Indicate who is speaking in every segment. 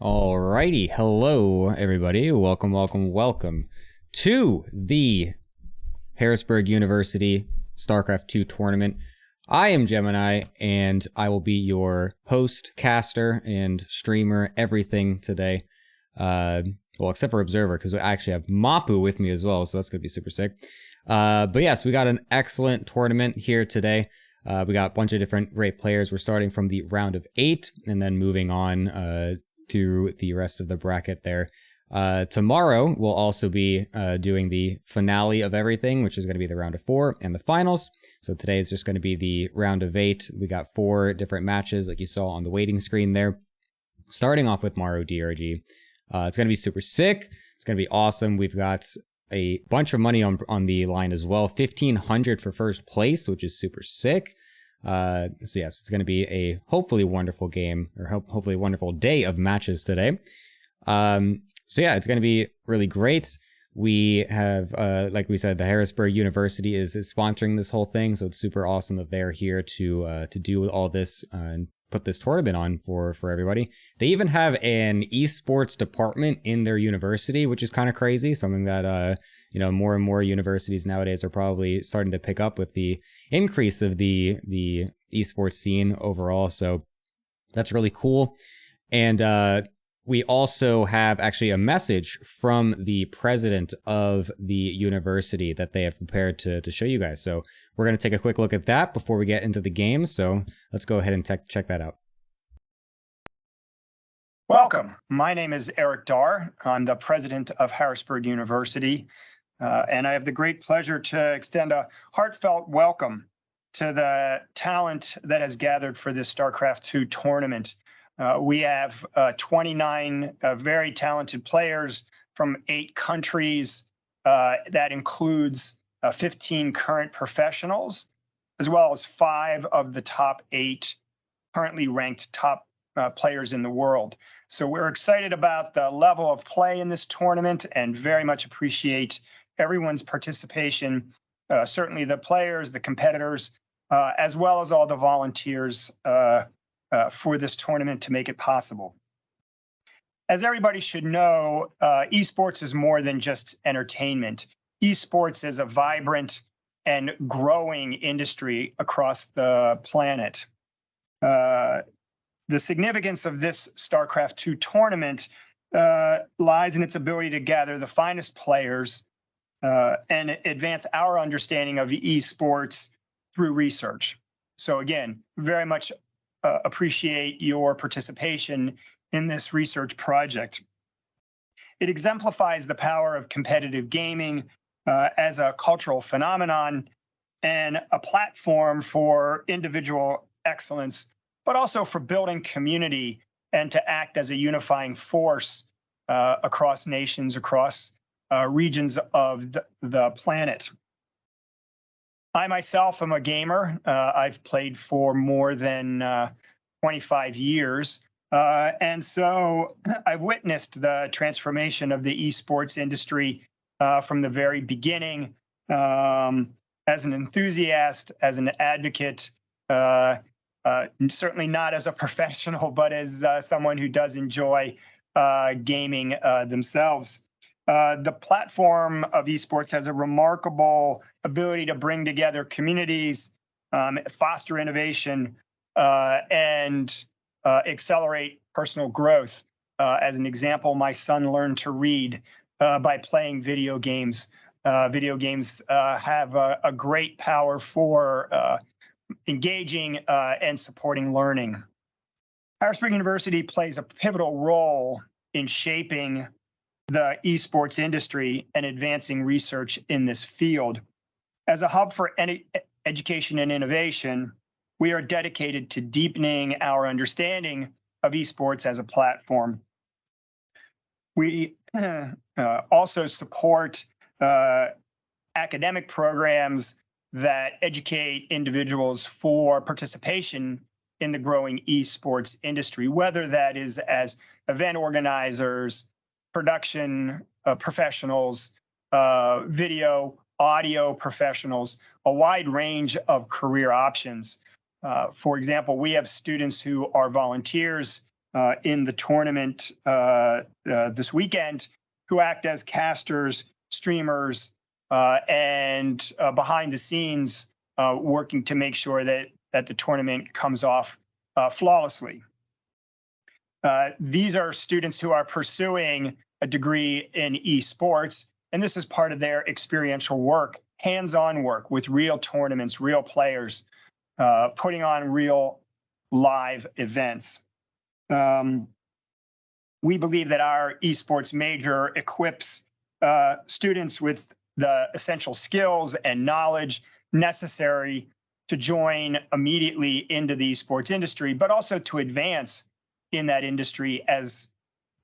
Speaker 1: Alrighty, hello everybody. Welcome to the Harrisburg University StarCraft 2 tournament. I am Gemini, and I will be your host, caster, and streamer, everything today. Well, except for Observer, because I actually have Mapu with me as well, so that's going to be super sick. But yes, we got an excellent tournament here today. We got a bunch of different great players. We're starting from the round of 8, and then moving on through the rest of the bracket there. Tomorrow, we'll also be doing the finale of everything, which is going to be the round of 4 and the finals. So today is just going to be the round of 8. We got 4 different matches, like you saw on the waiting screen there. Starting off with Maru DRG. It's going to be super sick. It's going to be awesome. We've got a bunch of money on the line as well. 1,500 for first place, which is super sick. So yes, it's going to be a hopefully wonderful game, or hopefully a wonderful day of matches today. So yeah, it's going to be really great. We have, like we said, the Harrisburg University is sponsoring this whole thing, so it's super awesome that they're here to do all this and put this tournament on for everybody. They even have an esports department in their university, which is kind of crazy. Something that you know, more and more universities nowadays are probably starting to pick up with the increase of the esports scene overall. So that's really cool. And we also have actually a message from the president of the university that they have prepared to show you guys. So we're going to take a quick look at that before we get into the game. So let's go ahead and check that out.
Speaker 2: Welcome. My name is Eric Dar. I'm the president of Harrisburg University. And I have the great pleasure to extend a heartfelt welcome to the talent that has gathered for this StarCraft 2 tournament. We have 29 very talented players from 8 countries. That includes 15 current professionals, as well as 5 of the top 8 currently ranked top players in the world. So we're excited about the level of play in this tournament and very much appreciate everyone's participation, certainly the players, the competitors, as well as all the volunteers for this tournament to make it possible. As everybody should know, esports is more than just entertainment. Esports is a vibrant and growing industry across the planet. The significance of this StarCraft 2 tournament lies in its ability to gather the finest players and advance our understanding of esports through research. So again, very much appreciate your participation in this research project. It exemplifies the power of competitive gaming as a cultural phenomenon and a platform for individual excellence, but also for building community and to act as a unifying force across nations, across regions of the planet. I myself am a gamer. I've played for more than 25 years. And so I've witnessed the transformation of the esports industry from the very beginning as an enthusiast, as an advocate, certainly not as a professional, but as someone who does enjoy gaming themselves. The platform of esports has a remarkable ability to bring together communities, foster innovation, and accelerate personal growth. As an example, my son learned to read by playing video games. Video games have a great power for engaging and supporting learning. Harrisburg University plays a pivotal role in shaping the esports industry and advancing research in this field. As a hub for education and innovation, we are dedicated to deepening our understanding of esports as a platform. We also support academic programs that educate individuals for participation in the growing esports industry, whether that is as event organizers, production professionals, video, audio professionals, a wide range of career options. For example, we have students who are volunteers in the tournament this weekend who act as casters, streamers, and behind the scenes working to make sure that the tournament comes off flawlessly. These are students who are pursuing a degree in esports, and this is part of their experiential work, hands-on work with real tournaments, real players, putting on real live events. We believe that our esports major equips students with the essential skills and knowledge necessary to join immediately into the esports industry, but also to advance in that industry as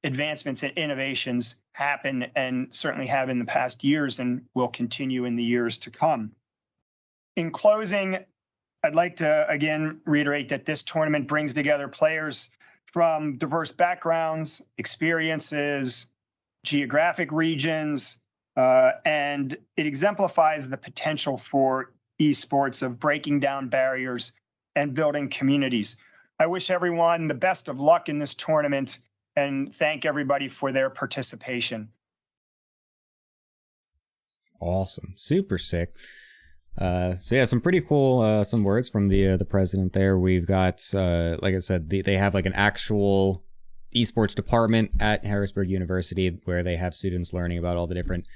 Speaker 2: advancements and innovations happen, and certainly have in the past years and will continue in the years to come. In closing, I'd like to again reiterate that this tournament brings together players from diverse backgrounds, experiences, geographic regions, and it exemplifies the potential for esports of breaking down barriers and building communities. I wish everyone the best of luck in this tournament and thank everybody for their participation.
Speaker 1: Awesome. Super sick. So yeah, some pretty cool, some words from the president there. We've got, like I said, they have like an actual esports department at Harrisburg University where they have students learning about all the different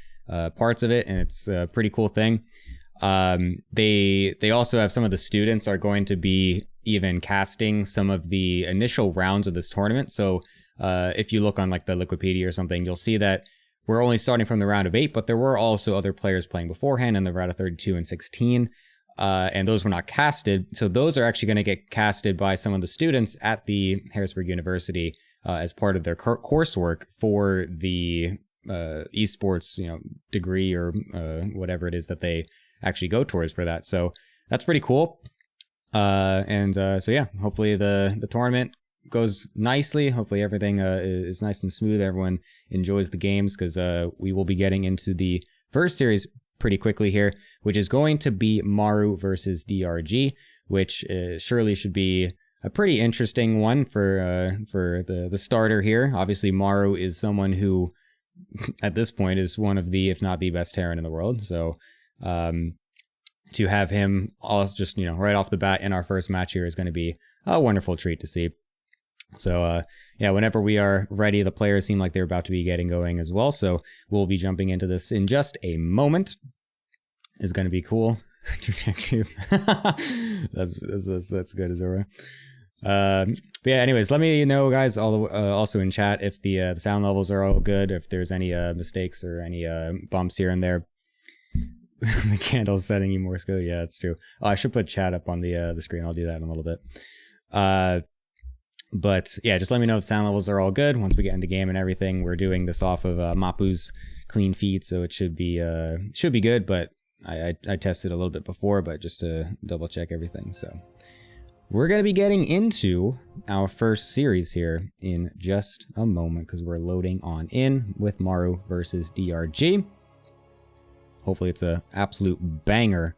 Speaker 1: parts of it, and it's a pretty cool thing. They also have some of the students are going to be even casting some of the initial rounds of this tournament. So if you look on like the Wikipedia or something, you'll see that we're only starting from the round of 8, but there were also other players playing beforehand in the round of 32 and 16, and those were not casted. So those are actually going to get casted by some of the students at the Harrisburg University as part of their coursework for the esports, degree or whatever it is that they actually go towards for that. So that's pretty cool. So yeah, hopefully the tournament goes nicely. Hopefully everything is nice and smooth. Everyone enjoys the games, because we will be getting into the first series pretty quickly here, which is going to be Maru versus DRG, which surely should be a pretty interesting one for the starter here. Obviously, Maru is someone who, at this point, is one of the, if not the best Terran in the world. So to have him all just right off the bat in our first match here is going to be a wonderful treat to see. So yeah, whenever we are ready, the players seem like they're about to be getting going as well. So we'll be jumping into this in just a moment. It's going to be cool. Detective. that's good, Azura. But yeah, anyways, let me know, guys, also in chat if the sound levels are all good, if there's any mistakes or any bumps here and there. The candle's setting you more skill. Yeah, that's true. Oh, I should put chat up on the screen. I'll do that in a little bit. But yeah, just let me know if sound levels are all good once we get into game and everything. We're doing this off of Mapu's clean feed, so it should be good. But I tested a little bit before, but just to double check everything. So we're gonna be getting into our first series here in just a moment, because we're loading on in with Maru versus DRG. Hopefully, it's a absolute banger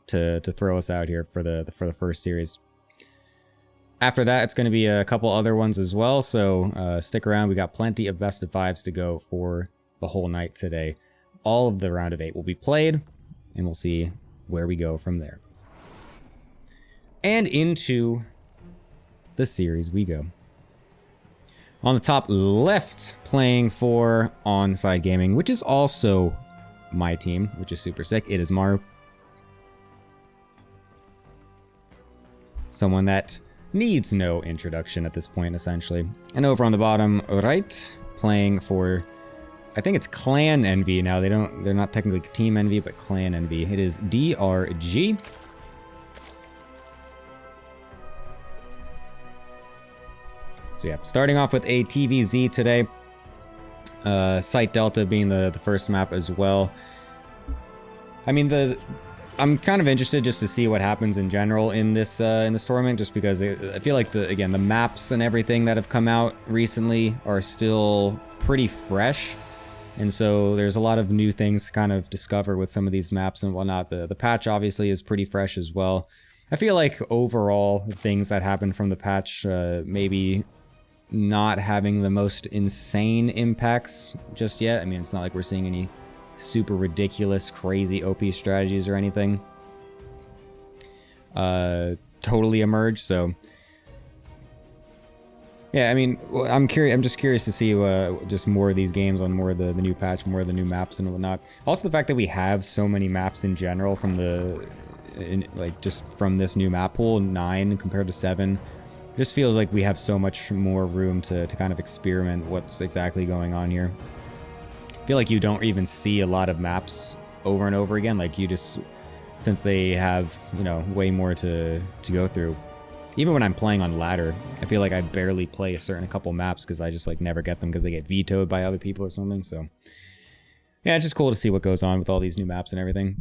Speaker 1: to throw us out here for the first series. After that, it's going to be a couple other ones as well, so stick around. We got plenty of best of 5s to go for the whole night today. All of the round of 8 will be played, and we'll see where we go from there. And into the series we go. On the top left, playing for Onside Gaming, which is also my team, which is super sick. It is Maru. Someone that needs no introduction at this point, essentially. And over on the bottom right, playing for, I think it's Clan Envy now. They're not technically Team Envy, but Clan Envy. It is DRG. So yeah, starting off with a TVZ today. Site Delta being the first map as well. I mean, I'm kind of interested just to see what happens in general in this tournament, just because I feel like the maps and everything that have come out recently are still pretty fresh, and so there's a lot of new things to kind of discover with some of these maps and whatnot. The patch obviously is pretty fresh as well. I feel like overall things that happened from the patch maybe not having the most insane impacts just yet. I mean, it's not like we're seeing any super ridiculous, crazy OP strategies or anything totally emerge. So yeah, I mean, I'm just curious to see just more of these games on more of the new patch, more of the new maps and whatnot. Also, the fact that we have so many maps in general from just from this new map pool, 9 compared to 7, just feels like we have so much more room to kind of experiment what's exactly going on here. I feel like you don't even see a lot of maps over and over again. Like, you just, since they have, you know, way more to go through. Even when I'm playing on ladder, I feel like I barely play a couple maps because I just like never get them because they get vetoed by other people or something. So yeah, it's just cool to see what goes on with all these new maps and everything.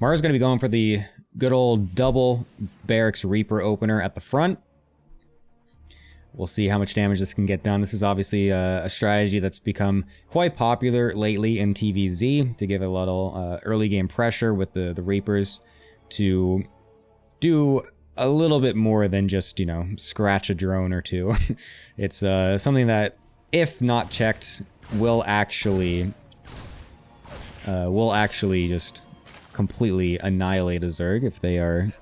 Speaker 1: Maru's going to be going for the good old double Barracks Reaper opener at the front. We'll see how much damage this can get done. This is obviously a strategy that's become quite popular lately in TVZ to give a little early game pressure with the Reapers to do a little bit more than just, you know, scratch a drone or two. It's something that, if not checked, will actually just completely annihilate a Zerg if they are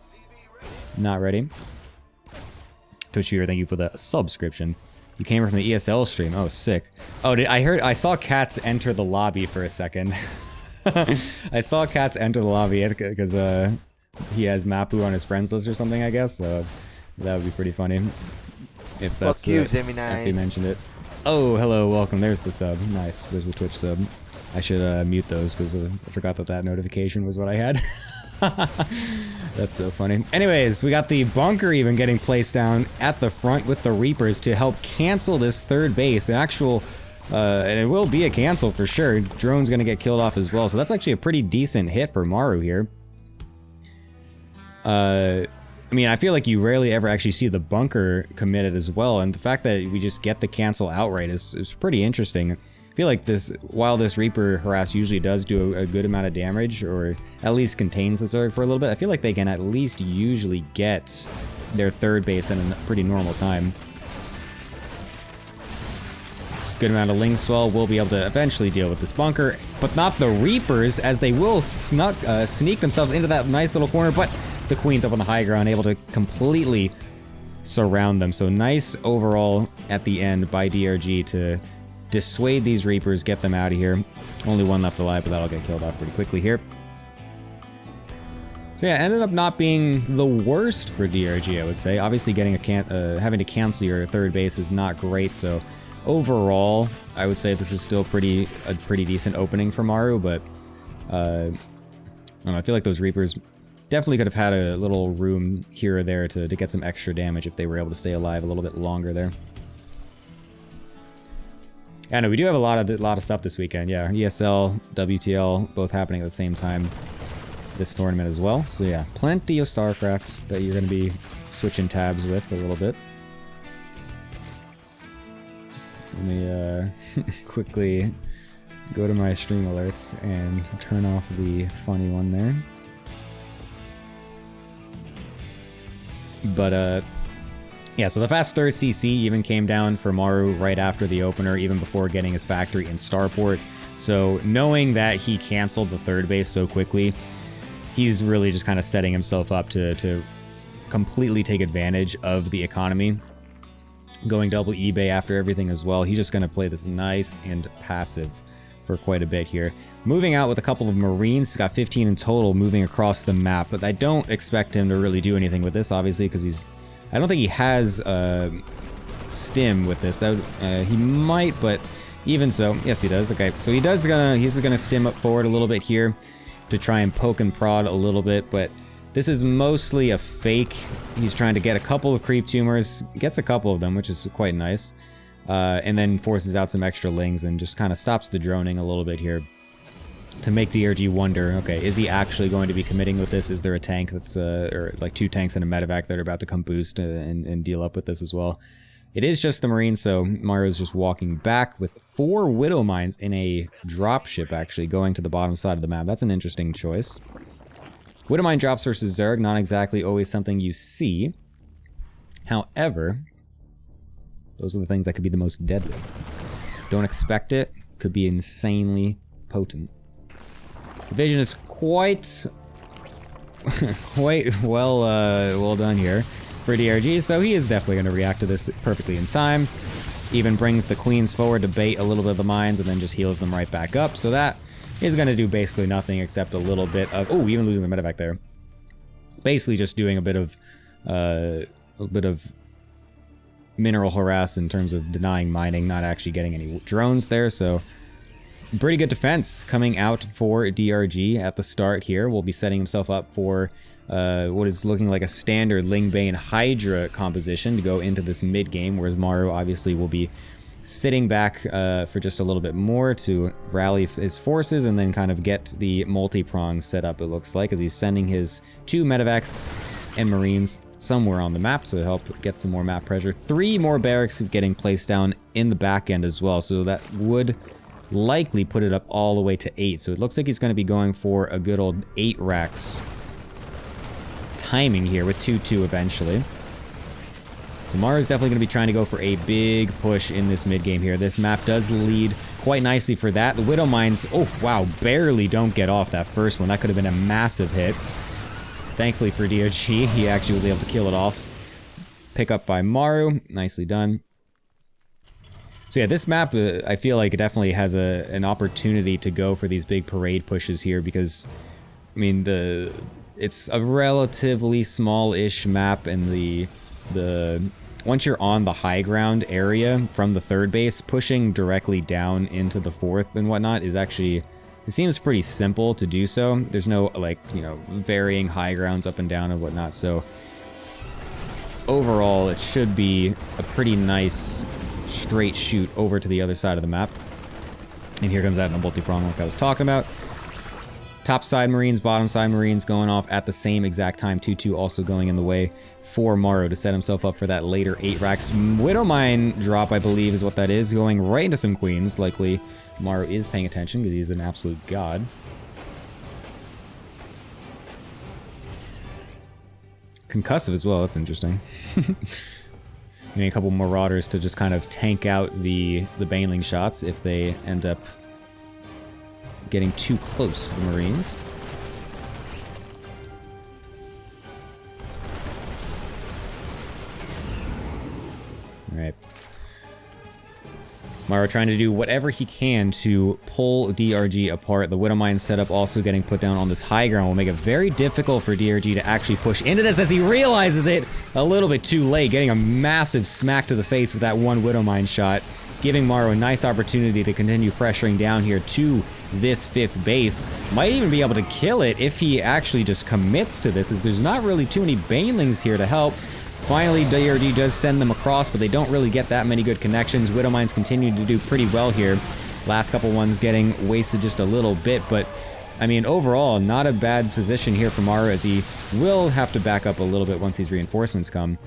Speaker 1: not ready. Twitch viewer, thank you for the subscription. You came from the ESL stream. Oh, sick. Oh, I saw Cats enter the lobby for a second. I saw Cats enter the lobby because he has Mapu on his friends list or something, I guess. So that would be pretty funny if that's
Speaker 3: if you
Speaker 1: mentioned it. Oh, hello, welcome. There's the sub. Nice. There's the Twitch sub. I should mute those because I forgot that notification was what I had. That's so funny. Anyways, we got the bunker even getting placed down at the front with the Reapers to help cancel this third base. An actual, and it will be a cancel for sure. Drone's gonna get killed off as well. So that's actually a pretty decent hit for Maru here. I mean, I feel like you rarely ever actually see the bunker committed as well, and the fact that we just get the cancel outright is pretty interesting. I feel like while this Reaper harass usually does do a good amount of damage, or at least contains the Zerg for a little bit, I feel like they can at least usually get their third base in a pretty normal time. Good amount of Ling Swell will be able to eventually deal with this bunker, but not the Reapers, as they will sneak themselves into that nice little corner, but the Queen's up on the high ground, able to completely surround them. So nice overall at the end by DRG to dissuade these Reapers, get them out of here. Only one left alive, but that'll get killed off pretty quickly here. So yeah, ended up not being the worst for DRG, I would say. Obviously getting having to cancel your third base is not great, so overall, I would say this is still a pretty decent opening for Maru, but I don't know, I feel like those Reapers definitely could have had a little room here or there to get some extra damage if they were able to stay alive a little bit longer there. I know we do have a lot of stuff this weekend. Yeah, ESL, WTL, both happening at the same time this tournament as well. So yeah, plenty of StarCraft that you're going to be switching tabs with a little bit. Let me quickly go to my stream alerts and turn off the funny one there. But yeah, so the fast third CC even came down for Maru right after the opener, even before getting his factory in Starport. So knowing that he canceled the third base so quickly, he's really just kind of setting himself up to completely take advantage of the economy. Going double eBay after everything as well. He's just going to play this nice and passive for quite a bit here. Moving out with a couple of Marines. He's got 15 in total moving across the map, but I don't expect him to really do anything with this, obviously, because I don't think he has stim with this. He might, but even so, yes, he does. Okay, so he's gonna stim up forward a little bit here to try and poke and prod a little bit, but this is mostly a fake. He's trying to get a couple of creep tumors, gets a couple of them, which is quite nice, and then forces out some extra lings and just kind of stops the droning a little bit here to make DRG wonder, okay, is he actually going to be committing with this? Is there a tank that's, or like 2 tanks and a medevac that are about to come boost and deal up with this as well? It is just the Marine, so Maru's just walking back with 4 Widow Mines in a dropship, actually, going to the bottom side of the map. That's an interesting choice. Widow Mine drops versus Zerg, not exactly always something you see. However, Those are the things that could be the most deadly. Don't expect it. Could be insanely potent. The vision is quite well done here for DRG, so he is definitely going to react to this perfectly in time. Even brings the queens forward to bait a little bit of the mines and then just heals them right back up. So that is going to do basically nothing except a little bit of... Oh, even losing the medevac there. Basically just doing a bit of mineral harass in terms of denying mining, not actually getting any drones there, so pretty good defense coming out for DRG at the start here. Will be setting himself up for what is looking like a standard Lingbane Hydra composition to go into this mid game, whereas Maru obviously will be sitting back for just a little bit more to rally his forces and then kind of get the multi-prong set up, it looks like, as he's sending his 2 medevacs and marines somewhere on the map to help get some more map pressure. 3 more barracks getting placed down in the back end as well, so that would likely put it up all the way to 8. So it looks like he's going to be going for a good old 8 racks timing here with 2-2 eventually. So Maru's definitely going to be trying to go for a big push in this mid game here. This map does lead quite nicely for that. The Widow Mines, oh wow, barely don't get off that first one. That could have been a massive hit. Thankfully for DRG, he actually was able to kill it off. Pick up by Maru, nicely done. So yeah, this map, I feel like it definitely has an opportunity to go for these big parade pushes here because, I mean, it's a relatively small-ish map, and the once you're on the high ground area from the 3rd base, pushing directly down into the 4th and whatnot is actually, it seems pretty simple to do so. There's no, like, you know, varying high grounds up and down and whatnot, so overall it should be a pretty nice straight shoot over to the other side of the map. And here comes that in a multi-prong like I was talking about. Top side Marines, bottom side Marines going off at the same exact time. 2-2 also going in the way for Maru to set himself up for that later 8 racks. Widow Mine drop, I believe, is what that is. Going right into some queens. Likely Maru is paying attention because he's an absolute god. Concussive as well, that's interesting. Getting a couple Marauders to just kind of tank out the Baneling shots if they end up getting too close to the Marines. Alright. Maru trying to do whatever he can to pull DRG apart. The Widow Mine setup also getting put down on this high ground will make it very difficult for DRG to actually push into this as he realizes it a little bit too late, getting a massive smack to the face with that one Widow Mine shot, giving Maru a nice opportunity to continue pressuring down here to this 5th base. Might even be able to kill it if he actually just commits to this, as there's not really too many Banelings here to help. Finally, DRG does send them across, but they don't really get that many good connections. Widow Mines continue to do pretty well here. Last couple ones getting wasted just a little bit, but I mean, overall, not a bad position here for Maru, as he will have to back up a little bit once these reinforcements come.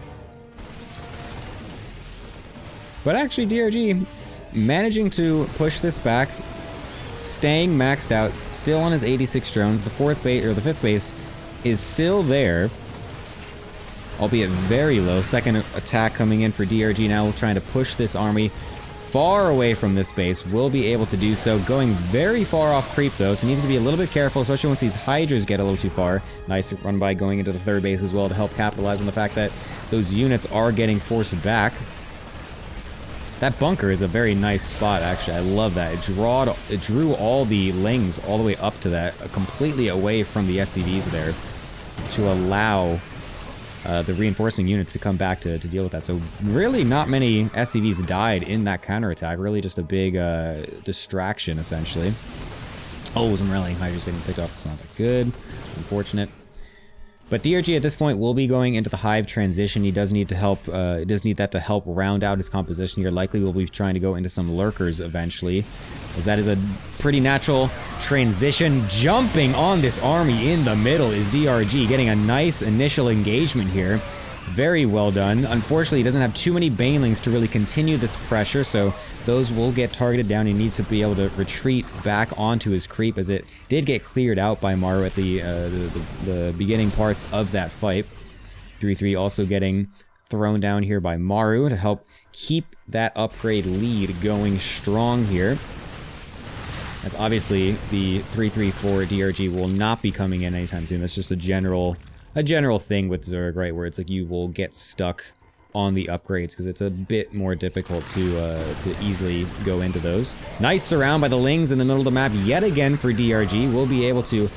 Speaker 1: But actually, DRG managing to push this back, staying maxed out, still on his 86 drones. The 4th base, or the 5th base, is still there, albeit very low. Second attack coming in for DRG now, trying to push this army far away from this base. Will be able to do so, going very far off creep though, so needs to be a little bit careful, especially once these Hydras get a little too far. Nice run by going into the 3rd base as well to help capitalize on the fact that those units are getting forced back. That bunker is a very nice spot, actually. I love that. It drew all the Lings all the way up to that, completely away from the SCVs there, to allow the reinforcing units to come back to deal with that. So really not many SCVs died in that counterattack. Really just a big distraction, essentially. Oh, some rallying Hydras getting picked off. It's not that good. Unfortunate. But DRG at this point will be going into the Hive transition. He does need to help, does need that to help round out his composition here. Likely will be trying to go into some Lurkers eventually, as that is a pretty natural transition. Jumping on this army in the middle is DRG, getting a nice initial engagement here. Very well done. Unfortunately, he doesn't have too many Banelings to really continue this pressure, so those will get targeted down. He needs to be able to retreat back onto his creep, as it did get cleared out by Maru at the beginning parts of that fight. 3-3 also getting thrown down here by Maru to help keep that upgrade lead going strong here. As obviously the 334 DRG will not be coming in anytime soon. That's just a general thing with Zerg, right? Where it's like you will get stuck on the upgrades because it's a bit more difficult to easily go into those. Nice surround by the Lings in the middle of the map yet again for DRG. We'll be able to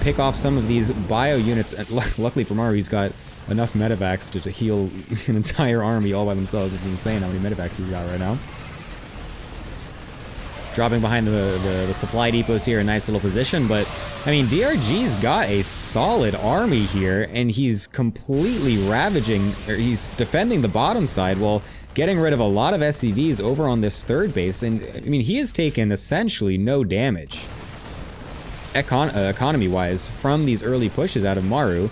Speaker 1: pick off some of these bio units. Luckily for Maru, he's got enough medevacs to heal an entire army all by themselves. It's insane how many medevacs he's got right now. Dropping behind the supply depots here, a nice little position, but I mean, DRG's got a solid army here, and he's completely ravaging, or he's defending the bottom side while getting rid of a lot of SCVs over on this third base, and I mean, he has taken essentially no damage economy-wise from these early pushes out of Maru,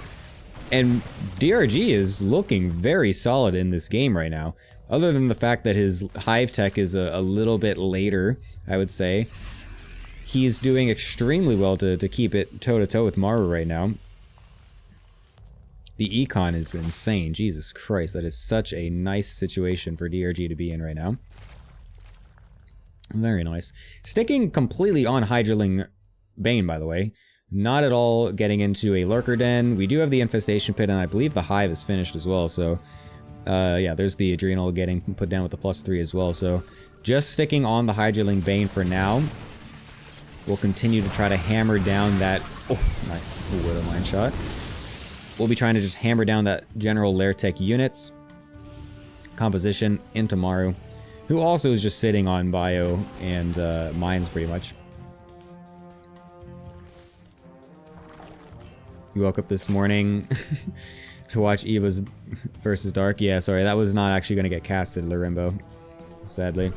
Speaker 1: and DRG is looking very solid in this game right now. Other than the fact that his hive tech is a little bit later, I would say, he's doing extremely well to keep it toe-to-toe with Maru right now. The econ is insane. Jesus Christ, that is such a nice situation for DRG to be in right now. Very nice. Sticking completely on Hydraling Bane, by the way. Not at all getting into a Lurker Den. We do have the Infestation Pit, and I believe the Hive is finished as well, so... yeah, there's the Adrenal getting put down with the +3 as well, so... Just sticking on the Hydraling Bane for now. We'll continue to try to hammer down that... Oh, nice Widow Mine shot. We'll be trying to just hammer down that General Lairtech units. Composition into Maru, who also is just sitting on Bio and Mines pretty much. You woke up this morning to watch Eva's versus Dark? Yeah, sorry, that was not actually going to get casted, Larimbo. Sadly.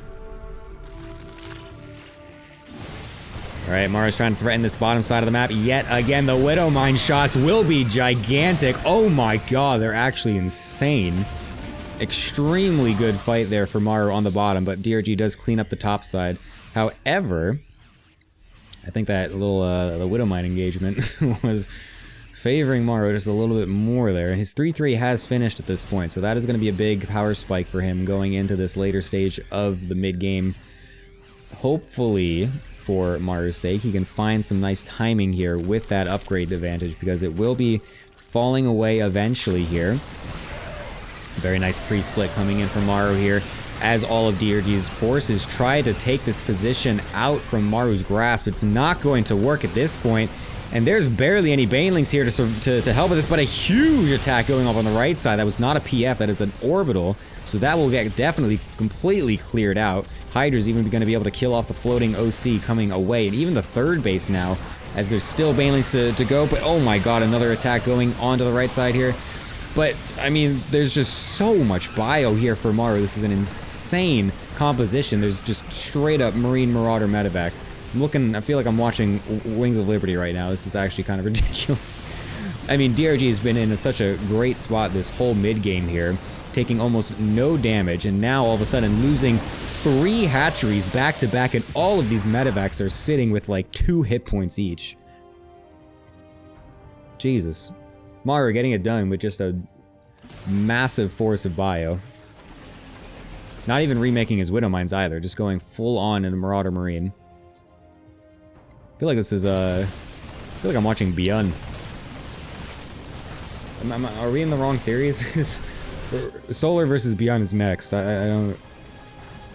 Speaker 1: Alright, Maru's trying to threaten this bottom side of the map. Yet again, the Widow Mine shots will be gigantic. Oh my god, they're actually insane. Extremely good fight there for Maru on the bottom, but DRG does clean up the top side. However, I think that little the Widow Mine engagement was favoring Maru just a little bit more there. His 3-3 has finished at this point, so that is going to be a big power spike for him going into this later stage of the mid-game. Hopefully, for Maru's sake, he can find some nice timing here with that upgrade advantage, because it will be falling away eventually here. Very nice pre-split coming in from Maru here, as all of DRG's forces try to take this position out from Maru's grasp. It's not going to work at this point. And there's barely any Banelings here to help with this, but a huge attack going up on the right side. That was not a PF, that is an orbital. So that will get definitely completely cleared out. Hydra's even going to be able to kill off the floating OC coming away. And even the third base now, as there's still Banelings to go. But oh my god, another attack going onto the right side here. But, I mean, there's just so much bio here for Maru. This is an insane composition. There's just straight up Marine Marauder medevac. I feel like I'm watching Wings of Liberty right now. This is actually kind of ridiculous. I mean, DRG has been in such a great spot this whole mid-game here, taking almost no damage, and now all of a sudden losing 3 hatcheries back-to-back, and all of these medevacs are sitting with like 2 hit points each. Jesus. Maru getting it done with just a massive force of bio. Not even remaking his Widow Mines either, just going full on in a Marauder Marine. I feel like this is, I feel like I'm watching Beyond. Are we in the wrong series? Solar versus Beyond is next. I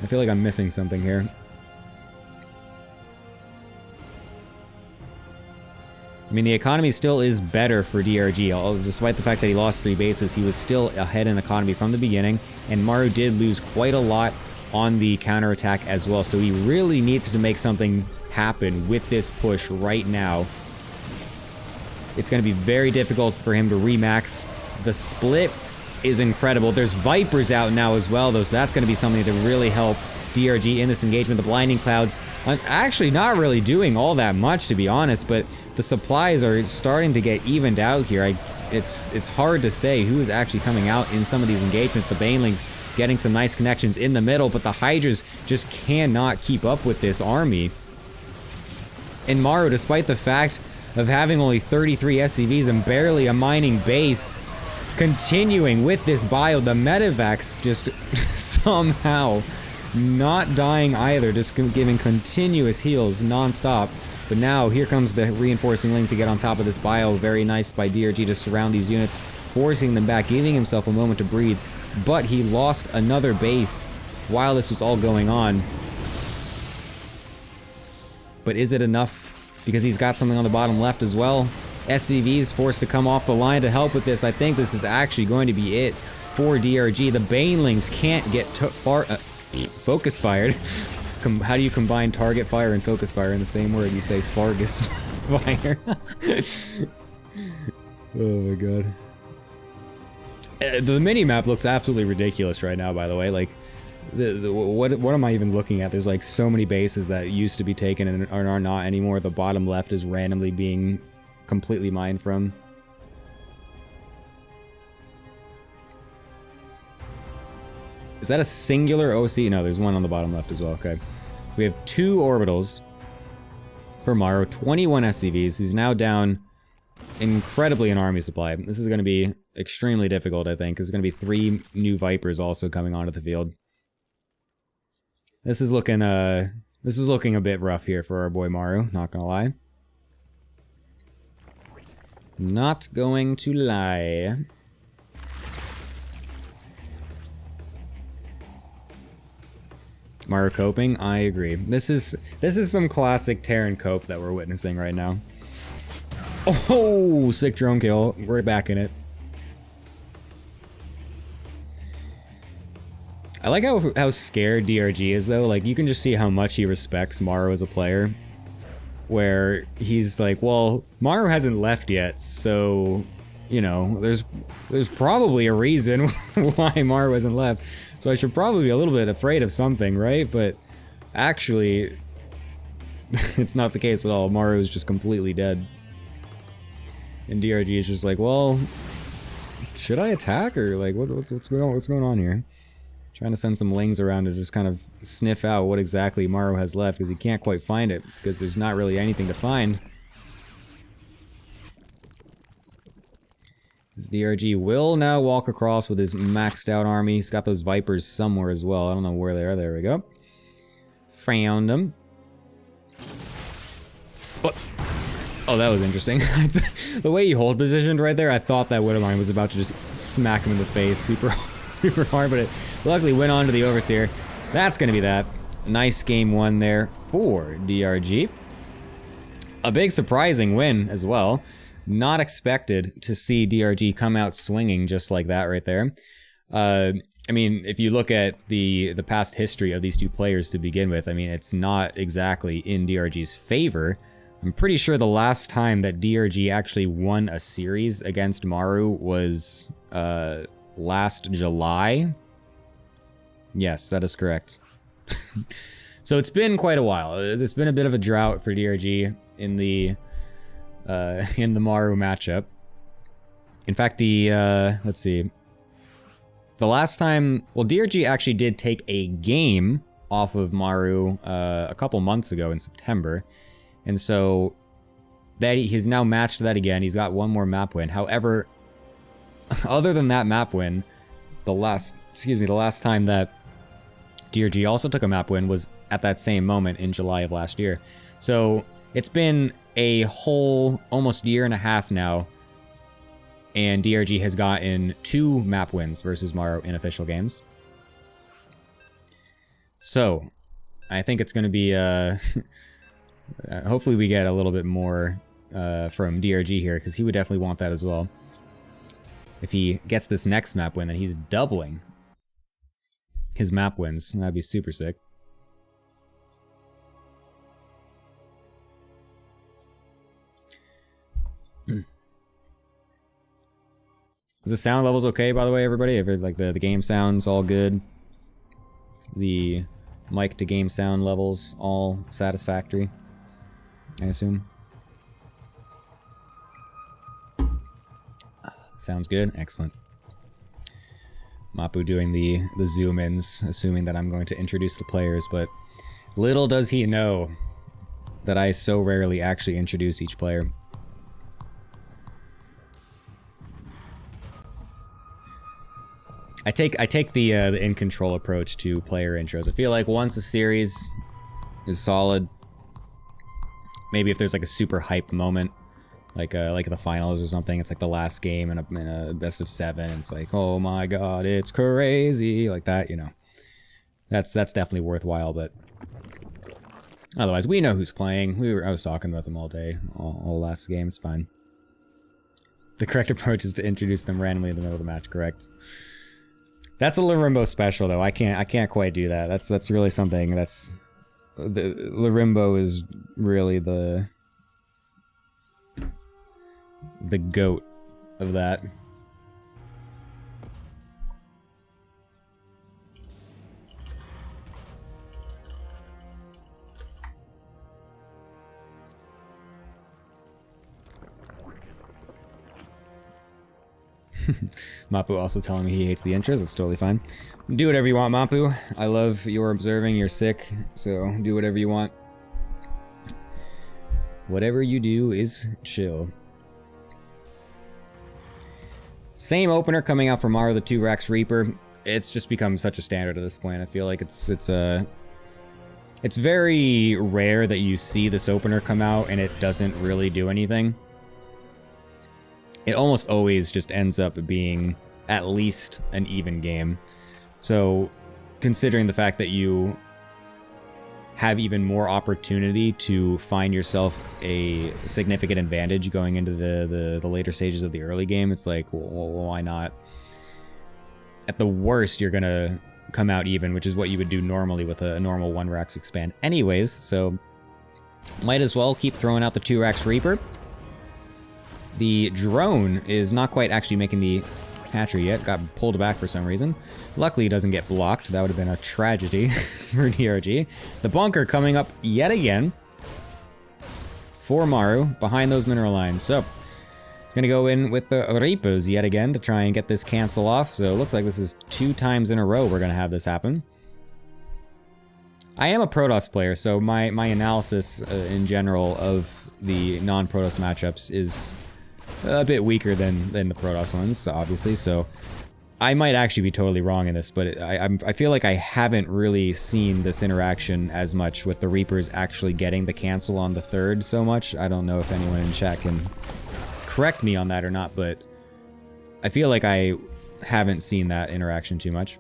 Speaker 1: feel like I'm missing something here. I mean, the economy still is better for DRG. Despite the fact that he lost 3 bases, he was still ahead in economy from the beginning. And Maru did lose quite a lot on the counterattack as well. So he really needs to make something happen with this push right now. It's going to be very difficult for him to remax. The split is incredible. There's Vipers out now as well, though, so that's going to be something to really help DRG in this engagement. The Blinding Clouds actually not really doing all that much, to be honest, but the supplies are starting to get evened out here. It's hard to say who is actually coming out in some of these engagements. The Banelings getting some nice connections in the middle, but the Hydras just cannot keep up with this army. And Maru, despite the fact of having only 33 SCVs and barely a mining base, continuing with this bio. The Medivacs just somehow not dying either, just giving continuous heals non-stop. But now here comes the reinforcing links to get on top of this bio. Very nice by DRG to surround these units, forcing them back, giving himself a moment to breathe. But he lost another base while this was all going on. But is it enough? Because he's got something on the bottom left as well. SCV is forced to come off the line to help with this. I think this is actually going to be it for DRG. The Banelings can't get focus fired. How do you combine target fire and focus fire in the same word? You say Fargus fire. Oh my god. The mini-map looks absolutely ridiculous right now, by the way. Like, what am I even looking at? There's like so many bases that used to be taken and are not anymore. The bottom left is randomly being completely mined from. Is that a singular OC? No, there's one on the bottom left as well. Okay. We have 2 orbitals for Maru, 21 SCVs. He's now down incredibly in army supply. This is going to be extremely difficult, I think. There's going to be 3 new Vipers also coming onto the field. This is looking a bit rough here for our boy Maru, not gonna lie. Not going to lie. Maru coping? I agree. This is some classic Terran cope that we're witnessing right now. Oh, sick drone kill. We're back in it. I like how scared DRG is though. Like, you can just see how much he respects Maru as a player. Where he's like, well, Maru hasn't left yet, so, you know, there's probably a reason why Maru hasn't left. So I should probably be a little bit afraid of something, right? But actually, it's not the case at all. Maru is just completely dead. And DRG is just like, well, should I attack or like what's going on here? Trying to send some lings around to just kind of sniff out what exactly Maru has left, because he can't quite find it, because there's not really anything to find. This DRG will now walk across with his maxed out army. He's got those Vipers somewhere as well. I don't know where they are. There we go. Found them. Oh, that was interesting. The way he hold positioned right there, I thought that Widowmine was about to just smack him in the face super hard, but it luckily went on to the Overseer. That's going to be that. Nice game 1 there for DRG. A big surprising win as well. Not expected to see DRG come out swinging just like that right there. I mean, if you look at the past history of these 2 players to begin with, I mean, it's not exactly in DRG's favor. I'm pretty sure the last time that DRG actually won a series against Maru was last July. Yes, that is correct. So it's been quite a while. It's been a bit of a drought for DRG in the Maru matchup. In fact, let's see. The last time, well, DRG actually did take a game off of Maru a couple months ago in September. And so that he's now matched that again. He's got 1 more map win. However, other than that map win, the last time that DRG also took a map win was at that same moment in July of last year. So it's been a whole almost year and a half now, and DRG has gotten 2 map wins versus Maru in official games. So I think it's going to be hopefully we get a little bit more from DRG here, because he would definitely want that as well. If he gets this next map win, then he's doubling his map wins. That'd be super sick. Is the sound levels okay, by the way, everybody? If like the game sounds all good, the mic to game sound levels all satisfactory, I assume. Sounds good. Excellent. Mapu doing the zoom ins, assuming that I'm going to introduce the players, but little does he know that I so rarely actually introduce each player. I take the in control approach to player intros. I feel like once a series is solid, maybe if there's like a super hype moment, like the finals or something, it's like the last game in a best of 7. It's like, oh my god, it's crazy, like that, you know. That's definitely worthwhile, but otherwise, we know who's playing. I was talking about them all day, all last game. It's fine. The correct approach is to introduce them randomly in the middle of the match. Correct. That's a Larimbo special, though. I can't quite do that. That's really something. That's the Larimbo is really the goat of that. Mapu also telling me he hates the intros. It's totally fine. Do whatever you want, Mapu. I love your observing. You're sick, so do whatever you want. Whatever you do is chill. Same opener coming out from Maru, the 2-Rax Reaper. It's just become such a standard at this point. I feel like it's very rare that you see this opener come out and it doesn't really do anything. It almost always just ends up being at least an even game. So, considering the fact that you have even more opportunity to find yourself a significant advantage going into the later stages of the early game, it's like, well, why not? At the worst, you're gonna come out even, which is what you would do normally with a normal 1-Rax expand anyways, so might as well keep throwing out the 2-Rax Reaper. The drone is not quite actually making the hatchery yet. Got pulled back for some reason. Luckily, it doesn't get blocked. That would have been a tragedy for DRG. The bunker coming up yet again for Maru behind those mineral lines. So, it's going to go in with the Reapers yet again to try and get this cancel off. So, it looks like this is 2 times in a row we're going to have this happen. I am a Protoss player, so my analysis in general of the non-Protoss matchups is a bit weaker than the Protoss ones, obviously, so I might actually be totally wrong in this, but I feel like I haven't really seen this interaction as much with the Reapers actually getting the cancel on the 3rd so much. I don't know if anyone in chat can correct me on that or not, but I feel like I haven't seen that interaction too much.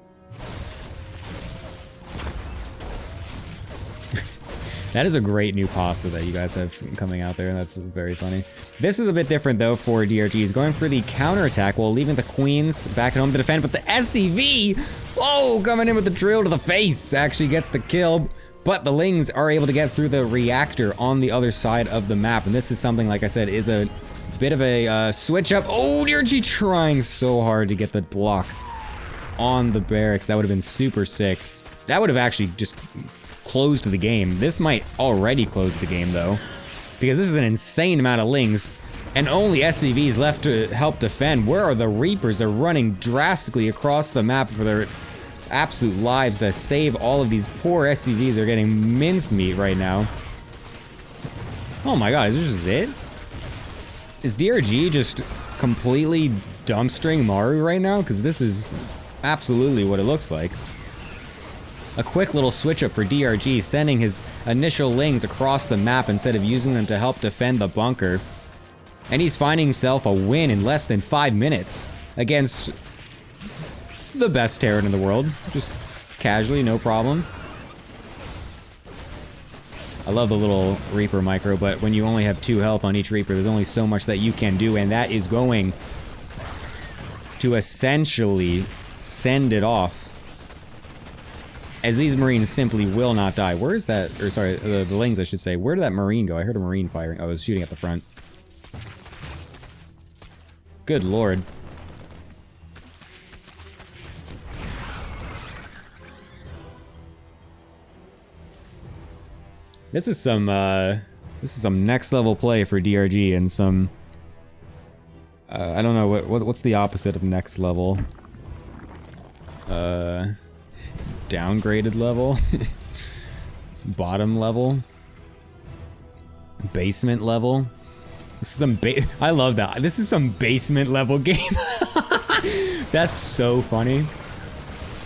Speaker 1: That is a great new pasta that you guys have coming out there, and that's very funny. This is a bit different, though, for DRG. He's going for the counterattack while leaving the Queens back at home to defend, but the SCV, oh, coming in with the drill to the face, actually gets the kill, but the Lings are able to get through the reactor on the other side of the map, and this is something, like I said, is a bit of a switch up. Oh, DRG trying so hard to get the block on the barracks. That would have been super sick. That would have actually just closed the game. This might already close the game, though, because this is an insane amount of Lings and only SCVs left to help defend. Where are the Reapers? They're running drastically across the map for their absolute lives to save all of these poor SCVs. They're getting mincemeat right now. Oh my god, is this just it? Is DRG just completely dumpstering Maru right now? Because this is absolutely what it looks like. A quick little switch up for DRG, sending his initial Lings across the map instead of using them to help defend the bunker. And he's finding himself a win in less than 5 minutes against the best Terran in the world. Just casually, no problem. I love the little Reaper micro, but when you only have 2 health on each Reaper, there's only so much that you can do, and that is going to essentially send it off, as these Marines simply will not die. Where is that? Or sorry, the Lings, I should say. Where did that Marine go? I heard a Marine firing. I was shooting at the front. Good lord. This is some next level play for DRG and some I don't know what's the opposite of next level. Downgraded level? Bottom level? Basement level? This is some I love that. This is some basement level game. That's so funny.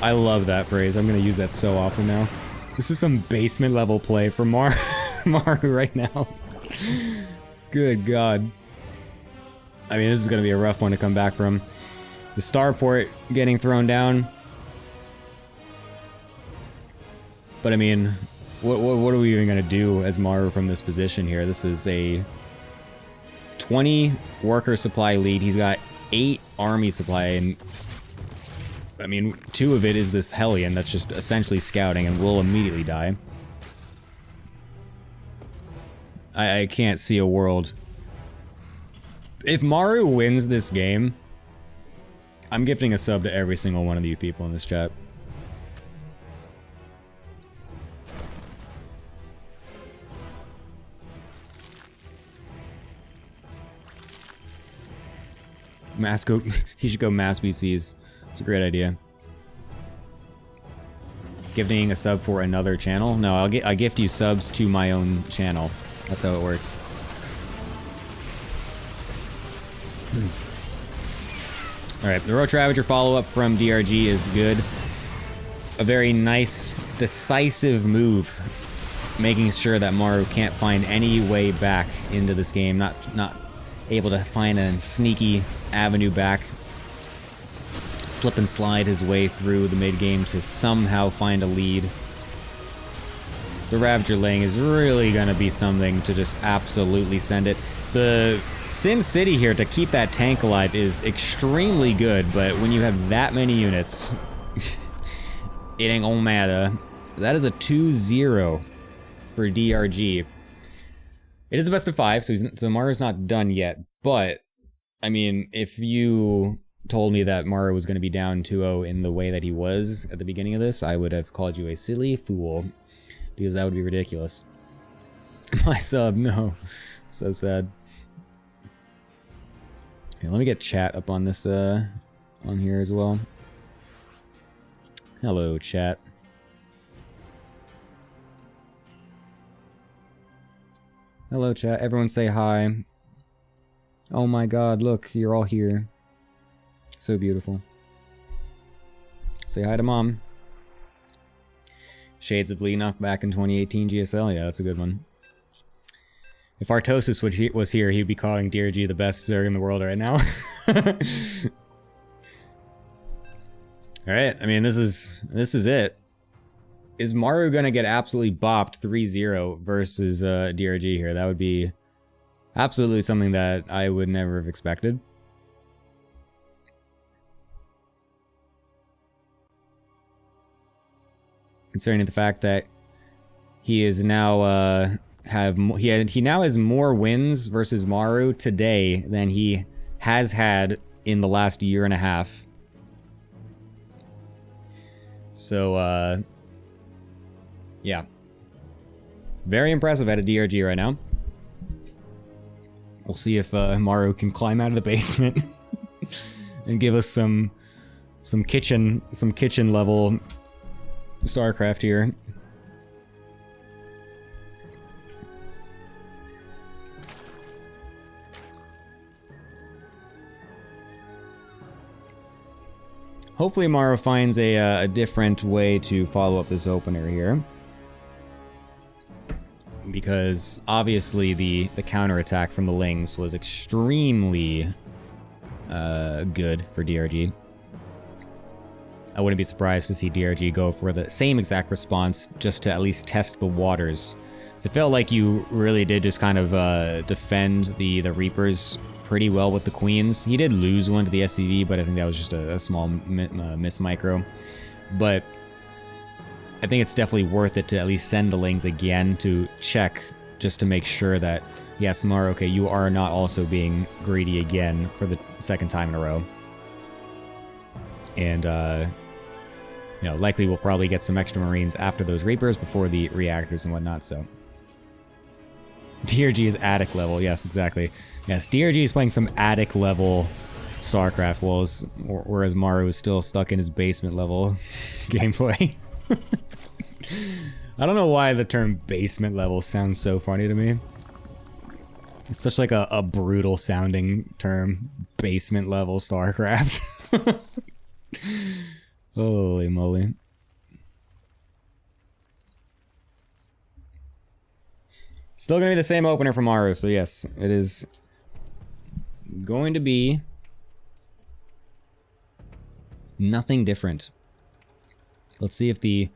Speaker 1: I love that phrase. I'm gonna use that so often now. This is some basement level play for Maru right now. Good God. I mean, this is gonna be a rough one to come back from. The starport getting thrown down. But I mean, what are we even gonna do as Maru from this position here? This is a 20 worker supply lead. He's got 8 army supply, and I mean, 2 of it is this Hellion that's just essentially scouting and will immediately die. I can't see a world. If Maru wins this game, I'm gifting a sub to every single one of you people in this chat. He should go mass BCs. It's a great idea. Gifting a sub for another channel? No, I gift you subs to my own channel. That's how it works. Alright, the Roach Ravager follow-up from DRG is good. A very nice, decisive move. Making sure that Maru can't find any way back into this game. Not able to find a sneaky avenue back. Slip and slide his way through the mid-game to somehow find a lead. The Ravager Lang is really gonna be something to just absolutely send it. The Sim City here to keep that tank alive is extremely good, but when you have that many units, it ain't gonna matter. That is a 2-0 for DRG. It is a best of 5, so Maru's not done yet, but I mean, if you told me that Maru was going to be down 2-0 in the way that he was at the beginning of this, I would have called you a silly fool, because that would be ridiculous. My sub, no. So sad. Okay, let me get chat up on this, on here as well. Hello, chat. Hello, chat. Everyone say hi. Oh my God, look, you're all here. So beautiful. Say hi to Mom. Shades of Leenock back in 2018 GSL. Yeah, that's a good one. If Artosis was here, he'd be calling DRG the best Zerg in the world right now. Alright, I mean, this is it. Is Maru gonna get absolutely bopped 3-0 versus DRG here? That would be absolutely something that I would never have expected. Concerning the fact that he is now he now has more wins versus Maru today than he has had in the last year and a half. So yeah, very impressive out of DRG right now. We'll see if Maru can climb out of the basement and give us some kitchen level StarCraft here. Hopefully Maru finds a different way to follow up this opener here. Because obviously the counterattack from the Lings was extremely good for DRG. I wouldn't be surprised to see DRG go for the same exact response just to at least test the waters. Because it felt like you really did just kind of defend the Reapers pretty well with the Queens. He did lose one to the SCV, but I think that was just a small miss micro. But I think it's definitely worth it to at least send the Lings again to check, just to make sure that, yes, Maru, okay, you are not also being greedy again for the second time in a row. And, you know, likely we'll probably get some extra Marines after those Reapers before the reactors and whatnot, so. DRG is attic level, yes, exactly. Yes, DRG is playing some attic level StarCraft walls, whereas Maru is still stuck in his basement level gameplay. I don't know why the term basement level sounds so funny to me. It's such like a brutal sounding term. Basement level StarCraft. Holy moly. Still gonna be the same opener from Maru, so yes, it is going to be nothing different. Let's see if the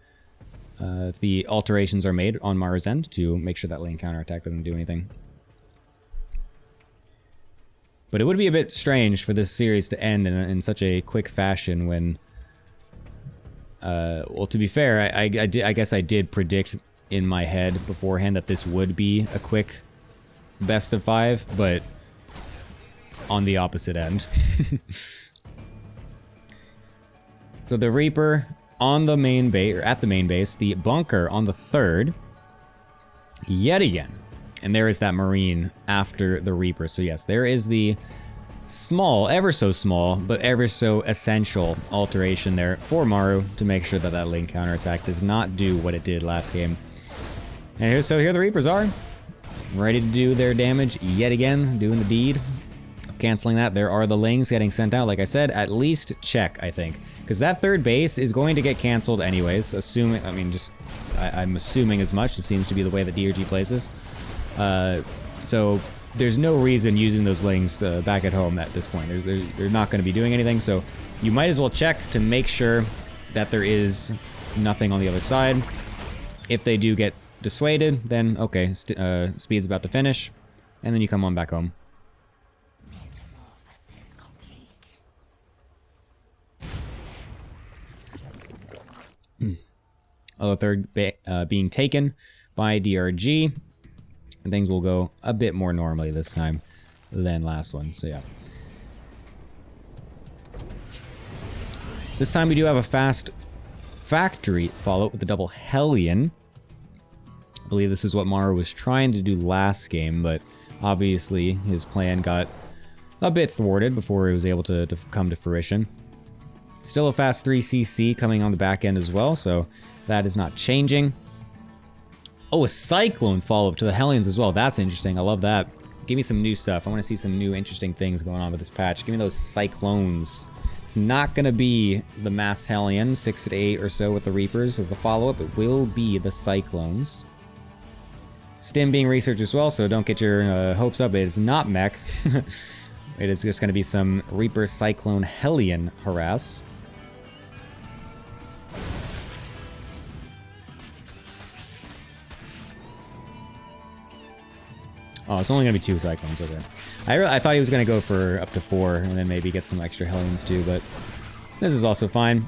Speaker 1: alterations are made on Maru's end to make sure that lane counterattack doesn't do anything. But it would be a bit strange for this series to end in such a quick fashion when... well, to be fair, I guess I did predict in my head beforehand that this would be a quick best of 5, but on the opposite end. So the Reaper on the main base, or at the main base, the bunker on the 3rd, yet again. And there is that Marine after the Reaper. So yes, there is the small, ever so small, but ever so essential alteration there for Maru to make sure that that lane counterattack does not do what it did last game. And here the Reapers are, ready to do their damage yet again, doing the deed of canceling that. There are the lings getting sent out, like I said, at least check, I think. Because that 3rd base is going to get canceled anyways, assuming, I mean, just, I'm assuming as much. It seems to be the way that DRG plays this. So there's no reason using those lings back at home at this point. They're not going to be doing anything, so you might as well check to make sure that there is nothing on the other side. If they do get dissuaded, then okay, speed's about to finish, and then you come on back home. Oh, 3rd being taken by DRG. And things will go a bit more normally this time than last one, so yeah. This time we do have a fast factory follow-up with the double Hellion. I believe this is what Maru was trying to do last game, but obviously his plan got a bit thwarted before he was able to come to fruition. Still a fast 3cc coming on the back end as well, so that is not changing. Oh, a Cyclone follow-up to the Hellions as well. That's interesting. I love that. Give me some new stuff. I want to see some new interesting things going on with this patch. Give me those Cyclones. It's not going to be the Mass Hellion, 6 to 8 or so with the Reapers as the follow-up. It will be the Cyclones. Stim being researched as well, so don't get your hopes up. It is not mech. It is just going to be some Reaper Cyclone Hellion harass. Oh, it's only going to be 2 Cyclones, okay. I thought he was going to go for up to 4, and then maybe get some extra Hellions too, but this is also fine.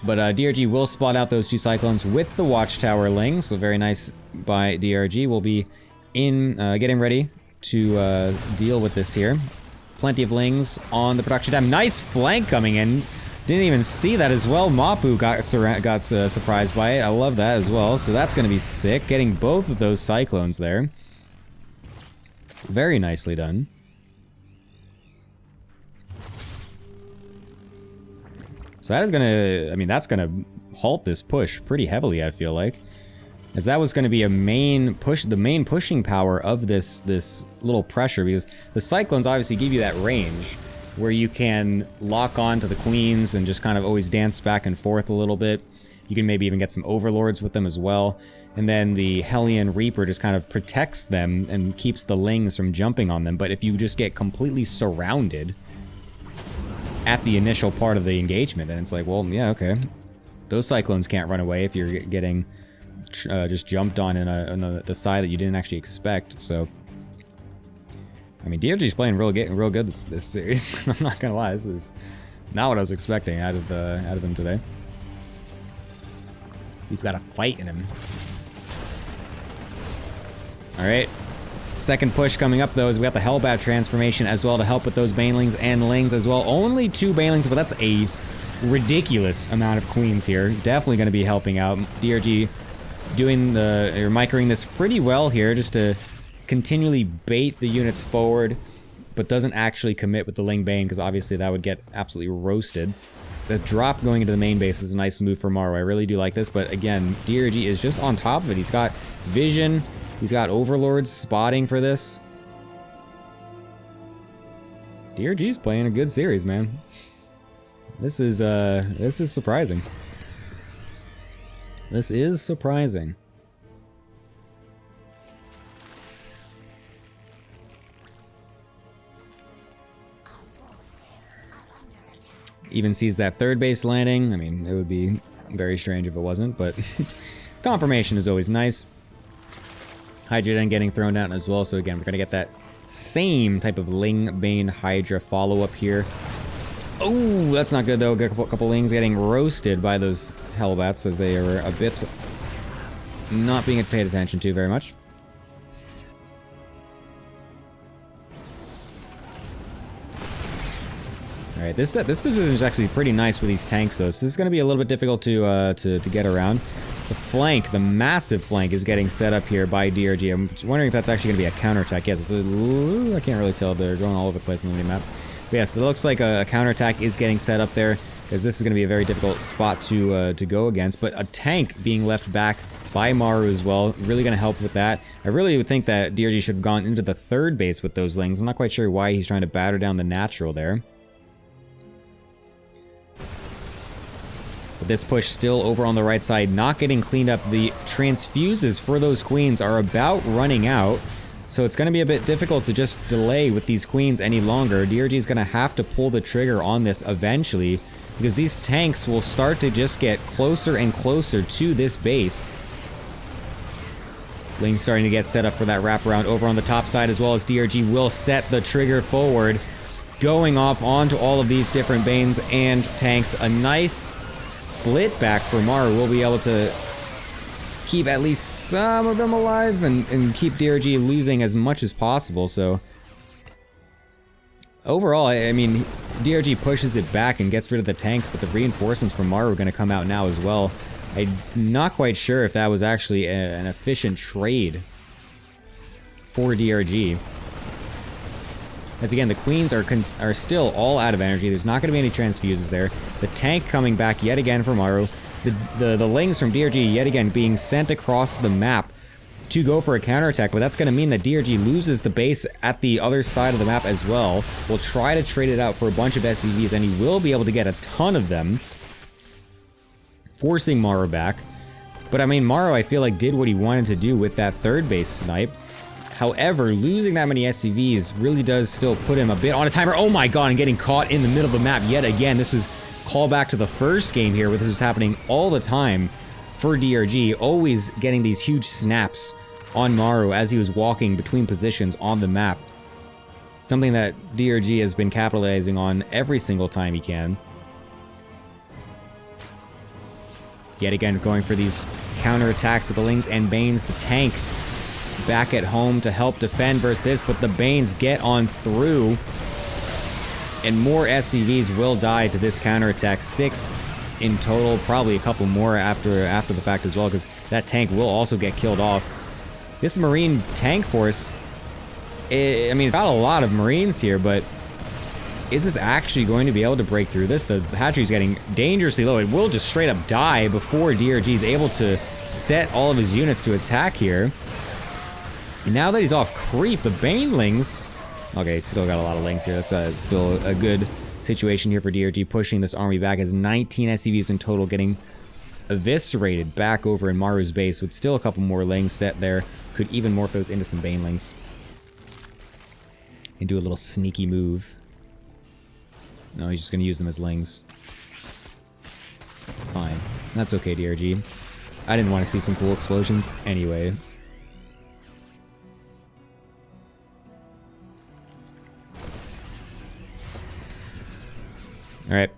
Speaker 1: But DRG will spot out those 2 Cyclones with the Watchtower Ling, so very nice by DRG. We'll be getting ready to deal with this here. Plenty of Lings on the production tab. Nice flank coming in. Didn't even see that as well. Mapu got surprised by it. I love that as well, so that's going to be sick. Getting both of those Cyclones there. Very nicely done. So that is gonna, I mean, that's gonna halt this push pretty heavily, I feel like. As that was gonna be a main push, the main pushing power of this little pressure, because the Cyclones obviously give you that range where you can lock on to the Queens and just kind of always dance back and forth a little bit. You can maybe even get some Overlords with them as well. And then the Hellion Reaper just kind of protects them and keeps the Lings from jumping on them. But if you just get completely surrounded at the initial part of the engagement, then it's like, well, yeah, okay. Those Cyclones can't run away if you're getting just jumped on on the side that you didn't actually expect. So, I mean, DRG's playing real good this series. I'm not gonna lie, this is not what I was expecting out of him today. He's got a fight in him. Alright. Second push coming up, though, is we got the Hellbat transformation as well to help with those Banelings and Lings as well. Only 2 Banelings, but that's a ridiculous amount of Queens here. Definitely going to be helping out. DRG doing microing this pretty well here just to continually bait the units forward, but doesn't actually commit with the Ling Bane because obviously that would get absolutely roasted. The drop going into the main base is a nice move for Maru. I really do like this, but again, DRG is just on top of it. He's got vision. He's got Overlords spotting for this. DRG's playing a good series, man. This is surprising. This is surprising. Even sees that third base landing. I mean, it would be very strange if it wasn't, but confirmation is always nice. Hydra then getting thrown down as well, so again, we're gonna get that same type of Ling Bane Hydra follow-up here. Oh, that's not good though. Got a couple Lings getting roasted by those Hellbats as they are a bit not being paid attention to very much. Alright, this position is actually pretty nice with these tanks though, so this is going to be a little bit difficult to get around. The flank, the massive flank, is getting set up here by DRG. I'm wondering if that's actually going to be a counterattack. Yes, I can't really tell. They're going all over the place on the map. But yes, it looks like a counterattack is getting set up there, because this is going to be a very difficult spot to go against. But a tank being left back by Maru as well, really going to help with that. I really would think that DRG should have gone into the third base with those Lings. I'm not quite sure why he's trying to batter down the natural there. This push still over on the right side, not getting cleaned up. The transfuses for those queens are about running out, so it's going to be a bit difficult to just delay with these queens any longer. DRG is going to have to pull the trigger on this eventually, because these tanks will start to just get closer and closer to this base. Ling's starting to get set up for that wraparound over on the top side, as well as DRG will set the trigger forward, going off onto all of these different Banes and tanks. A nice split back for Maru. Will be able to keep at least some of them alive and keep DRG losing as much as possible. So overall, I mean, DRG pushes it back and gets rid of the tanks, but the reinforcements from Maru are going to come out now as well. I'm not quite sure if that was actually an efficient trade for DRG. As again, the queens are still all out of energy. There's not going to be any transfuses there. The tank coming back yet again for Maru. The Lings from DRG yet again being sent across the map to go for a counterattack, but that's going to mean that DRG loses the base at the other side of the map as well. We'll try to trade it out for a bunch of SCVs, and he will be able to get a ton of them, forcing Maru back. But I mean, Maru, I feel like, did what he wanted to do with that third base snipe. However, losing that many SCVs really does still put him a bit on a timer. Oh my god, and getting caught in the middle of the map yet again. This was callback to the first game here, where this was happening all the time for DRG, always getting these huge snaps on Maru as he was walking between positions on the map. Something that DRG has been capitalizing on every single time he can. Yet again, going for these counterattacks with the Lings and Banes. The tank back at home to help defend versus this, but the Banes get on through, and more SCVs will die to this counterattack. 6 in total, probably a couple more after the fact as well, because that tank will also get killed off. This Marine tank force, I mean, it's got a lot of Marines here, but is this actually going to be able to break through this? The hatchery's getting dangerously low. It will just straight up die before DRG is able to set all of his units to attack here. And now that he's off creep, the Banelings... Okay, still got a lot of Lings here. That's still a good situation here for DRG, pushing this army back as 19 SCVs in total getting eviscerated back over in Maru's base, with still a couple more Lings set there. Could even morph those into some Banelings. And do a little sneaky move. No, he's just going to use them as Lings. Fine. That's okay, DRG. I didn't want to see some cool explosions anyway. Alright.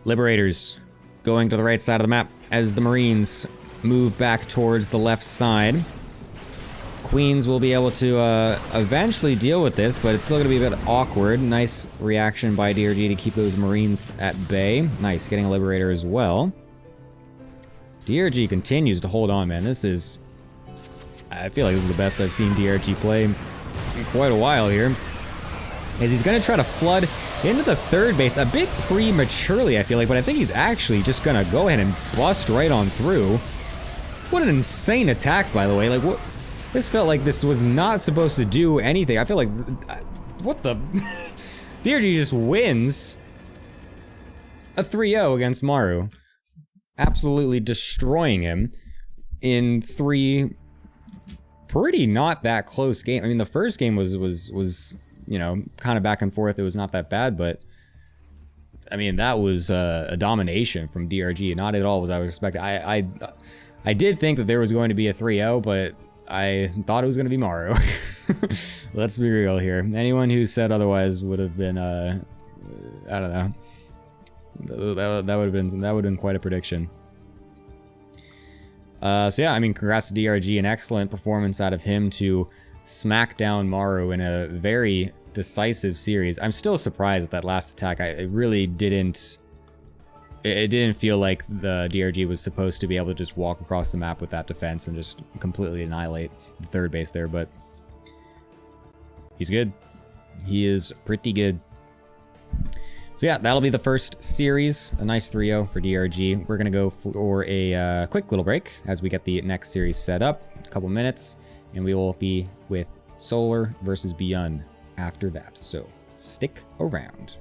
Speaker 1: Liberators going to the right side of the map as the Marines move back towards the left side. Queens will be able to eventually deal with this, but it's still going to be a bit awkward. Nice reaction by DRG to keep those Marines at bay. Nice, getting a Liberator as well. DRG continues to hold on, man. This is... I feel like this is the best I've seen DRG play in quite a while here. As he's going to try to flood into the third base a bit prematurely, I feel like, but I think he's actually just going to go ahead and bust right on through. What an insane attack, by the way. Like, what? This felt like this was not supposed to do anything. I feel like... What the... DRG just wins a 3-0 against Maru, absolutely destroying him in 3 pretty not that close games. I mean, the first game was you know, kind of back and forth. It was not that bad, but I mean, that was a domination from DRG. Not at all was I was expecting. I did think that there was going to be a 3-0, but I thought it was going to be Maru. Let's be real here. Anyone who said otherwise would have been, I don't know. That would have been quite a prediction. So yeah, I mean, congrats to DRG. An excellent performance out of him to smack down Maru in a very decisive series. I'm still surprised at that last attack. It really didn't. It didn't feel like the DRG was supposed to be able to just walk across the map with that defense and just completely annihilate the third base there, but he's good. He is pretty good. So yeah, that'll be the first series. A nice 3-0 for DRG. We're going to go for a quick little break as we get the next series set up. A couple minutes, and we will be with Solar versus Beyond after that. So stick around.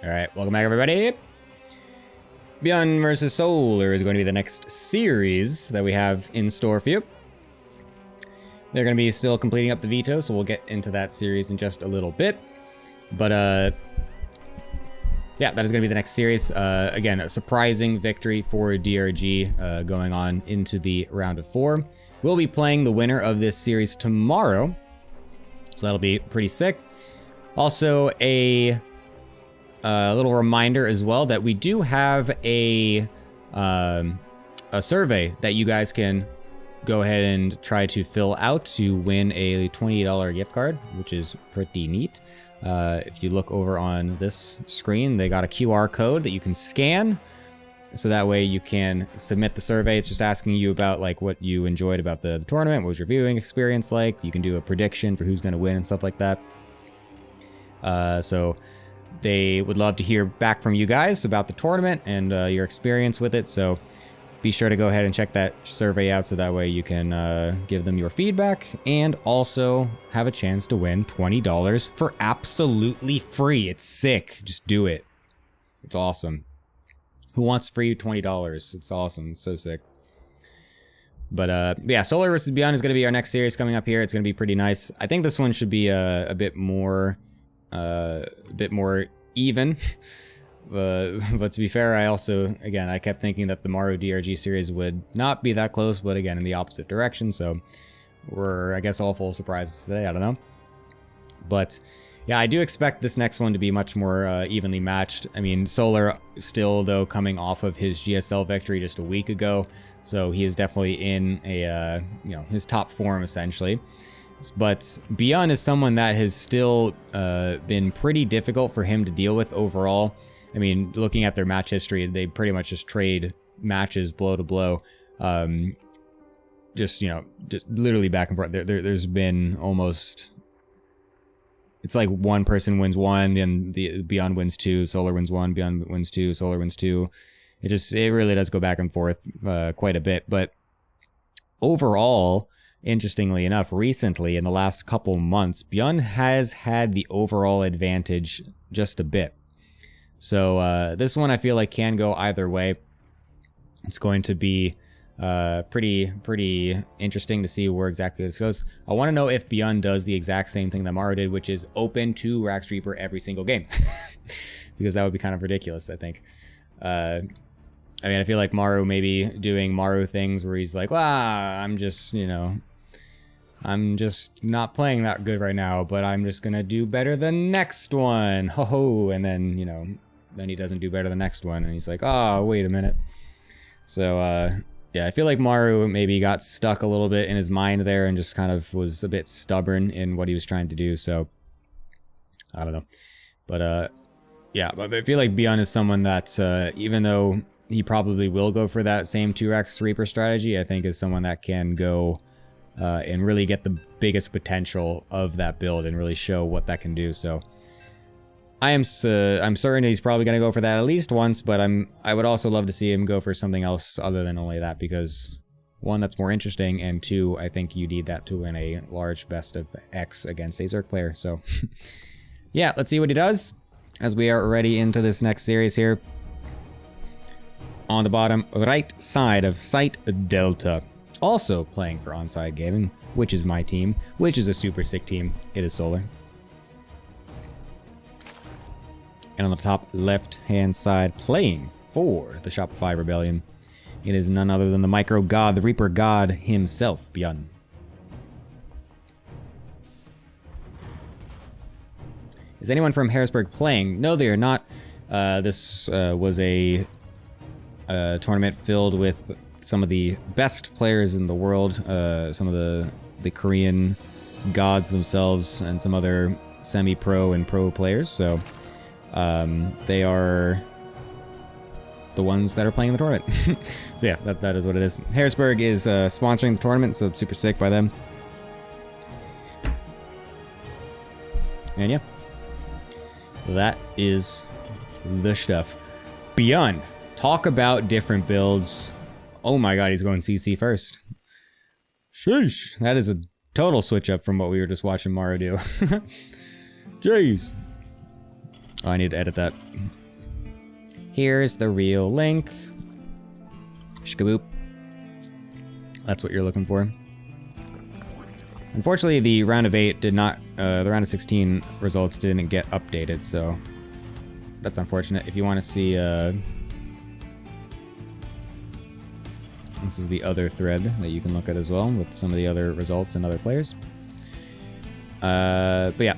Speaker 1: All right, welcome back, everybody. Beyond versus Solar is going to be the next series that we have in store for you. They're going to be still completing up the veto, so we'll get into that series in just a little bit. But, yeah, that is going to be the next series. Again, a surprising victory for DRG going on into the round of 4. We'll be playing the winner of this series tomorrow, so that'll be pretty sick. Also, a little reminder as well that we do have a survey that you guys can go ahead and try to fill out to win a $20 gift card, which is pretty neat. If you look over on this screen, they got a QR code that you can scan. So that way you can submit the survey. It's just asking you about like what you enjoyed about the tournament. What was your viewing experience like? You can do a prediction for who's going to win and stuff like that. So they would love to hear back from you guys about the tournament and your experience with it. So be sure to go ahead and check that survey out so that way you can give them your feedback and also have a chance to win $20 for absolutely free. It's sick. Just do it. It's awesome. Who wants free $20? It's awesome. It's so sick. But yeah, Solar vs. Beyond is going to be our next series coming up here. It's going to be pretty nice. I think this one should be a bit more even. But to be fair, I also, again, I kept thinking that the Maru DRG series would not be that close, but again, in the opposite direction. So we're, I guess, all full surprises today. I don't know. But yeah, I do expect this next one to be much more evenly matched. I mean, Solar still, though, coming off of his GSL victory just a week ago. So he is definitely in a, his top form, essentially. But Beyond is someone that has still been pretty difficult for him to deal with overall. I mean, looking at their match history, they pretty much just trade matches blow to blow. Just literally back and forth. There's been almost... It's like one person wins one, then the Beyond wins two, Solar wins one, Beyond wins two, Solar wins two. It really does go back and forth quite a bit. But overall, interestingly enough, recently in the last couple months, Beyond has had the overall advantage just a bit. So this one I feel like can go either way. It's going to be pretty interesting to see where exactly this goes. I want to know if Beyond does the exact same thing that Maru did, which is open to Rax Reaper every single game. Because that would be kind of ridiculous, I think. I mean, I feel like Maru maybe doing Maru things where he's like, well, I'm just not playing that good right now, but I'm just going to do better the next one. Ho ho. And then, then he doesn't do better the next one. And he's like, oh, wait a minute. So, yeah, I feel like Maru maybe got stuck a little bit in his mind there and just kind of was a bit stubborn in what he was trying to do. So, I don't know. But, yeah, but I feel like Beyond is someone that, even though he probably will go for that same 2x Reaper strategy, I think is someone that can go and really get the biggest potential of that build and really show what that can do. So, I'm certain he's probably going to go for that at least once, but I would also love to see him go for something else other than only that, because one, that's more interesting, and two, I think you need that to win a large best of X against a Zerg player. So yeah, let's see what he does as we are already into this next series here. On the bottom right side of Site Delta, also playing for Onside Gaming, which is my team, which is a super sick team. It is Solar. And on the top left-hand side, playing for the Shopify Rebellion, it is none other than the Micro God, the Reaper God himself, Beyond. Is anyone from Harrisburg playing? No, they are not. This was a tournament filled with some of the best players in the world, some of the Korean gods themselves, and some other semi-pro and pro players. So they are the ones that are playing in the tournament. So yeah, that is what it is. Harrisburg is sponsoring the tournament, so it's super sick by them. And yeah, that is the stuff. Beyond. Talk about different builds. Oh my god, he's going CC first. Sheesh. That is a total switch up from what we were just watching Maru do. Jeez. Oh, I need to edit that. Here's the real link. Shkaboop. That's what you're looking for. Unfortunately, the round of 8 did not, the round of 16 results didn't get updated, so that's unfortunate. If you want to see, this is the other thread that you can look at as well with some of the other results and other players. But yeah.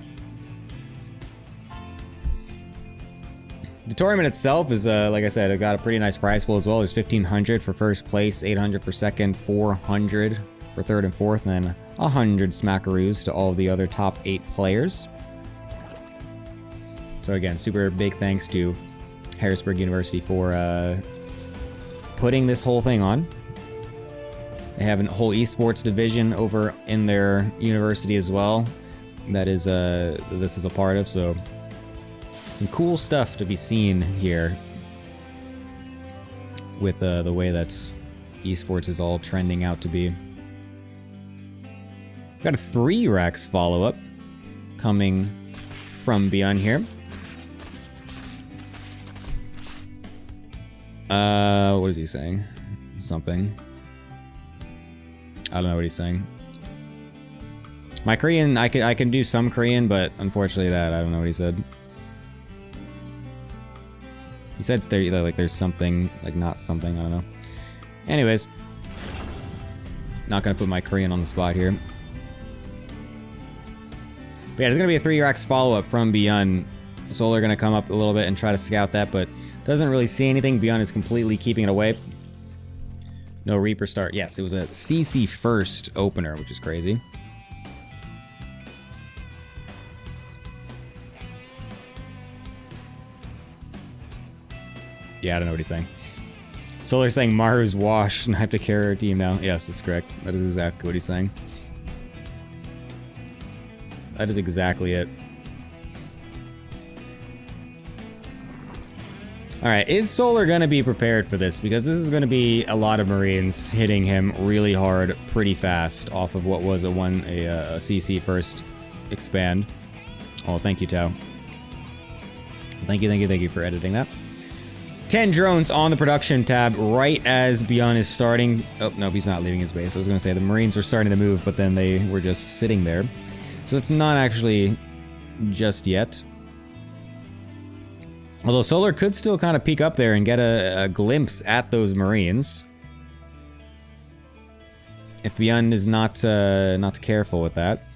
Speaker 1: The tournament itself is, like I said, it got a pretty nice prize pool as well. There's 1,500 for first place, 800 for second, 400 for 3rd and 4th, and then 100 smackaroos to all of the other top 8 players. So again, super big thanks to Harrisburg University for putting this whole thing on. They have a whole esports division over in their university as well. That is this is a part of, so some cool stuff to be seen here with the way that esports is all trending out to be. Got a 3 Rex follow-up coming from Beyond here. What is he saying? Something. I don't know what he's saying. My Korean, I can do some Korean, but unfortunately I don't know what he said. He said there's something, like not something, I don't know. Anyways. Not gonna put my Korean on the spot here. But yeah, there's gonna be a 3 Rex follow-up from Beyond. Solar gonna come up a little bit and try to scout that, but doesn't really see anything. Beyond is completely keeping it away. No Reaper start. Yes, it was a CC first opener, which is crazy. Yeah, I don't know what he's saying. Solar's saying Maru's washed and I have to carry our team now. Yes, that's correct. That is exactly what he's saying. That is exactly it. Alright, is Solar gonna be prepared for this? Because this is gonna be a lot of Marines hitting him really hard, pretty fast, off of what was a CC first expand. Oh, thank you, Tao. Thank you for editing that. 10 drones on the production tab right as Beyond is starting. Oh, no, he's not leaving his base. I was gonna say the Marines were starting to move, but then they were just sitting there. So it's not actually just yet. Although Solar could still kind of peek up there and get a glimpse at those Marines. If Beyond is not careful with that.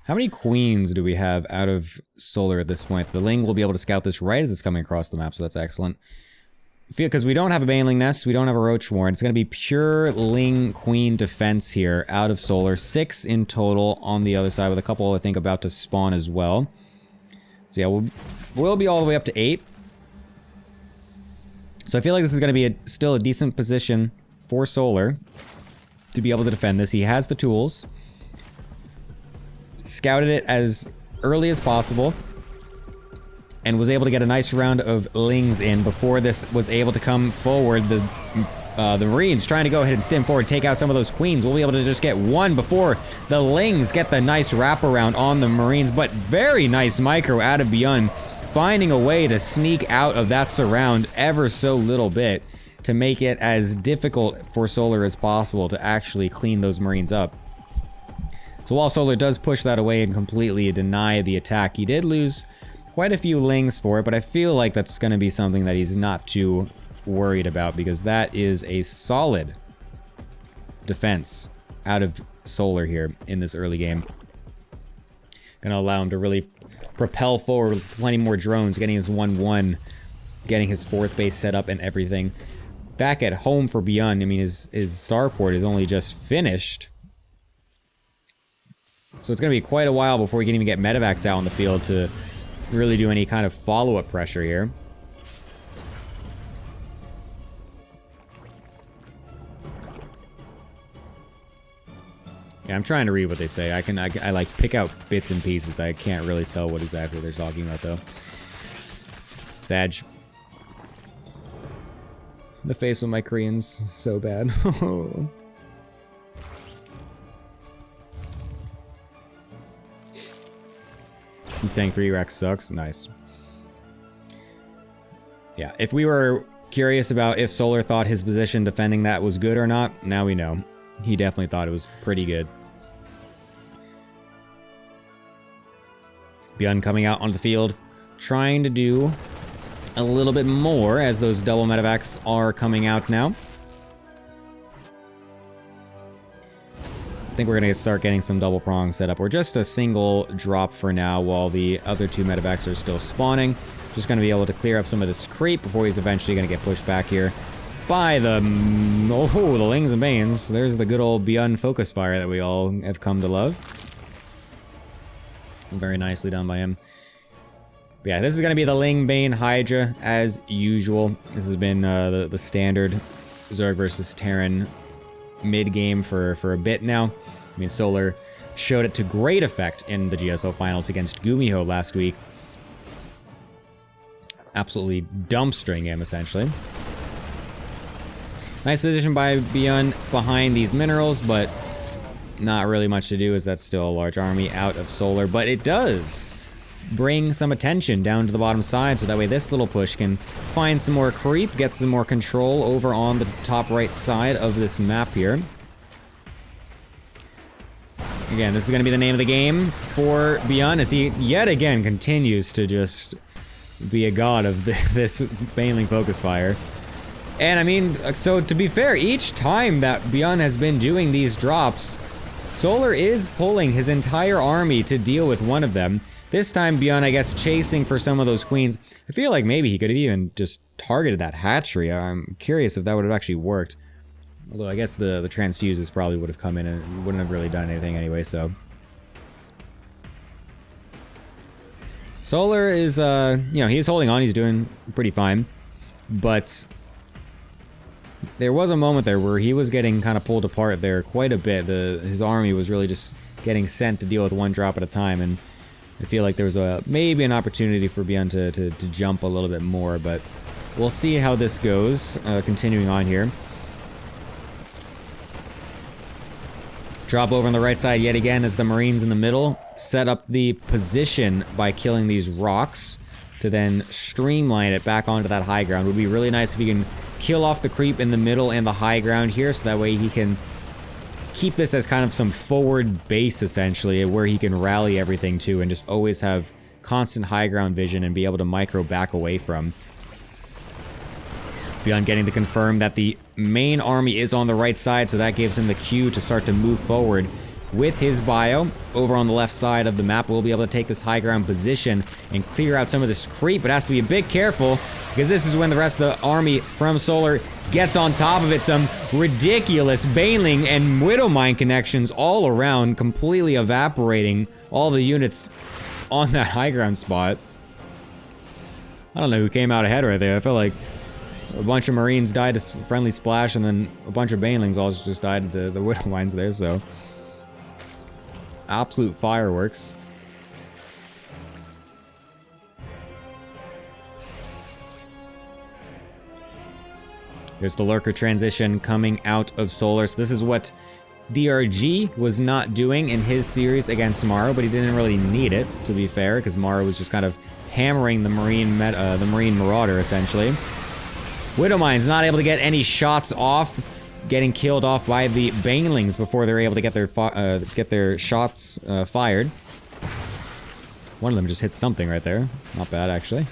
Speaker 1: How many queens do we have out of Solar at this point? The Ling will be able to scout this right as it's coming across the map, so that's excellent. Because we don't have a Baneling Nest, we don't have a Roach Warren. It's going to be pure Ling Queen defense here out of Solar. 6 in total on the other side, with a couple, I think, about to spawn as well. So yeah, we'll be all the way up to 8. So I feel like this is going to be still a decent position for Solar to be able to defend this. He has the tools. Scouted it as early as possible. And was able to get a nice round of Lings in before this was able to come forward. The Marines trying to go ahead and stim forward, take out some of those Queens. We'll be able to just get one before the Lings get the nice wraparound on the Marines. But very nice micro out of Beyond, finding a way to sneak out of that surround ever so little bit to make it as difficult for Solar as possible to actually clean those Marines up. So while Solar does push that away and completely deny the attack, he did lose quite a few Lings for it, but I feel like that's going to be something that he's not too worried about, because that is a solid defense out of Solar here in this early game. Gonna allow him to really propel forward with plenty more drones, getting his 1-1, getting his 4th base set up and everything. Back at home for Beyond, I mean, his starport is only just finished. So it's gonna be quite a while before we can even get Medivacs out on the field to really do any kind of follow-up pressure here. Yeah, I'm trying to read what they say. I like pick out bits and pieces. I can't really tell what exactly they're talking about though. Sag. The face with my Korean's so bad. He's saying 3 Rex sucks. Nice. Yeah, if we were curious about if Solar thought his position defending that was good or not, now we know. He definitely thought it was pretty good. Beyond coming out onto the field, trying to do a little bit more as those double Medivacs are coming out now. I think we're going to start getting some double prong set up, or just a single drop for now while the other 2 Medivacs are still spawning. Just going to be able to clear up some of this creep before he's eventually going to get pushed back here by the Lings and Banes. There's the good old Beyond Focus Fire that we all have come to love. Very nicely done by him. But yeah, this is going to be the Ling Bane Hydra as usual. This has been the standard Zerg versus Terran mid-game for a bit now. I mean, Solar showed it to great effect in the GSO finals against Gumiho last week. Absolutely dumpstering him, essentially. Nice position by Beyond behind these minerals, but not really much to do as that's still a large army out of Solar. But it does bring some attention down to the bottom side, so that way this little push can find some more creep, get some more control over on the top right side of this map here. Again, this is going to be the name of the game for Beyond as he yet again continues to just be a god of this Baneling Focus Fire. And I mean, so to be fair, each time that Beyond has been doing these drops, Solar is pulling his entire army to deal with one of them. This time Beyond, I guess, chasing for some of those queens. I feel like maybe he could have even just targeted that hatchery. I'm curious if that would have actually worked. Although I guess the transfuses probably would have come in and wouldn't have really done anything anyway, so. Solar is, you know, he's holding on, he's doing pretty fine. But there was a moment there where he was getting kind of pulled apart there quite a bit. His army was really just getting sent to deal with one drop at a time, and I feel like there was maybe an opportunity for Beyond to jump a little bit more, but we'll see how this goes, continuing on here. Drop over on the right side yet again as the Marines in the middle set up the position by killing these rocks to then streamline it back onto that high ground. Would be really nice if he can kill off the creep in the middle and the high ground here, so that way he can keep this as kind of some forward base, essentially, where he can rally everything to and just always have constant high ground vision and be able to micro back away from. Beyond getting to confirm that the main army is on the right side, so that gives him the cue to start to move forward with his bio. Over on the left side of the map, we'll be able to take this high ground position and clear out some of this creep, but has to be a bit careful because this is when the rest of the army from Solar gets on top of it. Some ridiculous Baneling and Widowmine connections all around, completely evaporating all the units on that high ground spot. I don't know who came out ahead right there. I felt like a bunch of Marines died to friendly splash, and then a bunch of Banelings also just died to the Widowmines there, so. Absolute fireworks. There's the Lurker transition coming out of Solar, so this is what DRG was not doing in his series against Maru, but he didn't really need it, to be fair, because Maru was just kind of hammering the Marine Marauder, essentially. Widowmine's not able to get any shots off, getting killed off by the Banelings before they're able to get their shots fired. One of them just hit something right there. Not bad, actually.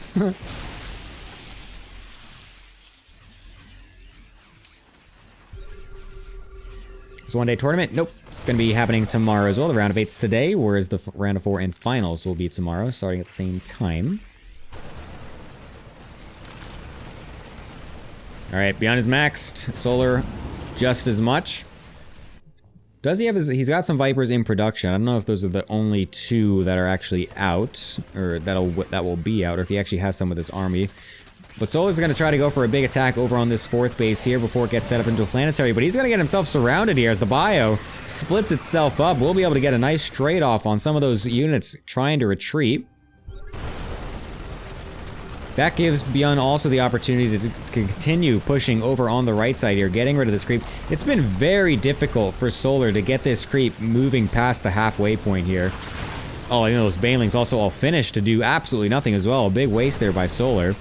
Speaker 1: This one-day tournament? Nope. It's going to be happening tomorrow as well. The round of 8's today, whereas the round of 4 and finals will be tomorrow, starting at the same time. Alright, Beyond is maxed. Solar just as much. Does he have his... He's got some Vipers in production. I don't know if those are the only two that are actually out, or that will be out, or if he actually has some of this army. But Solar's going to try to go for a big attack over on this 4th base here before it gets set up into a planetary, but he's going to get himself surrounded here as the bio splits itself up. We'll be able to get a nice trade-off on some of those units trying to retreat. That gives Beyond also the opportunity to continue pushing over on the right side here, getting rid of this creep. It's been very difficult for Solar to get this creep moving past the halfway point here. Oh, you know, those Banelings also all finished to do absolutely nothing as well. A big waste there by Solar.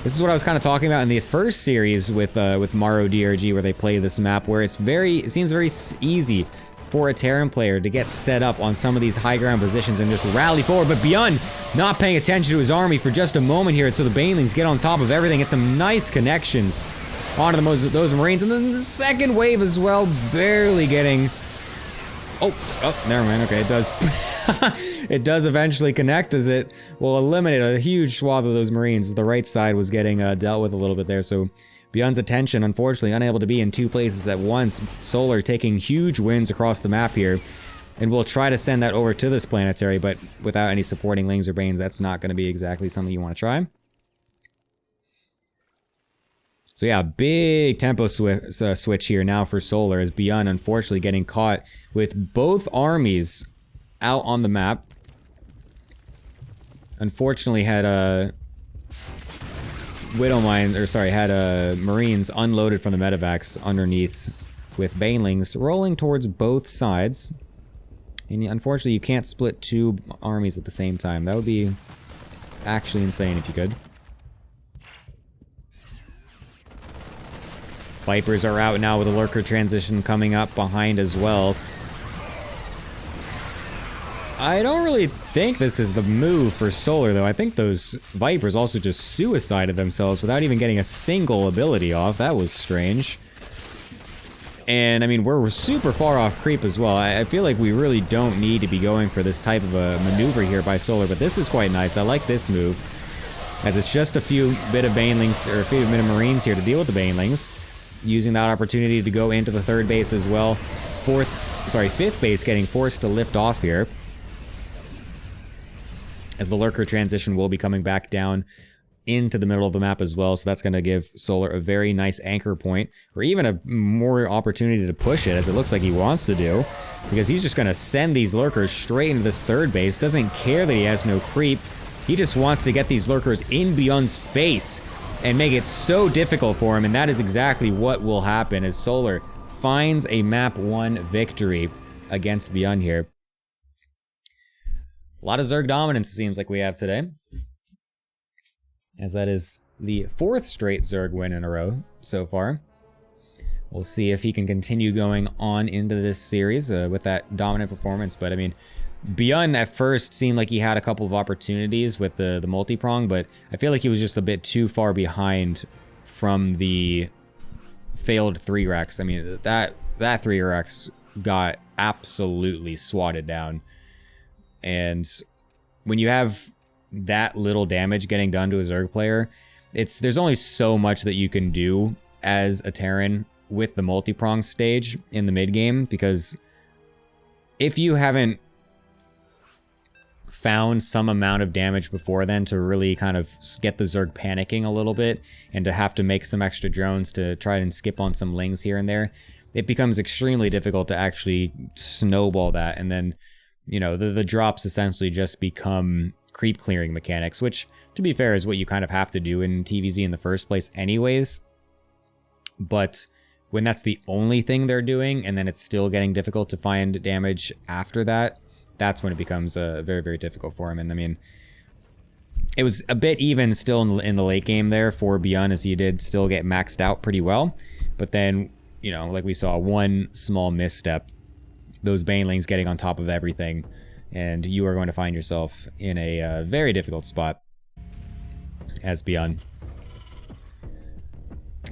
Speaker 1: This is what I was kind of talking about in the first series with Maru DRG, where they play this map, where it seems very easy for a Terran player to get set up on some of these high ground positions and just rally forward, but Beyond not paying attention to his army for just a moment here until the Banelings get on top of everything. It's some nice connections onto those Marines, and then the second wave as well, barely getting Oh, never mind. Okay, it does. It does eventually connect as it will eliminate a huge swath of those Marines. The right side was getting dealt with a little bit there, so Beyond's attention, unfortunately, unable to be in two places at once. Solar taking huge wins across the map here, and we'll try to send that over to this planetary, but without any supporting Lings or Banes, that's not going to be exactly something you want to try. So yeah, big tempo switch here now for Solar, as Beyond unfortunately getting caught with both armies out on the map. Unfortunately had a Marines unloaded from the medevacs underneath with Banelings rolling towards both sides. And unfortunately you can't split two armies at the same time. That would be actually insane if you could. Vipers are out now with a lurker transition coming up behind as well. I don't really think this is the move for Solar, though. I think those Vipers also just suicided themselves without even getting a single ability off. That was strange. And, I mean, we're super far off creep as well. I feel like we really don't need to be going for this type of a maneuver here by Solar, but this is quite nice. I like this move, as it's just a few bit of Banelings, or a few bit of Marines here to deal with the Banelings. Using that opportunity to go into the third base as well. Fifth base getting forced to lift off here, as the lurker transition will be coming back down into the middle of the map as well, so that's going to give Solar a very nice anchor point, or even a more opportunity to push it, as it looks like he wants to do, because he's just going to send these lurkers straight into this third base. Doesn't care that he has no creep. He just wants to get these lurkers in Beyond's face and make it so difficult for him, and that is exactly what will happen as Solar finds a map 1 victory against Beyond here. A lot of Zerg dominance it seems like we have today, as that is the 4th straight Zerg win in a row so far. We'll see if he can continue going on into this series with that dominant performance, but I mean, Beyond at first seemed like he had a couple of opportunities with the multi-prong, but I feel like he was just a bit too far behind from the failed 3-Rex. I mean, that 3-Rex got absolutely swatted down. And when you have that little damage getting done to a Zerg player, there's only so much that you can do as a Terran with the multi-prong stage in the mid-game, because if you haven't found some amount of damage before then to really kind of get the Zerg panicking a little bit, and to have to make some extra drones to try and skip on some Lings here and there, it becomes extremely difficult to actually snowball that. And then, you know, the drops essentially just become creep clearing mechanics, which, to be fair, is what you kind of have to do in TVZ in the first place anyways. But when that's the only thing they're doing, and then it's still getting difficult to find damage after that, that's when it becomes very, very difficult for him. And I mean, it was a bit even still in the late game there for Beyond, as he did still get maxed out pretty well. But then, you know, like we saw, one small misstep, those Banelings getting on top of everything, and you are going to find yourself in a very difficult spot as Beyond.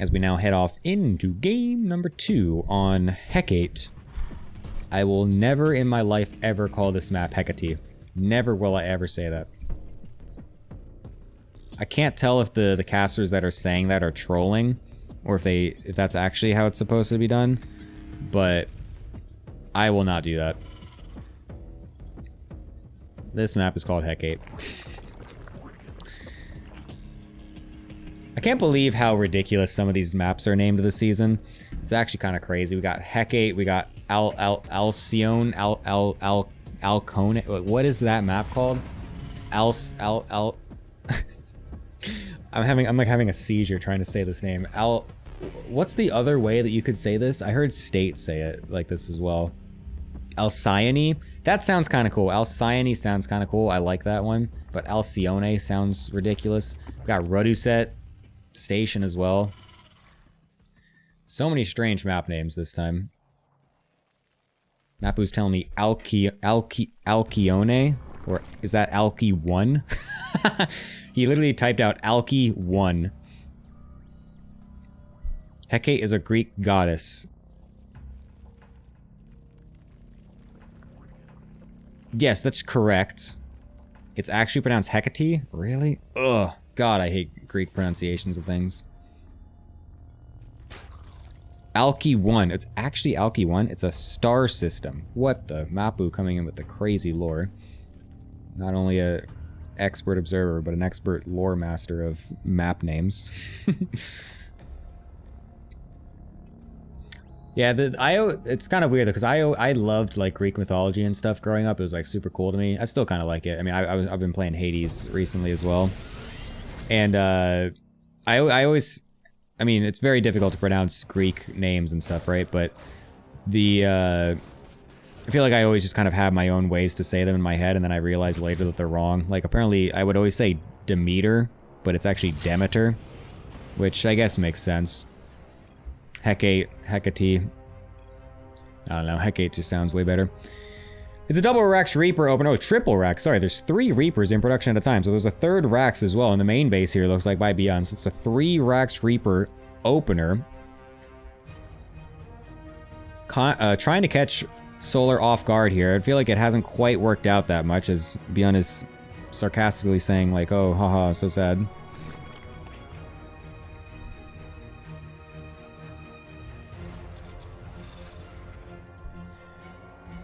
Speaker 1: As we now head off into game number 2 on herO8. I will never in my life ever call this map Hecate. Never will I ever say that. I can't tell if the casters that are saying that are trolling, or if that's actually how it's supposed to be done, but I will not do that. This map is called herO8. I can't believe how ridiculous some of these maps are named this season. It's actually kind of crazy. We got herO8, we got Alcone. What is that map called? I'm like having a seizure trying to say this name. What's the other way that you could say this? I heard State say it like this as well. Alcyone? That sounds kind of cool. Alcyone sounds kind of cool. I like that one. But Alcyone sounds ridiculous. We got Roduset Station as well. So many strange map names this time. Mapu's telling me Alcyone? Or is that Alky 1? He literally typed out Alky 1. Hecate is a Greek goddess. Yes, that's correct. It's actually pronounced Hecate? Really? Ugh. God, I hate Greek pronunciations of things. Alki 1. It's actually Alki 1. It's a star system. What the? Mapu coming in with the crazy lore. Not only a expert observer, but an expert lore master of map names. Yeah, it's kind of weird though, because I loved like Greek mythology and stuff growing up. It was like super cool to me. I still kind of like it. I mean, I've been playing Hades recently as well, and I always, I mean, it's very difficult to pronounce Greek names and stuff, right? But I feel like I always just kind of have my own ways to say them in my head, and then I realize later that they're wrong. Like apparently, I would always say Demeter, but it's actually Demeter, which I guess makes sense. Hecate. I don't know, Hecate just sounds way better. It's a double Rax Reaper open. Oh, triple Rax. Sorry, there's 3 Reapers in production at a time. So there's a 3rd Rax as well in the main base here, looks like by Beyond. So it's a 3 Rax Reaper opener. Trying to catch Solar off guard here. I feel like it hasn't quite worked out that much, as Beyond is sarcastically saying like, oh, haha, so sad.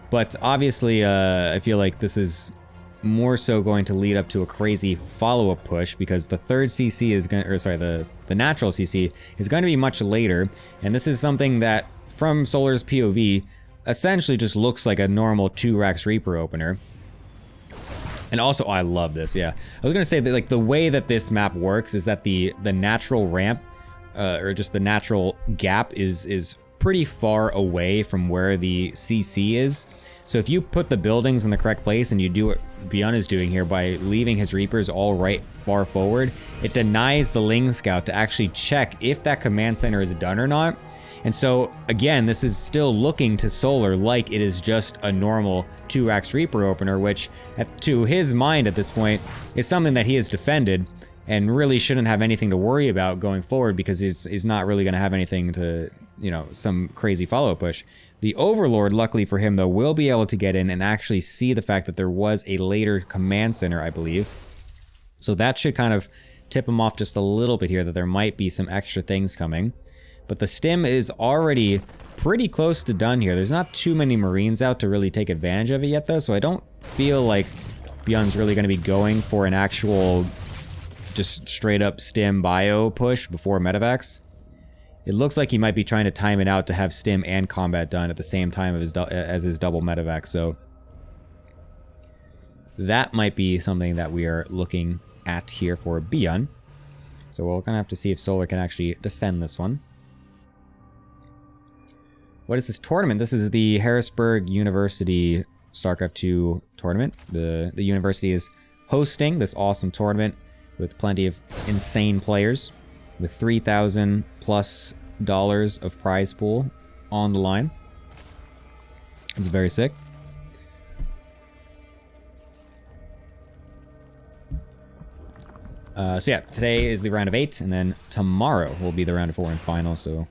Speaker 1: But obviously, I feel like this is more so going to lead up to a crazy follow-up push, because the 3rd CC is going to, or sorry, the natural CC is going to be much later, and this is something that, from Solar's POV, essentially just looks like a normal 2 Rax Reaper opener. And also, I love this, yeah. I was gonna say that like the way that this map works is that the natural ramp, or just the natural gap is pretty far away from where the CC is. So if you put the buildings in the correct place and you do what Beyond is doing here by leaving his Reapers all right far forward, it denies the Ling Scout to actually check if that command center is done or not. And so again, this is still looking to Solar like it is just a normal 2 Rax Reaper opener, which to his mind at this point is something that he has defended and really shouldn't have anything to worry about going forward, because he's not really going to have anything to, you know, some crazy follow push. The Overlord, luckily for him though, will be able to get in and actually see the fact that there was a later command center, I believe. So that should kind of tip him off just a little bit here that there might be some extra things coming. But the stim is already pretty close to done here. There's not too many Marines out to really take advantage of it yet though, so I don't feel like Beyond's really going to be going for an actual just straight up stim bio push before Medivacs. It looks like he might be trying to time it out to have stim and combat done at the same time as his double Medivac, so that might be something that we are looking at here for Beyond. So we're gonna have to see if Solar can actually defend this one. What is this tournament? This is the Harrisburg University StarCraft 2 tournament. The university is hosting this awesome tournament with plenty of insane players, with $3,000+ of prize pool on the line. It's very sick. So yeah, today is the round of 8, and then tomorrow will be the round of 4 and final, so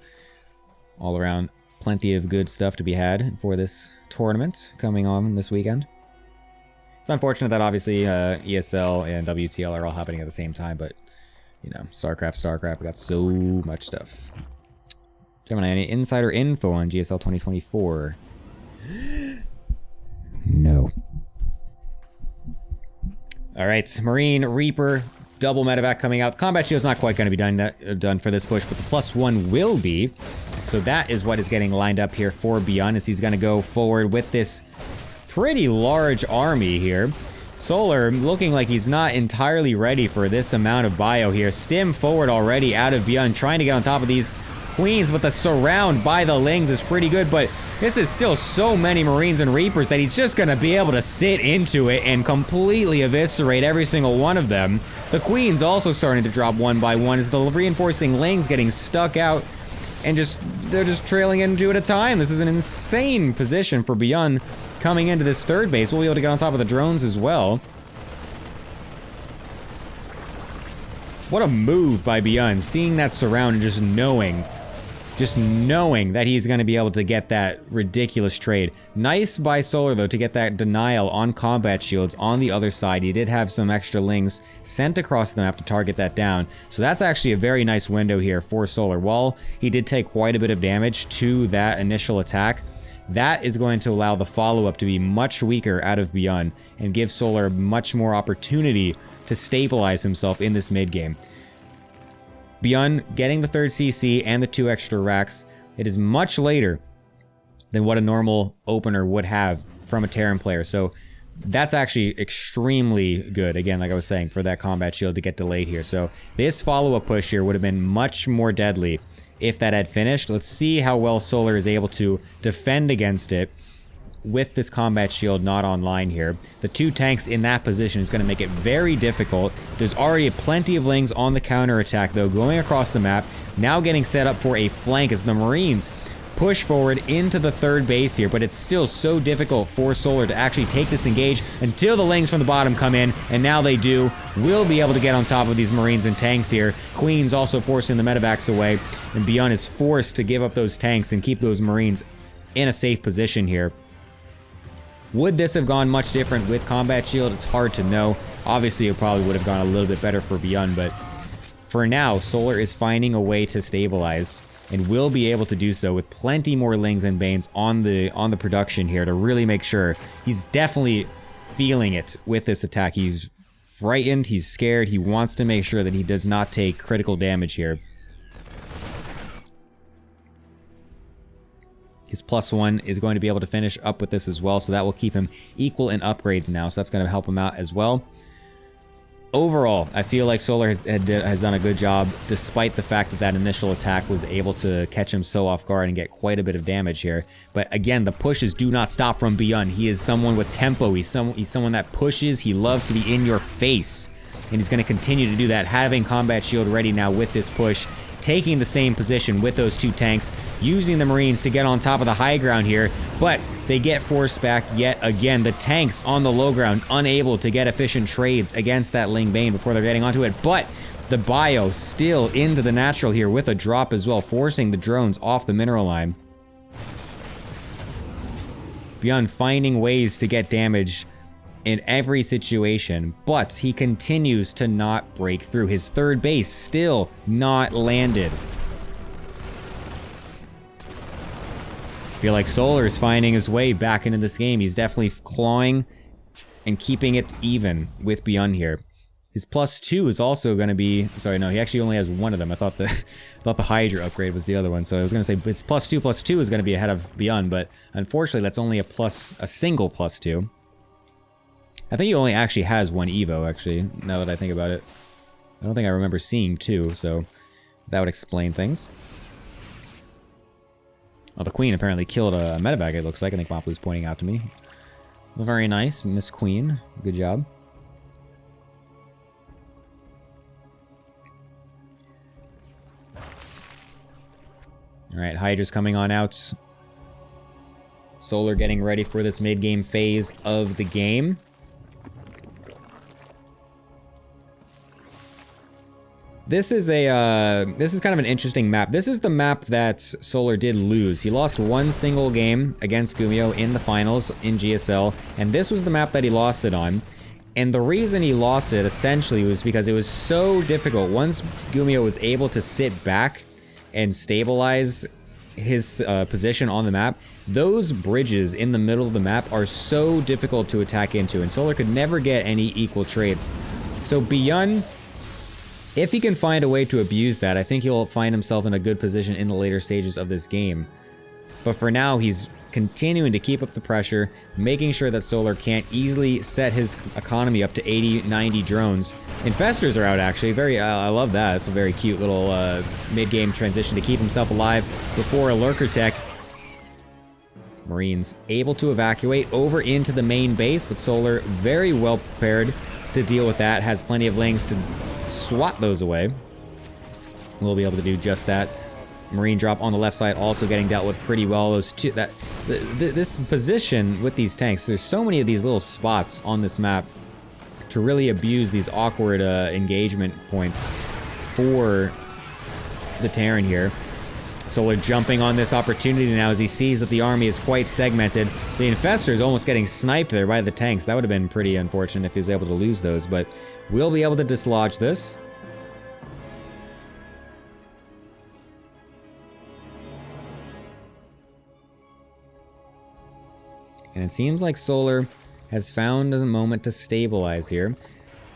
Speaker 1: all around plenty of good stuff to be had for this tournament coming on this weekend. It's unfortunate that obviously ESL and WTL are all happening at the same time, but you know, StarCraft, we got so much stuff. Gemini, any insider info on GSL 2024? No. Alright, Marine, Reaper, double Medivac coming out. Combat Shield's not quite going to be done for this push, but the +1 will be. So that is what is getting lined up here for Beyond, as he's going to go forward with this pretty large army here. Solar looking like he's not entirely ready for this amount of bio here. Stim forward already out of Beyond, trying to get on top of these Queens, but the surround by the Lings is pretty good, but this is still so many Marines and Reapers that he's just gonna be able to sit into it and completely eviscerate every single one of them. The Queen's also starting to drop one by one as the reinforcing Lings getting stuck out, and they're just trailing in 2 at a time. This is an insane position for Beyond coming into this 3rd base. We'll be able to get on top of the drones as well. What a move by Beyond, seeing that surround and just knowing just knowing that he's going to be able to get that ridiculous trade. Nice by Solar, though, to get that denial on combat shields on the other side. He did have some extra lings sent across the map to target that down. So that's actually a very nice window here for Solar. While he did take quite a bit of damage to that initial attack, that is going to allow the follow-up to be much weaker out of Beyond and give Solar much more opportunity to stabilize himself in this mid game. Beyond getting the 3rd CC and the 2 extra racks, it is much later than what a normal opener would have from a Terran player. So that's actually extremely good, again, like I was saying, for that combat shield to get delayed here. So this follow-up push here would have been much more deadly if that had finished. Let's see how well Solar is able to defend against it with this combat shield not online here. The 2 tanks in that position is going to make it very difficult. There's already plenty of lings on the counter attack, though, going across the map. Now getting set up for a flank as the Marines push forward into the 3rd base here, but it's still so difficult for Solar to actually take this engage until the lings from the bottom come in, and now they do. Will be able to get on top of these Marines and tanks here. Queen's also forcing the medevacs away, and Beyond is forced to give up those tanks and keep those Marines in a safe position here. Would this have gone much different with combat shield? It's hard to know. Obviously, it probably would have gone a little bit better for Beyond, but for now, Solar is finding a way to stabilize and will be able to do so with plenty more lings and banes on the production here to really make sure. He's definitely feeling it with this attack. He's frightened, he's scared, he wants to make sure that he does not take critical damage here. His +1 is going to be able to finish up with this as well, so that will keep him equal in upgrades now, so that's going to help him out as well. Overall, I feel like Solar has done a good job, despite the fact that that initial attack was able to catch him so off guard and get quite a bit of damage here. But again, the pushes do not stop from Beyond. He is someone with tempo. He's someone that pushes. He loves to be in your face, and he's going to continue to do that, having combat shield ready now with this push, taking the same position with those 2 tanks, using the Marines to get on top of the high ground here, but they get forced back yet again. The tanks on the low ground unable to get efficient trades against that Ling Bane before they're getting onto it, but the bio still into the natural here with a drop as well, forcing the drones off the mineral line. Beyond finding ways to get damage in every situation, but he continues to not break through. His 3rd base still not landed. I feel like Solar is finding his way back into this game. He's definitely clawing and keeping it even with Beyond here. His +2 is also going to be... Sorry, no, he actually only has 1 of them. I thought the Hydra upgrade was the other one, so I was going to say his +2 is going to be ahead of Beyond, but unfortunately that's only a single +2. I think he only actually has 1 Evo, actually, now that I think about it. I don't think I remember seeing 2, so that would explain things. Oh, the Queen apparently killed a medevac, it looks like. I think Moplu's pointing out to me. Well, very nice, Miss Queen. Good job. Alright, Hydra's coming on out. Solar getting ready for this mid-game phase of the game. This is kind of an interesting map. This is the map that Solar did lose. He lost 1 single game against Gumio in the finals in GSL, and this was the map that he lost it on. And the reason he lost it essentially was because it was so difficult. Once Gumio was able to sit back and stabilize his position on the map, those bridges in the middle of the map are so difficult to attack into, and Solar could never get any equal trades. So Beyond, if he can find a way to abuse that, I think he'll find himself in a good position in the later stages of this game. But for now, he's continuing to keep up the pressure, making sure that Solar can't easily set his economy up to 80, 90 drones. Infestors are out, actually. I love that. It's a very cute little mid-game transition to keep himself alive before a lurker tech. Marines able to evacuate over into the main base, but Solar very well prepared to deal with that. Has plenty of lings to swat those away. We'll be able to do just that. Marine drop on the left side also getting dealt with pretty well. Those two, this position with these tanks, there's so many of these little spots on this map to really abuse these awkward engagement points for the Terran here. Solar jumping on this opportunity now as he sees that the army is quite segmented. The Infestor is almost getting sniped there by the tanks. That would have been pretty unfortunate if he was able to lose those, but we'll be able to dislodge this. And it seems like Solar has found a moment to stabilize here.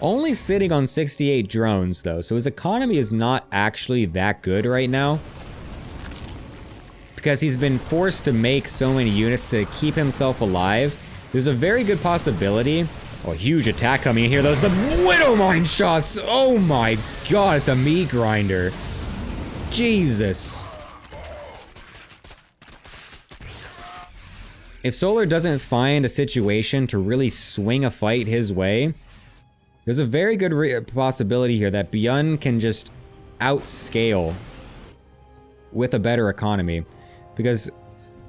Speaker 1: Only sitting on 68 drones though, so his economy is not actually that good right now. Because he's been forced to make so many units to keep himself alive. There's a very good possibility. Oh, huge attack coming in here. Those are the Widowmine shots. Oh my god, it's a meat grinder. Jesus. If Solar doesn't find a situation to really swing a fight his way, there's a very good possibility here that Byun can just outscale with a better economy. Because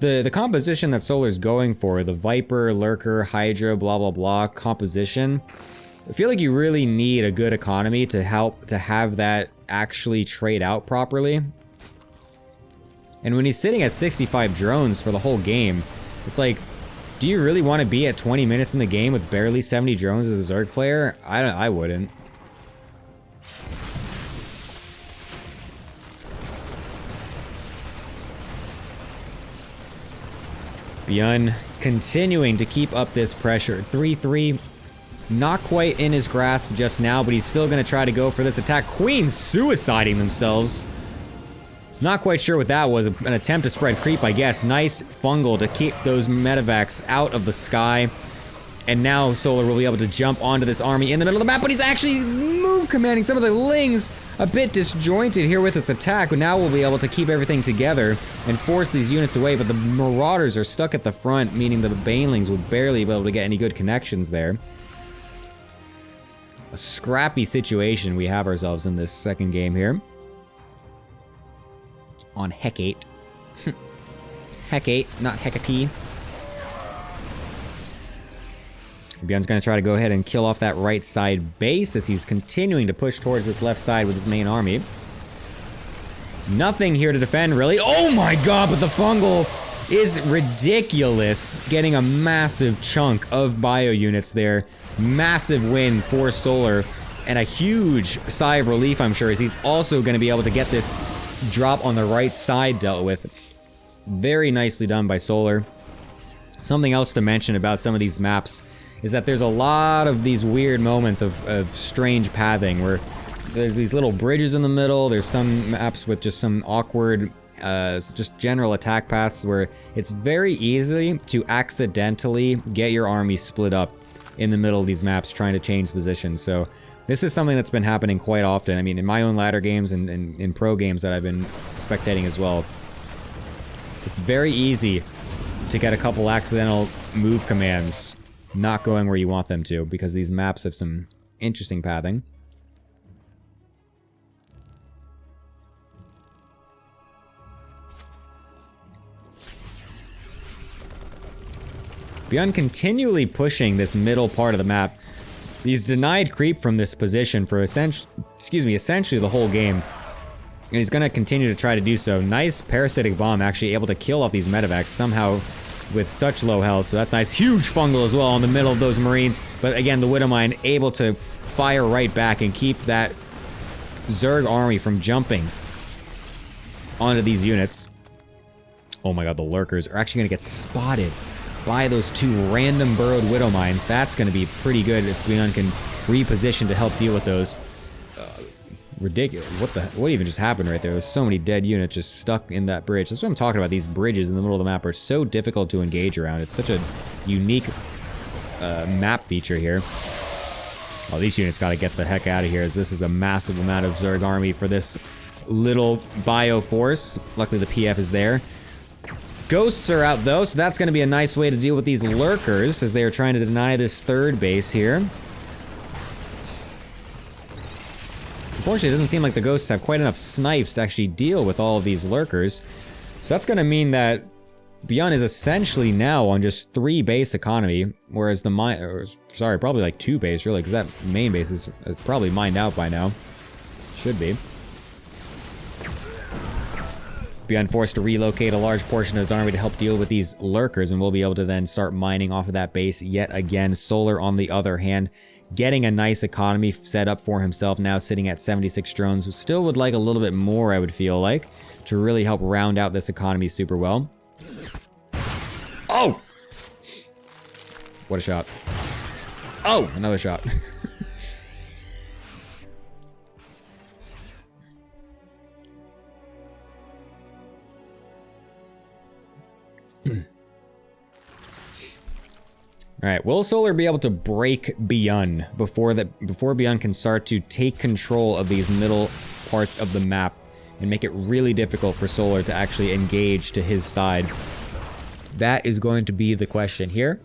Speaker 1: the composition that Solar's going for, the Viper, Lurker, Hydra, blah blah blah composition, I feel like you really need a good economy to help to have that actually trade out properly. And when he's sitting at 65 drones for the whole game, it's like, do you really want to be at 20 minutes in the game with barely 70 drones as a Zerg player? I wouldn't. Byun continuing to keep up this pressure. 3-3, not quite in his grasp just now, but he's still going to try to go for this attack. Queens suiciding themselves. Not quite sure what that was. An attempt to spread creep, I guess. Nice fungal to keep those medevacs out of the sky. And now Solar will be able to jump onto this army in the middle of the map, but he's actually move commanding some of the Lings a bit disjointed here with this attack. But now we'll be able to keep everything together and force these units away. But the Marauders are stuck at the front, meaning that the Banelings will barely be able to get any good connections there. A scrappy situation we have ourselves in this second game here. On Hecate. Hecate, not Hecate. Byun's gonna try to go ahead and kill off that right side base as he's continuing to push towards this left side with his main army. Nothing here to defend, really. Oh my god, but the fungal is ridiculous. Getting a massive chunk of bio units there. Massive win for Solar. And a huge sigh of relief, I'm sure, as he's also gonna be able to get this drop on the right side dealt with. Very nicely done by Solar. Something else to mention about some of these maps is that there's a lot of these weird moments of strange pathing where there's these little bridges in the middle. There's some maps with just some awkward, just general attack paths where it's very easy to accidentally get your army split up in the middle of these maps trying to change positions. So this is something that's been happening quite often. I mean, in my own ladder games and in pro games that I've been spectating as well. It's very easy to get a couple accidental move commands not going where you want them to, because these maps have some interesting pathing. Byun continually pushing this middle part of the map. He's denied creep from this position for essentially the whole game. And he's gonna continue to try to do so. Nice parasitic bomb, actually able to kill off these medevacs somehow with such low health, so that's nice. Huge fungal as well in the middle of those Marines, but again, the Widowmine able to fire right back and keep that Zerg army from jumping onto these units. Oh my god, the Lurkers are actually gonna get spotted by those two random burrowed Widowmines. That's gonna be pretty good if Byun can reposition to help deal with those. Ridiculous. What even just happened right there? There's so many dead units just stuck in that bridge. That's what I'm talking about. These bridges in the middle of the map are so difficult to engage around. It's such a unique map feature here. Oh, these units got to get the heck out of here, as this is a massive amount of Zerg army for this little bio force. Luckily the PF is there. Ghosts are out though, so that's going to be a nice way to deal with these Lurkers as they are trying to deny this third base here. Unfortunately, it doesn't seem like the Ghosts have quite enough snipes to actually deal with all of these Lurkers. So that's going to mean that Byun is essentially now on just 3 base economy, whereas the probably like 2 base really, because that main base is probably mined out by now. Should be. Beyond forced to relocate a large portion of his army to help deal with these lurkers, and we'll be able to then start mining off of that base yet again. Solar, on the other hand, getting a nice economy set up for himself now, sitting at 76 drones. Still would like a little bit more, I would feel like, to really help round out this economy super well. Oh! What a shot. Oh! Another shot. Alright, will Solar be able to break Beyond before Beyond can start to take control of these middle parts of the map and make it really difficult for Solar to actually engage to his side? That is going to be the question here.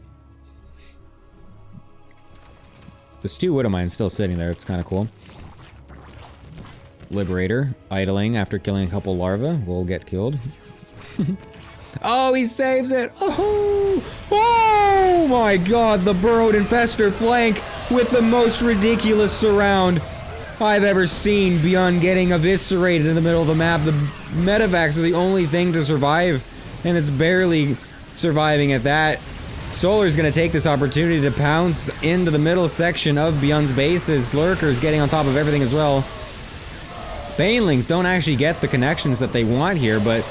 Speaker 1: There's 2 Widow Mines still sitting there, it's kind of cool. Liberator, idling after killing a couple larvae, will get killed. Oh, he saves it! Oh! Oh my god, the burrowed infestor flank with the most ridiculous surround I've ever seen, beyond getting eviscerated in the middle of the map. The medevacs are the only thing to survive, and it's barely surviving at that. Solar's gonna take this opportunity to pounce into the middle section of Beyond's bases. Lurkers getting on top of everything as well. Banelings don't actually get the connections that they want here, but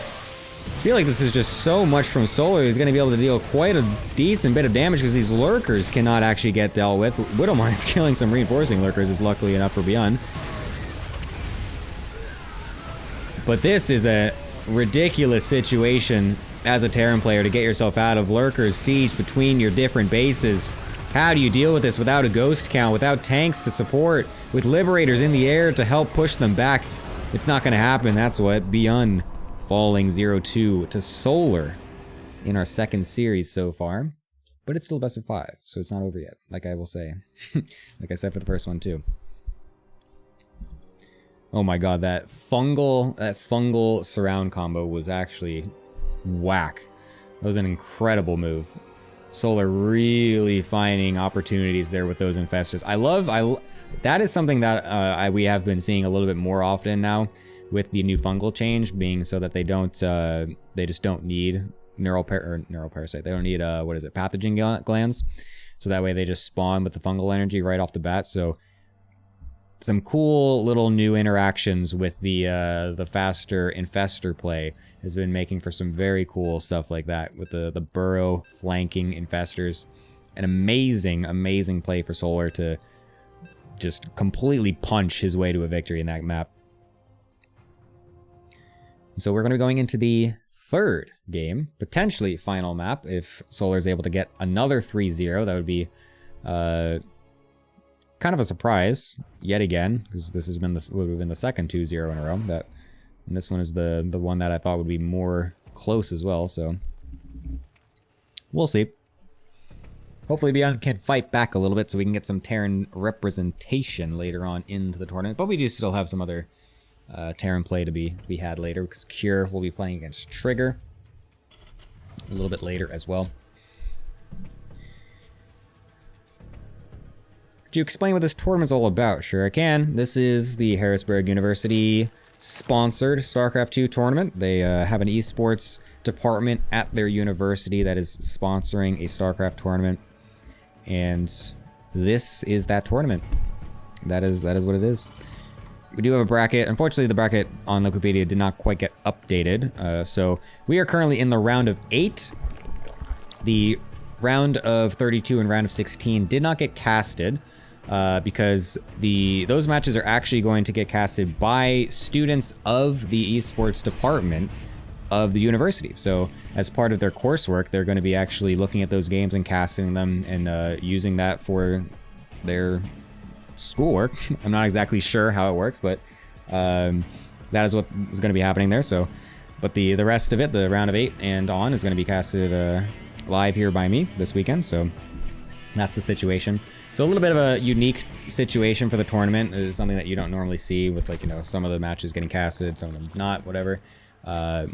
Speaker 1: I feel like this is just so much from Solar. He's going to be able to deal quite a decent bit of damage because these lurkers cannot actually get dealt with. Widow Mine's killing some reinforcing lurkers is luckily enough for Beyond. But this is a ridiculous situation as a Terran player to get yourself out of lurkers siege between your different bases. How do you deal with this without a ghost count, without tanks to support, with liberators in the air to help push them back? It's not going to happen, that's what. Beyond falling 0-2 to Solar in our second series so far. But it's still best of 5, so it's not over yet, like I will say. Like I said for the first one too. Oh my god, that fungal surround combo was actually whack. That was an incredible move. Solar really finding opportunities there with those infestors. That is something that we have been seeing a little bit more often now, with the new fungal change being so that they don't, they just don't need neural parasite. They don't need, pathogen glands. So that way they just spawn with the fungal energy right off the bat. So some cool little new interactions with the faster infestor play has been making for some very cool stuff like that with the burrow flanking infestors. An amazing, amazing play for Solar to just completely punch his way to a victory in that map. So we're going to be going into the third game, potentially final map. If Solar is able to get another 3-0, that would be kind of a surprise yet again, because this would have been the second 2-0 in a row. And this one is the one that I thought would be more close as well. So we'll see. Hopefully Beyond can fight back a little bit so we can get some Terran representation later on into the tournament. But we do still have some other Terran play to be had later, because Cure will be playing against Trigger a little bit later as well. Could you explain what this tournament is all about? Sure I can. This is the Harrisburg University sponsored StarCraft 2 tournament. They have an esports department at their university that is sponsoring a StarCraft tournament, and this is that tournament. That is what it is. We do have a bracket. Unfortunately, the bracket on Wikipedia did not quite get updated. So we are currently in the round of 8. The round of 32 and round of 16 did not get casted because those matches are actually going to get casted by students of the esports department of the university. So as part of their coursework, they're going to be actually looking at those games and casting them and using that for their schoolwork. I'm not exactly sure how it works, but that is what is going to be happening there. So, but the rest of it, the round of 8 and on, is going to be casted live here by me this weekend. So that's the situation. So a little bit of a unique situation for the tournament. It's something that you don't normally see with, like, you know, some of the matches getting casted, some of them not, whatever. Yeah,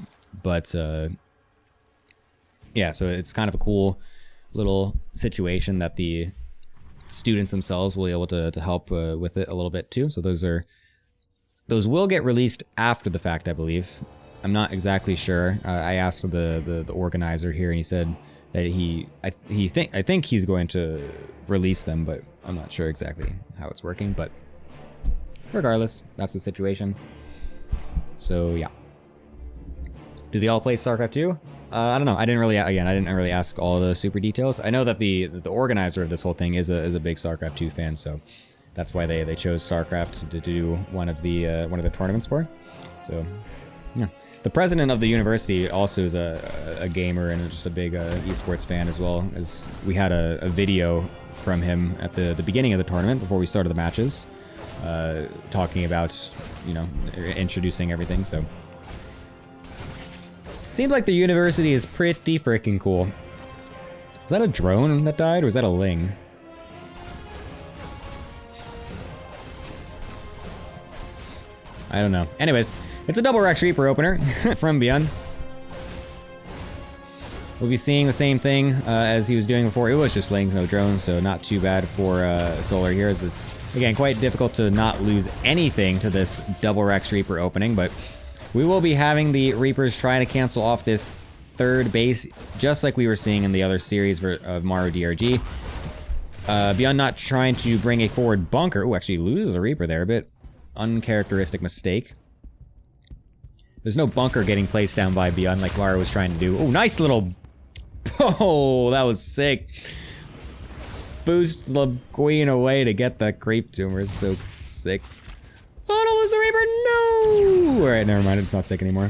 Speaker 1: so it's kind of a cool little situation that the students themselves will be able to help with it a little bit too. So those will get released after the fact, I believe. I'm not exactly sure. I asked the organizer here, and he said that I think he's going to release them, but I'm not sure exactly how it's working. But regardless, that's the situation. So yeah. Do they all play StarCraft 2? I don't know. I didn't really ask all the super details. I know that the organizer of this whole thing is a big StarCraft 2 fan, so that's why they chose StarCraft to do one of the tournaments for. So yeah. The president of the university also is a gamer and just a big esports fan as well. As we had a video from him at the beginning of the tournament before we started the matches, talking about, you know, introducing everything. So seems like the university is pretty freaking cool. Was that a drone that died, or was that a Ling? I don't know. Anyways, it's a double Rex Reaper opener from Beyond. We'll be seeing the same thing as he was doing before. It was just Lings, no drones, so not too bad for Solar here, as it's, again, quite difficult to not lose anything to this double Rex Reaper opening, but we will be having the Reapers trying to cancel off this third base, just like we were seeing in the other series of Maru DRG. Beyond not trying to bring a forward bunker. Oh, actually loses a Reaper there. A bit uncharacteristic mistake. There's no bunker getting placed down by Beyond like Maru was trying to do. Oh, nice little... Oh, that was sick. Boost the queen away to get the creep tumor. Is so sick. Oh, don't lose the Reaper! No! Alright, never mind. It's not sick anymore.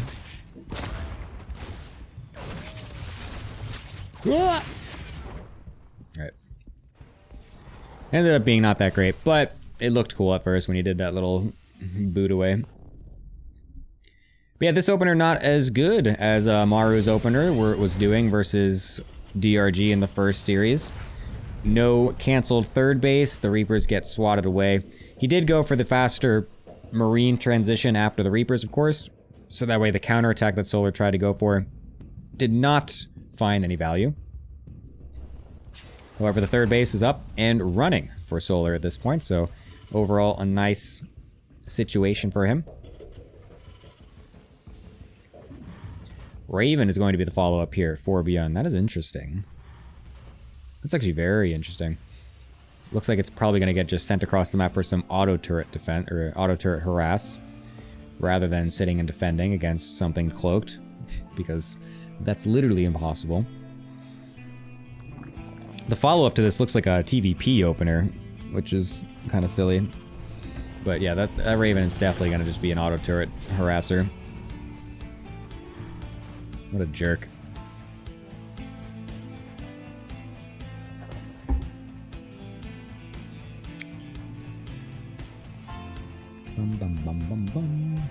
Speaker 1: Alright. Ended up being not that great, but it looked cool at first when he did that little boot away. But yeah, this opener not as good as Maru's opener was doing versus DRG in the first series. No canceled third base. The Reapers get swatted away. He did go for the faster Marine transition after the Reapers, of course. So that way the counterattack that Solar tried to go for did not find any value. However, the third base is up and running for Solar at this point. So overall, a nice situation for him. Raven is going to be the follow-up here for Beyond. That is interesting. That's actually very interesting. Looks like it's probably going to get just sent across the map for some auto-turret defense, or auto-turret harass, rather than sitting and defending against something cloaked, because that's literally impossible. The follow-up to this looks like a TVP opener, which is kind of silly. But yeah, that Raven is definitely going to just be an auto-turret harasser. What a jerk. Bum, bum, bum, bum, bum.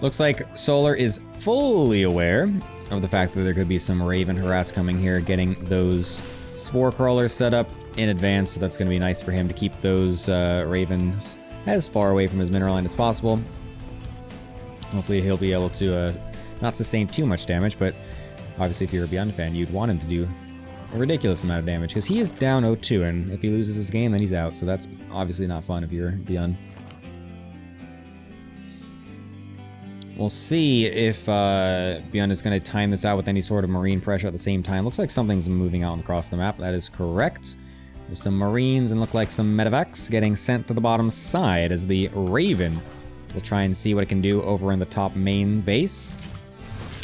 Speaker 1: Looks like Solar is fully aware of the fact that there could be some Raven harass coming here, getting those Spore Crawlers set up in advance, so that's going to be nice for him to keep those Ravens as far away from his mineral line as possible. Hopefully he'll be able to not sustain too much damage, but obviously if you're a Beyond fan, you'd want him to do a ridiculous amount of damage, because he is down 0-2, and if he loses this game, then he's out, so that's obviously not fun if you're Beyond. We'll see if Beyond is going to time this out with any sort of Marine pressure at the same time. Looks like something's moving out across the map. That is correct. There's some Marines and look like some medevacs getting sent to the bottom side as the Raven will try and see what it can do over in the top main base.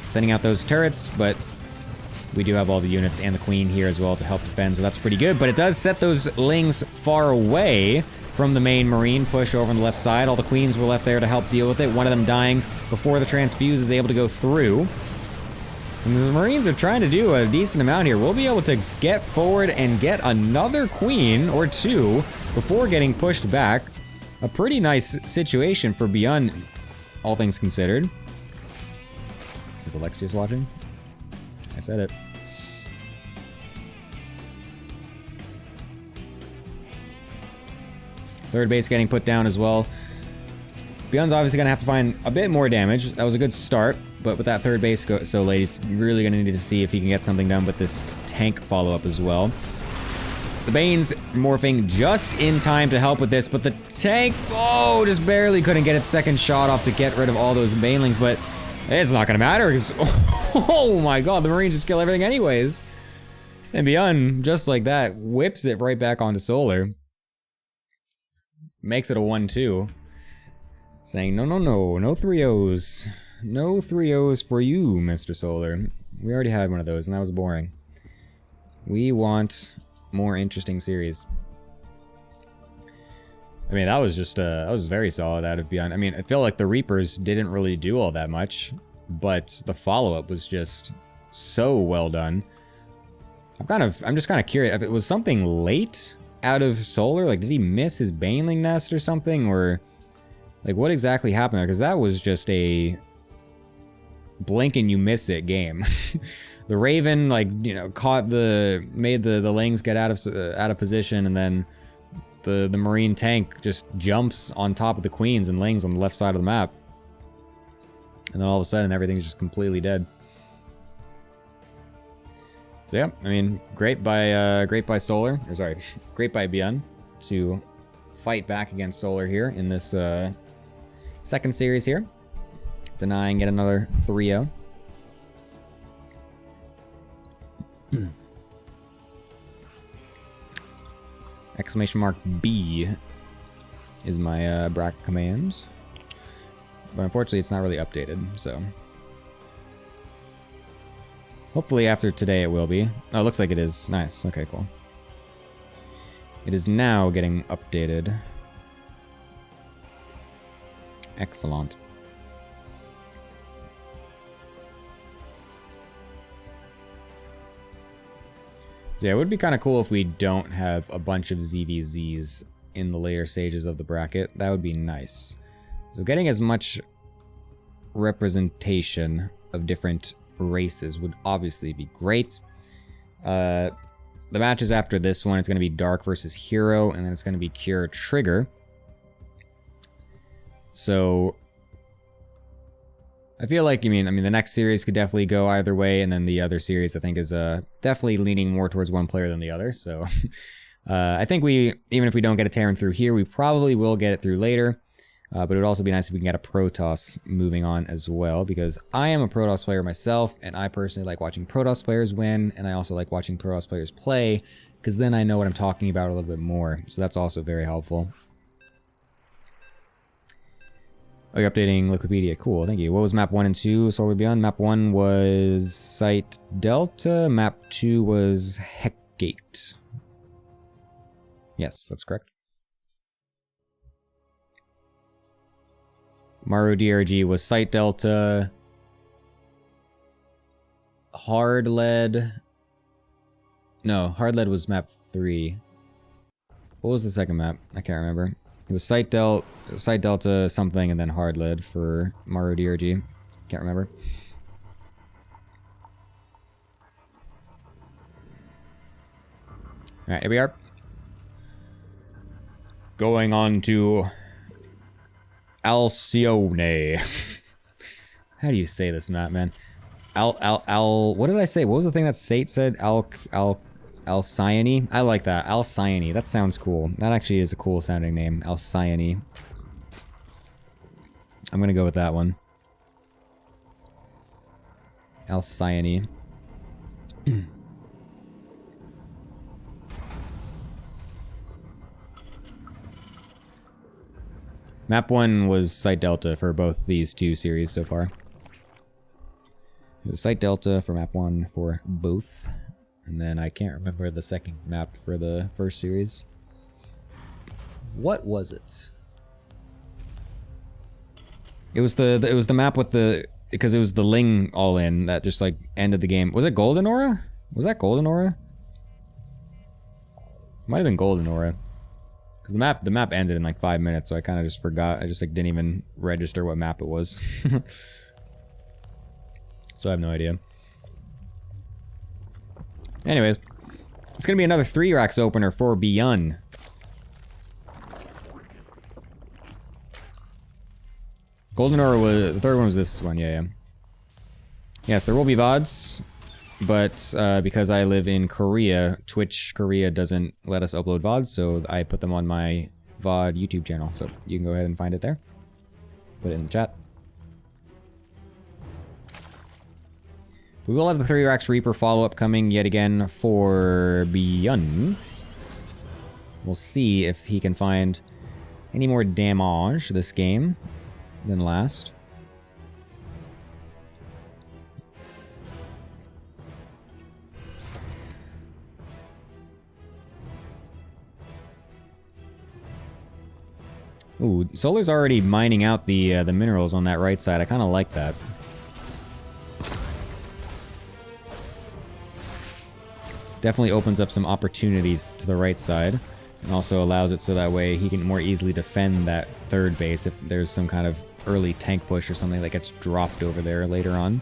Speaker 1: Sending out those turrets, but we do have all the units and the Queen here as well to help defend, so that's pretty good. But it does set those Lings far away from the main Marine push over on the left side. All the Queens were left there to help deal with it. One of them dying before the transfuse is able to go through. And the Marines are trying to do a decent amount here. We'll be able to get forward and get another Queen or two before getting pushed back. A pretty nice situation for Beyond, all things considered. Is Alexius watching? I said it. Third base getting put down as well. Beyond's obviously going to have to find a bit more damage. That was a good start, but with that third base so late, he's really going to need to see if he can get something done with this tank follow-up as well. The Bane's morphing just in time to help with this, but the tank, oh, just barely couldn't get its second shot off to get rid of all those Banelings, but it's not gonna matter, because, oh my god, the Marines just kill everything anyways. And Beyond, just like that, whips it right back onto Solar. Makes it a 1-2. Saying, no 3-0s. No 3-0s for you, Mr. Solar. We already had one of those, and that was boring. We want more interesting series. I mean, that was just, that was very solid out of Beyond. I mean, I feel like the Reapers didn't really do all that much, but the follow-up was just so well done. I'm just kind of curious if it was something late out of Solar. Like, did he miss his Baneling nest or something? Or, like, what exactly happened there? Because that was just a blink and you miss it game. The Raven, like, you know, made the Lings get out of position, and then the Marine tank just jumps on top of the Queens and Lings on the left side of the map. And then all of a sudden, everything's just completely dead. So yeah, I mean, great by Solar, or sorry, great by Beyond to fight back against Solar here in this second series here, denying yet another 3-0. Exclamation mark B is my bracket commands, but unfortunately it's not really updated, so hopefully after today it will be. Oh, it looks like it is. Nice. Okay, cool. It is now getting updated. Excellent. Yeah, it would be kind of cool if we don't have a bunch of ZVZs in the later stages of the bracket. That would be nice. So getting as much representation of different races would obviously be great. The matches after this one, it's going to be Dark versus herO, and then it's going to be Cure Trigger. So I feel like, I mean, the next series could definitely go either way, and then the other series, I think, is definitely leaning more towards one player than the other. So I think even if we don't get a Terran through here, we probably will get it through later. But it would also be nice if we can get a Protoss moving on as well, because I am a Protoss player myself, and I personally like watching Protoss players win, and I also like watching Protoss players play, because then I know what I'm talking about a little bit more. So that's also very helpful. Oh, you're updating Wikipedia. Cool, thank you. What was map 1 and 2, Solar Beyond? Map 1 was Site Delta. Map 2 was Heckgate. Yes, that's correct. Maru DRG was Site Delta. Hard Lead. No, Hard Lead was map 3. What was the second map? I can't remember. It was Site Delta something, and then Hard Lead for Maru DRG. Can't remember. Alright, here we are. Going on to Alcyone. How do you say this map, man? What did I say? What was the thing that Sate said? Alcyone? I like that. Alcyone. That sounds cool. That actually is a cool sounding name. Alcyone. I'm gonna go with that one. Alcyone. Map 1 was Site Delta for both these two series so far. It was Site Delta for map 1 for both. And then I can't remember the second map for the first series. What was it? It was the map with the, because it was the Ling all in that just like ended the game. Was it Golden Aura? Was that Golden Aura? It might have been Golden Aura. Because the map ended in like 5 minutes, so I kind of just forgot. I just like didn't even register what map it was. So I have no idea. Anyways, it's gonna be another 3-Rax opener for Beyond. Golden Aura was, the third one was this one, yeah. Yes, there will be VODs, but because I live in Korea, Twitch Korea doesn't let us upload VODs, so I put them on my VOD YouTube channel. So you can go ahead and find it there. Put it in the chat. We will have the 3-Rax Reaper follow-up coming yet again for Beyond. We'll see if he can find any more damage this game than last. Ooh, Solar's already mining out the minerals on that right side. I kind of like that. Definitely opens up some opportunities to the right side. And also allows it so that way he can more easily defend that third base if there's some kind of early tank push or something that gets dropped over there later on.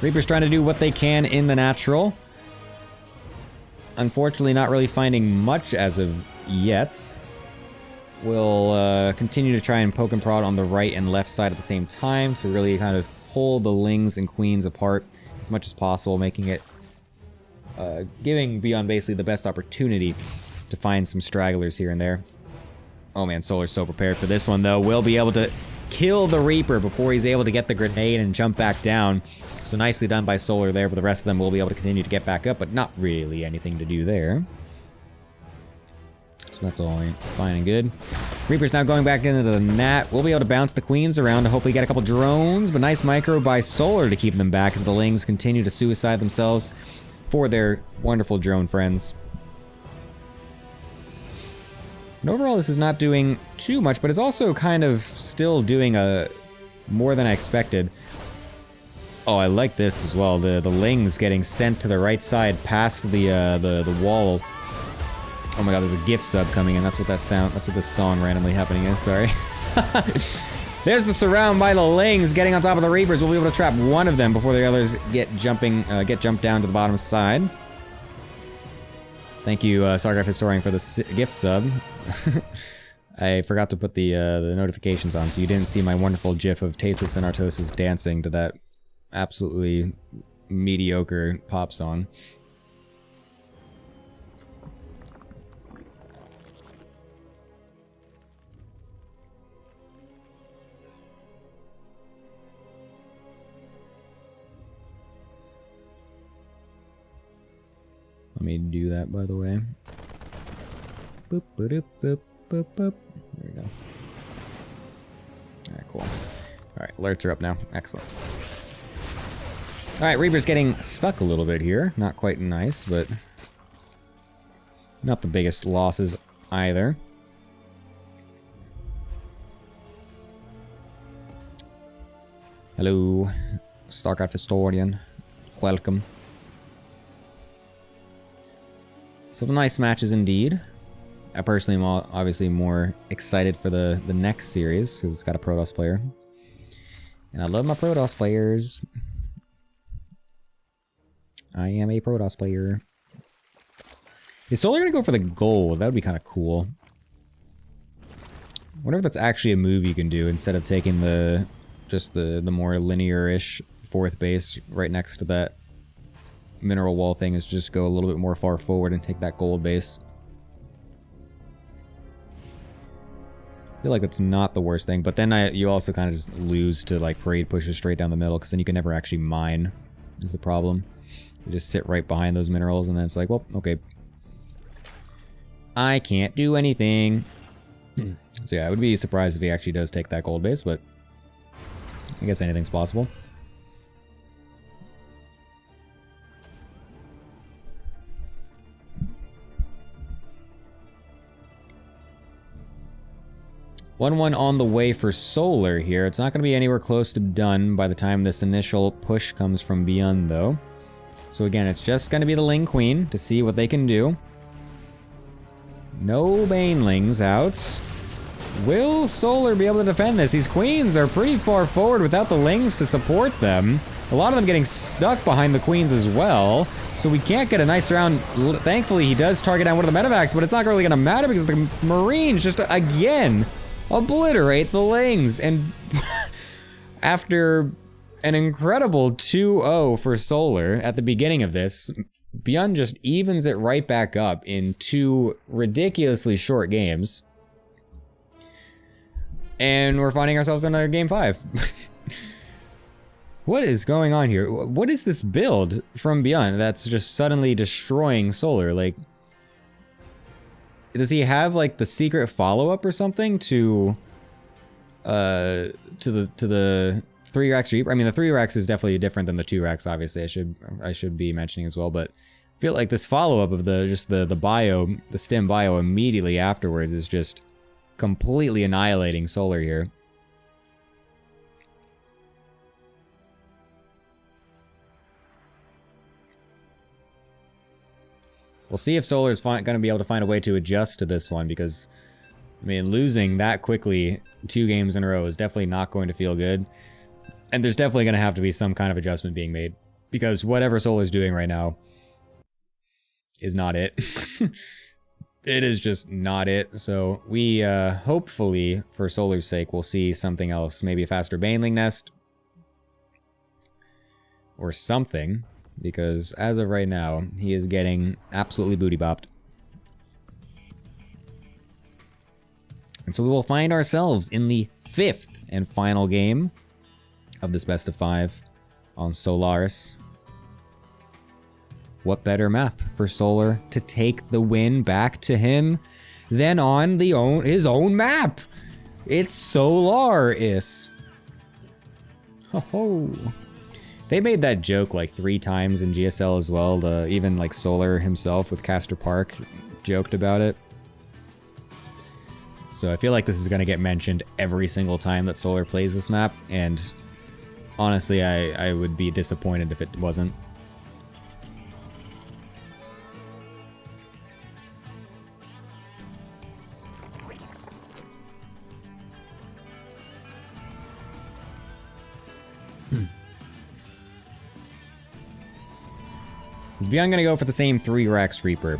Speaker 1: Reaper's trying to do what they can in the natural. Unfortunately, not really finding much as of yet. We'll continue to try and poke and prod on the right and left side at the same time to really kind of pull the Lings and Queens apart as much as possible, making it giving Beyond basically the best opportunity to find some stragglers here and there. Oh man, Solar's so prepared for this one though. We'll be able to kill the Reaper before he's able to get the grenade and jump back down. So nicely done by Solar there, but the rest of them will be able to continue to get back up, but not really anything to do there. So that's all fine and good. Reaper's now going back into the Nat. We'll be able to bounce the Queens around to hopefully get a couple drones, but nice micro by Solar to keep them back as the Lings continue to suicide themselves for their wonderful drone friends. And overall, this is not doing too much, but it's also kind of still doing more than I expected. Oh, I like this as well. The Lings getting sent to the right side past the wall. Oh my god, there's a gift sub coming in. That's what this song randomly happening is, sorry. There's the surround by the Lings getting on top of the Reapers. We'll be able to trap one of them before the others get jumped down to the bottom side. Thank you, Sargraph Historian, for the gift sub. I forgot to put the notifications on, so you didn't see my wonderful gif of Tasis and Artosis dancing to that absolutely mediocre pop song. Let me do that, by the way. Boop, boop, boop, boop, boop. There we go. Alright, cool. Alright, alerts are up now. Excellent. Alright, Reaper's getting stuck a little bit here. Not quite nice, but not the biggest losses either. Hello, StarCraft Historian. Welcome. Some nice matches indeed. I personally am obviously more excited for the next series because it's got a Protoss player. And I love my Protoss players. I am a Protoss player. Is Solar gonna go for the gold? That would be kind of cool. I wonder if that's actually a move you can do instead of taking just the more linear-ish fourth base right next to that mineral wall thing, is just go a little bit more far forward and take that gold base. I feel like that's not the worst thing, but then you also kind of just lose to like parade pushes straight down the middle, because then you can never actually mine, is the problem. You just sit right behind those minerals, and then it's like, well, okay. I can't do anything. So yeah, I would be surprised if he actually does take that gold base, but I guess anything's possible. One on the way for Solar here. It's not going to be anywhere close to done by the time this initial push comes from Beyond, though. So again, it's just going to be the Ling Queen to see what they can do. No Banelings out. Will Solar be able to defend this? These Queens are pretty far forward without the Lings to support them. A lot of them getting stuck behind the Queens as well. So we can't get a nice round. Thankfully, he does target down one of the medevacs, but it's not really going to matter because the Marines just, again, obliterate the Lings. And After an incredible 2-0 for Solar at the beginning of this, Beyond just evens it right back up in 2 ridiculously short games. And we're finding ourselves in a game 5. What is going on here? What is this build from Beyond that's just suddenly destroying Solar? Like, does he have like the secret follow-up or something to the 3-Rex Reaper? I mean, the 3-Rex is definitely different than the 2-Rex, obviously. I should be mentioning as well, but I feel like this follow-up of the bio, the stim bio immediately afterwards is just completely annihilating Solar here. We'll see if Solar is going to be able to find a way to adjust to this one, because, I mean, losing that quickly 2 games in a row is definitely not going to feel good. And there's definitely going to have to be some kind of adjustment being made, because whatever Solar's doing right now is not it. It is just not it. So we, hopefully, for Solar's sake, we'll see something else. Maybe a faster Baneling Nest. Or something. Because as of right now, he is getting absolutely booty bopped. And so we will find ourselves in the 5th and final game of this best of 5 on Solaris. What better map for Solar to take the win back to him than on his own map? It's Solaris. Ho ho. They made that joke like 3 times in GSL as well. Even like Solar himself with Castor Park joked about it. So I feel like this is going to get mentioned every single time that Solar plays this map. And honestly, I would be disappointed if it wasn't. Is Beyond gonna go for the same 3-Rex Reaper?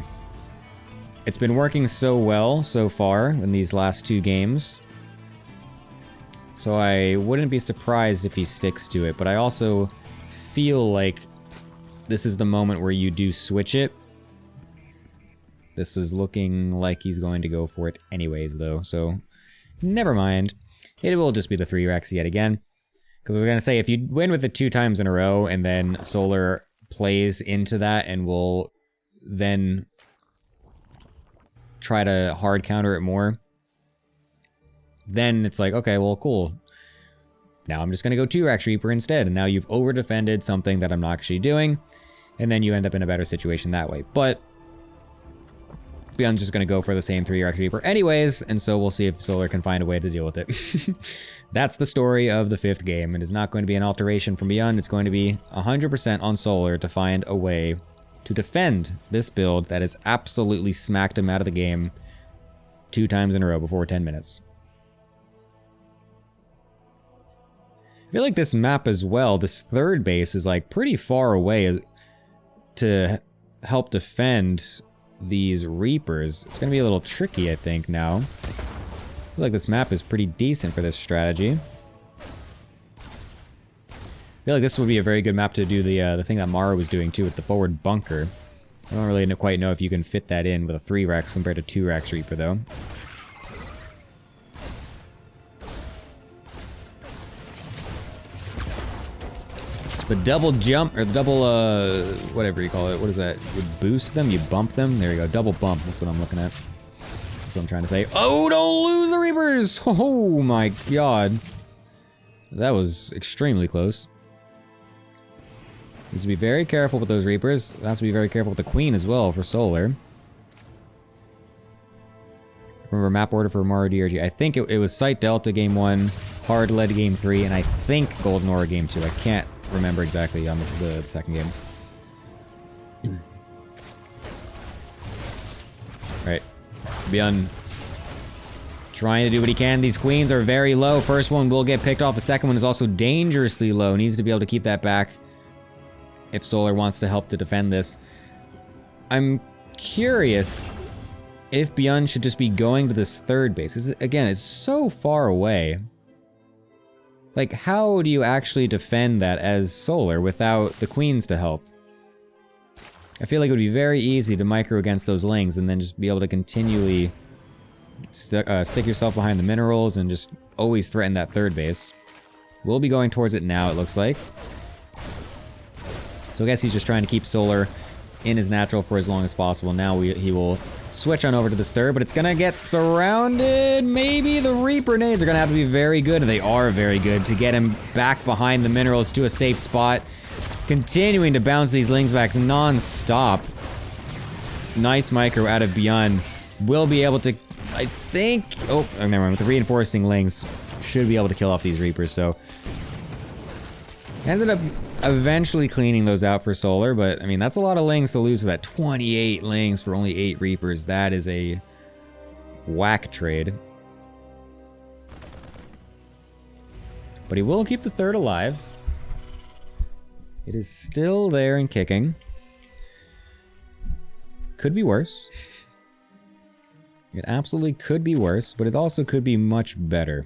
Speaker 1: It's been working so well so far in these last 2 games. So I wouldn't be surprised if he sticks to it, but I also feel like this is the moment where you do switch it. This is looking like he's going to go for it anyways though, so never mind. It will just be the 3-Rex yet again. Because I was gonna say, if you win with it 2 times in a row and then Solar plays into that and will then try to hard counter it more, then it's like, okay, well, cool. Now I'm just gonna go 2-Rex Reaper instead, and now you've over defended something that I'm not actually doing, and then you end up in a better situation that way. But Beyond's just gonna go for the same 3-Rex Reaper anyways, and so we'll see if Solar can find a way to deal with it. That's the story of the 5th game. It is not going to be an alteration from Beyond. It's going to be 100% on Solar to find a way to defend this build that has absolutely smacked him out of the game 2 times in a row before 10 minutes. I feel like this map as well, this 3rd base is like pretty far away to help defend these Reapers. It's gonna be a little tricky, I think, now. I feel like this map is pretty decent for this strategy. I feel like this would be a very good map to do the thing that Maru was doing too with the forward bunker. I don't really quite know if you can fit that in with a 3-Rex compared to 2-Rex Reaper though. The double jump, or the double, whatever you call it, what is that? You boost them, you bump them? There you go, double bump, that's what I'm looking at. That's what I'm trying to say. Oh, don't lose the Reapers! Oh my god. That was extremely close. Needs to be very careful with those Reapers. Has to be very careful with the Queen as well for Solar. Remember map order for Maru DRG. I think it was Sight Delta game 1, Hard Lead game 3, and I think Golden Aura game 2. I can't remember exactly on the second game. Right. Beyond trying to do what he can. These queens are very low. First one will get picked off. The second one is also dangerously low. Needs to be able to keep that back if Solar wants to help to defend this. I'm curious if Beyond should just be going to this 3rd base. Again, it's so far away. Like, how do you actually defend that as Solar without the queens to help? I feel like it would be very easy to micro against those lings and then just be able to continually stick yourself behind the minerals and just always threaten that third base. We'll be going towards it now, it looks like. So I guess he's just trying to keep Solar in his natural for as long as possible. Now he will switch on over to this third, but it's gonna get surrounded. Maybe the Reaper nades are gonna have to be very good. They are very good to get him back behind the minerals to a safe spot. Continuing to bounce these lings back non-stop. Nice micro out of Beyond. Will be able to, I think... Oh, never mind. With the reinforcing lings, should be able to kill off these Reapers, so... Ended up eventually cleaning those out for Solar, but, I mean, that's a lot of lings to lose for that. 28 lings for only 8 Reapers. That is a whack trade. But he will keep the third alive. It is still there and kicking. Could be worse. It absolutely could be worse, but it also could be much better.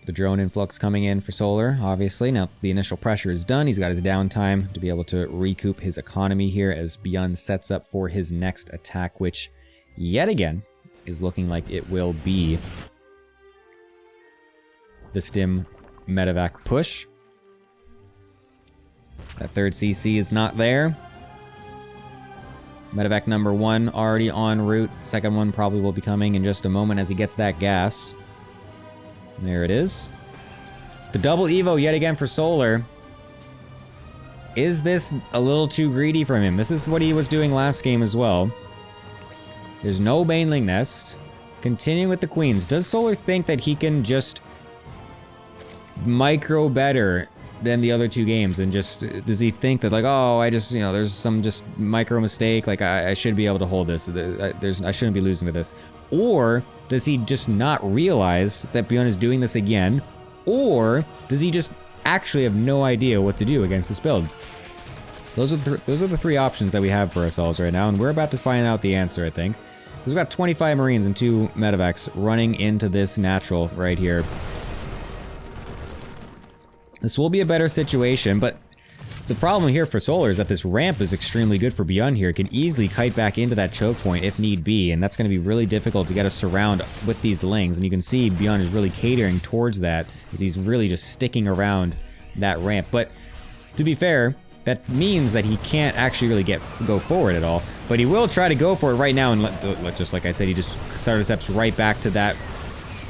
Speaker 1: The drone influx coming in for Solar, obviously. Now the initial pressure is done. He's got his downtime to be able to recoup his economy here as Beyond sets up for his next attack, which, yet again, is looking like it will be the Stim Medevac push. That third CC is not there. Medevac number 1 already en route. Second one probably will be coming in just a moment as he gets that gas. There it is. The double Evo yet again for Solar. Is this a little too greedy from him? This is what he was doing last game as well. There's no Baneling Nest. Continuing with the queens. Does Solar think that he can just micro better than the other 2 games? And just, does he think that like, oh, I just, you know, there's some just micro mistake, like I should be able to hold this. I shouldn't be losing to this. Or does he just not realize that Beyond is doing this again? Or does he just actually have no idea what to do against this build? Those are the 3 options that we have for ourselves right now, and we're about to find out the answer, I think. We've got 25 Marines and 2 Medevacs running into this natural right here. This will be a better situation, but the problem here for Solar is that this ramp is extremely good for Beyond here. It can easily kite back into that choke point if need be, and that's going to be really difficult to get a surround with these lings. And you can see Beyond is really catering towards that as he's really just sticking around that ramp. But to be fair, that means that he can't actually really go forward at all. But he will try to go for it right now, and just like I said, he just starter steps right back to that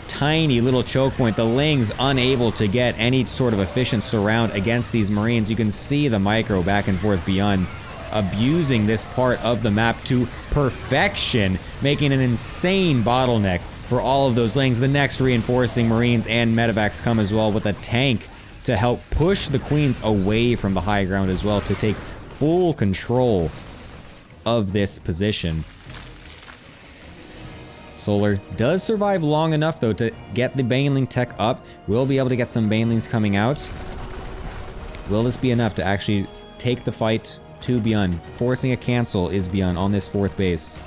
Speaker 1: tiny little choke point. The lings unable to get any sort of efficient surround against these Marines. You can see the micro back and forth Beyond abusing this part of the map to perfection, making an insane bottleneck for all of those lings. The next reinforcing Marines and Medevacs come as well with a tank to help push the queens away from the high ground as well to take full control of this position. Solar does survive long enough, though, to get the Baneling tech up. We'll be able to get some Banelings coming out. Will this be enough to actually take the fight to Beyond? Forcing a cancel is Beyond on this 4th base.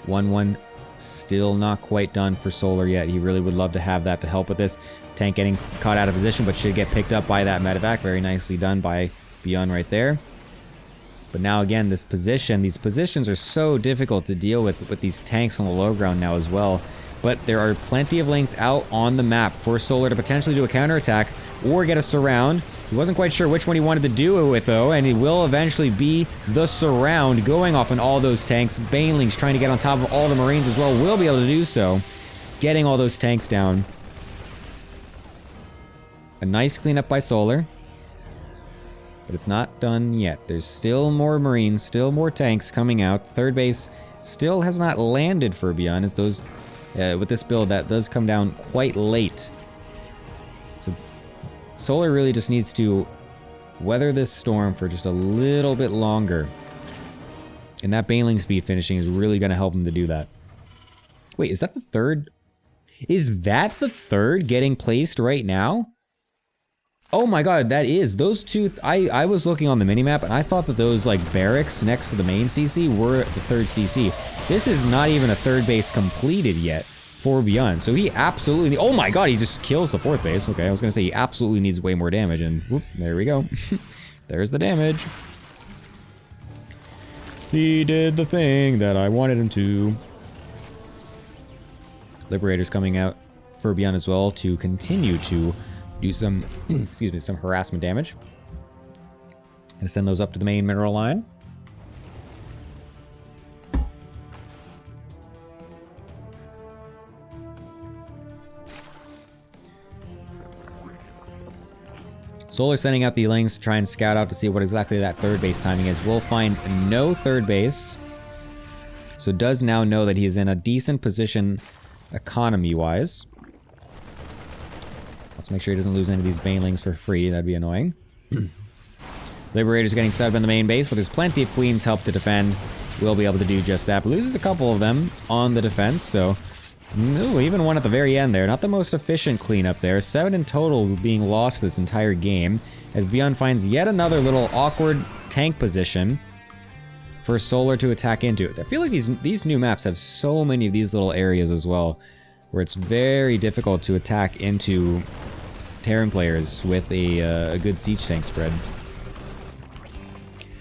Speaker 1: 1-1, still not quite done for Solar yet. He really would love to have that to help with this. Tank getting caught out of position, but should get picked up by that Medevac. Very nicely done by Beyond right there. But now again, these positions are so difficult to deal with these tanks on the low ground now as well. But there are plenty of lings out on the map for Solar to potentially do a counterattack or get a surround. He wasn't quite sure which one he wanted to do it with, though, and it will eventually be the surround going off on all those tanks. Banelings trying to get on top of all the Marines as well will be able to do so, getting all those tanks down. A nice cleanup by Solar. But it's not done yet. There's still more Marines, still more tanks coming out. Third base still has not landed for Beyond, as those, with this build, that does come down quite late. So Solar really just needs to weather this storm for just a little bit longer. And that Baneling speed finishing is really going to help him to do that. Wait, is that the third? Is that the third getting placed right now? Oh my god, that is. Those two, I was looking on the minimap and I thought that those like barracks next to the main CC were the third CC. This is not even a third base completed yet for Beyond. So he absolutely, oh my god, he just kills the fourth base. Okay, I was gonna say he absolutely needs way more damage and whoop, there we go. There's the damage. He did the thing that I wanted him to. Liberator's coming out for Beyond as well to continue to do some, excuse me, some harassment damage. Gonna send those up to the main mineral line. Solar sending out the links to try and scout out to see what exactly that third base timing is. We'll find no third base. So does now know that he is in a decent position economy-wise. Let's make sure he doesn't lose any of these banelings for free. That'd be annoying. Liberator's getting set up in the main base, but there's plenty of queens help to defend. We'll be able to do just that, but loses a couple of them on the defense, so... Ooh, even one at the very end there. Not the most efficient cleanup there. 7 in total being lost this entire game, as Beyond finds yet another little awkward tank position for Solar to attack into. I feel like these new maps have so many of these little areas as well, where it's very difficult to attack into Terran players with a good siege tank spread.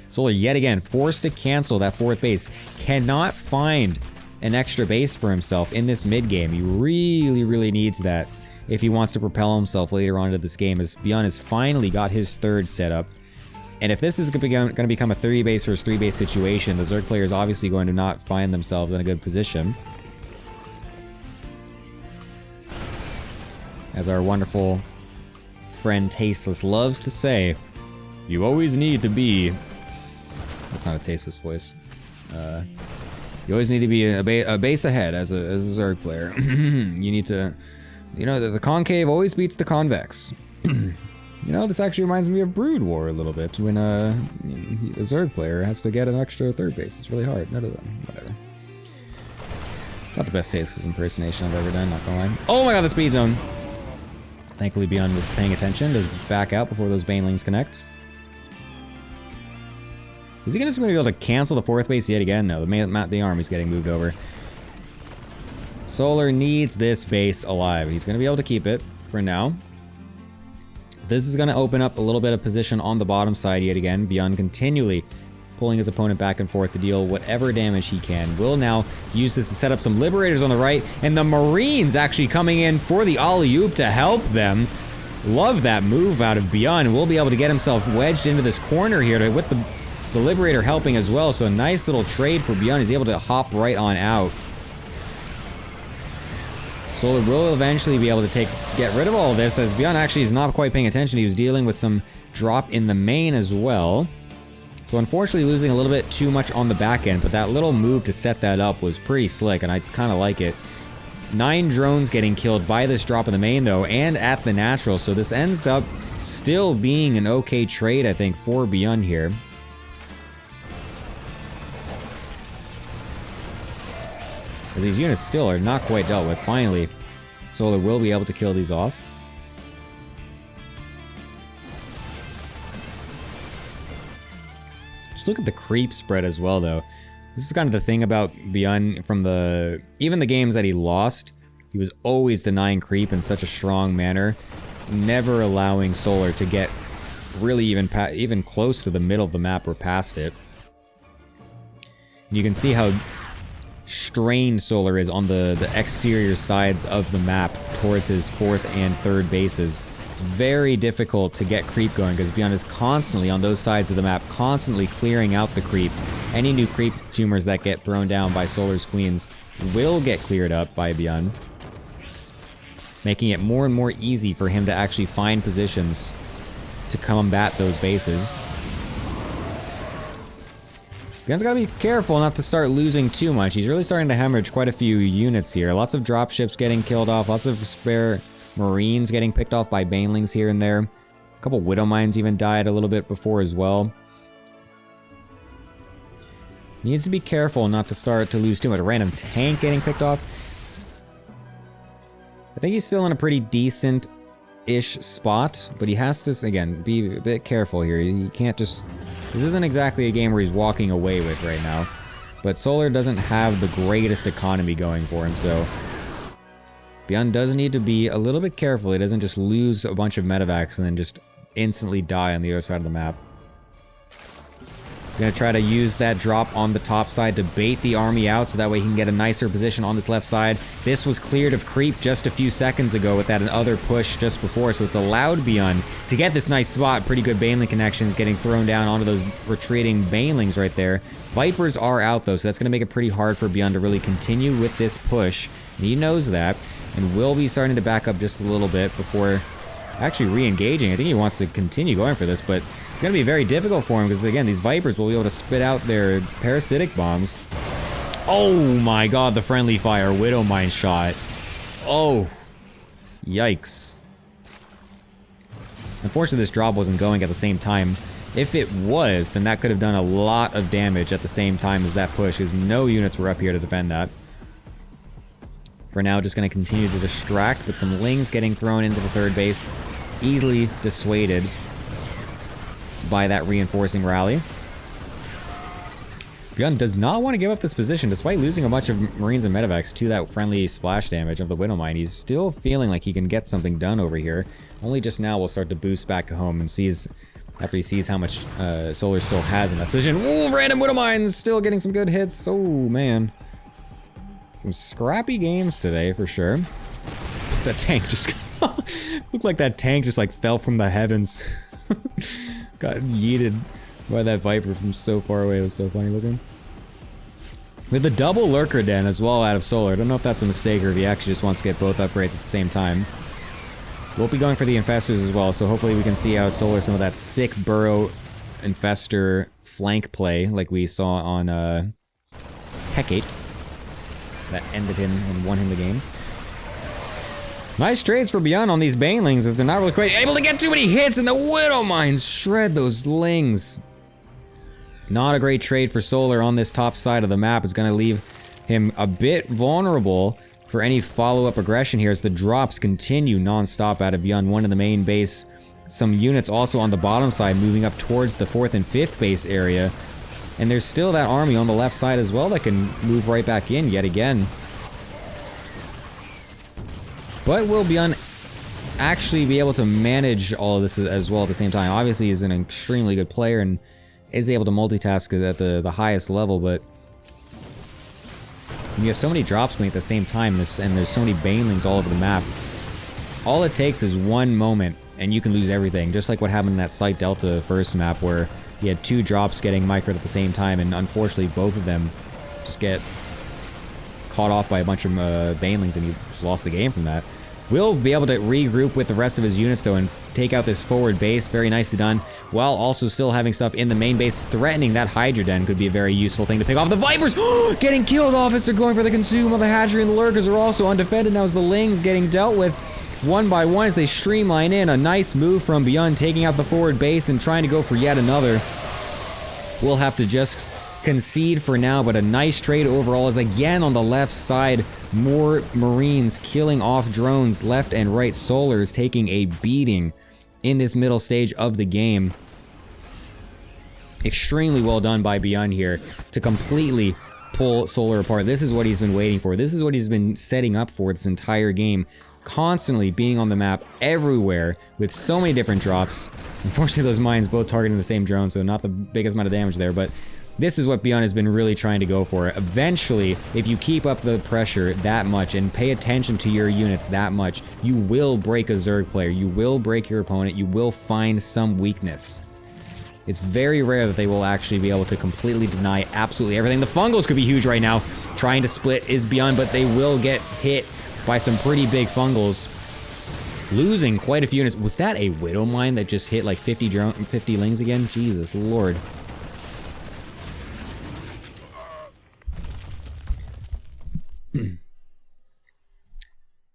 Speaker 1: Solar yet again forced to cancel that fourth base. Cannot find an extra base for himself in this mid game. He really needs that if he wants to propel himself later on into this game, as Beyond has finally got his third set up. And if this is going to become a 3 base versus 3 base situation, the Zerg player is obviously going to not find themselves in a good position. As our wonderful friend Tasteless loves to say, you always need to be... That's not a Tasteless voice. You always need to be a base ahead as a Zerg player. You need to... You know, the concave always beats the convex. You know, this actually reminds me of Brood War a little bit, when a Zerg player has to get an extra third base. It's really hard. No, whatever. It's not the best Tasteless impersonation I've ever done, not gonna lie. Oh my god, the speed zone! Thankfully, Beyond was paying attention. Does back out before those banelings connect. Is he just going to be able to cancel the fourth base yet again? No, the army's getting moved over. Solar needs this base alive. He's going to be able to keep it for now. This is going to open up a little bit of position on the bottom side yet again. Beyond continually pulling his opponent back and forth to deal whatever damage he can. Will now use this to set up some Liberators on the right, and the Marines actually coming in for the alley-oop to help them. Love that move out of Beyond, and will be able to get himself wedged into this corner here with the Liberator helping as well, so a nice little trade for Beyond. He's able to hop right on out. Solar will eventually be able to get rid of all of this, as Beyond actually is not quite paying attention. He was dealing with some drop in the main as well. So unfortunately losing a little bit too much on the back end, but that little move to set that up was pretty slick, and I kind of like it. 9 drones getting killed by this drop in the main though, and at the natural, so this ends up still being an okay trade, I think, for Beyond here. These units still are not quite dealt with. Finally, Solar will be able to kill these off. Just look at the creep spread as well, though. This is kind of the thing about Beyond from even the games that he lost. He was always denying creep in such a strong manner, never allowing Solar to get really even close to the middle of the map or past it. And you can see how strained Solar is on the exterior sides of the map towards his fourth and third bases. It's very difficult to get creep going because Beyond is constantly on those sides of the map, constantly clearing out the creep. Any new creep tumors that get thrown down by Solar's queens will get cleared up by Beyond, making it more and more easy for him to actually find positions to combat those bases. Beyond's gotta be careful not to start losing too much. He's really starting to hemorrhage quite a few units here. Lots of dropships getting killed off, lots of spare Marines getting picked off by banelings here and there. A couple Widow Mines even died a little bit before as well. He needs to be careful not to start to lose too much. A random tank getting picked off. I think he's still in a pretty decent ish spot, but he has to, again, be a bit careful here. He can't just... This isn't exactly a game where he's walking away with right now. But Solar doesn't have the greatest economy going for him, so... Beyond does need to be a little bit careful. He doesn't just lose a bunch of medevacs and then just instantly die on the other side of the map. He's going to try to use that drop on the top side to bait the army out so that way he can get a nicer position on this left side. This was cleared of creep just a few seconds ago with that other push just before, so it's allowed Beyond to get this nice spot. Pretty good Baneling connections getting thrown down onto those retreating Banelings right there. Vipers are out though, so that's going to make it pretty hard for Beyond to really continue with this push. And he knows that, and will be starting to back up just a little bit before actually re-engaging. I think he wants to continue going for this, but it's going to be very difficult for him because, again, these Vipers will be able to spit out their parasitic bombs. Oh my god, the friendly fire Widow Mine shot. Oh. Yikes. Unfortunately, this drop wasn't going at the same time. If it was, then that could have done a lot of damage at the same time as that push, because no units were up here to defend that. For now, just going to continue to distract, but some Lings getting thrown into the third base. Easily dissuaded by that reinforcing rally. Beyond does not want to give up this position, despite losing a bunch of Marines and Medevacs to that friendly splash damage of the Widow Mine. He's still feeling like he can get something done over here. Only just now will start to boost back home and sees, after he sees how much Solar still has in that position. Ooh, random Widow Mines still getting some good hits. Oh, man. Some scrappy games today, for sure. That tank just... looked like that tank just, like, fell from the heavens. Got yeeted by that Viper from so far away. It was so funny looking. With the double Lurker Den as well out of Solar. I don't know if that's a mistake or if he actually just wants to get both upgrades at the same time. We'll be going for the Infestors as well, so hopefully we can see how Solar some of that sick Burrow Infestor flank play like we saw on Hecate. That ended him and won him the game. Nice trades for Beyond on these Banelings as they're not really quite able to get too many hits, and the Widow Mines shred those Lings. Not a great trade for Solar on this top side of the map. It's going to leave him a bit vulnerable for any follow-up aggression here as the drops continue non-stop out of Beyond one in the main base. Some units also on the bottom side moving up towards the 4th and 5th base area. And there's still that army on the left side as well that can move right back in yet again. But will Beyond actually be able to manage all of this as well at the same time? Obviously, he's an extremely good player and is able to multitask at the highest level, but when you have so many drops going at the same time and there's so many Banelings all over the map, all it takes is one moment and you can lose everything. Just like what happened in that Site Delta first map where he had 2 drops getting microed at the same time, and unfortunately both of them just get caught off by a bunch of Banelings, and he just lost the game from that. Will be able to regroup with the rest of his units though and take out this forward base. Very nicely done, while also still having stuff in the main base. Threatening that Hydra Den could be a very useful thing to pick off. The Vipers getting killed off as they're going for the consume on the Hatchery, and the Lurkers are also undefended now as the Lings getting dealt with one by one as they streamline in. A nice move from Beyond, taking out the forward base and trying to go for yet another. We'll have to just concede for now, but a nice trade overall as again on the left side, more Marines killing off drones left and right. Solar is taking a beating in this middle stage of the game. Extremely well done by Beyond here to completely pull Solar apart. This is what he's been waiting for. This is what he's been setting up for this entire game. Constantly being on the map everywhere with so many different drops. Unfortunately, those mines both targeting the same drone, so not the biggest amount of damage there, but this is what Beyond has been really trying to go for. Eventually, if you keep up the pressure that much and pay attention to your units that much, you will break a Zerg player. You will break your opponent. You will find some weakness. It's very rare that they will actually be able to completely deny absolutely everything. The Fungals could be huge right now. Trying to split is Beyond, but they will get hit by some pretty big Fungals. Losing quite a few units. Was that a Widow Mine that just hit like 50 Lings again? Jesus Lord.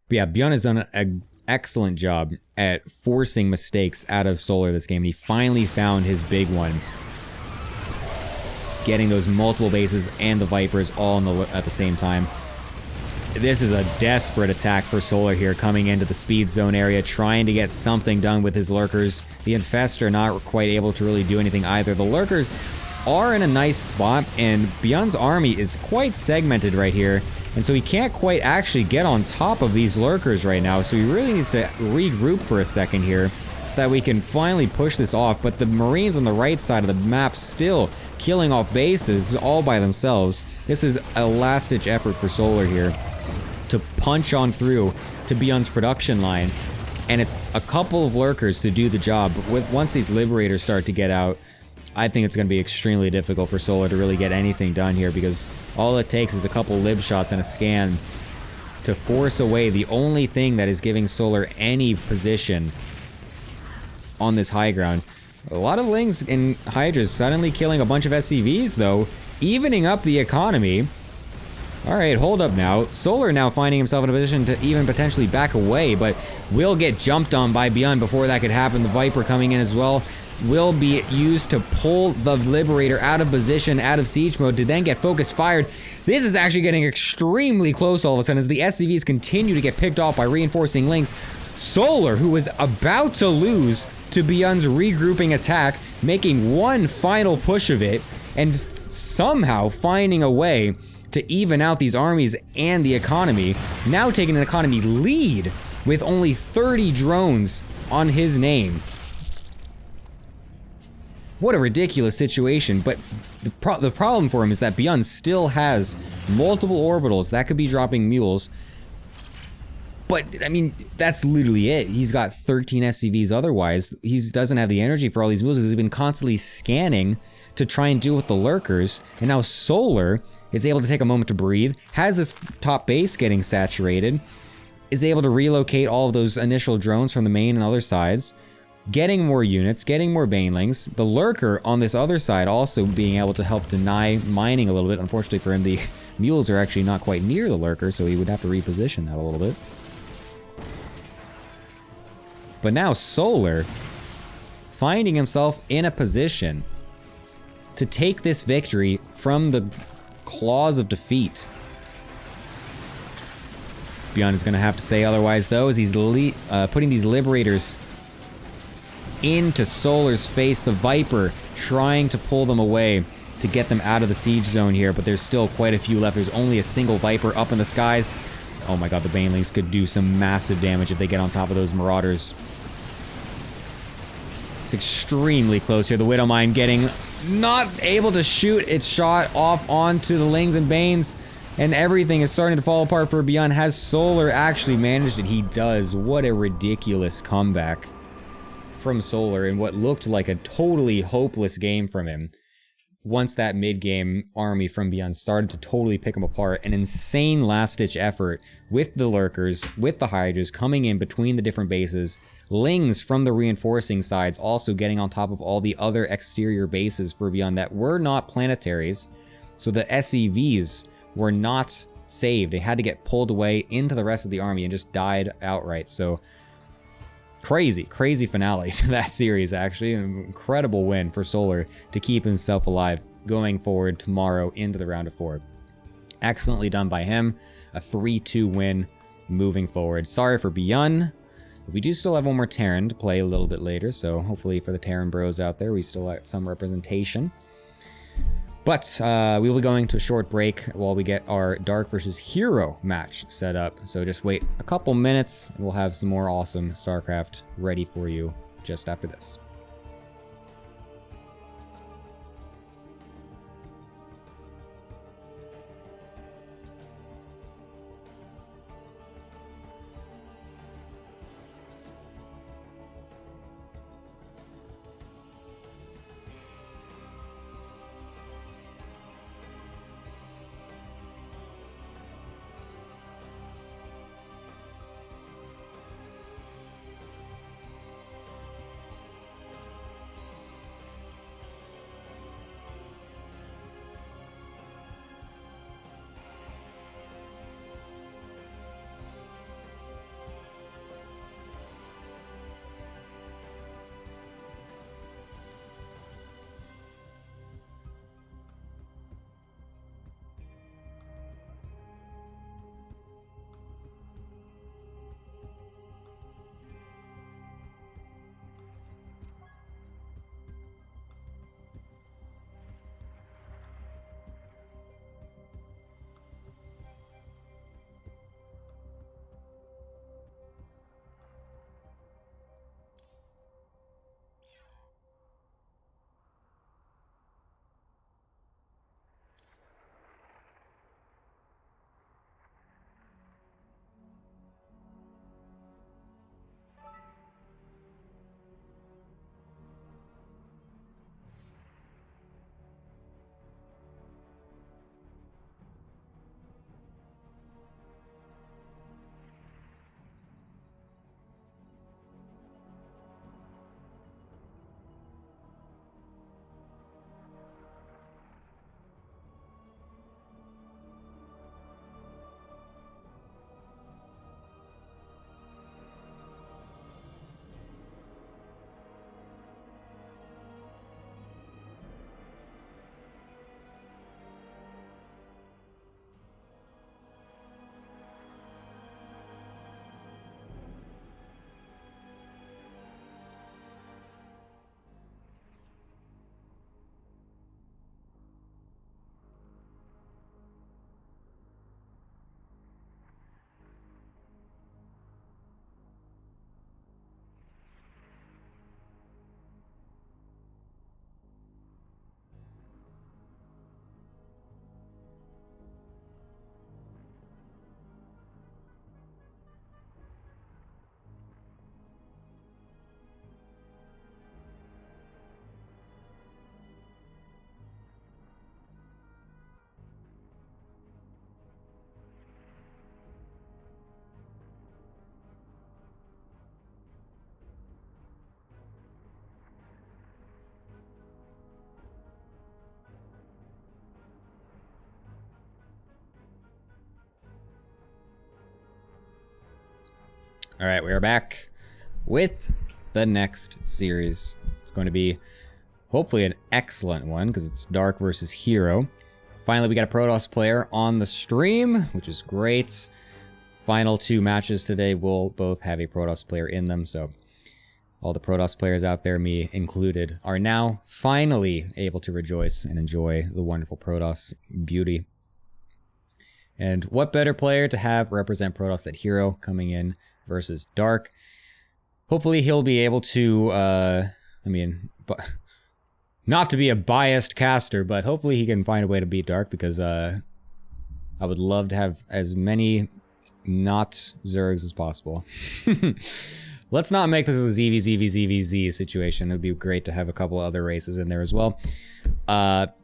Speaker 1: But yeah, Beyond has done an excellent job at forcing mistakes out of Solar this game. He finally found his big one. Getting those multiple bases and the Vipers all at the same time. This is a desperate attack for Solar here, coming into the speed zone area, trying to get something done with his lurkers. The Infestor not quite able to really do anything either. The lurkers are in a nice spot, and Beyond's army is quite segmented right here, and so he can't quite actually get on top of these lurkers right now, so he really needs to regroup for a second here so that we can finally push this off. But the Marines on the right side of the map still killing off bases all by themselves. This is a last-ditch effort for Solar here to punch on through to Beyond's production line, and it's a couple of lurkers to do the job. But once these Liberators start to get out, I think it's going to be extremely difficult for Solar to really get anything done here, because all it takes is a couple lib shots and a scan to force away the only thing that is giving Solar any position on this high ground. A lot of Lings and Hydras suddenly killing a bunch of SCVs, though, evening up the economy. Alright, hold up now. Solar now finding himself in a position to even potentially back away, but will get jumped on by Beyond before that could happen. The Viper coming in as well will be used to pull the Liberator out of position, out of siege mode, to then get focused fired. This is actually getting extremely close all of a sudden as the SCVs continue to get picked off by reinforcing Lings. Solar, who was about to lose to Beyond's regrouping attack, making one final push of it, and somehow finding a way to even out these armies and the economy, now taking an economy lead with only 30 drones on his name. What a ridiculous situation, but the problem for him is that Beyond still has multiple orbitals that could be dropping mules. But, I mean, that's literally it. He's got 13 SCVs otherwise. He doesn't have the energy for all these mules because he's been constantly scanning to try and deal with the lurkers. And now Solar is able to take a moment to breathe, has this top base getting saturated, is able to relocate all of those initial drones from the main and other sides, getting more units, getting more banelings. The lurker on this other side also being able to help deny mining a little bit. Unfortunately for him, the mules are actually not quite near the lurker, so he would have to reposition that a little bit. But now Solar finding himself in a position to take this victory from the claws of defeat. Beyond is going to have to say otherwise, though, as he's putting these Liberators into Solar's face. The Viper trying to pull them away to get them out of the siege zone here, but there's still quite a few left. There's only a single Viper up in the skies. Oh my god, the Banelings could do some massive damage if they get on top of those Marauders. It's extremely close here. The Widowmine getting not able to shoot its shot off onto the Lings and Banes, and everything is starting to fall apart for Beyond. Has Solar actually managed it? He does. What a ridiculous comeback from Solar in what looked like a totally hopeless game from him. Once that mid-game army from Beyond started to totally pick him apart, an insane last-ditch effort with the lurkers, with the Hydras coming in between the different bases, Lings from the reinforcing sides also getting on top of all the other exterior bases for Beyond that were not planetaries, so the SCVs were not saved. They had to get pulled away into the rest of the army and just died outright. So crazy finale to that series, actually. An incredible win for Solar to keep himself alive going forward tomorrow into the round of 4. Excellently done by him. A 3-2 win moving forward. Sorry for Beyond. We do still have one more Terran to play a little bit later, so hopefully for the Terran bros out there, we still have some representation. But we will be going to a short break while we get our Dark versus herO match set up. So just wait a couple minutes, and we'll have some more awesome StarCraft ready for you just after this. All right, we are back with the next series. It's going to be hopefully an excellent one because it's Dark versus herO. Finally, we got a Protoss player on the stream, which is great. Final 2 matches today will both have a Protoss player in them, so all the Protoss players out there, me included, are now finally able to rejoice and enjoy the wonderful Protoss beauty. And what better player to have represent Protoss than herO coming in versus Dark. Hopefully he'll be able to, not to be a biased caster, but hopefully he can find a way to beat Dark because I would love to have as many not Zergs as possible. Let's not make this a ZVZVZVZ situation. It would be great to have a couple other races in there as well. But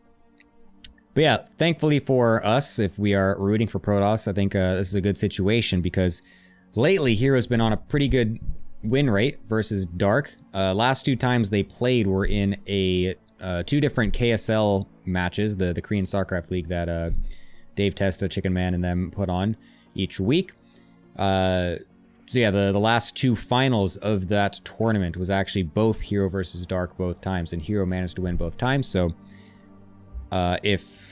Speaker 1: yeah, thankfully for us, if we are rooting for Protoss, I think this is a good situation because lately herO's been on a pretty good win rate versus Dark. Last 2 times they played were in a 2 different KSL matches, the Korean StarCraft League that Dave Testa, Chicken Man, and them put on each week. So yeah, the last 2 finals of that tournament was actually both herO versus Dark both times, and herO managed to win both times. So if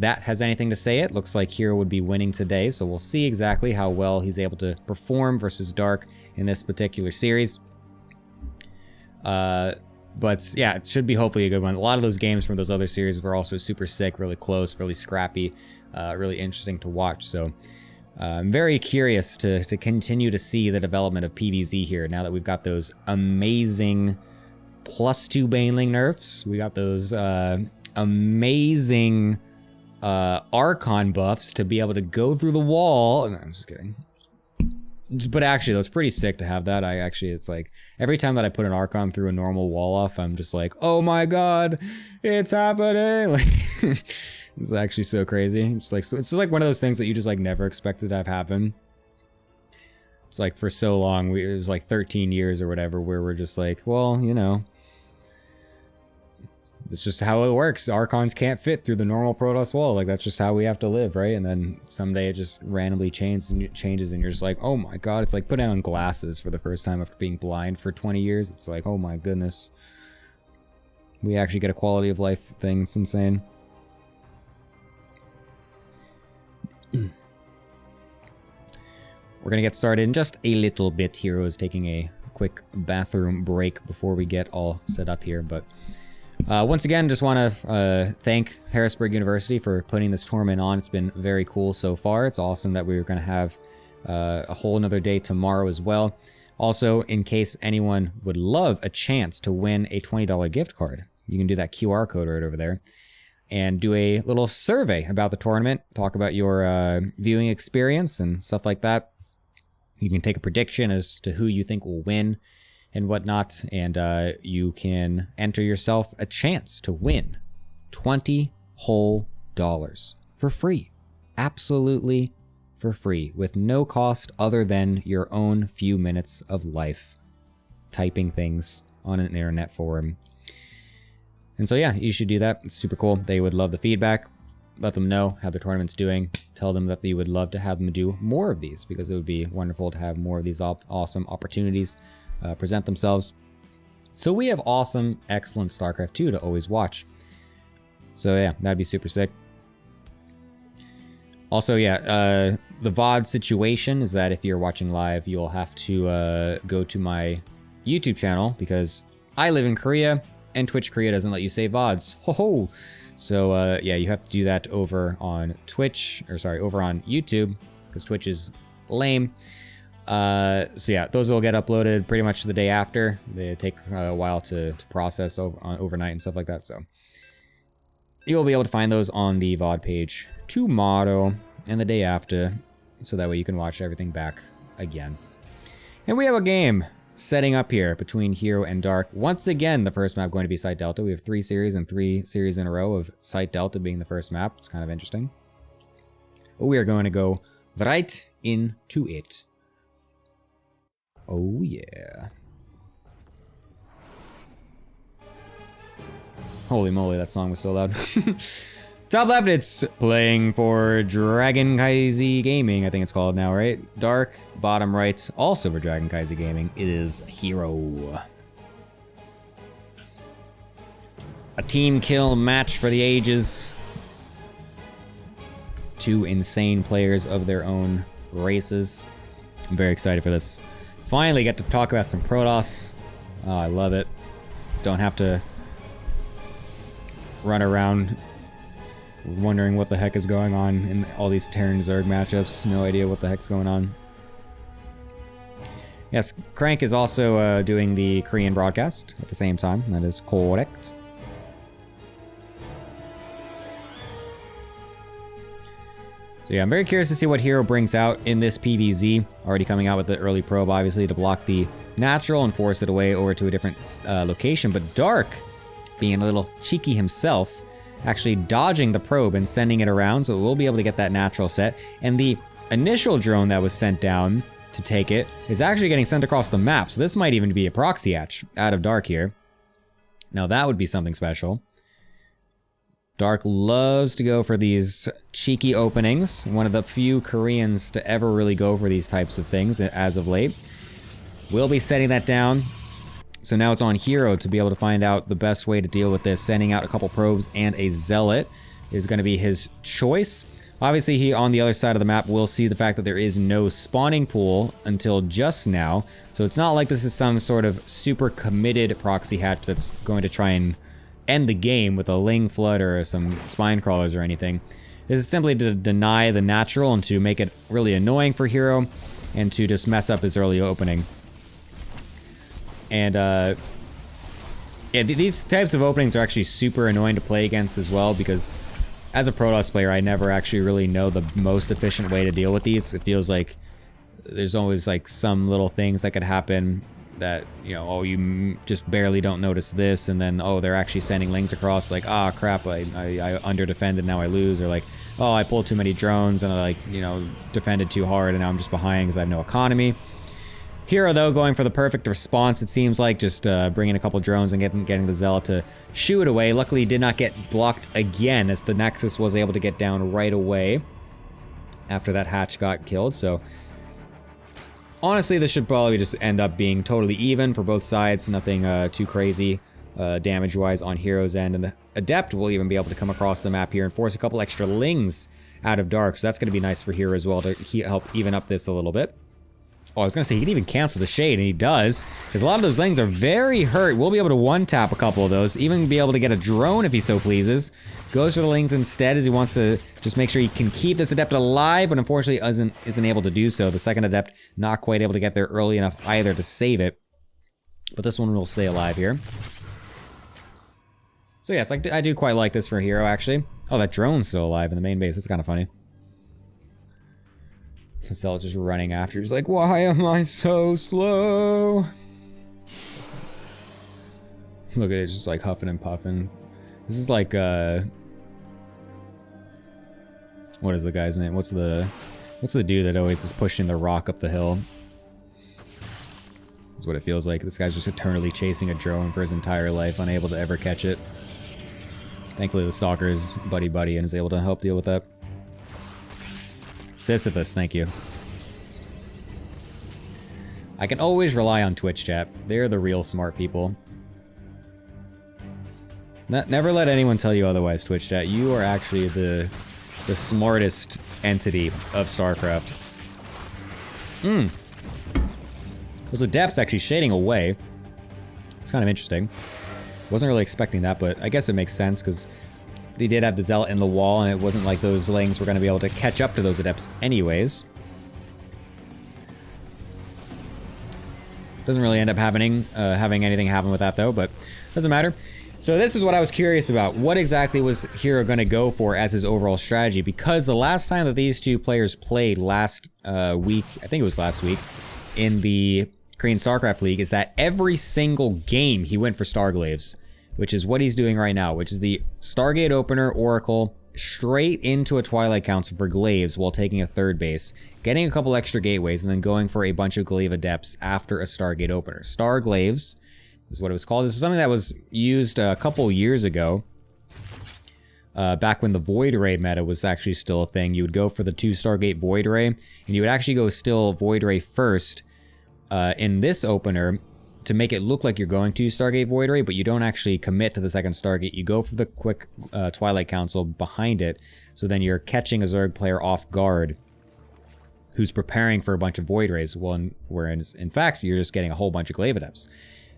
Speaker 1: that has anything to say, it looks like herO would be winning today. So we'll see exactly how well he's able to perform versus Dark in this particular series. But yeah, it should be hopefully a good one. A lot of those games from those other series were also super sick, really close, really scrappy, really interesting to watch. So I'm very curious to continue to see the development of PvZ here now that we've got those amazing +2 Baneling nerfs. We got those amazing Archon buffs to be able to go through the wall. No, I'm just kidding. But actually, that's pretty sick to have that. It's like, every time that I put an Archon through a normal wall off, I'm just like, oh my god, it's happening! Like, it's actually so crazy. It's just like one of those things that you just like never expected to have happen. It's like for so long, it was like 13 years or whatever, where we're just like, well, you know, it's just how it works. Archons can't fit through the normal Protoss wall. Like, that's just how we have to live, right? And then someday it just randomly changes and you're just like, oh my god, it's like putting on glasses for the first time after being blind for 20 years. It's like, oh my goodness. We actually get a quality of life thing. It's insane. We're gonna get started in just a little bit. herO is taking a quick bathroom break before we get all set up here, but once again, just want to thank Harrisburg University for putting this tournament on. It's been very cool so far. It's awesome that we were going to have a whole another day tomorrow as well. Also, in case anyone would love a chance to win a $20 gift card, you can do that QR code right over there and do a little survey about the tournament, talk about your viewing experience and stuff like that. You can take a prediction as to who you think will win and whatnot, and you can enter yourself a chance to win $20 whole for free. Absolutely for free, with no cost other than your own few minutes of life typing things on an internet forum. And so yeah, you should do that. It's super cool. They would love the feedback. Let them know how the tournament's doing. Tell them that you would love to have them do more of these, because it would be wonderful to have more of these awesome opportunities present themselves. So we have awesome, excellent StarCraft 2 to always watch. So yeah, that'd be super sick. Also, yeah, the VOD situation is that if you're watching live, you'll have to go to my YouTube channel, because I live in Korea and Twitch Korea doesn't let you save VODs. Ho ho! So yeah, you have to do that over on Twitch, or sorry, over on YouTube, because Twitch is lame. So yeah, those will get uploaded pretty much the day after. They take a while to process overnight and stuff like that. So you'll be able to find those on the VOD page tomorrow and the day after, so that way you can watch everything back again. And we have a game setting up here between herO and Dark. Once again, the first map going to be Site Delta. We have 3 series and 3 series in a row of Site Delta being the first map. It's kind of interesting. But we are going to go right into it. Oh yeah. Holy moly, that song was so loud. Top left, it's playing for Dragon Kaizi Gaming, I think it's called now, right? Dark, bottom right, also for Dragon Kaizi Gaming, it is herO. A team kill match for the ages. Two insane players of their own races. I'm very excited for this. Finally get to talk about some Protoss. Oh, I love it. Don't have to run around wondering what the heck is going on in all these Terran Zerg matchups. No idea what the heck's going on. Yes, Crank is also doing the Korean broadcast at the same time. That is correct. So yeah, I'm very curious to see what herO brings out in this PvZ. Already coming out with the early probe, obviously, to block the natural and force it away over to a different location. But Dark, being a little cheeky himself, actually dodging the probe and sending it around, so we'll be able to get that natural set. And the initial drone that was sent down to take it is actually getting sent across the map. So this might even be a proxy hatch out of Dark here. Now that would be something special. Dark loves to go for these cheeky openings. One of the few Koreans to ever really go for these types of things as of late. We'll be setting that down. So now it's on herO to be able to find out the best way to deal with this. Sending out a couple probes and a zealot is going to be his choice. Obviously, he on the other side of the map will see the fact that there is no spawning pool until just now. So it's not like this is some sort of super committed proxy hatch that's going to try and end the game with a Ling Flood or some spine crawlers or anything. This is simply to deny the natural and to make it really annoying for herO and to just mess up his early opening. And yeah, these types of openings are actually super annoying to play against as well, because as a Protoss player, I never actually really know the most efficient way to deal with these. It feels like there's always like some little things that could happen that, you know, oh, you just barely don't notice this, and then, oh, they're actually sending Lings across, like, ah, crap, I under-defended, now I lose, or like, oh, I pulled too many drones, and I, like, you know, defended too hard, and now I'm just behind because I have no economy. herO, though, going for the perfect response, it seems like, just bringing a couple drones and getting the Zealot to shoo it away. Luckily, did not get blocked again, as the Nexus was able to get down right away after that hatch got killed, so honestly, this should probably just end up being totally even for both sides. Nothing too crazy damage-wise on herO's end. And the Adept will even be able to come across the map here and force a couple extra Lings out of Dark. So that's going to be nice for herO as well to help even up this a little bit. Oh, I was going to say, he can even cancel the Shade, and he does. Because a lot of those Lings are very hurt. We'll be able to one-tap a couple of those. Even be able to get a drone if he so pleases. Goes for the Lings instead, as he wants to just make sure he can keep this Adept alive, but unfortunately isn't able to do so. The second Adept not quite able to get there early enough either to save it. But this one will stay alive here. So yes, I do quite like this for herO, actually. Oh, that drone's still alive in the main base. That's kind of funny. Cell just running after. He's like, why am I so slow? Look at it, just like huffing and puffing. This is like, what is the guy's name? What's the dude that always is pushing the rock up the hill? That's what it feels like. This guy's just eternally chasing a drone for his entire life, unable to ever catch it. Thankfully, the Stalker is buddy-buddy and is able to help deal with that. Sisyphus, thank you. I can always rely on Twitch chat. They're the real smart people. Never let anyone tell you otherwise, Twitch chat. You are actually the smartest entity of StarCraft. Those Adepts actually shading away. It's kind of interesting. Wasn't really expecting that, but I guess it makes sense, because they did have the Zealot in the wall, and it wasn't like those Lings were going to be able to catch up to those Adepts anyways. Doesn't really end up having anything happen with that, though, but doesn't matter. So this is what I was curious about. What exactly was herO going to go for as his overall strategy? Because the last time that these two players played last week, I think it was last week, in the Korean StarCraft League, is that every single game he went for Starglaves, which is what he's doing right now, which is the Stargate opener Oracle straight into a Twilight Council for Glaives while taking a third base, getting a couple extra gateways, and then going for a bunch of Glaive Adepts after a Stargate opener. Starglaves is what it was called. This is something that was used a couple years ago back when the Void Ray meta was actually still a thing, you would go for the 2 Stargate Void Ray, and you would actually go still Void Ray first in this opener to make it look like you're going to Stargate Void Ray, but you don't actually commit to the second Stargate. You go for the quick Twilight Council behind it, so then you're catching a Zerg player off guard who's preparing for a bunch of Void Rays, whereas in fact you're just getting a whole bunch of Glaive Adepts.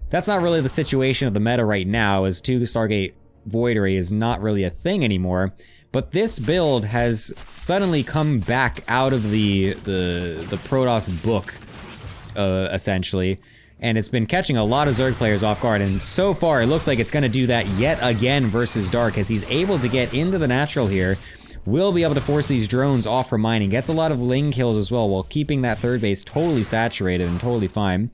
Speaker 1: That's not really the situation of the meta right now, as 2 Stargate Void Ray is not really a thing anymore, but this build has suddenly come back out of the Protoss book, essentially, and it's been catching a lot of Zerg players off guard, and so far it looks like it's going to do that yet again versus Dark, as he's able to get into the natural here, will be able to force these drones off from mining, gets a lot of Ling kills as well, while keeping that third base totally saturated and totally fine.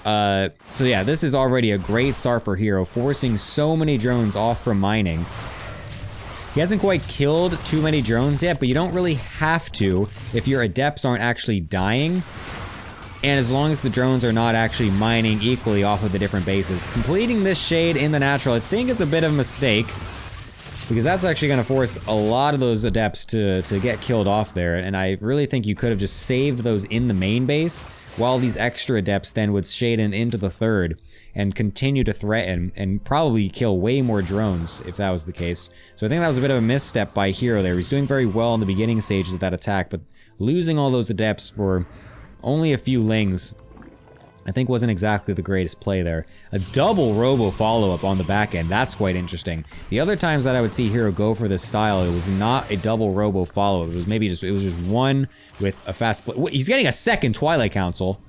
Speaker 1: So yeah, this is already a great start for herO, forcing so many drones off from mining. He hasn't quite killed too many drones yet, but you don't really have to if your Adepts aren't actually dying, and as long as the drones are not actually mining equally off of the different bases. Completing this shade in the natural, I think it's a bit of a mistake, because that's actually going to force a lot of those Adepts to get killed off there, and I really think you could have just saved those in the main base, while these extra Adepts then would shade into the third and continue to threaten and probably kill way more drones if that was the case. So I think that was a bit of a misstep by herO there. He's doing very well in the beginning stages of that attack, but losing all those Adepts for only a few Lings, I think wasn't exactly the greatest play there. A double robo follow-up on the back end, that's quite interesting. The other times that I would see herO go for this style, it was not a double robo follow-up. It was maybe just, it was just one with a fast play. He's getting a second Twilight Council.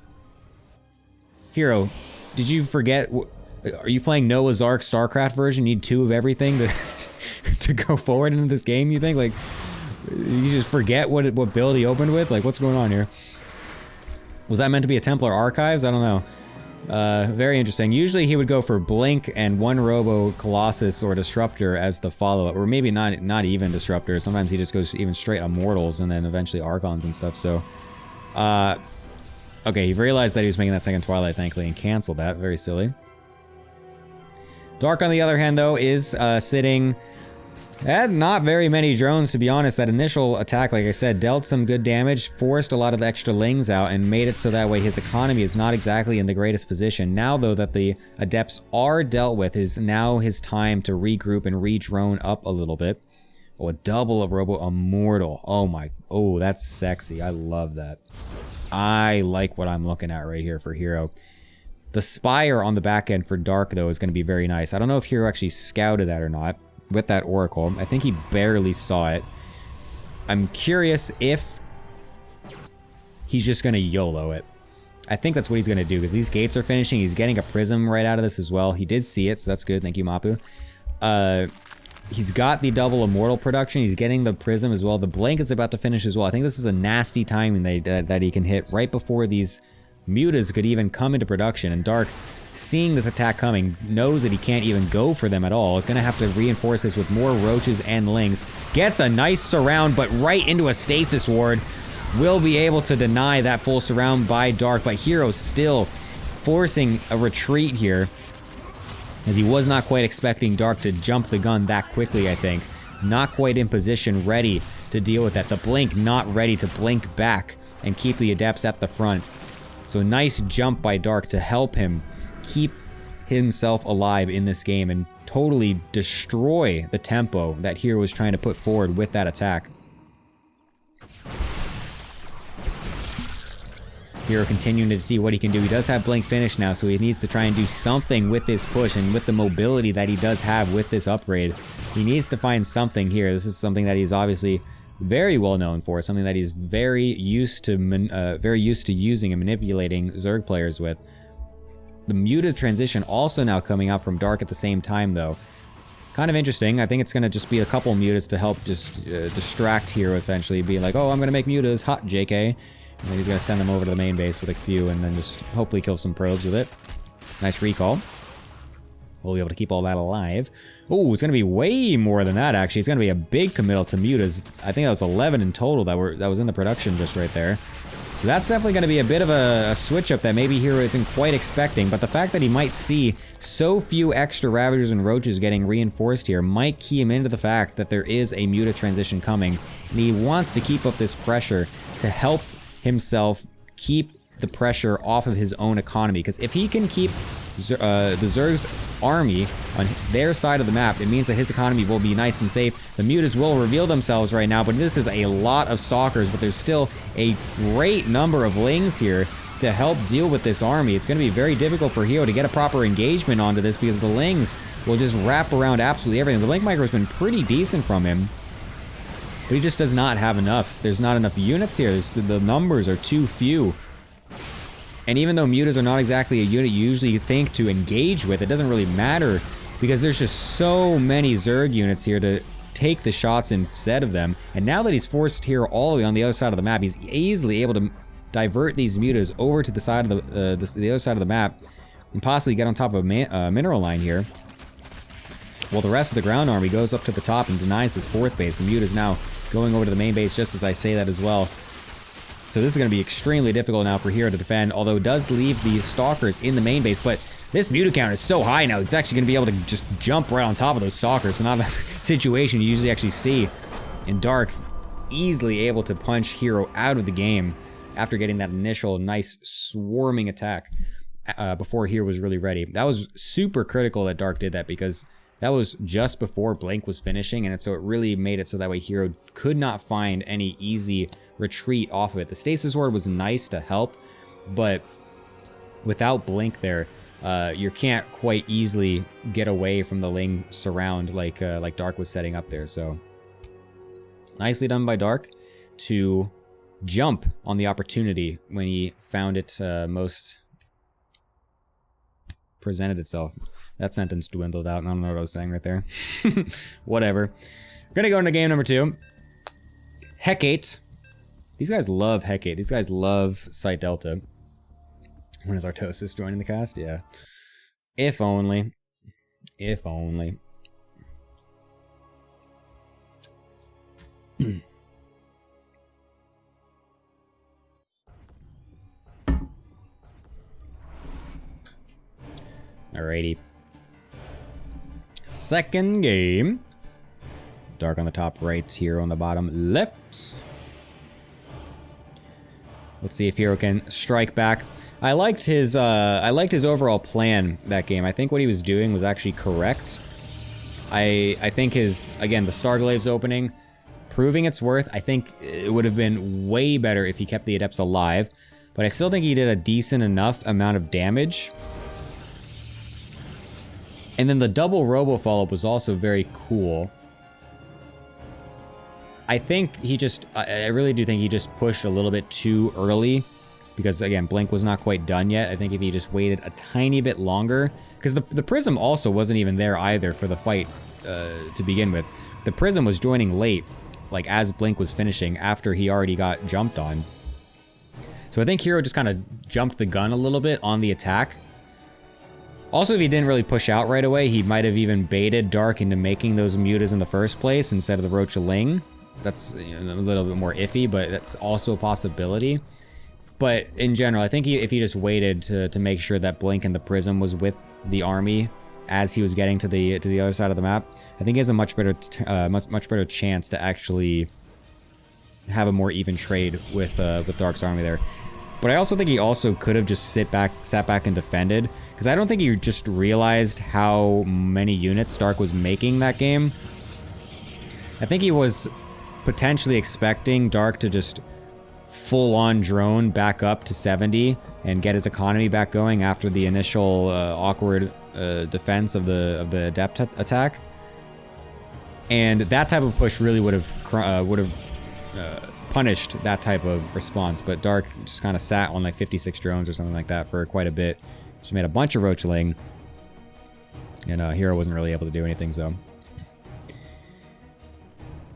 Speaker 1: herO, did you forget, are you playing Noah's Ark StarCraft version? You need 2 of everything to go forward into this game, you think? Like, you just forget what build he opened with? Like, what's going on here? Was that meant to be a Templar Archives? I don't know. Very interesting. Usually he would go for Blink and 1 Robo Colossus or Disruptor as the follow-up, or maybe not even Disruptor. Sometimes he just goes even straight Immortals and then eventually Archons and stuff, so... okay, he realized that he was making that second Twilight, thankfully, and canceled that. Very silly. Dark, on the other hand, though, is sitting... Had not very many drones, to be honest. That initial attack, like I said, dealt some good damage, forced a lot of the extra Lings out, and made it so that way his economy is not exactly in the greatest position. Now, though, that the Adepts are dealt with, is now his time to regroup and re-drone up a little bit. Oh, a double of Robo Immortal. Oh my, oh, that's sexy. I love that. I like what I'm looking at right here for herO. The Spire on the back end for Dark, though, is going to be very nice. I don't know if herO actually scouted that or not with that Oracle. I think he barely saw it. I'm curious if he's just going to YOLO it. I think that's what he's going to do, because these gates are finishing. He's getting a Prism right out of this as well. He did see it, so that's good. Thank you, Mapu. He's got the double Immortal production. He's getting the Prism as well. The Blank is about to finish as well. I think this is a nasty timing that he can hit right before these Mutas could even come into production. And Dark, seeing this attack coming, knows that he can't even go for them at all. Gonna have to reinforce this with more Roaches and Lings. Gets a nice surround, but right into a Stasis Ward. Will be able to deny that full surround by Dark, but herO still forcing a retreat here, as he was not quite expecting Dark to jump the gun that quickly, I think. Not quite in position, ready to deal with that. The Blink not ready to blink back and keep the Adepts at the front. So nice jump by Dark to help him keep himself alive in this game and totally destroy the tempo that herO was trying to put forward with that attack. herO continuing to see what he can do. He does have Blink finish now, so he needs to try and do something with this push, and with the mobility that he does have with this upgrade, he needs to find something here. This is something that he's obviously very well known for, something that he's very used to using and manipulating Zerg players with. The Muta transition also now coming out from Dark at the same time, though. Kind of interesting. I think it's going to just be a couple Mutas to help just distract herO, essentially. Be like, oh, I'm going to make Mutas hot, JK. And then he's going to send them over to the main base with a few and then just hopefully kill some probes with it. Nice recall. We'll be able to keep all that alive. Oh, it's going to be way more than that, actually. It's going to be a big committal to Mutas. I think that was 11 in total that was in the production just right there. So So that's definitely going to be a bit of a switch up that maybe herO isn't quite expecting, but the fact that he might see so few extra Ravagers and Roaches getting reinforced here might key him into the fact that there is a Muta transition coming, and he wants to keep up this pressure to help himself keep the pressure off of his own economy, because if he can keep the Zerg's army on their side of the map, it means that his economy will be nice and safe. The Mutas will reveal themselves right now, but this is a lot of Stalkers, but there's still a great number of Lings here to help deal with this army. It's going to be very difficult for herO to get a proper engagement onto this because the Lings will just wrap around absolutely everything. The Link micro has been pretty decent from him, but he just does not have enough. There's not enough units here. The numbers are too few. And even though Mutas are not exactly a unit you usually think to engage with, it doesn't really matter because there's just so many Zerg units here to take the shots instead of them. And now that he's forced here all the way on the other side of the map, he's easily able to divert these Mutas over to the side of the other side of the map and possibly get on top of a mineral line here. While the rest of the ground army goes up to the top and denies this fourth base. The Muta's now going over to the main base just as I say that as well. So this is going to be extremely difficult now for herO to defend, although it does leave the Stalkers in the main base, but this Muta count is so high now, it's actually going to be able to just jump right on top of those Stalkers, so not a situation you usually actually see. And Dark easily able to punch herO out of the game after getting that initial nice swarming attack before herO was really ready. That was super critical that Dark did that because that was just before Blink was finishing, and so it really made it so that way herO could not find any easy retreat off of it. The Stasis Ward was nice to help, but without Blink there, you can't quite easily get away from the Ling surround like Dark was setting up there. So nicely done by Dark to jump on the opportunity when he found it most presented itself. That sentence dwindled out. I don't know what I was saying right there. Whatever. Gonna go into game number 2. Hecate. These guys love Hecate. These guys love Site Delta. When is Artosis joining the cast? Yeah. If only. If only. Alrighty. Second game. Dark on the top right, herO on the bottom left. Let's see if herO can strike back. I liked his overall plan that game. I think what he was doing was actually correct. I think again, the Starglave's opening, proving its worth. I think it would have been way better if he kept the Adepts alive, but I still think he did a decent enough amount of damage. And then the double robo follow-up was also very cool. I think I really do think he just pushed a little bit too early because, again, Blink was not quite done yet. I think if he just waited a tiny bit longer, because the Prism also wasn't even there either for the fight to begin with. The Prism was joining late, like as Blink was finishing, after he already got jumped on. So I think herO just kind of jumped the gun a little bit on the attack. Also, if he didn't really push out right away, he might have even baited Dark into making those Mutas in the first place instead of the Roach-a-Ling. That's a little bit more iffy, but that's also a possibility. But in general, I think if he just waited to make sure that Blink and the Prism was with the army as he was getting to the other side of the map, I think he has a much better chance to actually have a more even trade with Dark's army there. But I also think he also could have just sat back and defended, because I don't think he just realized how many units Dark was making that game. I think he was potentially expecting Dark to just full-on drone back up to 70 and get his economy back going after the initial awkward defense of the Adept attack. And that type of push really would have punished that type of response, but Dark just kind of sat on like 56 drones or something like that for quite a bit. Just made a bunch of Roach-a-Ling, and herO wasn't really able to do anything, so.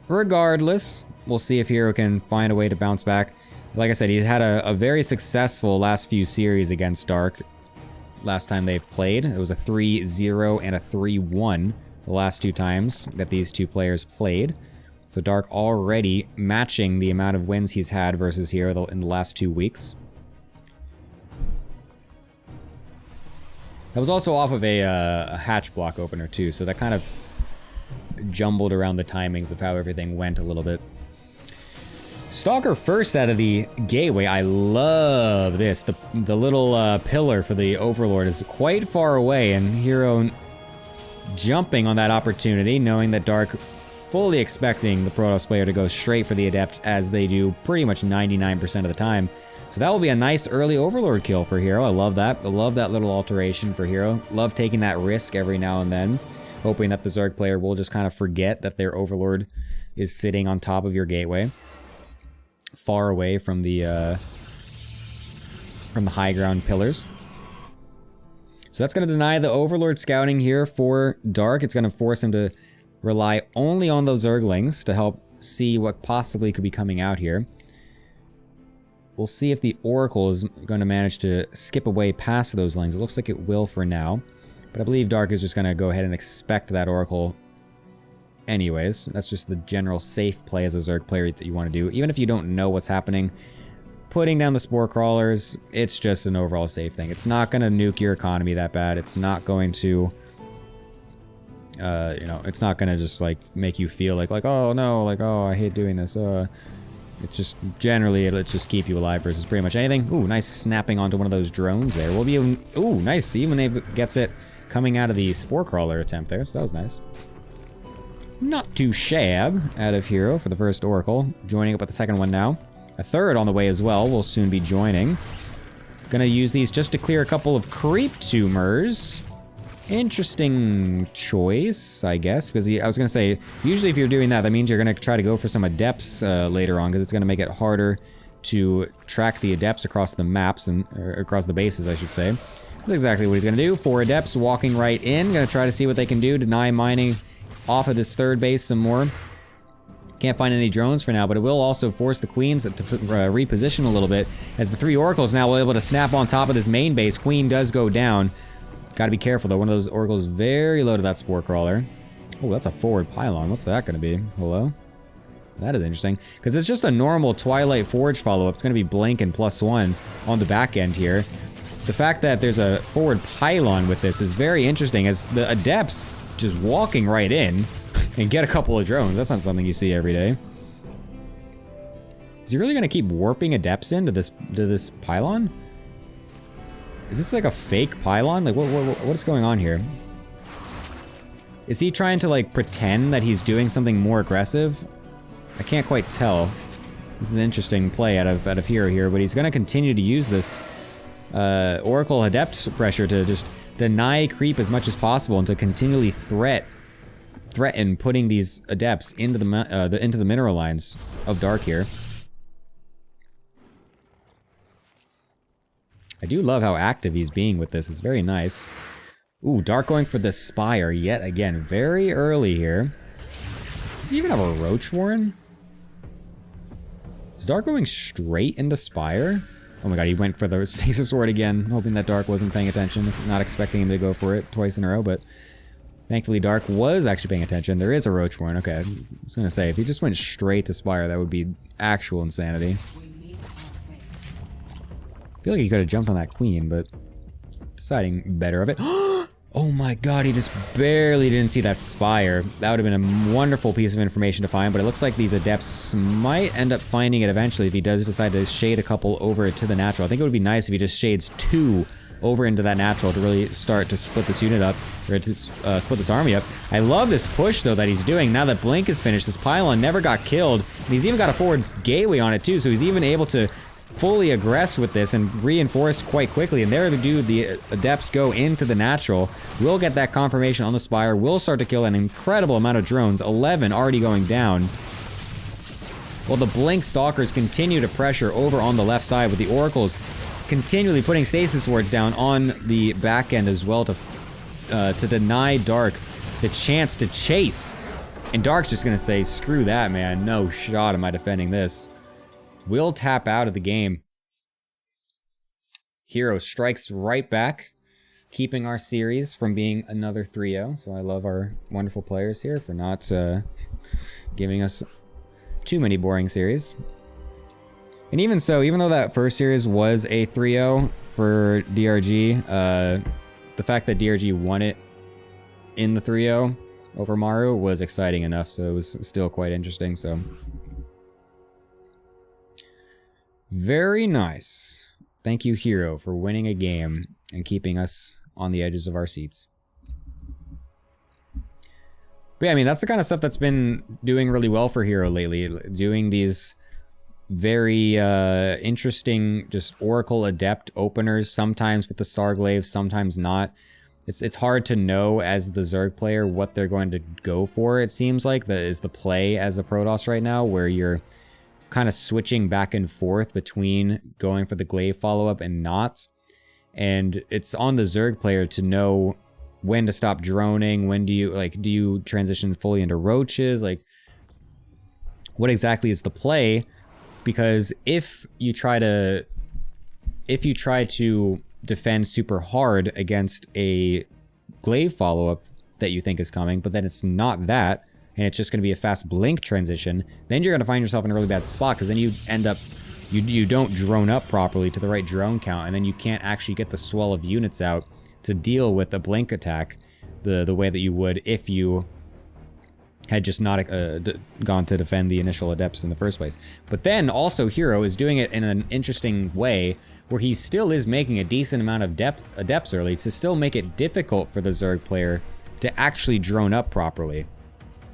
Speaker 1: Regardless, we'll see if herO can find a way to bounce back. Like I said, he had a very successful last few series against Dark. Last time they've played, it was a 3-0 and a 3-1 the last two times that these two players played. So Dark already matching the amount of wins he's had versus herO in the last 2 weeks. That was also off of a hatch block opener too, so that kind of jumbled around the timings of how everything went a little bit. Stalker first out of the gateway. I love this. The little pillar for the Overlord is quite far away, and herO jumping on that opportunity, knowing that Dark fully expecting the Protoss player to go straight for the Adept, as they do pretty much 99% of the time. So that will be a nice early Overlord kill for herO. I love that. I love that little alteration for herO. Love taking that risk every now and then, hoping that the Zerg player will just kind of forget that their Overlord is sitting on top of your gateway, far away from the high ground pillars. So that's going to deny the Overlord scouting here for Dark. It's going to force him to rely only on those Zerglings to help see what possibly could be coming out here. We'll see if the Oracle is going to manage to skip away past those Lings. It looks like it will for now, but I believe Dark is just going to go ahead and expect that Oracle anyways. That's just the general safe play as a Zerg player that you want to do. Even if you don't know what's happening, putting down the Spore Crawlers, it's just an overall safe thing. It's not going to nuke your economy that bad. It's not going to, you know, it's not going to just, like, make you feel like, oh, no, like, oh, I hate doing this. It's just, generally, it'll just keep you alive versus pretty much anything. Ooh, nice snapping onto one of those drones there. We'll be, ooh, nice. Even if it gets it coming out of the Spore Crawler attempt there, so that was nice. Not too shab out of herO for the first Oracle. Joining up with the second one now. A third on the way as well will soon be joining. Gonna use these just to clear a couple of creep tumors. Interesting choice, I guess, because I was gonna say, usually if you're doing that, that means you're gonna try to go for some Adepts later on, because it's gonna make it harder to track the Adepts across the maps, and across the bases, I should say. That's exactly what he's gonna do. 4 Adepts walking right in, gonna try to see what they can do, deny mining off of this third base some more. Can't find any drones for now, but it will also force the Queens to reposition a little bit, as the 3 Oracles now will be able to snap on top of this main base. Queen does go down. Gotta be careful though, one of those Oracles very low to that Spore Crawler. Oh, that's a forward pylon. What's that gonna be? Hello? That is interesting, because it's just a normal Twilight Forge follow-up. It's gonna be Blink and +1 on the back end here. The fact that there's a forward pylon with this is very interesting, as the Adepts just walking right in and get a couple of drones. That's not something you see every day. Is he really gonna keep warping Adepts into this pylon? Is this like a fake pylon? Like what's going on here? Is he trying to like pretend that he's doing something more aggressive? I can't quite tell. This is an interesting play out of herO here, but he's gonna continue to use this Oracle Adept pressure to just deny creep as much as possible and to continually threaten putting these Adepts into the mineral lines of Dark here. I do love how active he's being with this. It's very nice. Ooh, Dark going for the Spire yet again. Very early here. Does he even have a Roach Warren? Is Dark going straight into Spire? Oh my god, he went for the Stasis Sword again, hoping that Dark wasn't paying attention. Not expecting him to go for it twice in a row, but thankfully Dark was actually paying attention. There is a Roach Warren. Okay, I was gonna say, if he just went straight to Spire, that would be actual insanity. I feel like he could have jumped on that Queen, but deciding better of it. Oh my god, he just barely didn't see that Spire. That would have been a wonderful piece of information to find, but it looks like these Adepts might end up finding it eventually if he does decide to shade a couple over to the natural. I think it would be nice if he just shades 2 over into that natural to really start to split this unit up, or to split this army up. I love this push, though, that he's doing. Now that Blink is finished, this pylon never got killed, and he's even got a forward gateway on it, too, so he's even able to fully aggress with this and reinforce quite quickly. And there the Adepts go into the natural. We'll get that confirmation on the Spire. We'll start to kill an incredible amount of drones. 11 already going down. While the Blink Stalkers continue to pressure over on the left side, with the Oracles continually putting Stasis Swords down on the back end as well to deny Dark the chance to chase. And Dark's just gonna say, screw that, man. No shot am I defending this. We'll tap out of the game. herO strikes right back, keeping our series from being another 3-0. So I love our wonderful players here for not giving us too many boring series. And even so, even though that first series was a 3-0 for DRG, the fact that DRG won it in the 3-0 over Maru was exciting enough, so it was still quite interesting, so. Very nice. Thank you, herO, for winning a game and keeping us on the edges of our seats. But yeah, I mean, that's the kind of stuff that's been doing really well for herO lately. Doing these very interesting just Oracle Adept openers, sometimes with the Starglaive, sometimes not. It's hard to know as the Zerg player what they're going to go for, it seems like. That is the play as a Protoss right now, where you're kind of switching back and forth between going for the glaive follow-up and not. And it's on the Zerg player to know when to stop droning, when do you transition fully into roaches, like what exactly is the play? Because if you try to defend super hard against a glaive follow-up that you think is coming, but then it's not that, and it's just going to be a fast blink transition, then you're going to find yourself in a really bad spot, because then you end up, you don't drone up properly to the right drone count, and then you can't actually get the swell of units out to deal with a blink attack the way that you would if you had just not gone to defend the initial adepts in the first place. But then also herO is doing it in an interesting way where he still is making a decent amount of adepts early to still make it difficult for the Zerg player to actually drone up properly.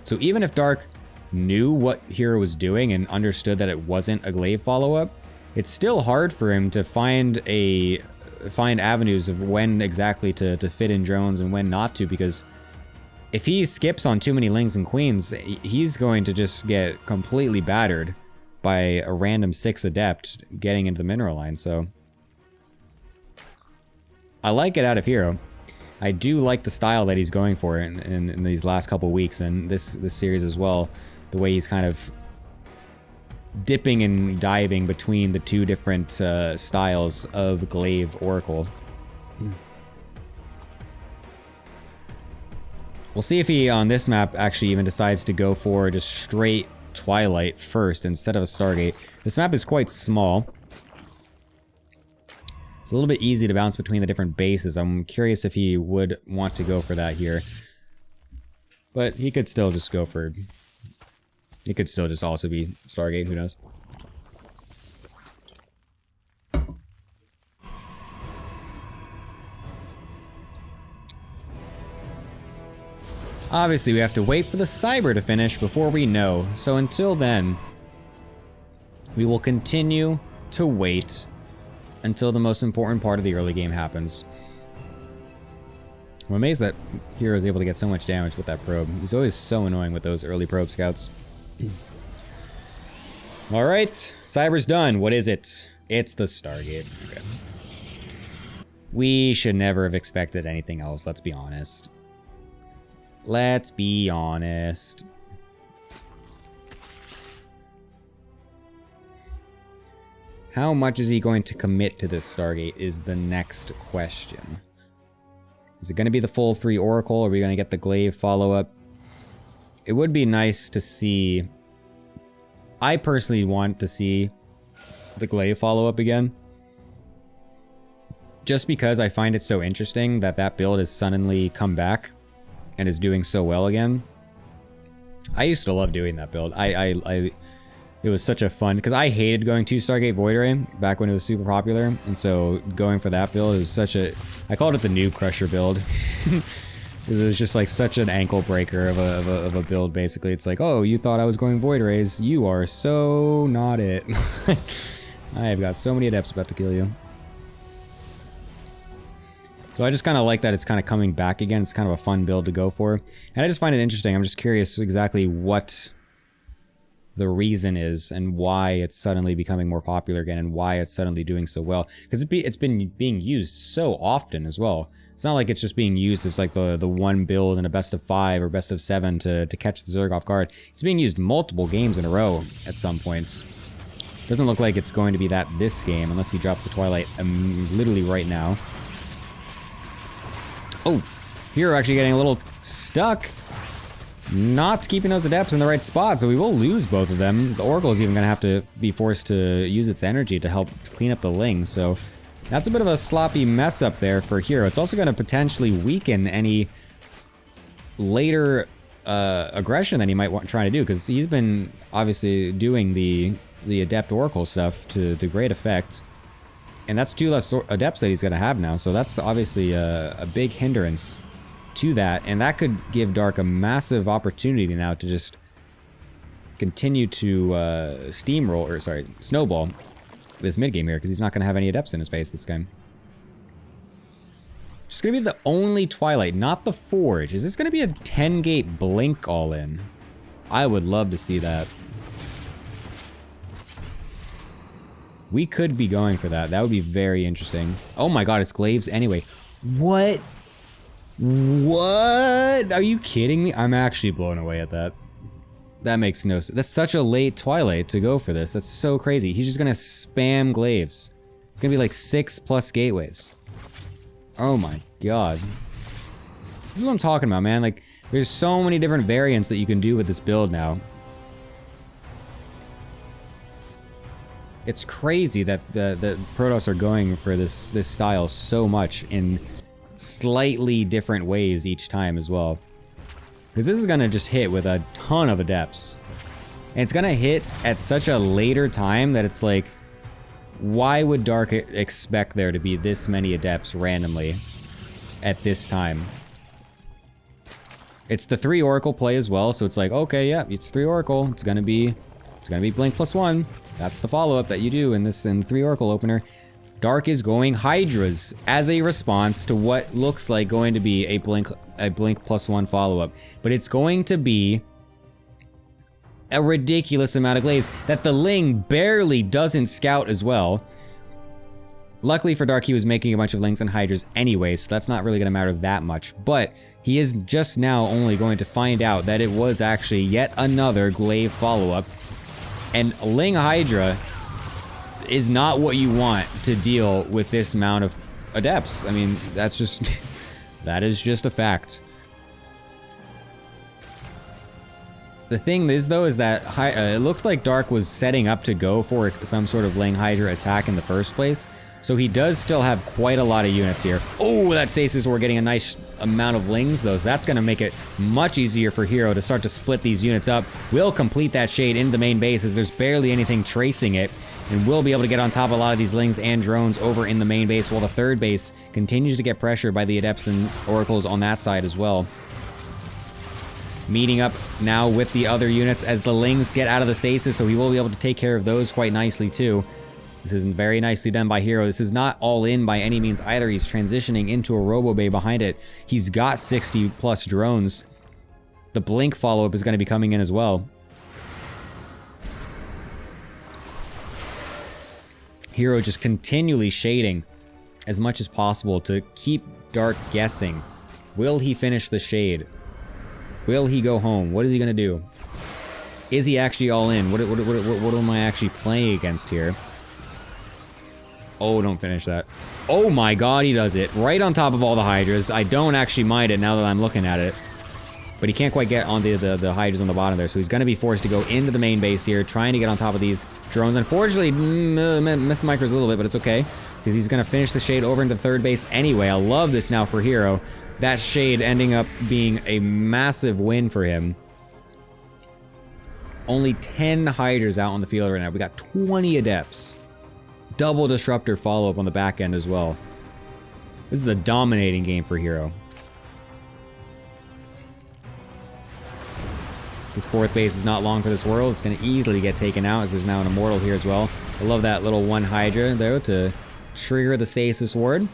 Speaker 1: So even if Dark knew what herO was doing and understood that it wasn't a glaive follow-up, it's still hard for him to find avenues of when exactly to fit in drones and when not to, because if he skips on too many lings and queens, he's going to just get completely battered by a random 6 adept getting into the mineral line. So I like it out of herO. I do like the style that he's going for in these last couple weeks and this series as well. The way he's kind of dipping and diving between the two different styles of glaive Oracle. We'll see if he, on this map, actually even decides to go for just straight Twilight first instead of a Stargate. This map is quite small. It's a little bit easy to bounce between the different bases. I'm curious if he would want to go for that here. But he could still just go for... It could still just also be Stargate, who knows? Obviously, we have to wait for the Cyber to finish before we know. So until then, we will continue to wait until the most important part of the early game happens. I'm amazed that herO is able to get so much damage with that probe. He's always so annoying with those early probe scouts. Alright, Cyber's done. What is it? It's the Stargate. Okay. We should never have expected anything else, let's be honest. Let's be honest. How much is he going to commit to this Stargate is the next question. Is it going to be the full 3 Oracle? Or are we going to get the glaive follow-up? It would be nice to see... I personally want to see the glaive follow-up again. Just because I find it so interesting that that build has suddenly come back and is doing so well again. I used to love doing that build. It was such a fun, because I hated going to Stargate Void Ray back when it was super popular, and so going for that build, it was such a, I called it the Noob Crusher build. It was just like such an ankle breaker of a build, basically. It's like, oh, you thought I was going Void Rays, you are so not it. I have got so many adepts about to kill you. So I just kind of like that it's kind of coming back again. It's kind of a fun build to go for. And I just find it interesting. I'm just curious exactly what the reason is and why it's suddenly becoming more popular again and why it's suddenly doing so well. Because it's been being used so often as well. It's not like it's just being used as like the one build in a best of 5 or best of 7 to catch the Zerg off guard. It's being used multiple games in a row at some points. Doesn't look like it's going to be that this game unless he drops the Twilight literally right now. Oh, herO actually getting a little stuck. not keeping those Adepts in the right spot, so we will lose both of them. The Oracle is even going to have to be forced to use its energy to help clean up the Ling, so that's a bit of a sloppy mess up there for herO. It's also going to potentially weaken any later aggression that he might want trying to do, because he's been obviously doing the Adept Oracle stuff to great effect. And that's 2 less Adepts that he's going to have now, so that's obviously a big hindrance to that. And that could give Dark a massive opportunity now to just continue to steamroll, or sorry, snowball this mid game here, because he's not going to have any Adepts in his face this game. Just going to be the only Twilight, not the Forge. Is this going to be a 10-gate Blink all-in? I would love to see that. We could be going for that. That would be very interesting. Oh my god, it's Glaives anyway. What? What? Are you kidding me? I'm actually blown away at that. That makes no sense. That's such a late Twilight to go for this. That's so crazy. He's just going to spam Glaives. It's going to be like 6+ gateways. Oh my god. This is what I'm talking about, man. Like, there's so many different variants that you can do with this build now. It's crazy that the Protoss are going for this style so much in slightly different ways each time as well. Because this is going to just hit with a ton of Adepts. And it's going to hit at such a later time that it's like, why would Dark expect there to be this many Adepts randomly at this time? It's the 3 Oracle play as well, so it's like, okay, yeah, it's 3 Oracle. It's gonna be Blink +1. That's the follow-up that you do in 3 Oracle opener. Dark is going Hydras as a response to what looks like going to be a Blink +1 follow-up. But it's going to be a ridiculous amount of Glaives that the Ling barely doesn't scout as well. Luckily for Dark, he was making a bunch of Lings and Hydras anyway, so that's not really going to matter that much. But he is just now only going to find out that it was actually yet another Glaive follow-up. And Ling Hydra is not what you want to deal with this amount of Adepts. I mean, that's just... that is just a fact. The thing is, though, is that it looked like Dark was setting up to go for some sort of Ling Hydra attack in the first place. So he does still have quite a lot of units here. Oh, that stasis, we're getting a nice amount of Lings, though. So that's going to make it much easier for herO to start to split these units up. We'll complete that shade into the main base as there's barely anything tracing it. And we'll be able to get on top of a lot of these Lings and drones over in the main base, while the third base continues to get pressure by the Adepts and Oracles on that side as well. Meeting up now with the other units as the Lings get out of the stasis, so he will be able to take care of those quite nicely too. This is very nicely done by herO. This is not all in by any means either. He's transitioning into a Robo Bay behind it. He's got 60+ drones. The Blink follow-up is going to be coming in as well. herO just continually shading as much as possible to keep Dark guessing. Will he finish the shade? Will he go home? What is he going to do? Is he actually all in? What am I actually playing against here? Oh, don't finish that. Oh my god, he does it. Right on top of all the Hydras. I don't actually mind it now that I'm looking at it. But he can't quite get on the Hydras on the bottom there, so he's going to be forced to go into the main base here, trying to get on top of these drones. Unfortunately, missed micros a little bit, but it's okay, because he's going to finish the shade over into third base anyway. I love this now for herO. That shade ending up being a massive win for him. Only 10 Hydras out on the field right now. We got 20 Adepts. Double Disruptor follow-up on the back end as well. This is a dominating game for herO. This fourth base is not long for this world. It's going to easily get taken out as there's now an Immortal here as well. I love that little one Hydra though to trigger the stasis ward.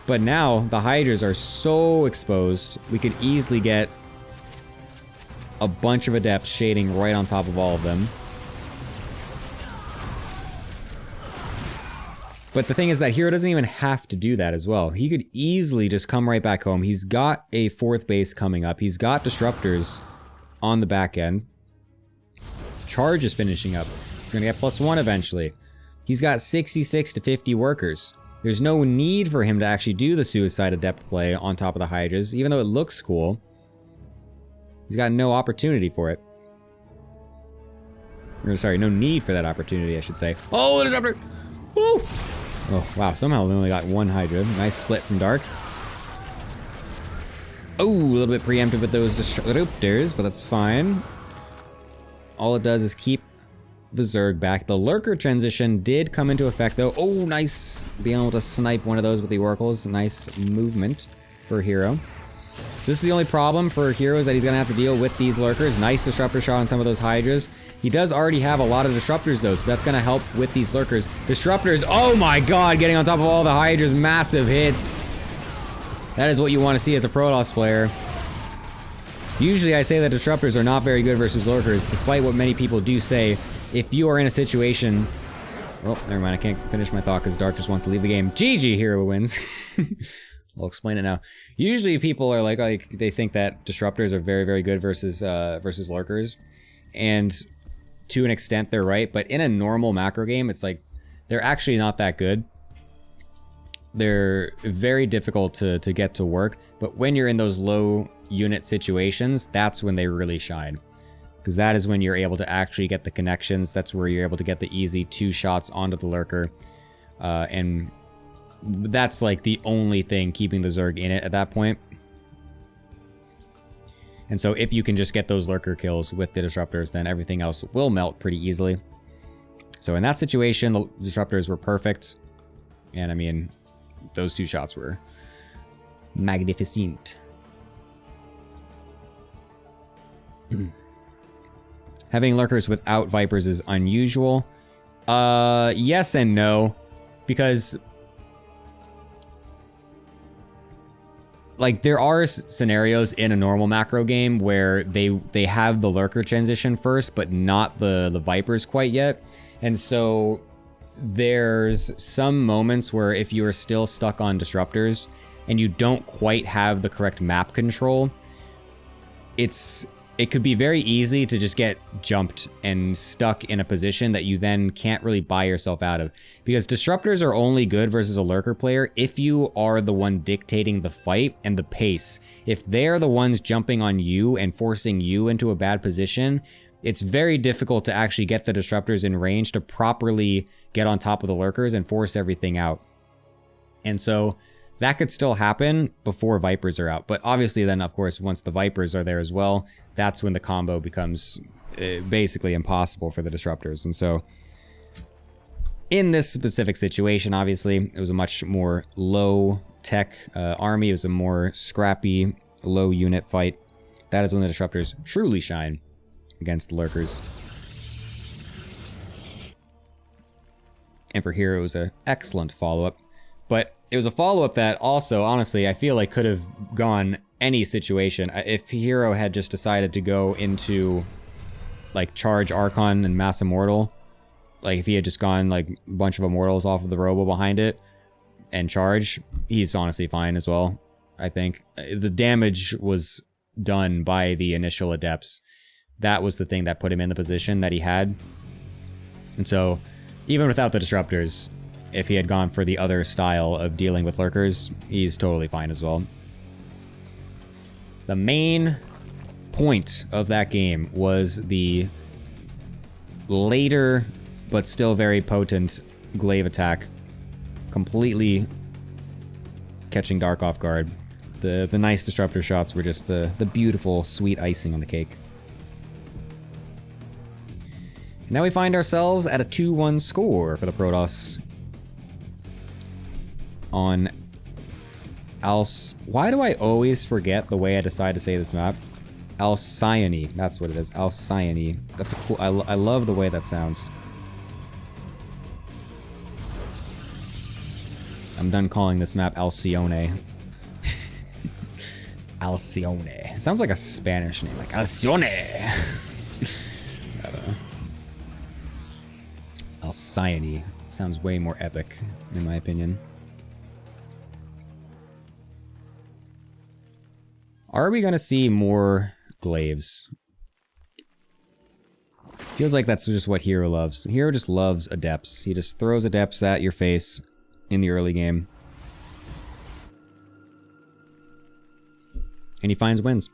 Speaker 1: But now the Hydras are so exposed, we could easily get a bunch of Adepts shading right on top of all of them. But the thing is that herO doesn't even have to do that as well. He could easily just come right back home. He's got a fourth base coming up. He's got Disruptors on the back end. Charge is finishing up. He's going to get +1 eventually. He's got 66 to 50 workers. There's no need for him to actually do the Suicide Adept play on top of the Hydras, even though it looks cool. He's got no opportunity for it. Or, sorry, no need for that opportunity, I should say. Oh, the disruptor! Woo! Oh, wow, somehow we only got one Hydra. Nice split from Dark. Oh, a little bit preemptive with those disruptors, but that's fine. All it does is keep the Zerg back. The Lurker transition did come into effect, though. Oh, nice. Being able to snipe one of those with the Oracles. Nice movement for herO. So this is the only problem for herO, is that he's going to have to deal with these Lurkers. Nice Disruptor shot on some of those Hydras. He does already have a lot of Disruptors, though, so that's going to help with these Lurkers. Disruptors, oh my god, getting on top of all the Hydras. Massive hits. That is what you want to see as a Protoss player. Usually I say that Disruptors are not very good versus Lurkers, despite what many people do say. If you are in a situation... Oh, never mind, I can't finish my thought because Dark just wants to leave the game. GG, herO wins. I'll explain it now. Usually people are like they think that Disruptors are very, very good versus Lurkers. And to an extent, they're right. But in a normal macro game, it's like, they're actually not that good. They're very difficult to get to work. But when you're in those low unit situations, that's when they really shine. Because that is when you're able to actually get the connections. That's where you're able to get the easy 2 shots onto the Lurker. And that's like the only thing keeping the Zerg in it at that point. And so if you can just get those Lurker kills with the Disruptors, then everything else will melt pretty easily. So in that situation, the Disruptors were perfect. And I mean, those 2 shots were magnificent. Having Lurkers without Vipers is unusual. Yes and no. Because... like, there are scenarios in a normal macro game where they have the Lurker transition first, but not the Vipers quite yet. And so there's some moments where if you are still stuck on Disruptors and you don't quite have the correct map control, it could be very easy to just get jumped and stuck in a position that you then can't really buy yourself out of. Because Disruptors are only good versus a Lurker player if you are the one dictating the fight and the pace. If they're the ones jumping on you and forcing you into a bad position, it's very difficult to actually get the Disruptors in range to properly get on top of the Lurkers and force everything out. And so that could still happen before Vipers are out. But obviously then, of course, once the Vipers are there as well, that's when the combo becomes basically impossible for the Disruptors. And so in this specific situation, obviously, it was a much more low-tech army. It was a more scrappy, low-unit fight. That is when the Disruptors truly shine against the Lurkers. And for herO, it was an excellent follow-up. But it was a follow-up that also, honestly, I feel like could have gone any situation. If herO had just decided to go into, like, charge Archon and Mass Immortal, like, if he had just gone, like, a bunch of Immortals off of the Robo behind it and charge, he's honestly fine as well, I think. The damage was done by the initial Adepts. That was the thing that put him in the position that he had. And so, even without the Disruptors, if he had gone for the other style of dealing with Lurkers, he's totally fine as well. The main point of that game was the later, but still very potent glaive attack, completely catching Dark off guard. The nice Disruptor shots were just the beautiful, sweet icing on the cake. And now we find ourselves at a 2-1 score for the Protoss. On why do I always forget the way I decide to say this map? Alcyone, that's what it is. Alcyone. That's a cool. I love the way that sounds. I'm done calling this map Alcyone. Alcyone. It sounds like a Spanish name, like Alcyone. I don't know. Alcyone sounds way more epic, in my opinion. Are we going to see more glaives? Feels like that's just what herO loves. herO just loves Adepts. He just throws Adepts at your face in the early game. And he finds wins.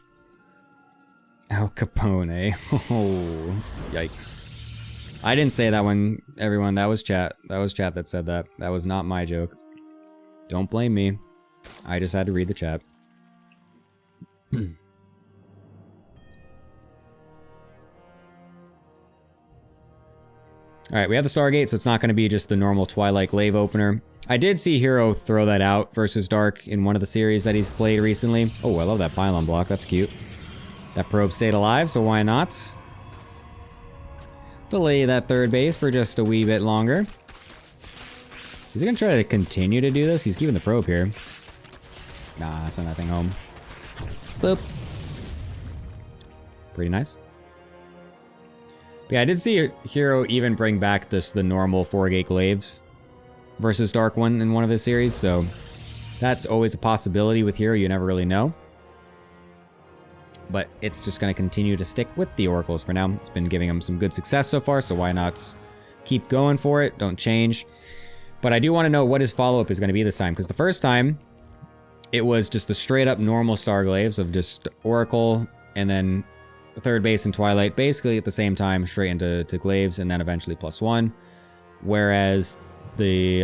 Speaker 1: Al Capone. Oh, yikes. I didn't say that one, everyone. That was chat. That was chat that said that. That was not my joke. Don't blame me. I just had to read the chat. Alright, we have the Stargate, so it's not going to be just the normal Twilight Glaive opener. I did see herO throw that out versus Dark in one of the series that he's played recently. Oh, I love that pylon block. That's cute. That probe stayed alive, so why not? Delay that third base for just a wee bit longer. Is he going to try to continue to do this? He's keeping the probe here. Nah, send that thing home. Boop. Pretty nice. But yeah, I did see herO even bring back the normal 4-gate glaives versus Dark one in one of his series, so that's always a possibility with herO. You never really know. But it's just going to continue to stick with the Oracles for now. It's been giving him some good success so far, so why not keep going for it? Don't change. But I do want to know what his follow-up is going to be this time, because the first time, it was just the straight-up normal Star Glaives of just Oracle, and then third base and Twilight, basically at the same time, straight into Glaives, and then eventually +1. Whereas the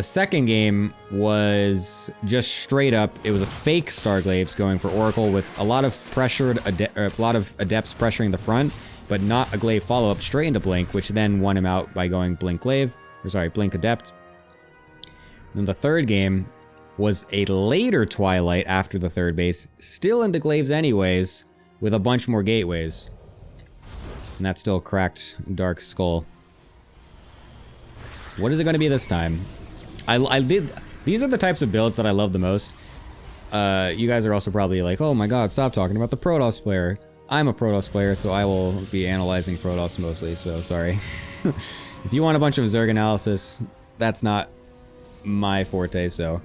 Speaker 1: second game was just straight up, it was a fake Star Glaives going for Oracle with a lot of a lot of Adepts pressuring the front, but not a Glaive follow-up straight into Blink, which then won him out by going Blink Glaive, or sorry, Blink Adept. And the third game was a later Twilight after the third base, still into Glaives anyways, with a bunch more gateways. And that still cracked Dark's skull. What is it going to be this time? These are the types of builds that I love the most. You guys are also probably like, oh my god, stop talking about the Protoss player. I'm a Protoss player, so I will be analyzing Protoss mostly, so sorry. If you want a bunch of Zerg analysis, that's not my forte, so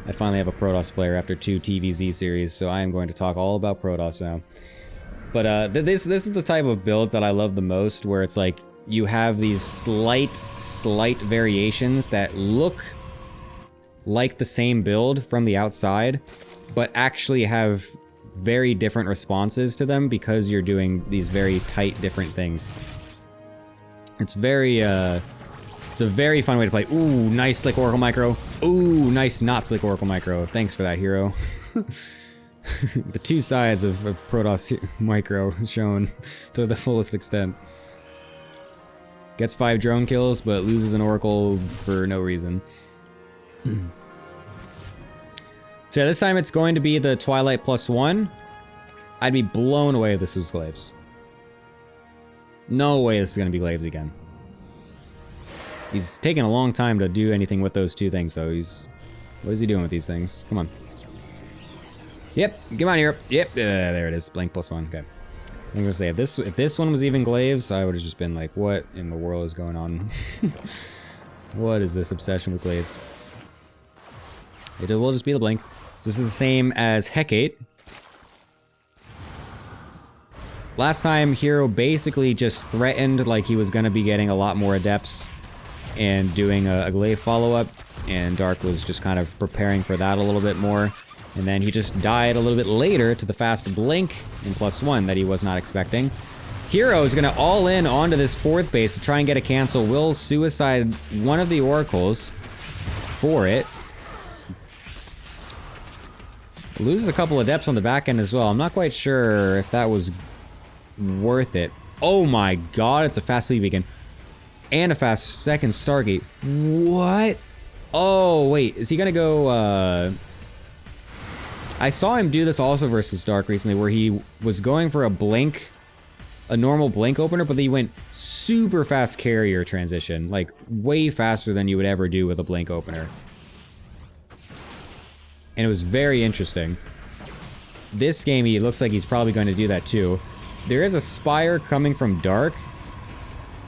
Speaker 1: I finally have a Protoss player after 2 TVZ series, so I am going to talk all about Protoss now. But this is the type of build that I love the most, where it's like you have these slight variations that look like the same build from the outside, but actually have very different responses to them because you're doing these very tight different things. It's very it's a very fun way to play. Ooh, nice Slick Oracle Micro. Ooh, nice not Slick Oracle Micro. Thanks for that, herO. The two sides of Protoss Micro shown to the fullest extent. Gets 5 drone kills, but loses an Oracle for no reason. So yeah, this time it's going to be the Twilight +1. I'd be blown away if this was Glaives. No way this is going to be Glaives again. He's taking a long time to do anything with those two things, though. What is he doing with these things? Come on. Yep, come on here. Yep, there it is. Blank +1. Okay. I'm gonna say if this one was even Glaives, I would have just been like, what in the world is going on? What is this obsession with Glaives? It will just be the Blink. This is the same as Hecate. Last time, herO basically just threatened like he was gonna be getting a lot more Adepts and doing a Glaive follow-up, and Dark was just kind of preparing for that a little bit more. And then he just died a little bit later to the fast Blink in +1 that he was not expecting. herO is going to all in onto this 4th base to try and get a cancel. Will suicide one of the Oracles for it. Loses a couple of Adepts on the back end as well. I'm not quite sure if that was worth it. Oh my god, it's a fast lead beacon. And a fast second Stargate. What? Oh, wait. Is he going to go, I saw him do this also versus Dark recently, where he was going for a Blink, a normal Blink opener, but then he went super fast carrier transition, like way faster than you would ever do with a Blink opener. And it was very interesting. This game, he looks like he's probably going to do that too. There is a Spire coming from Dark.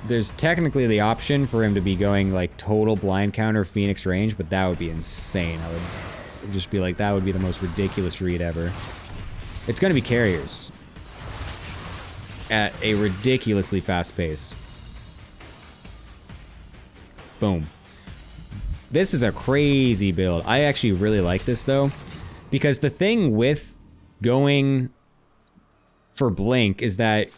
Speaker 1: There's technically the option for him to be going like total blind counter Phoenix range, but that would be insane. I would just be like, that would be the most ridiculous read ever. It's going to be carriers at a ridiculously fast pace. Boom. This is a crazy build. I actually really like this though, because the thing with going for Blink is that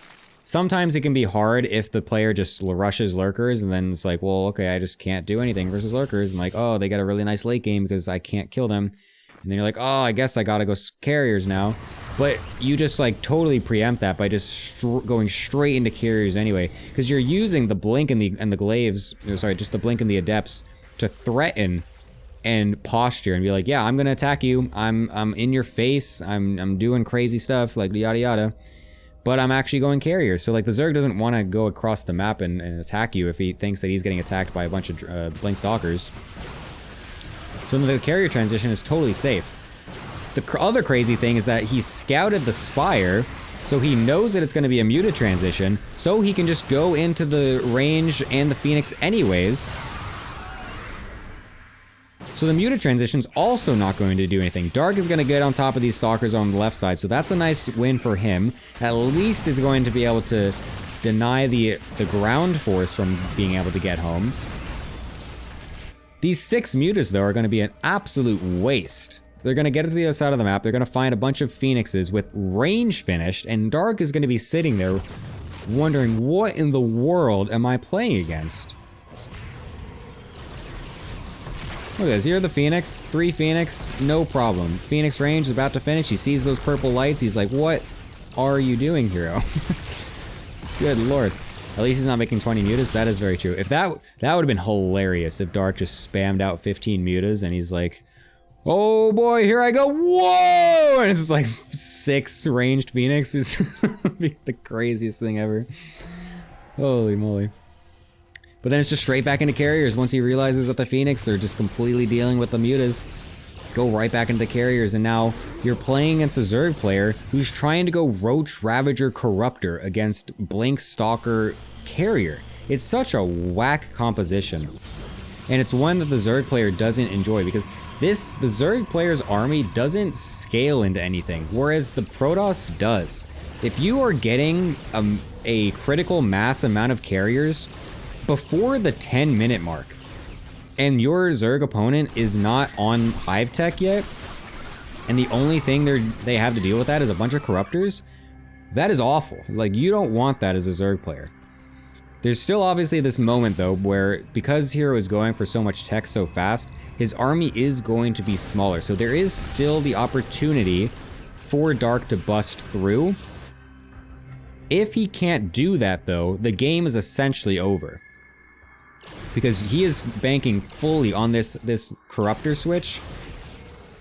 Speaker 1: sometimes it can be hard if the player just rushes lurkers and then it's like, well, okay, I just can't do anything versus lurkers. And like, oh, they got a really nice late game because I can't kill them. And then you're like, oh, I guess I gotta go carriers now. But you just like totally preempt that by just going straight into carriers anyway. Because you're using the Blink and the glaives, sorry, just the Blink and the adepts to threaten and posture and be like, yeah, I'm gonna attack you. I'm in your face. I'm doing crazy stuff, like yada yada. But I'm actually going carrier. So like the Zerg doesn't want to go across the map and attack you if he thinks that he's getting attacked by a bunch of Blink Stalkers. So the carrier transition is totally safe. The other crazy thing is that he scouted the Spire, so he knows that it's going to be a muted transition, so he can just go into the range and the Phoenix anyways. So the muted transition's also not going to do anything. Dark is going to get on top of these Stalkers on the left side, so that's a nice win for him. At least is going to be able to deny the ground force from being able to get home. These 6 mutas, though, are going to be an absolute waste. They're going to get to the other side of the map, they're going to find a bunch of Phoenixes with range finished, and Dark is going to be sitting there wondering, what in the world am I playing against? Look at this, here are the Phoenix, 3 Phoenix, no problem. Phoenix range is about to finish, he sees those purple lights, he's like, what are you doing, herO? Good lord. At least he's not making 20 mutas, that is very true. If that would have been hilarious if Dark just spammed out 15 mutas and he's like, oh boy, here I go, whoa! And it's just like 6 ranged Phoenix, it's be the craziest thing ever. Holy moly. But then it's just straight back into carriers once he realizes that the Phoenix are just completely dealing with the mutas. Go right back into the carriers, and now you're playing against a Zerg player who's trying to go Roach, Ravager, Corruptor against Blink, Stalker, Carrier. It's such a whack composition. And it's one that the Zerg player doesn't enjoy because the Zerg player's army doesn't scale into anything, whereas the Protoss does. If you are getting a critical mass amount of carriers before the 10-minute mark, and your Zerg opponent is not on Hive Tech yet, and the only thing they have to deal with that is a bunch of Corruptors, that is awful. Like, you don't want that as a Zerg player. There's still obviously this moment though where, because herO is going for so much tech so fast, his army is going to be smaller. So there is still the opportunity for Dark to bust through. If he can't do that though, the game is essentially over. Because he is banking fully on this Corruptor switch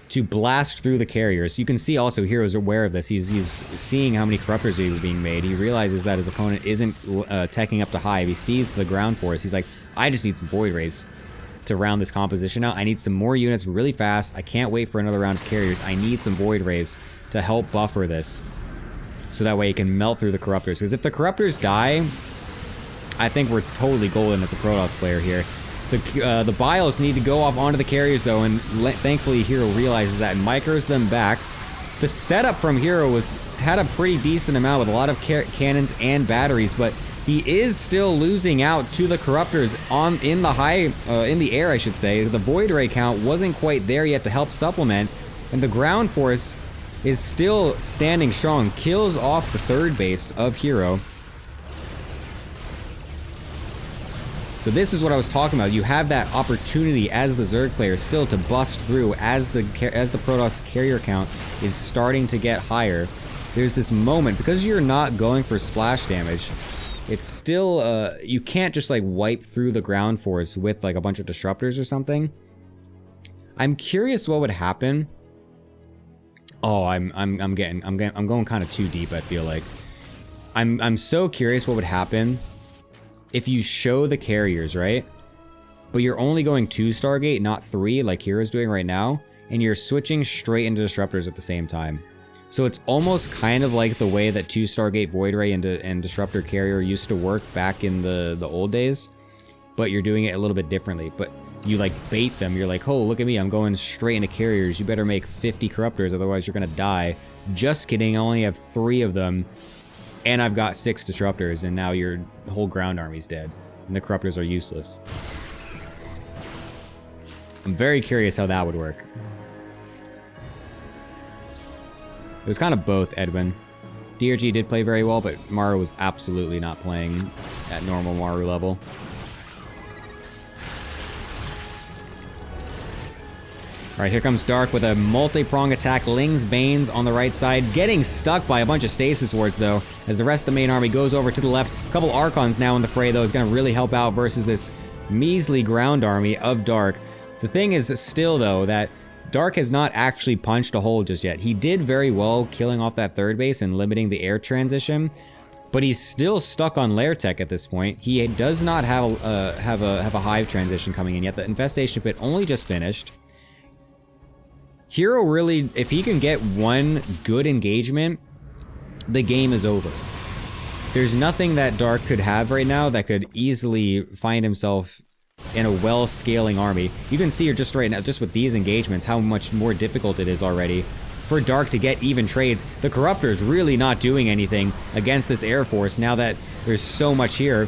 Speaker 1: to blast through the carriers. You can see also herO's aware of this. He's seeing how many Corruptors are being made. He realizes that his opponent isn't teching up to Hive. He sees the ground force. He's like, I just need some Void Rays to round this composition out. I need some more units really fast. I can't wait for another round of carriers. I need some Void Rays to help buffer this. So that way he can melt through the Corruptors. Because if the Corruptors die, I think we're totally golden as a Protoss player here. The Biles need to go off onto the carriers though, and thankfully herO realizes that and micros them back. The setup from herO had a pretty decent amount with a lot of cannons and batteries, but he is still losing out to the Corruptors in the air, I should say. The Void Ray count wasn't quite there yet to help supplement, and the ground force is still standing strong. Kills off the 3rd base of herO. So this is what I was talking about. You have that opportunity as the Zerg player still to bust through as the Protoss carrier count is starting to get higher. There's this moment, because you're not going for splash damage, it's still, you can't just like wipe through the ground force with like a bunch of disruptors or something. I'm curious what would happen. Oh, I'm going kind of too deep, I feel like. I'm so curious what would happen if you show the carriers, right? But you're only going 2 Stargate, not 3, like herO's doing right now, and you're switching straight into disruptors at the same time. So it's almost kind of like the way that 2 Stargate Void Ray and Disruptor Carrier used to work back in the old days, but you're doing it a little bit differently. But you like bait them, you're like, oh, look at me, I'm going straight into carriers, you better make 50 Corruptors, otherwise you're gonna die. Just kidding, I only have 3 of them. And I've got 6 disruptors, and now your whole ground army's dead, and the Corruptors are useless. I'm very curious how that would work. It was kind of both, Edwin. DRG did play very well, but Maru was absolutely not playing at normal Maru level. All right, here comes Dark with a multi-prong attack. Ling's Banes on the right side, getting stuck by a bunch of stasis wards though, as the rest of the main army goes over to the left. A couple Archons now in the fray though is going to really help out versus this measly ground army of Dark. The thing is still though that Dark has not actually punched a hole just yet. He did very well killing off that third base and limiting the air transition, but he's still stuck on Lair Tech at this point. He does not have a hive transition coming in yet. The infestation pit only just finished. herO really, if he can get one good engagement, the game is over. There's nothing that Dark could have right now that could easily find himself in a well-scaling army. You can see here just right now, just with these engagements, how much more difficult it is already for Dark to get even trades. The Corruptor is really not doing anything against this Air Force now that there's so much here.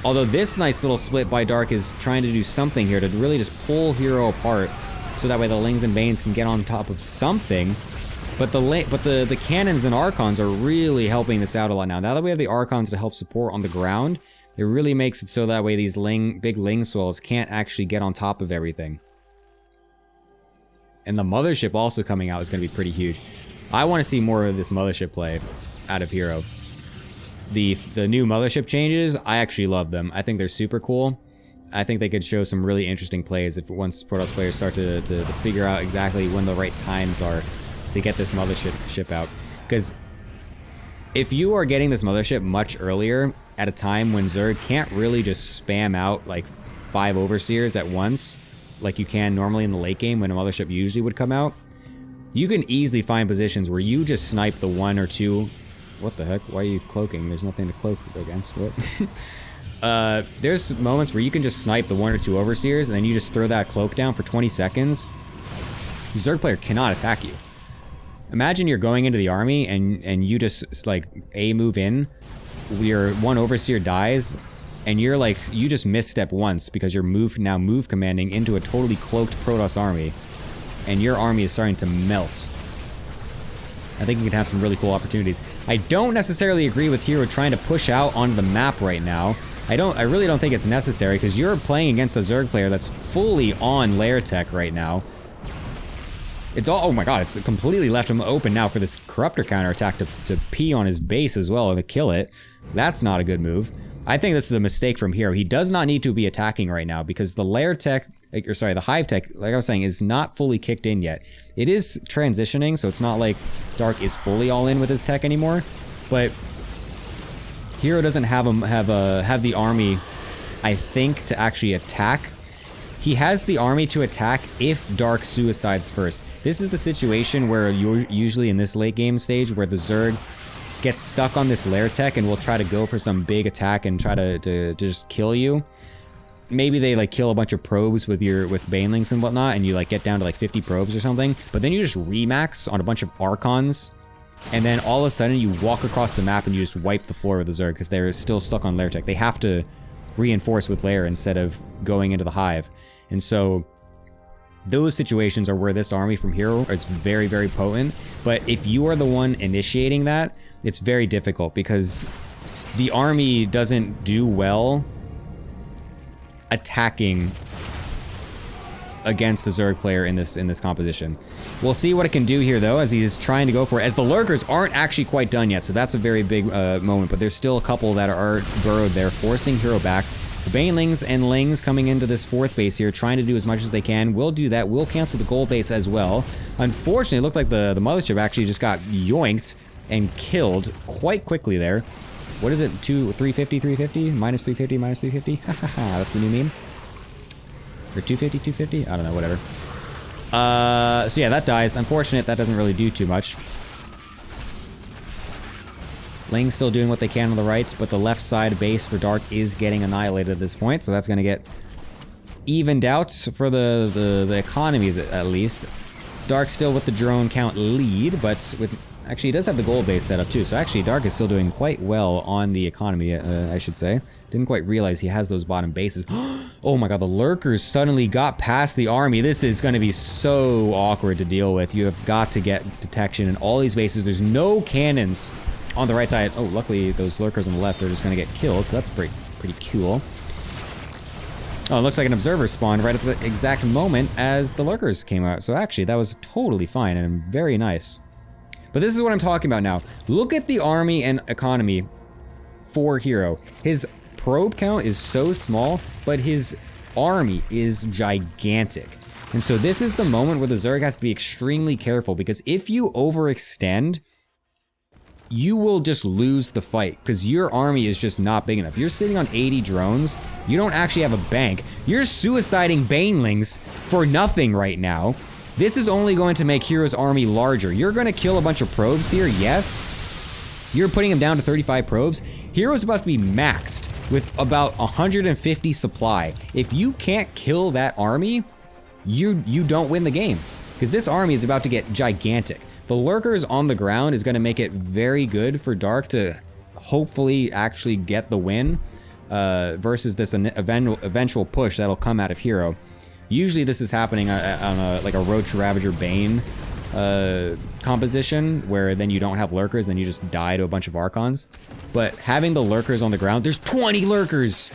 Speaker 1: Although this nice little split by Dark is trying to do something here to really just pull herO apart, so that way the Lings and Banes can get on top of something. But the cannons and Archons are really helping this out a lot now. Now that we have the Archons to help support on the ground, it really makes it so that way these big Ling swells can't actually get on top of everything. And the Mothership also coming out is going to be pretty huge. I want to see more of this Mothership play out of herO. The new Mothership changes, I actually love them. I think they're super cool. I think they could show some really interesting plays if once Protoss players start to figure out exactly when the right times are to get this Mothership out. Because if you are getting this Mothership much earlier, at a time when Zerg can't really just spam out like 5 Overseers at once, like you can normally in the late game when a Mothership usually would come out, you can easily find positions where you just snipe the 1 or 2... What the heck? Why are you cloaking? There's nothing to cloak against. What? There's moments where you can just snipe the 1 or 2 Overseers, and then you just throw that cloak down for 20 seconds. The Zerg player cannot attack you. Imagine you're going into the army, and you just, like, move in, your 1 Overseer dies, and you're like, you just misstep once because you're now move commanding into a totally cloaked Protoss army, and your army is starting to melt. I think you can have some really cool opportunities. I don't necessarily agree with herO trying to push out onto the map right now. I really don't think it's necessary because you're playing against a Zerg player that's fully on Lair Tech right now. It's all, oh my god, it's completely left him open now for this Corruptor counterattack to pee on his base as well and to kill it. That's not a good move. I think this is a mistake from herO. He does not need to be attacking right now because the Lair Tech, or sorry, the Hive Tech, like I was saying, is not fully kicked in yet. It is transitioning, so it's not like Dark is fully all in with his tech anymore, but herO doesn't have the army, I think, to actually attack. He has the army to attack if Dark suicides first. This is the situation where you're usually in this late game stage where the Zerg gets stuck on this Lair Tech and will try to go for some big attack and try to just kill you. Maybe they like kill a bunch of probes with Banelings and whatnot, and you like get down to like 50 probes or something, but then you just remax on a bunch of Archons, and then all of a sudden you walk across the map and you just wipe the floor with the Zerg because they're still stuck on Lair Tech. They have to reinforce with Lair instead of going into the Hive. And so those situations are where this army from herO is very, very potent. But if you are the one initiating that, it's very difficult because the army doesn't do well attacking against the Zerg player in this composition. We'll see what it can do here though, as he's trying to go for it, as the Lurkers aren't actually quite done yet, so that's a very big moment, but there's still a couple that are burrowed there, forcing herO back. The Banelings and Lings coming into this 4th base here, trying to do as much as they can. Will do that, will cancel the gold base as well. Unfortunately, it looked like the Mothership actually just got yoinked and killed quite quickly there. What is it? 350, 350? Minus 350, minus 350? Hahaha, that's the new meme. Or 250, 250? I don't know, whatever. So yeah, that dies. Unfortunate, that doesn't really do too much. Ling's still doing what they can on the right, but the left side base for Dark is getting annihilated at this point, so that's going to get evened out for the economies at least. Dark still with the drone count lead, but with... Actually, he does have the gold base set up too, so actually Dark is still doing quite well on the economy, I should say. Didn't quite realize he has those bottom bases. Oh my god, the Lurkers suddenly got past the army. This is going to be so awkward to deal with. You have got to get detection in all these bases. There's no cannons on the right side. Oh, luckily those lurkers on the left are just going to get killed, so that's pretty cool. Oh, it looks like an observer spawned right at the exact moment as the lurkers came out. So actually, that was totally fine and very nice. But this is what I'm talking about now. Look at the army and economy for herO. His probe count is so small, but his army is gigantic. And so this is the moment where the Zerg has to be extremely careful, because if you overextend, you will just lose the fight, because your army is just not big enough. You're sitting on 80 drones, you don't actually have a bank, you're suiciding banelings for nothing right now. This is only going to make herO's army larger. You're going to kill a bunch of probes here, yes. You're putting him down to 35 probes. herO's about to be maxed with about 150 supply. If you can't kill that army, you don't win the game, because this army is about to get gigantic. The lurkers on the ground is going to make it very good for Dark to hopefully actually get the win versus this eventual push that'll come out of herO. Usually this is happening on like a Roach Ravager Bane composition, where then you don't have lurkers, then you just die to a bunch of Archons. But having the lurkers on the ground, there's 20 lurkers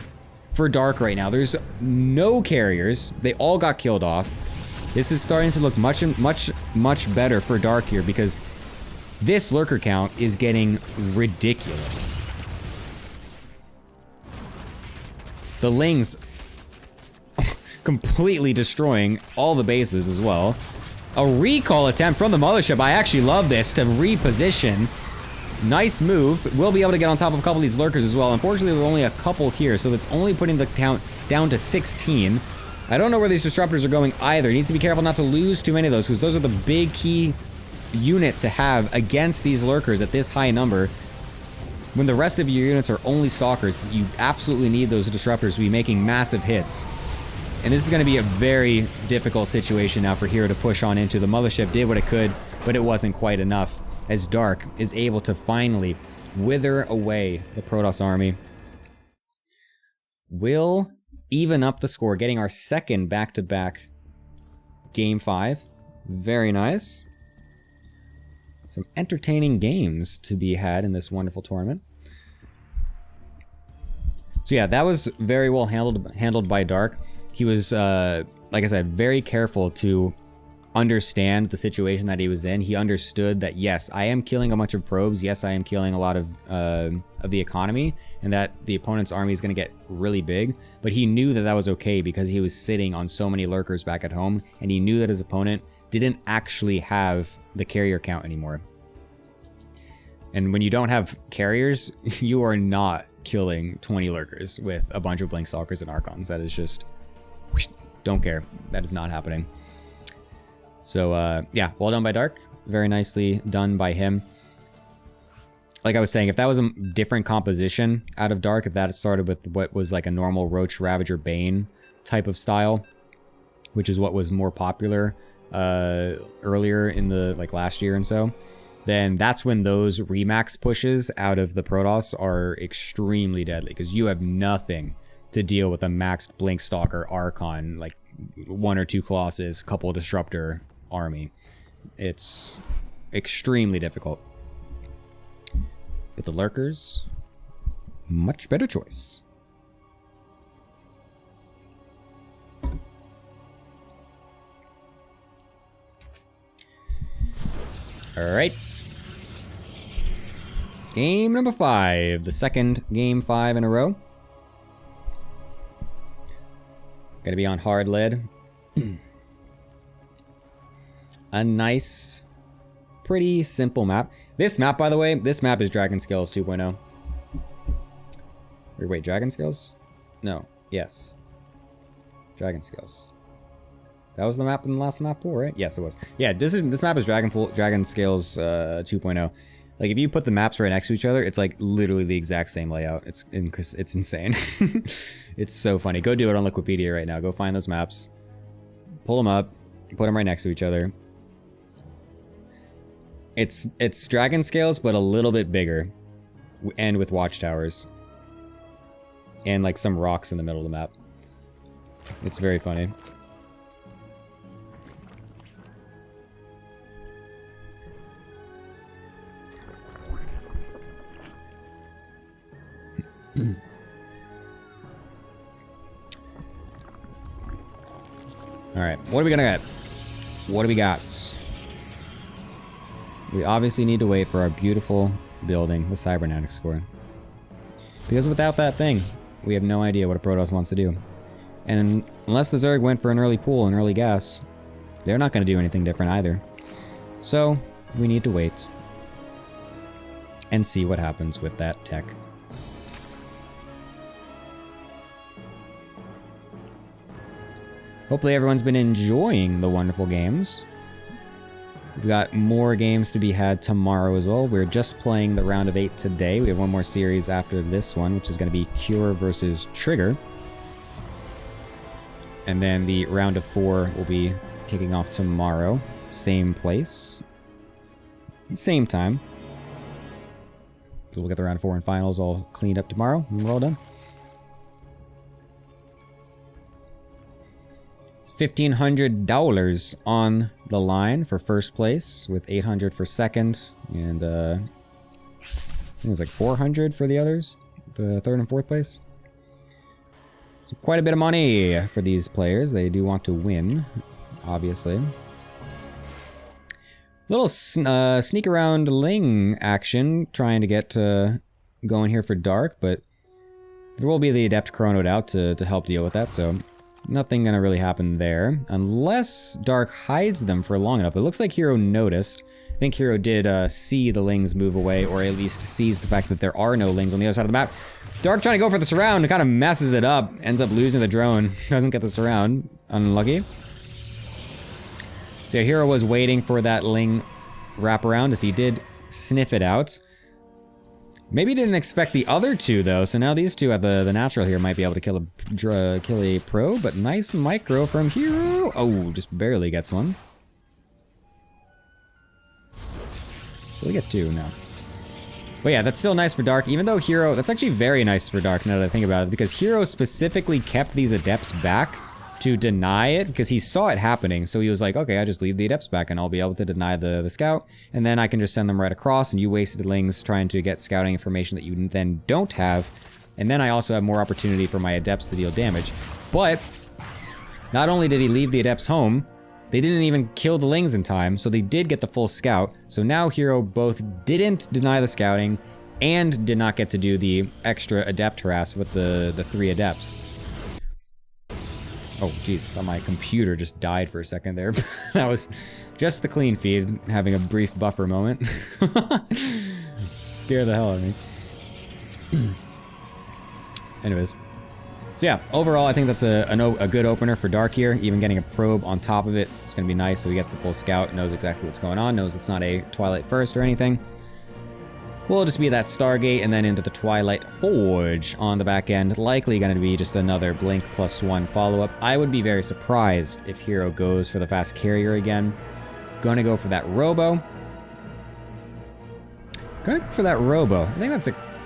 Speaker 1: for Dark right now. There's no carriers. They all got killed off. This is starting to look much better for Dark here, because this lurker count is getting ridiculous. The Lings completely destroying all the bases as well. A recall attempt from the mothership. I actually love this, to reposition. Nice move. We'll be able to get on top of a couple of these lurkers as well. Unfortunately, there are only a couple here, so that's only putting the count down to 16. I don't know where these disruptors are going either. He needs to be careful not to lose too many of those, because those are the big key unit to have against these lurkers at this high number. When the rest of your units are only stalkers, you absolutely need those disruptors to be making massive hits. And this is going to be a very difficult situation now for herO to push on into. The mothership did what it could, but it wasn't quite enough, as Dark is able to finally wither away the Protoss army. Will even up the score, getting our second back-to-back Game 5. Very nice. Some entertaining games to be had in this wonderful tournament. So yeah, that was very well handled by Dark. He was, like I said, very careful to understand the situation that he was in. He understood that, yes, I am killing a bunch of probes. Yes, I am killing a lot of the economy, and that the opponent's army is going to get really big. But he knew that that was okay, because he was sitting on so many lurkers back at home, and he knew that his opponent didn't actually have the carrier count anymore. And when you don't have carriers, you are not killing 20 lurkers with a bunch of blink stalkers and archons. That is just, don't care. That is not happening. So yeah, well done by Dark. Very nicely done by him. Like I was saying, if that was a different composition out of Dark, if that started with what was like a normal Roach Ravager Bane type of style, which is what was more popular earlier in the like last year and so, then that's when those remax pushes out of the Protoss are extremely deadly, because you have nothing to deal with a maxed Blink Stalker Archon, like 1 or 2 Colossus, couple of Disruptor army. It's extremely difficult. But the Lurkers, much better choice. Alright. Game number 5. The second game 5 in a row. Gonna be on hard lead. A nice, pretty simple map. This map, by the way, this map is Dragon Scales 2.0. Or wait, Dragon Scales? No. Yes. Dragon Scales. That was the map in the last map pool, right? Yes, it was. Yeah, this map is Dragon Scales 2.0. Like, if you put the maps right next to each other, it's like literally the exact same layout. It's insane. It's so funny. Go do it on Liquipedia right now. Go find those maps, pull them up, put them right next to each other. It's Dragon Scales, but a little bit bigger, and with watchtowers, and like some rocks in the middle of the map. It's very funny. Alright, what are we gonna get? What do we got? We obviously need to wait for our beautiful building, the cybernetics core. Because without that thing, we have no idea what a Protoss wants to do. And unless the Zerg went for an early pool and early gas, they're not going to do anything different either. So, we need to wait and see what happens with that tech. Hopefully everyone's been enjoying the wonderful games. We've got more games to be had tomorrow as well. We're just playing the round of 8 today. We have one more series after this one, which is going to be Cure versus Trigger. And then the round of 4 will be kicking off tomorrow. Same place. Same time. So we'll get the round of 4 and finals all cleaned up tomorrow, and we're all done. $1,500 on the line for first place, with $800 for second, and I think it was like $400 for the others, the third and fourth place. So quite a bit of money for these players. They do want to win, obviously. Little sneak around Ling action, trying to get going here for Dark, but there will be the Adept chronoed out to help deal with that, so nothing gonna really happen there, unless Dark hides them for long enough. It looks like herO noticed. I think herO did see the Lings move away, or at least sees the fact that there are no Lings on the other side of the map. Dark trying to go for the surround, and kind of messes it up, ends up losing the drone, doesn't get the surround, unlucky. So herO was waiting for that Ling wraparound, as he did sniff it out. Maybe didn't expect the other two, though, so now these two at the natural here might be able to kill a pro, but nice micro from herO. Oh, just barely gets one. So we get two now. But yeah, that's still nice for Dark, even though herO... That's actually very nice for Dark, now that I think about it, because herO specifically kept these Adepts back to deny it, because he saw it happening, so he was like, okay, I just leave the Adepts back and I'll be able to deny the scout, and then I can just send them right across, and you wasted Lings trying to get scouting information that you then don't have, and then I also have more opportunity for my Adepts to deal damage. But not only did he leave the Adepts home, they didn't even kill the Lings in time, so they did get the full scout, so now herO both didn't deny the scouting and did not get to do the extra Adept harass with the 3 Adepts. Oh, jeez, thought my computer just died for a second there. That was just the clean feed having a brief buffer moment. Scare the hell out of me. Anyways. So yeah, overall, I think that's a good opener for Dark here. Even getting a probe on top of it, it's going to be nice. So he gets the full scout, knows exactly what's going on, knows it's not a Twilight First or anything. Will just be that Stargate and then into the Twilight Forge on the back end. Likely going to be just another Blink +1 follow-up. I would be very surprised if herO goes for the fast carrier again. Going to go for that Robo. Going to go for that Robo. I think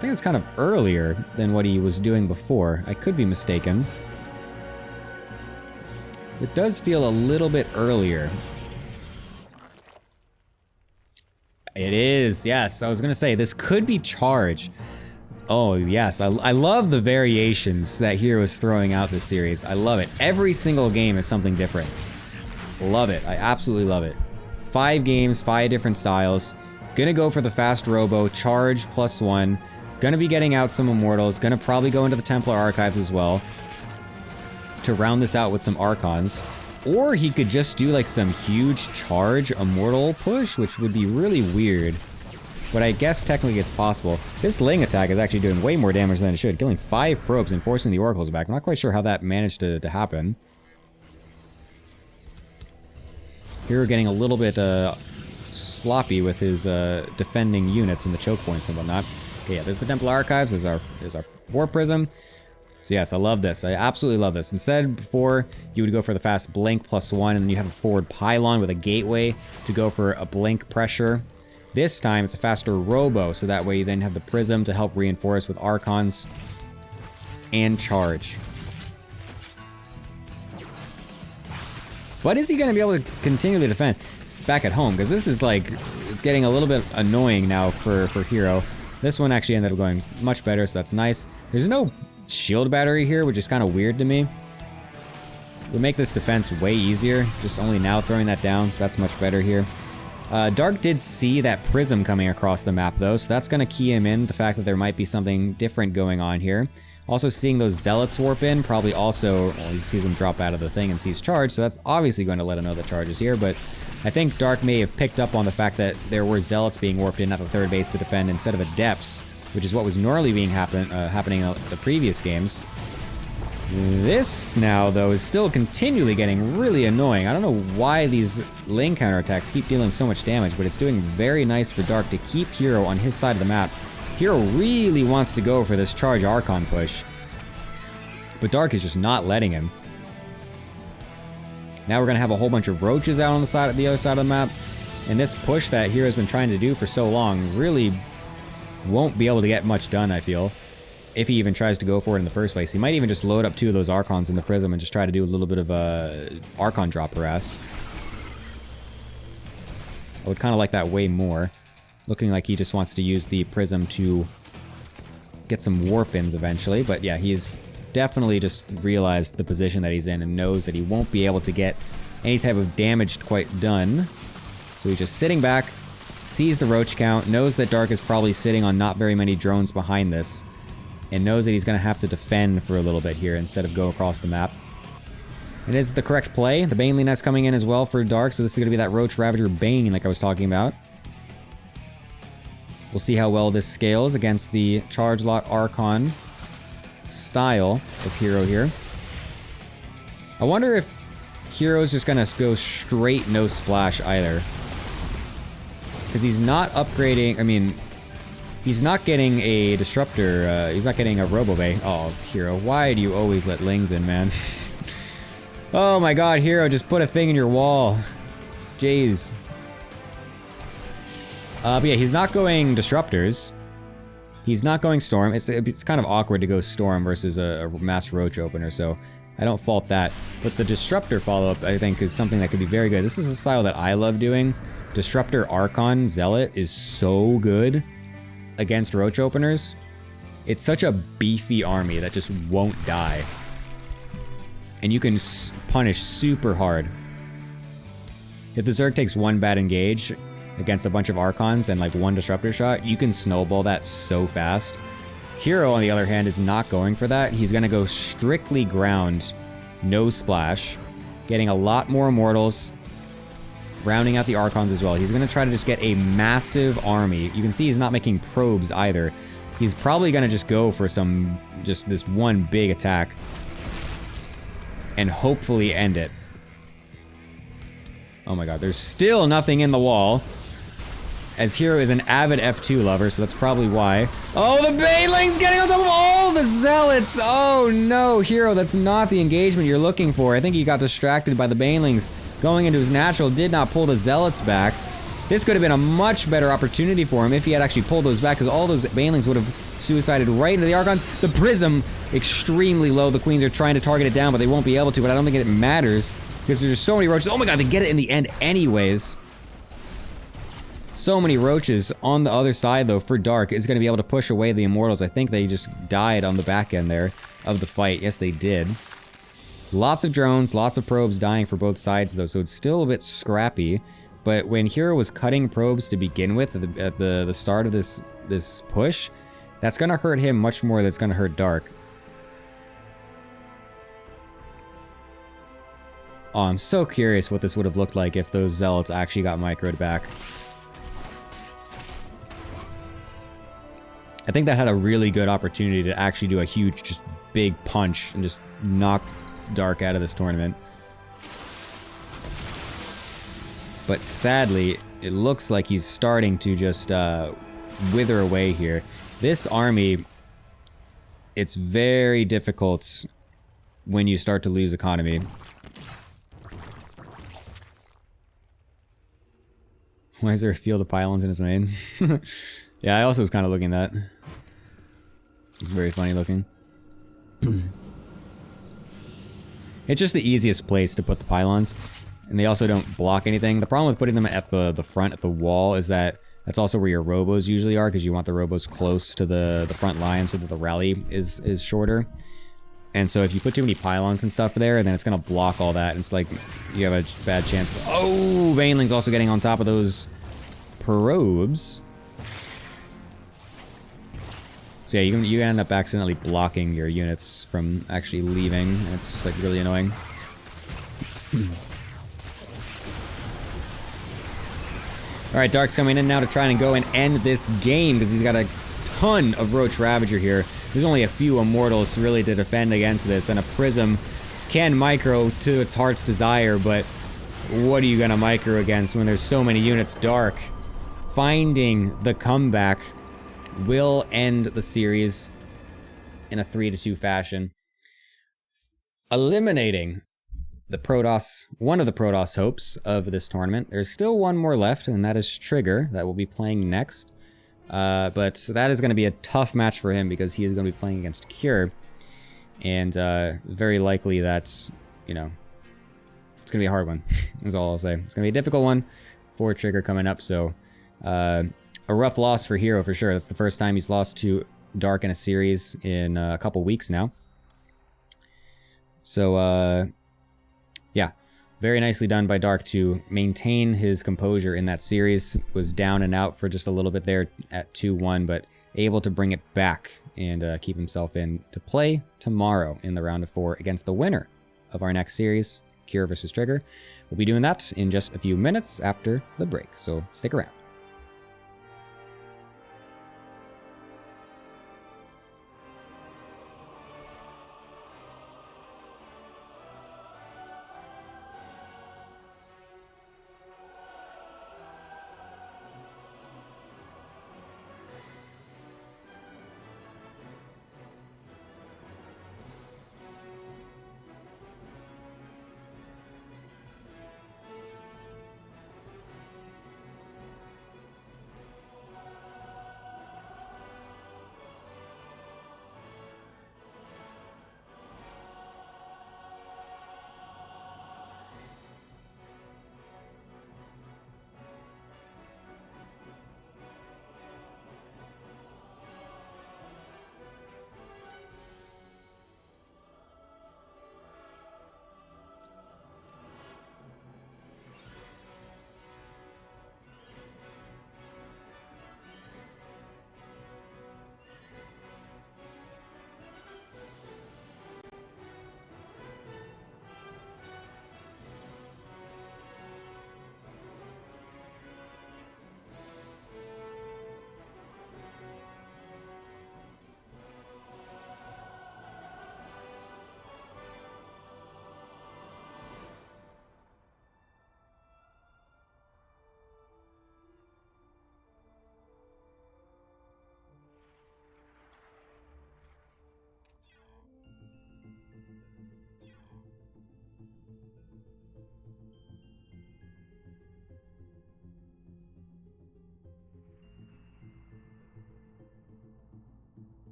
Speaker 1: that's kind of earlier than what he was doing before. I could be mistaken. It does feel a little bit earlier. It is, yes. I was gonna say, this could be charge. Oh, yes. I love the variations that herO is throwing out this series. I love it. Every single game is something different. Love it. I absolutely love it. 5 games, 5 different styles. Gonna go for the fast Robo, charge +1. Gonna be getting out some Immortals. Gonna probably go into the Templar Archives as well to round this out with some Archons. Or he could just do like some huge charge Immortal push, which would be really weird. But I guess technically it's possible. This Ling attack is actually doing way more damage than it should, killing 5 probes and forcing the Oracles back. I'm not quite sure how that managed to happen. herO getting a little bit sloppy with his defending units and the choke points and whatnot. Okay, yeah, there's the Templar Archives, there's our War Prism. So yes, I love this. I absolutely love this. Instead, before, you would go for the fast Blink +1, and then you have a forward Pylon with a Gateway to go for a Blink pressure. This time, it's a faster Robo, so that way you then have the Prism to help reinforce with Archons and charge. But is he going to be able to continually defend back at home? Because this is like getting a little bit annoying now for herO. This one actually ended up going much better, so that's nice. There's no shield battery here, which is kind of weird to me. Would make this defense way easier, just only now throwing that down, so that's much better here. Dark did see that prism coming across the map though, so that's going to key him in, the fact that there might be something different going on here. Also seeing those zealots warp in, probably also, well, he sees them drop out of the thing and sees charge, so that's obviously going to let him know the charge is here, but I think Dark may have picked up on the fact that there were zealots being warped in at the third base to defend instead of adepts, which is what was normally being happening in the previous games. This now, though, is still continually getting really annoying. I don't know why these lane counterattacks keep dealing so much damage, but it's doing very nice for Dark to keep herO on his side of the map. herO really wants to go for this charge Archon push, but Dark is just not letting him. Now we're going to have a whole bunch of roaches out on the other side of the map, and this push that herO's been trying to do for so long really won't be able to get much done, I feel. If he even tries to go for it in the first place. He might even just load up 2 of those Archons in the Prism and just try to do a little bit of a Archon drop harass. I would kind of like that way more. Looking like he just wants to use the Prism to get some warp-ins eventually. But yeah, he's definitely just realized the position that he's in and knows that he won't be able to get any type of damage quite done. So he's just sitting back, sees the roach count, knows that Dark is probably sitting on not very many drones behind this, and knows that he's going to have to defend for a little bit here instead of go across the map. It is the correct play. The Baneley Nest coming in as well for Dark, so this is going to be that Roach Ravager Bane like I was talking about. We'll see how well this scales against the Charge Lot Archon style of herO here. I wonder if herO's just going to go straight no splash either. Because he's not upgrading, I mean, he's not getting a Disruptor, he's not getting a Robo-Bay. Oh, herO, why do you always let Lings in, man? Oh my god, herO, just put a thing in your wall. Jeez. But yeah, he's not going Disruptors. He's not going Storm. It's kind of awkward to go Storm versus a Mass Roach opener, so I don't fault that. But the Disruptor follow-up, I think, is something that could be very good. This is a style that I love doing. Disruptor Archon Zealot is so good against Roach openers. It's such a beefy army that just won't die. And you can punish super hard. If the Zerg takes one bad engage against a bunch of Archons and like one Disruptor shot, you can snowball that so fast. herO, on the other hand, is not going for that. He's going to go strictly ground, no splash, getting a lot more Immortals, rounding out the Archons as well. He's going to try to just get a massive army. You can see he's not making probes either. He's probably going to just go for just this one big attack and hopefully end it. Oh my god, there's still nothing in the wall. As herO is an avid F2 lover, so that's probably why. Oh, the Baneling's getting on top of all the Zealots! Oh no, herO, that's not the engagement you're looking for. I think he got distracted by the Banelings going into his natural, did not pull the Zealots back. This could have been a much better opportunity for him if he had actually pulled those back, because all those Banelings would have suicided right into the Archons. The Prism, extremely low. The Queens are trying to target it down, but they won't be able to, but I don't think it matters, because there's just so many roaches. Oh my god, they get it in the end anyways. So many roaches on the other side, though, for Dark is going to be able to push away the Immortals. I think they just died on the back end there of the fight. Yes, they did. Lots of drones, lots of probes dying for both sides, though, so it's still a bit scrappy. But when herO was cutting probes to begin with at the start of this push, that's going to hurt him much more than it's going to hurt Dark. Oh, I'm so curious what this would have looked like if those Zealots actually got microed back. I think that had a really good opportunity to actually do a huge, just big punch and just knock Dark out of this tournament. But sadly, it looks like he's starting to just wither away here. This army, it's very difficult when you start to lose economy. Why is there a field of pylons in his mains? Yeah, I also was kind of looking at that. It's very funny looking. It's just the easiest place to put the pylons. And they also don't block anything. The problem with putting them at the front, at the wall, is that That's also where your robos usually are, because you want the robos close to the front line so that the rally is shorter. And so if you put too many pylons and stuff there, then it's going to block all that. And it's like you have a bad chance of... Oh! Baneling's also getting on top of those probes. So yeah, you end up accidentally blocking your units from actually leaving. And it's just like really annoying. Alright, Dark's coming in now to try and go and end this game because he's got a ton of Roach Ravager here. There's only a few Immortals really to defend against this, and a Prism can micro to its heart's desire, but what are you gonna micro against when there's so many units? Dark finding the comeback will end the series in a 3-2 fashion, eliminating the Protoss, one of the Protoss hopes of this tournament. There's still one more left, and that is Trigger, that will be playing next. But that is going to be a tough match for him because he is going to be playing against Cure. And very likely that's, you know, it's going to be a hard one, is all I'll say. It's going to be a difficult one for Trigger coming up, so a rough loss for herO for sure. That's the first time he's lost to Dark in a series in a couple weeks now. So, yeah, very nicely done by Dark to maintain his composure in that series. Was down and out for just a little bit there at 2-1, but able to bring it back and keep himself in to play tomorrow in the round of 4 against the winner of our next series, Cure versus Trigger. We'll be doing that in just a few minutes after the break, so stick around.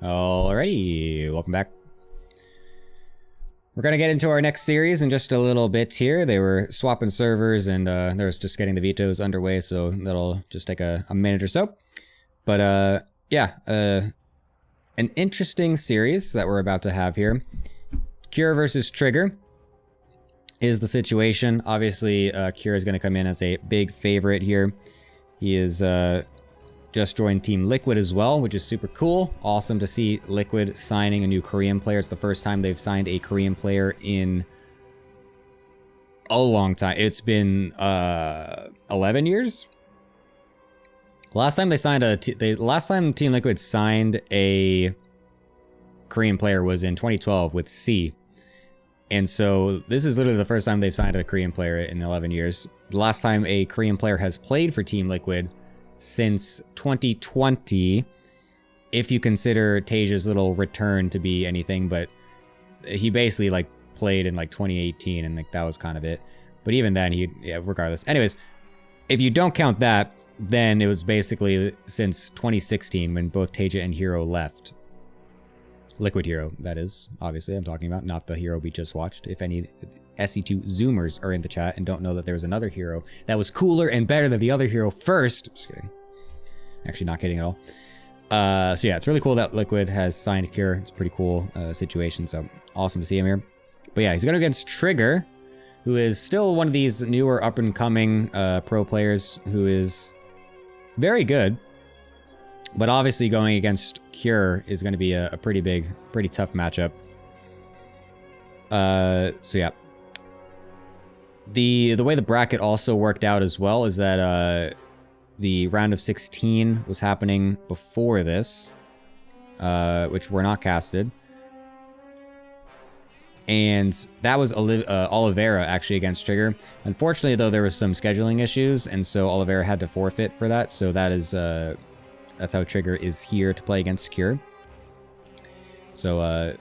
Speaker 1: Alrighty, welcome back. We're We're going to get into our next series in just a little bit here. They were swapping servers and there was just getting the vetoes underway, so that'll just take a minute or so. But yeah, an interesting series that we're about to have here. herO versus Trigger is the situation. Obviously, herO is going to come in as a big favorite here. He is just joined Team Liquid as well, which is super cool. Awesome to see Liquid signing a new Korean player. It's the first time they've signed a Korean player in a long time. It's been 11 years. Last time they signed last time Team Liquid signed a Korean player was in 2012 with C. And so this is literally the first time they've signed a Korean player in 11 years. The last time a Korean player has played for Team Liquid since 2020, if you consider Taja's little return to be anything, but he basically like played in like 2018 and like that was kind of it. But even then, yeah, regardless. Anyways, if you don't count that, then it was basically since 2016 when both herO and herO left. Liquid herO, that is, obviously, I'm talking about, not the herO we just watched. If any SC2 Zoomers are in the chat and don't know that there was another herO that was cooler and better than the other herO first. Just kidding. Actually, not kidding at all. So yeah, it's really cool that Liquid has signed herO. It's a pretty cool situation, so awesome to see him here. But yeah, he's going against Trigger, who is still one of these newer up-and-coming pro players who is very good. But obviously going against herO is going to be a pretty tough matchup. So yeah. The way the bracket also worked out as well is that the round of 16 was happening before this, which were not casted. And that was Oliveira actually against Trigger. Unfortunately, though, there was some scheduling issues, and so Oliveira had to forfeit for that. So that is that's how Trigger is here to play against herO. So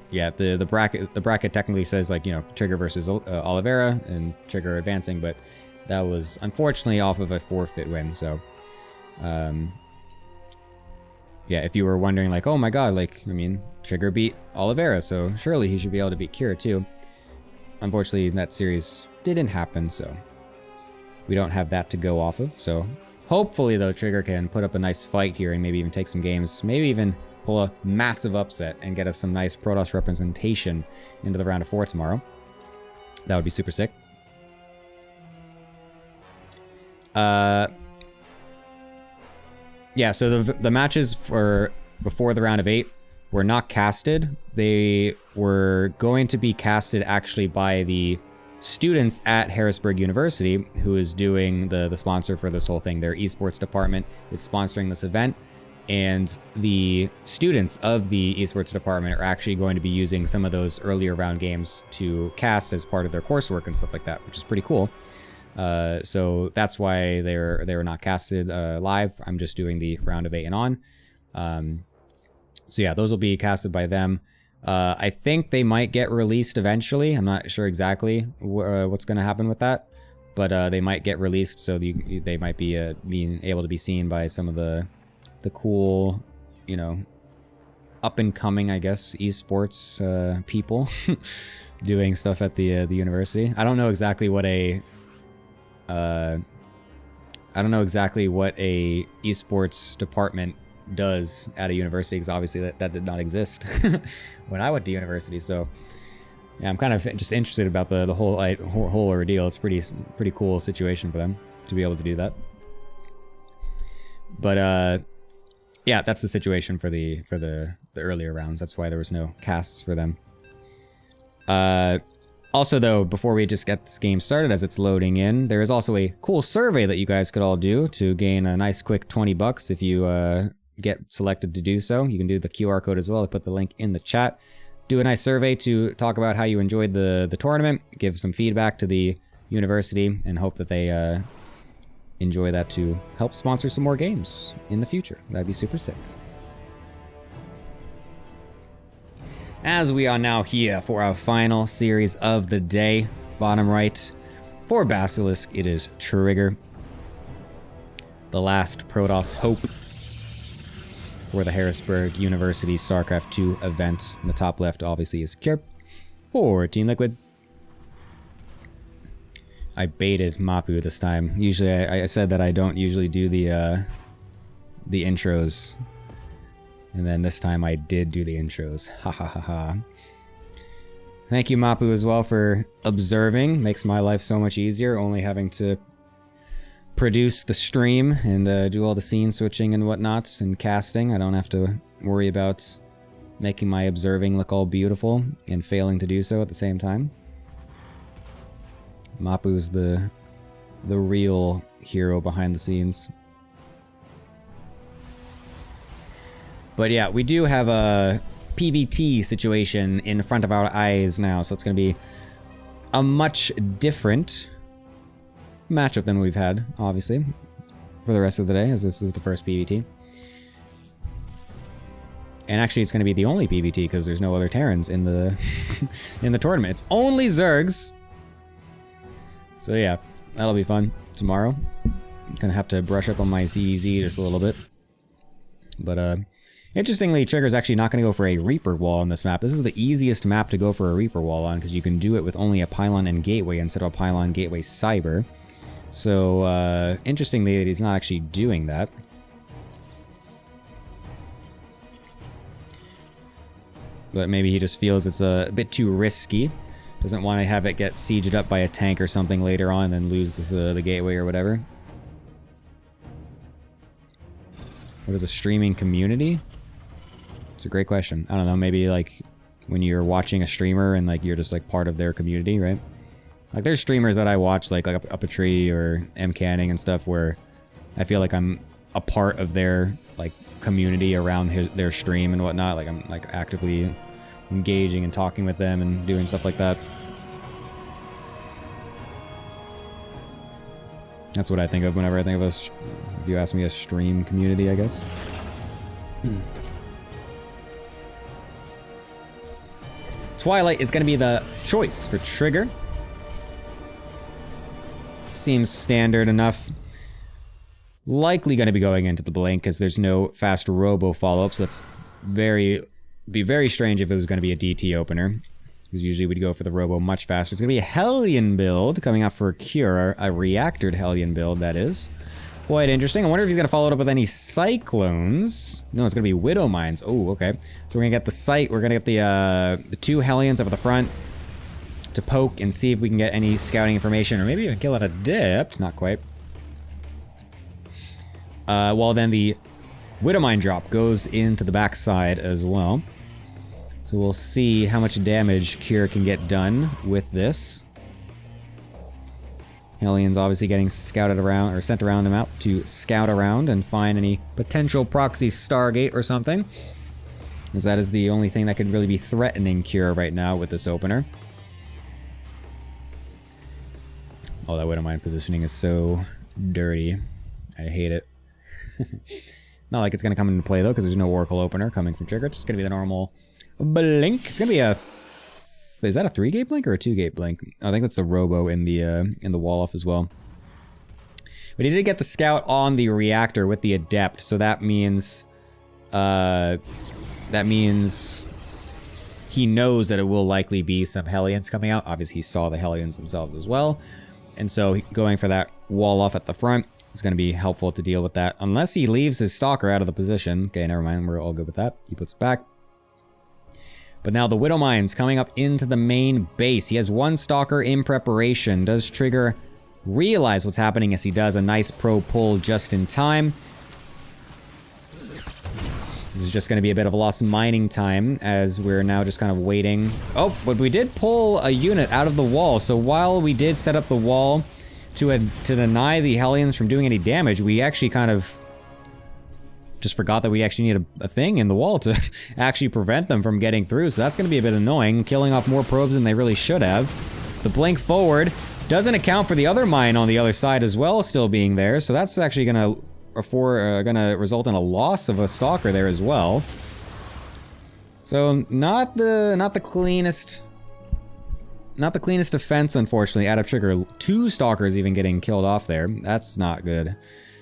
Speaker 1: yeah, the bracket technically says like, you know, Trigger versus Oliveira and Trigger advancing, but that was unfortunately off of a forfeit win. So yeah, if you were wondering like, oh my god, like, I mean, Trigger beat Oliveira, so surely he should be able to beat herO too. Unfortunately, that series didn't happen, so we don't have that to go off of. So hopefully, though, Trigger can put up a nice fight here and maybe even take some games, maybe even pull a massive upset and get us some nice Protoss representation into the round of 4 tomorrow. That would be super sick. Yeah, so the matches for before the round of 8 were not casted. They were going to be casted actually by the students at Harrisburg University, who is doing the sponsor for this whole thing. Their esports department is sponsoring this event, and the students of the esports department are actually going to be using some of those earlier round games to cast as part of their coursework and stuff like that, which is pretty cool. So that's why they were not casted live. I'm just doing the round of 8 and on. So yeah, those will be casted by them. I think they might get released eventually. I'm not sure exactly what's going to happen with that, but they might get released, so they might be being able to be seen by some of the cool, you know, up and coming, I guess, esports people doing stuff at the university. I don't know exactly what a esports department does at a university, because obviously that did not exist when I went to university. So yeah, I'm kind of just interested about the whole ordeal. It's pretty cool situation for them to be able to do that. But yeah, that's the situation for the earlier rounds. That's why there was no casts for them. Also, though, before we just get this game started, as it's loading in, there is also a cool survey that you guys could all do to gain a nice quick $20 if you get selected to do so. You can do the QR code as well. I put the link in the chat. Do a nice survey to talk about how you enjoyed the tournament, give some feedback to the university, and hope that they enjoy that to help sponsor some more games in the future. That'd be super sick. As we are now here for our final series of the day, bottom right, for Basilisk, it is Trigger, the last Protoss hope for the Harrisburg University StarCraft 2 event. In the top left, obviously, is herO. 14 liquid. I baited Mapu this time. Usually, I said that I don't usually do the intros. And then this time I did do the intros. Ha ha ha ha. Thank you, Mapu, as well, for observing. Makes my life so much easier, only having to produce the stream and do all the scene switching and whatnot and casting. I don't have to worry about making my observing look all beautiful and failing to do so at the same time. Mapu's the real hero behind the scenes. But yeah, we do have a PvT situation in front of our eyes now, so it's going to be a much different matchup than we've had, obviously, for the rest of the day, as this is the first PvT. And actually, it's going to be the only PvT because there's no other Terrans in the in the tournament. It's only Zergs. So yeah, that'll be fun tomorrow. I'm gonna have to brush up on my ZZ just a little bit. But interestingly, Trigger's actually not gonna go for a Reaper wall on this map. This is the easiest map to go for a Reaper wall on because you can do it with only a pylon and gateway instead of a pylon, gateway, cyber. So interestingly that he's not actually doing that. But maybe he just feels it's a bit too risky. Doesn't want to have it get sieged up by a tank or something later on and then lose this, the gateway or whatever. What is a streaming community? It's a great question. I don't know, maybe like when you're watching a streamer and like you're just like part of their community, right? Like there's streamers that I watch like Up a Tree or M Canning and stuff where I feel like I'm a part of their like community around their stream and whatnot. Like I'm like actively engaging and talking with them and doing stuff like that. That's what I think of whenever I think of if you ask me, a stream community, I guess. Twilight is going to be the choice for Trigger. Seems standard enough. Likely going to be going into the Blink because there's no fast robo follow-up, so that's be very strange if it was going to be a DT opener. Because usually we'd go for the robo much faster. It's going to be a Hellion build coming out for Cure, a reactored Hellion build, that is. Quite interesting. I wonder if he's going to follow it up with any Cyclones. No, it's going to be Widow Mines. Oh, okay. So we're going to get the site. We're going to get the two Hellions up at the front to poke and see if we can get any scouting information. Or maybe even kill at a dip. Not quite. Well, then the Widow Mine drop goes into the backside as well. So we'll see how much damage Cure can get done with this. Hellions obviously getting scouted around, or sent around the map to scout around and find any potential proxy Stargate or something. As that is the only thing that could really be threatening Cure right now with this opener. Oh, that Widow Mine positioning is so dirty. I hate it. Not like it's going to come into play though, because there's no Oracle opener coming from Trigger. It's just going to be the normal blink. It's going to be a... Is that a 3-gate blink or a 2-gate blink? I think that's the robo in the wall off as well. But he did get the scout on the reactor with the adept, so that means he knows that it will likely be some Hellions coming out. Obviously, he saw the Hellions themselves as well, and so going for that wall off at the front is going to be helpful to deal with that. Unless he leaves his stalker out of the position. Okay, never mind. We're all good with that. He puts it back. But now the Widow Mine's coming up into the main base. He has one stalker in preparation. Does Trigger realize what's happening? As he does, a nice pro pull just in time. This is just going to be a bit of a lost mining time as we're now just kind of waiting. Oh, but we did pull a unit out of the wall. So while we did set up the wall to deny the Hellions from doing any damage, we actually kind of just forgot that we actually need a thing in the wall to actually prevent them from getting through. So that's going to be a bit annoying, killing off more probes than they really should have. The blink forward doesn't account for the other mine on the other side as well still being there. So that's actually going to result in a loss of a stalker there as well. So not the cleanest defense, unfortunately, out of Trigger. 2 stalkers even getting killed off there. That's not good.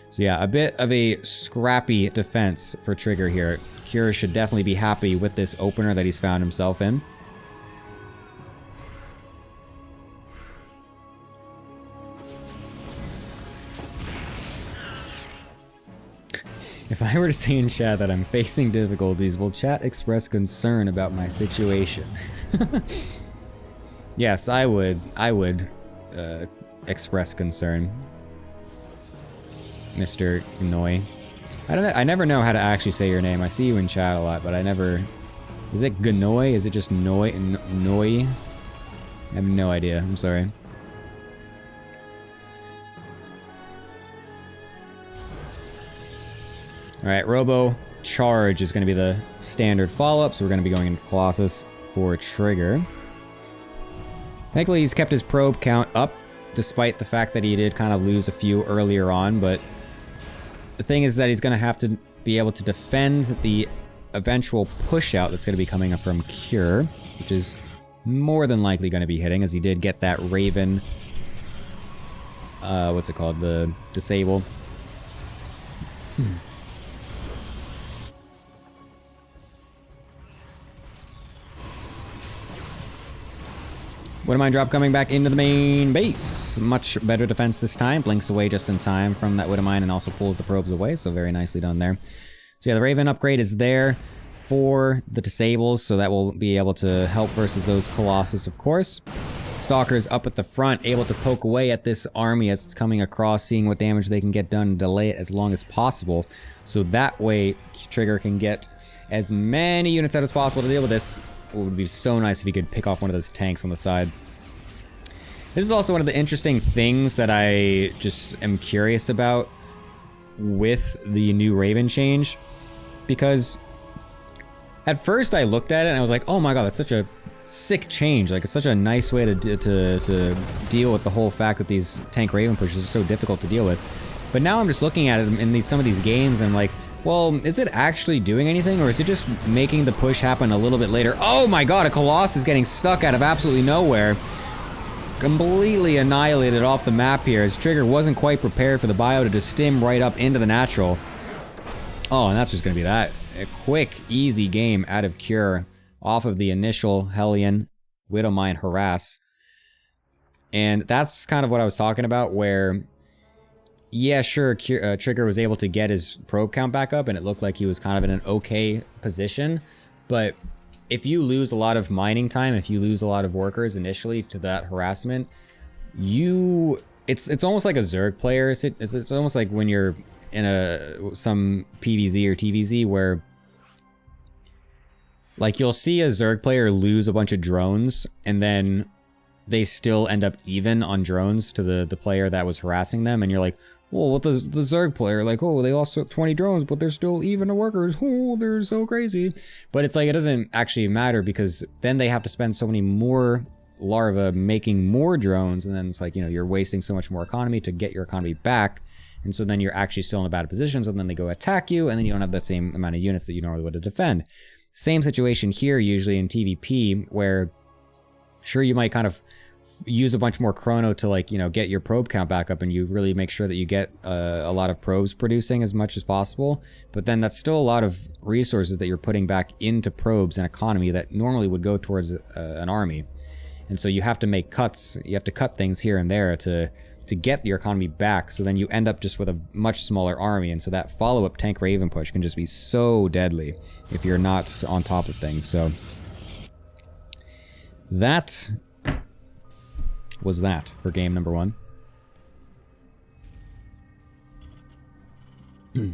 Speaker 1: So yeah, a bit of a scrappy defense for Trigger here. Cure should definitely be happy with this opener that he's found himself in. If I were to say in chat that I'm facing difficulties, will chat express concern about my situation? Yes, I would express concern, Mr. Gnoy. I never know how to actually say your name. I see you in chat a lot, but I never... Is it Gnoy? Is it just Noy? I have no idea. I'm sorry. Alright, Robo Charge is going to be the standard follow-up, so we're going to be going into Colossus for Trigger. Thankfully, he's kept his probe count up, despite the fact that he did kind of lose a few earlier on, but the thing is that he's going to have to be able to defend the eventual push-out that's going to be coming up from Cure, which is more than likely going to be hitting, as he did get that Raven, what's it called, the Disable. Widowmine drop coming back into the main base. Much better defense this time. Blinks away just in time from that Widowmine and also pulls the probes away, so very nicely done there. So yeah, the Raven upgrade is there for the Disables, so that will be able to help versus those Colossus, of course. Stalkers up at the front, able to poke away at this army as it's coming across, seeing what damage they can get done and delay it as long as possible. So that way, Trigger can get as many units out as possible to deal with this. It would be so nice if he could pick off one of those tanks on the side. This is also one of the interesting things that I just am curious about with the new Raven change, because at first I looked at it and I was like, oh my god, that's such a sick change. Like, it's such a nice way to deal with the whole fact that these tank Raven pushes are so difficult to deal with. But now I'm just looking at it in some of these games and I'm like, well, is it actually doing anything, or is it just making the push happen a little bit later? Oh my god, a Colossus is getting stuck out of absolutely nowhere. Completely annihilated off the map here, as Trigger wasn't quite prepared for the bio to just stim right up into the natural. Oh, and that's just going to be that. A quick, easy game out of Cure off of the initial Hellion Widowmine harass. And that's kind of what I was talking about, where... yeah, sure, Trigger was able to get his probe count back up, and it looked like he was kind of in an okay position. But if you lose a lot of mining time, if you lose a lot of workers initially to that harassment, it's almost like a Zerg player. It's almost like when you're in some PvZ or TvZ where, like, you'll see a Zerg player lose a bunch of drones, and then they still end up even on drones to the player that was harassing them, and you're like, well, what does the Zerg player, like, oh, they lost 20 drones, but they're still even to workers. Oh, they're so crazy. But it's like, it doesn't actually matter, because then they have to spend so many more larvae making more drones, and then it's like, you know, you're wasting so much more economy to get your economy back, and so then you're actually still in a bad position, so then they go attack you, and then you don't have the same amount of units that you normally would to defend. Same situation here, usually in TvP, where sure, you might kind of use a bunch more chrono to, like, you know, get your probe count back up, and you really make sure that you get a lot of probes producing as much as possible, but then that's still a lot of resources that you're putting back into probes and economy that normally would go towards an army. And so you have to make cuts, you have to cut things here and there to get your economy back, so then you end up just with a much smaller army, and so that follow-up tank Raven push can just be so deadly if you're not on top of things. So that was that for game number 1. But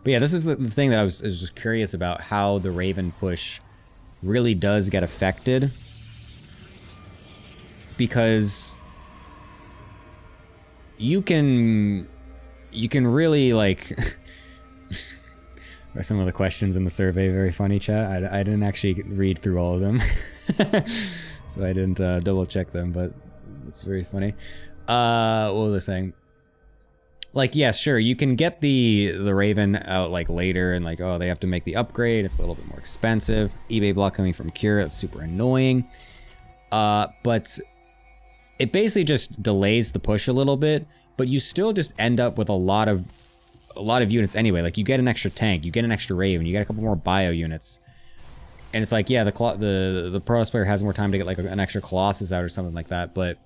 Speaker 1: yeah, this is the thing that I was just curious about, how the Raven push really does get affected, because you can really, like, are some of the questions in the survey very funny, chat? I didn't actually read through all of them, so I didn't double check them, but it's very funny. What was I saying? Like, yeah, sure, you can get the Raven out, like, later, and, like, oh, they have to make the upgrade, it's a little bit more expensive. eBay block coming from Cure, it's super annoying. But it basically just delays the push a little bit, but you still just end up with a lot of units anyway. Like, you get an extra tank, you get an extra Raven, you get a couple more bio units. And it's like, yeah, the Protoss player has more time to get, like, an extra Colossus out or something like that, but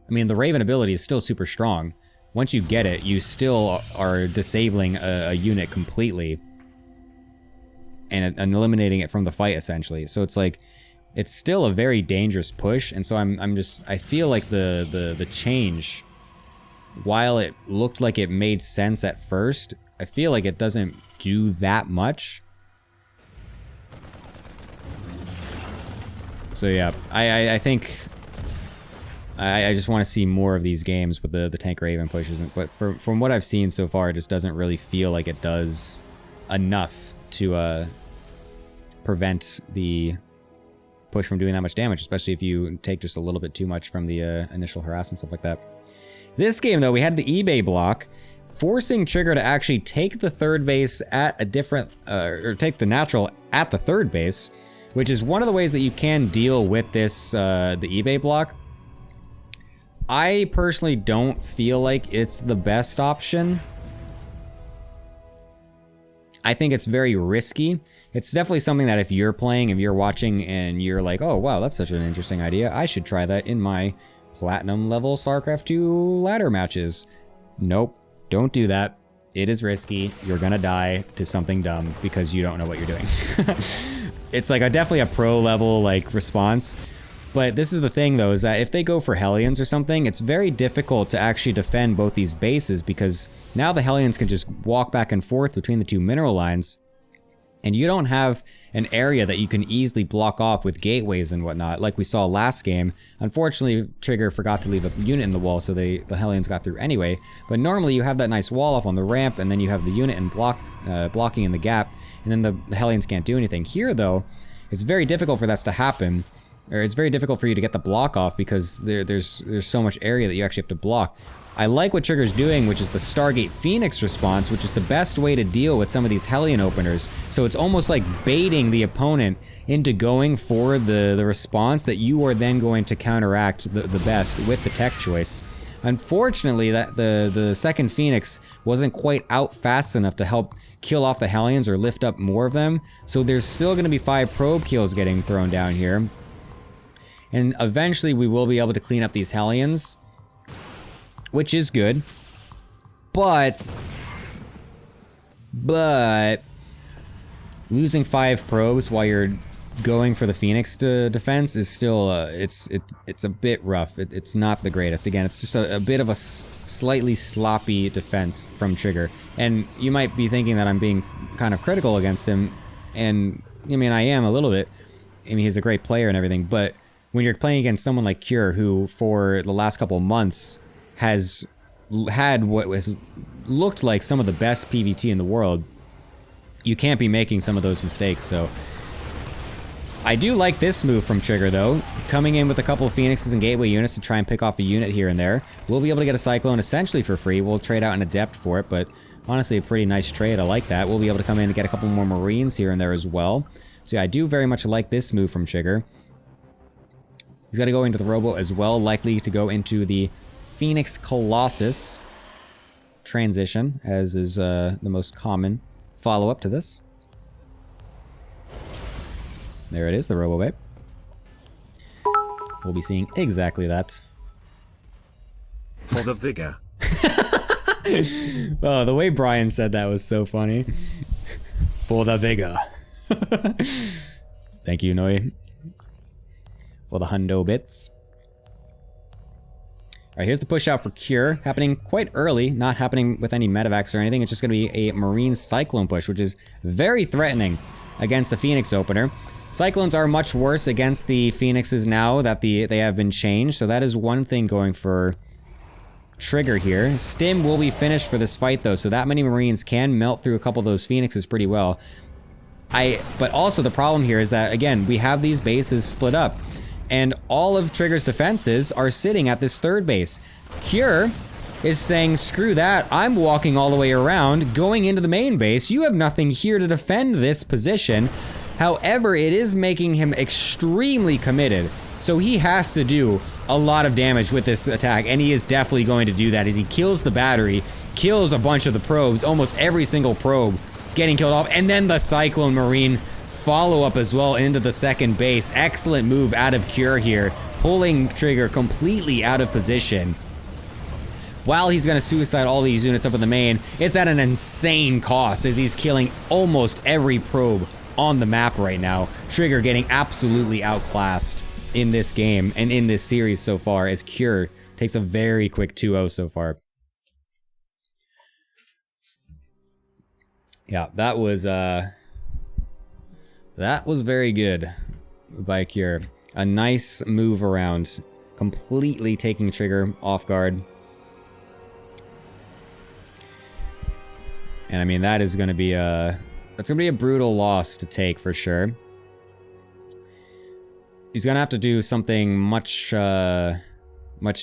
Speaker 1: I mean, the Raven ability is still super strong once you get it, you still are disabling a unit completely and eliminating it from the fight, essentially. So it's like, it's still a very dangerous push, and so I feel like the change, while it looked like it made sense at first, I feel like it doesn't do that much. So yeah, I think I just want to see more of these games with the Tank Raven pushes, but from what I've seen so far, it just doesn't really feel like it does enough to prevent the push from doing that much damage, especially if you take just a little bit too much from the initial harass and stuff like that. This game, though, we had the eBay block, forcing Trigger to actually take the third base at a different, or take the natural at the third base, which is one of the ways that you can deal with this, the eBay block. I personally don't feel like it's the best option. I think it's very risky. It's definitely something that if you're playing, if you're watching, and you're like, oh wow, that's such an interesting idea, I should try that in my platinum level StarCraft 2 ladder matches. Nope, don't do that. It is risky. You're gonna die to something dumb because you don't know what you're doing. It's like definitely a pro level like response. But this is the thing though, is that if they go for Hellions or something, it's very difficult to actually defend both these bases, because now the Hellions can just walk back and forth between the two mineral lines, and you don't have an area that you can easily block off with gateways and whatnot, like we saw last game. Unfortunately, Trigger forgot to leave a unit in the wall, so the Hellions got through anyway. But normally you have that nice wall off on the ramp, and then you have the unit and blocking in the gap, and then the Hellions can't do anything. Here though, it's very difficult for that to happen, or it's very difficult for you to get the block off, because there's so much area that you actually have to block. I like what Trigger's doing, which is the Stargate Phoenix response, which is the best way to deal with some of these Hellion openers. So it's almost like baiting the opponent into going for the response that you are then going to counteract the best with the tech choice. Unfortunately, that the second Phoenix wasn't quite out fast enough to help kill off the Hellions or lift up more of them. So there's still going to be 5 probe kills getting thrown down here. And eventually we will be able to clean up these Hellions, which is good. But losing 5 probes while you're going for the Phoenix defense is still it's a bit rough. It's not the greatest. Again, it's just a bit of a slightly sloppy defense from Trigger. And you might be thinking that I'm being kind of critical against him, and I mean I am a little bit. I mean, he's a great player and everything, but when you're playing against someone like Cure, who for the last couple months has had what looked like some of the best PvT in the world, you can't be making some of those mistakes. So I do like this move from Trigger though, coming in with a couple of Phoenixes and Gateway units to try and pick off a unit here and there. We'll be able to get a Cyclone essentially for free. We'll trade out an Adept for it, but honestly a pretty nice trade. I like that. We'll be able to come in and get a couple more Marines here and there as well. So yeah, I do very much like this move from Trigger. He's got to go into the Robo as well, likely to go into the Phoenix Colossus transition, as is the most common follow-up to this. There it is, the Robo Babe. We'll be seeing exactly that.
Speaker 3: For the vigor.
Speaker 1: Oh, the way Brian said that was so funny. For the vigor. Thank you, Noi, for the hundo bits. Alright, here's the push out for Cure, happening quite early, not happening with any medevacs or anything. It's just going to be a Marine Cyclone push, which is very threatening against the Phoenix opener. Cyclones are much worse against the Phoenixes now that they have been changed, so that is one thing going for Trigger here. Stim will be finished for this fight though, so that many Marines can melt through a couple of those Phoenixes pretty well. But also the problem here is that, again, we have these bases split up, and all of Trigger's defenses are sitting at this third base. Cure is saying, screw that, I'm walking all the way around, going into the main base. You have nothing here to defend this position. However, it is making him extremely committed, so he has to do a lot of damage with this attack, and he is definitely going to do that as he kills the battery, kills a bunch of the probes, almost every single probe getting killed off, and then the Cyclone Marine follow-up as well into the second base. Excellent move out of Cure here, pulling Trigger completely out of position. while he's going to suicide all these units up in the main, it's at an insane cost as he's killing almost every probe on the map right now. Trigger getting absolutely outclassed in this game and in this series so far as Cure takes a very quick 2-0 so far. Yeah, that was very good by Cure. A nice move around, completely taking Trigger off guard. And I mean, that is going to be that's going to be a brutal loss to take for sure. He's going to have to do something much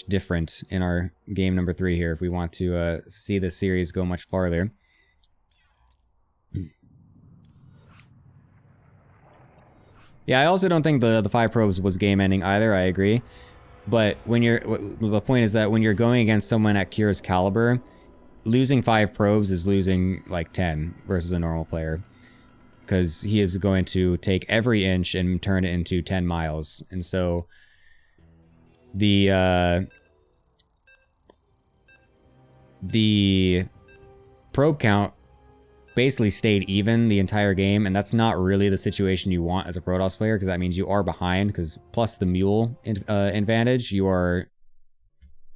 Speaker 1: different in our game number 3 here if we want to see the series go much farther. Yeah, I also don't think the 5 probes was game ending either, I agree. But when the point is that when you're going against someone at Cure's caliber, losing 5 probes is losing like 10 versus a normal player. Because he is going to take every inch and turn it into 10 miles. And so the probe count basically stayed even the entire game, and that's not really the situation you want as a Protoss player, because that means you are behind, because plus the mule advantage, you are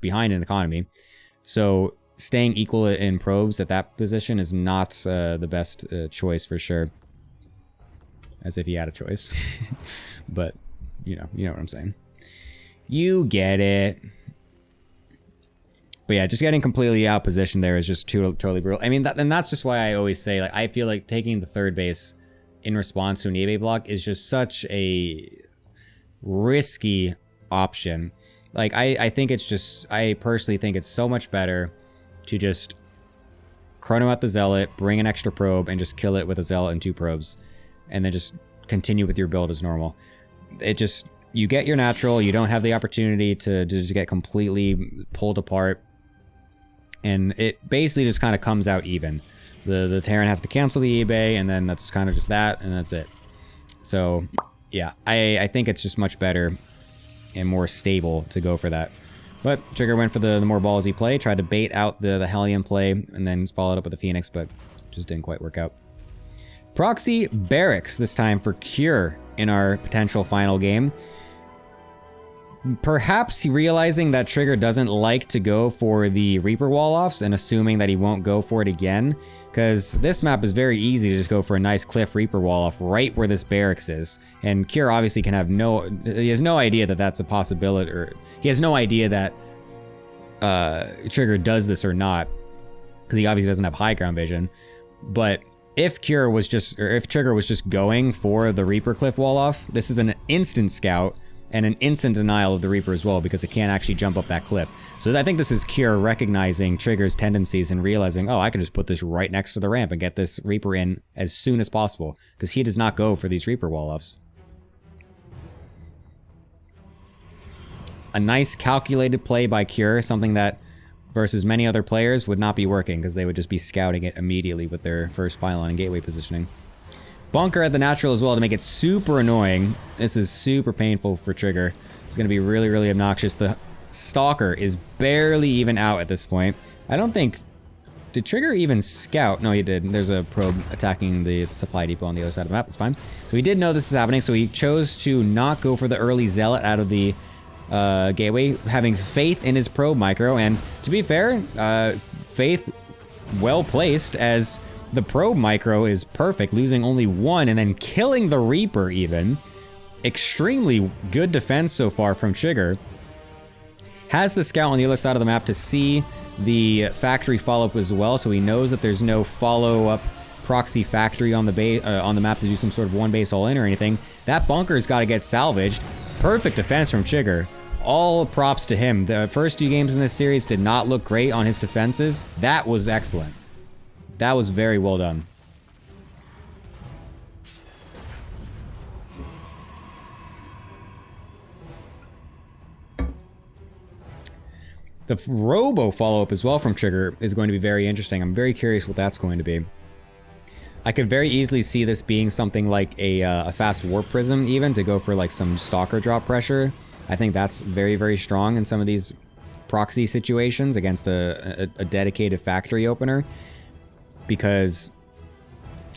Speaker 1: behind in economy. So staying equal in probes at that position is not the best choice for sure. As if he had a choice. But, you know what I'm saying. You get it. But yeah, just getting completely out positioned there is just totally brutal. I mean, and that's just why I always say, like, I feel like taking the 3rd base in response to an eBay block is just such a risky option. Like, I think it's just, I personally think it's so much better to just chrono out the Zealot, bring an extra probe, and just kill it with a Zealot and 2 probes. And then just continue with your build as normal. It just, you get your natural, you don't have the opportunity to just get completely pulled apart. And it basically just kind of comes out even. The Terran has to cancel the eBay, and then that's kind of just that, and that's it. So, yeah, I think it's just much better and more stable to go for that. But Trigger went for the more ballsy play, tried to bait out the Hellion play, and then followed up with the Phoenix, but just didn't quite work out. Proxy Barracks this time for Cure in our potential final game. Perhaps realizing that Trigger doesn't like to go for the Reaper wall-offs and assuming that he won't go for it again, because this map is very easy to just go for a nice Cliff Reaper wall-off right where this barracks is. And Cure obviously can have he has no idea that that's a possibility, or he has no idea that Trigger does this or not, because he obviously doesn't have high ground vision. But if Trigger was just going for the Reaper Cliff wall-off, this is an instant scout and an instant denial of the Reaper as well, because it can't actually jump up that cliff. So I think this is Cure recognizing Trigger's tendencies and realizing, oh, I can just put this right next to the ramp and get this Reaper in as soon as possible, because he does not go for these Reaper wall-offs. A nice calculated play by Cure, something that versus many other players would not be working, because they would just be scouting it immediately with their first pylon and gateway positioning. Bunker at the natural as well to make it super annoying. This is super painful for Trigger. It's going to be really, really obnoxious. The Stalker is barely even out at this point. I don't think... Did Trigger even scout? No, he did. There's a probe attacking the supply depot on the other side of the map. That's fine. So he did know this is happening, so he chose to not go for the early Zealot out of the gateway, having faith in his probe micro. And to be fair, faith well placed, as the probe micro is perfect, losing only 1 and then killing the Reaper even. Extremely good defense so far from Trigger. Has the scout on the other side of the map to see the factory follow-up as well, so he knows that there's no follow-up proxy factory on the map to do some sort of one base all-in or anything. That bunker's got to get salvaged. Perfect defense from Trigger. All props to him. The first 2 games in this series did not look great on his defenses. That was excellent. That was very well done. The Robo follow-up as well from Trigger is going to be very interesting. I'm very curious what that's going to be. I could very easily see this being something like a fast warp prism, even to go for like some stalker drop pressure. I think that's very, very strong in some of these proxy situations against a dedicated factory opener, because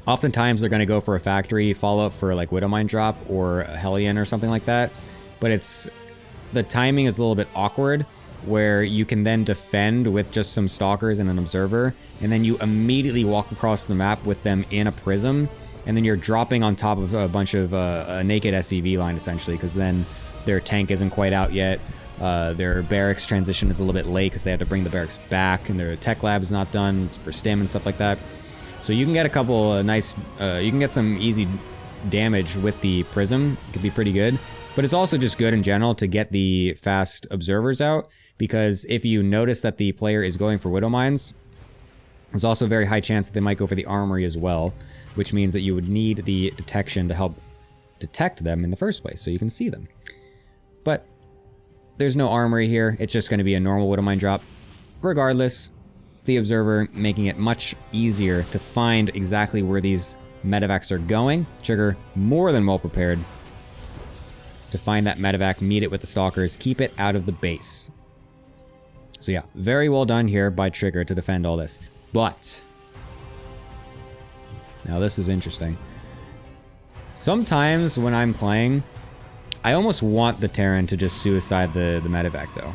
Speaker 1: oftentimes they're going to go for a factory follow-up for like Widowmine drop or a Hellion or something like that, but the timing is a little bit awkward, where you can then defend with just some stalkers and an observer, and then you immediately walk across the map with them in a prism, and then you're dropping on top of a bunch of a naked SCV line, essentially, because then their tank isn't quite out yet. Their barracks transition is a little bit late because they had to bring the barracks back, and their tech lab is not done for stim and stuff like that. So you can get a couple nice, you can get some easy damage with the prism. It could be pretty good, but it's also just good in general to get the fast observers out, because if you notice that the player is going for Widow Mines, there's also a very high chance that they might go for the armory as well, which means that you would need the detection to help detect them in the first place so you can see them. But there's no armory here. It's just going to be a normal Widow Mine drop. Regardless, the observer making it much easier to find exactly where these medevacs are going. Trigger more than well prepared to find that medevac, meet it with the stalkers, keep it out of the base. So yeah, very well done here by Trigger to defend all this. But now this is interesting. Sometimes when I'm playing, I almost want the Terran to just suicide the medevac though.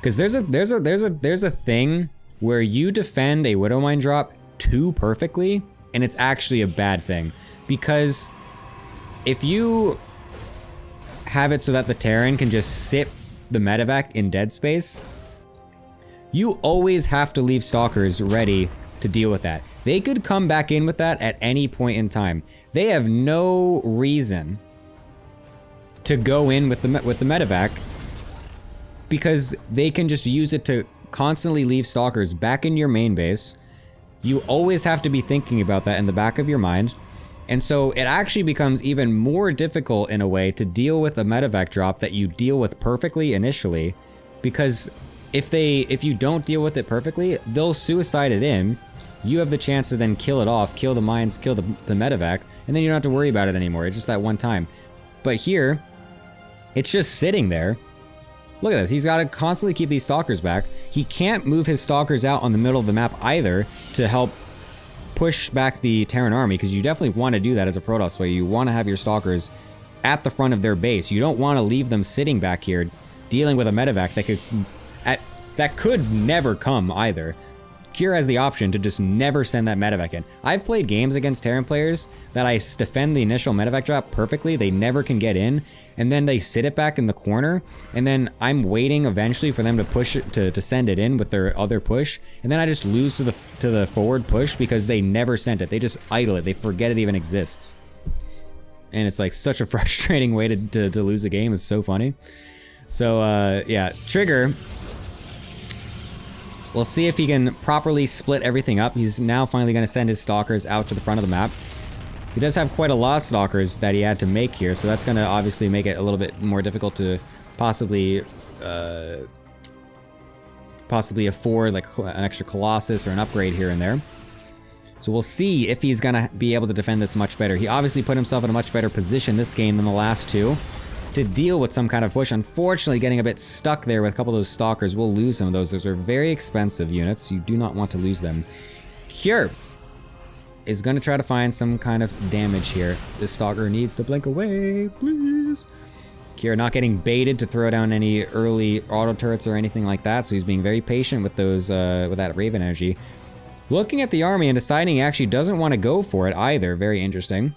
Speaker 1: Because there's a thing where you defend a Widow Mine drop too perfectly, and it's actually a bad thing. Because if you have it so that the Terran can just sit the medevac in dead space, you always have to leave stalkers ready to deal with that. They could come back in with that at any point in time. They have no reason to go in with the medevac, because they can just use it to constantly leave stalkers back in your main base. You always have to be thinking about that in the back of your mind. And so it actually becomes even more difficult in a way to deal with a medevac drop that you deal with perfectly initially, because if you don't deal with it perfectly, they'll suicide it in. You have the chance to then kill it off, kill the mines, kill the medevac, and then you don't have to worry about it anymore. It's just that one time. But here, it's just sitting there. Look at this. He's got to constantly keep these stalkers back. He can't move his stalkers out on the middle of the map either to help push back the Terran army, because you definitely want to do that as a Protoss player. You want to have your stalkers at the front of their base. You don't want to leave them sitting back here dealing with a medevac that could never come either. Kir has the option to just never send that medevac in. I've played games against Terran players that I defend the initial medevac drop perfectly. They never can get in, and then they sit it back in the corner, and then I'm waiting eventually for them to push it, to send it in with their other push, and then I just lose to the forward push because they never sent it. They just idle it. They forget it even exists. And it's like such a frustrating way to lose a game. It's so funny. So yeah, Trigger, we'll see if he can properly split everything up. He's now finally going to send his stalkers out to the front of the map. He does have quite a lot of stalkers that he had to make here, so that's going to obviously make it a little bit more difficult to possibly afford like an extra Colossus or an upgrade here and there. So we'll see if he's going to be able to defend this much better. He obviously put himself in a much better position this game than the last two to deal with some kind of push. Unfortunately, getting a bit stuck there with a couple of those stalkers. We'll lose some of those. Those are very expensive units. You do not want to lose them. Cure is going to try to find some kind of damage here. This stalker needs to blink away, please. Cure not getting baited to throw down any early auto turrets or anything like that, so he's being very patient with those with that Raven energy. Looking at the army and deciding he actually doesn't want to go for it either. Very interesting.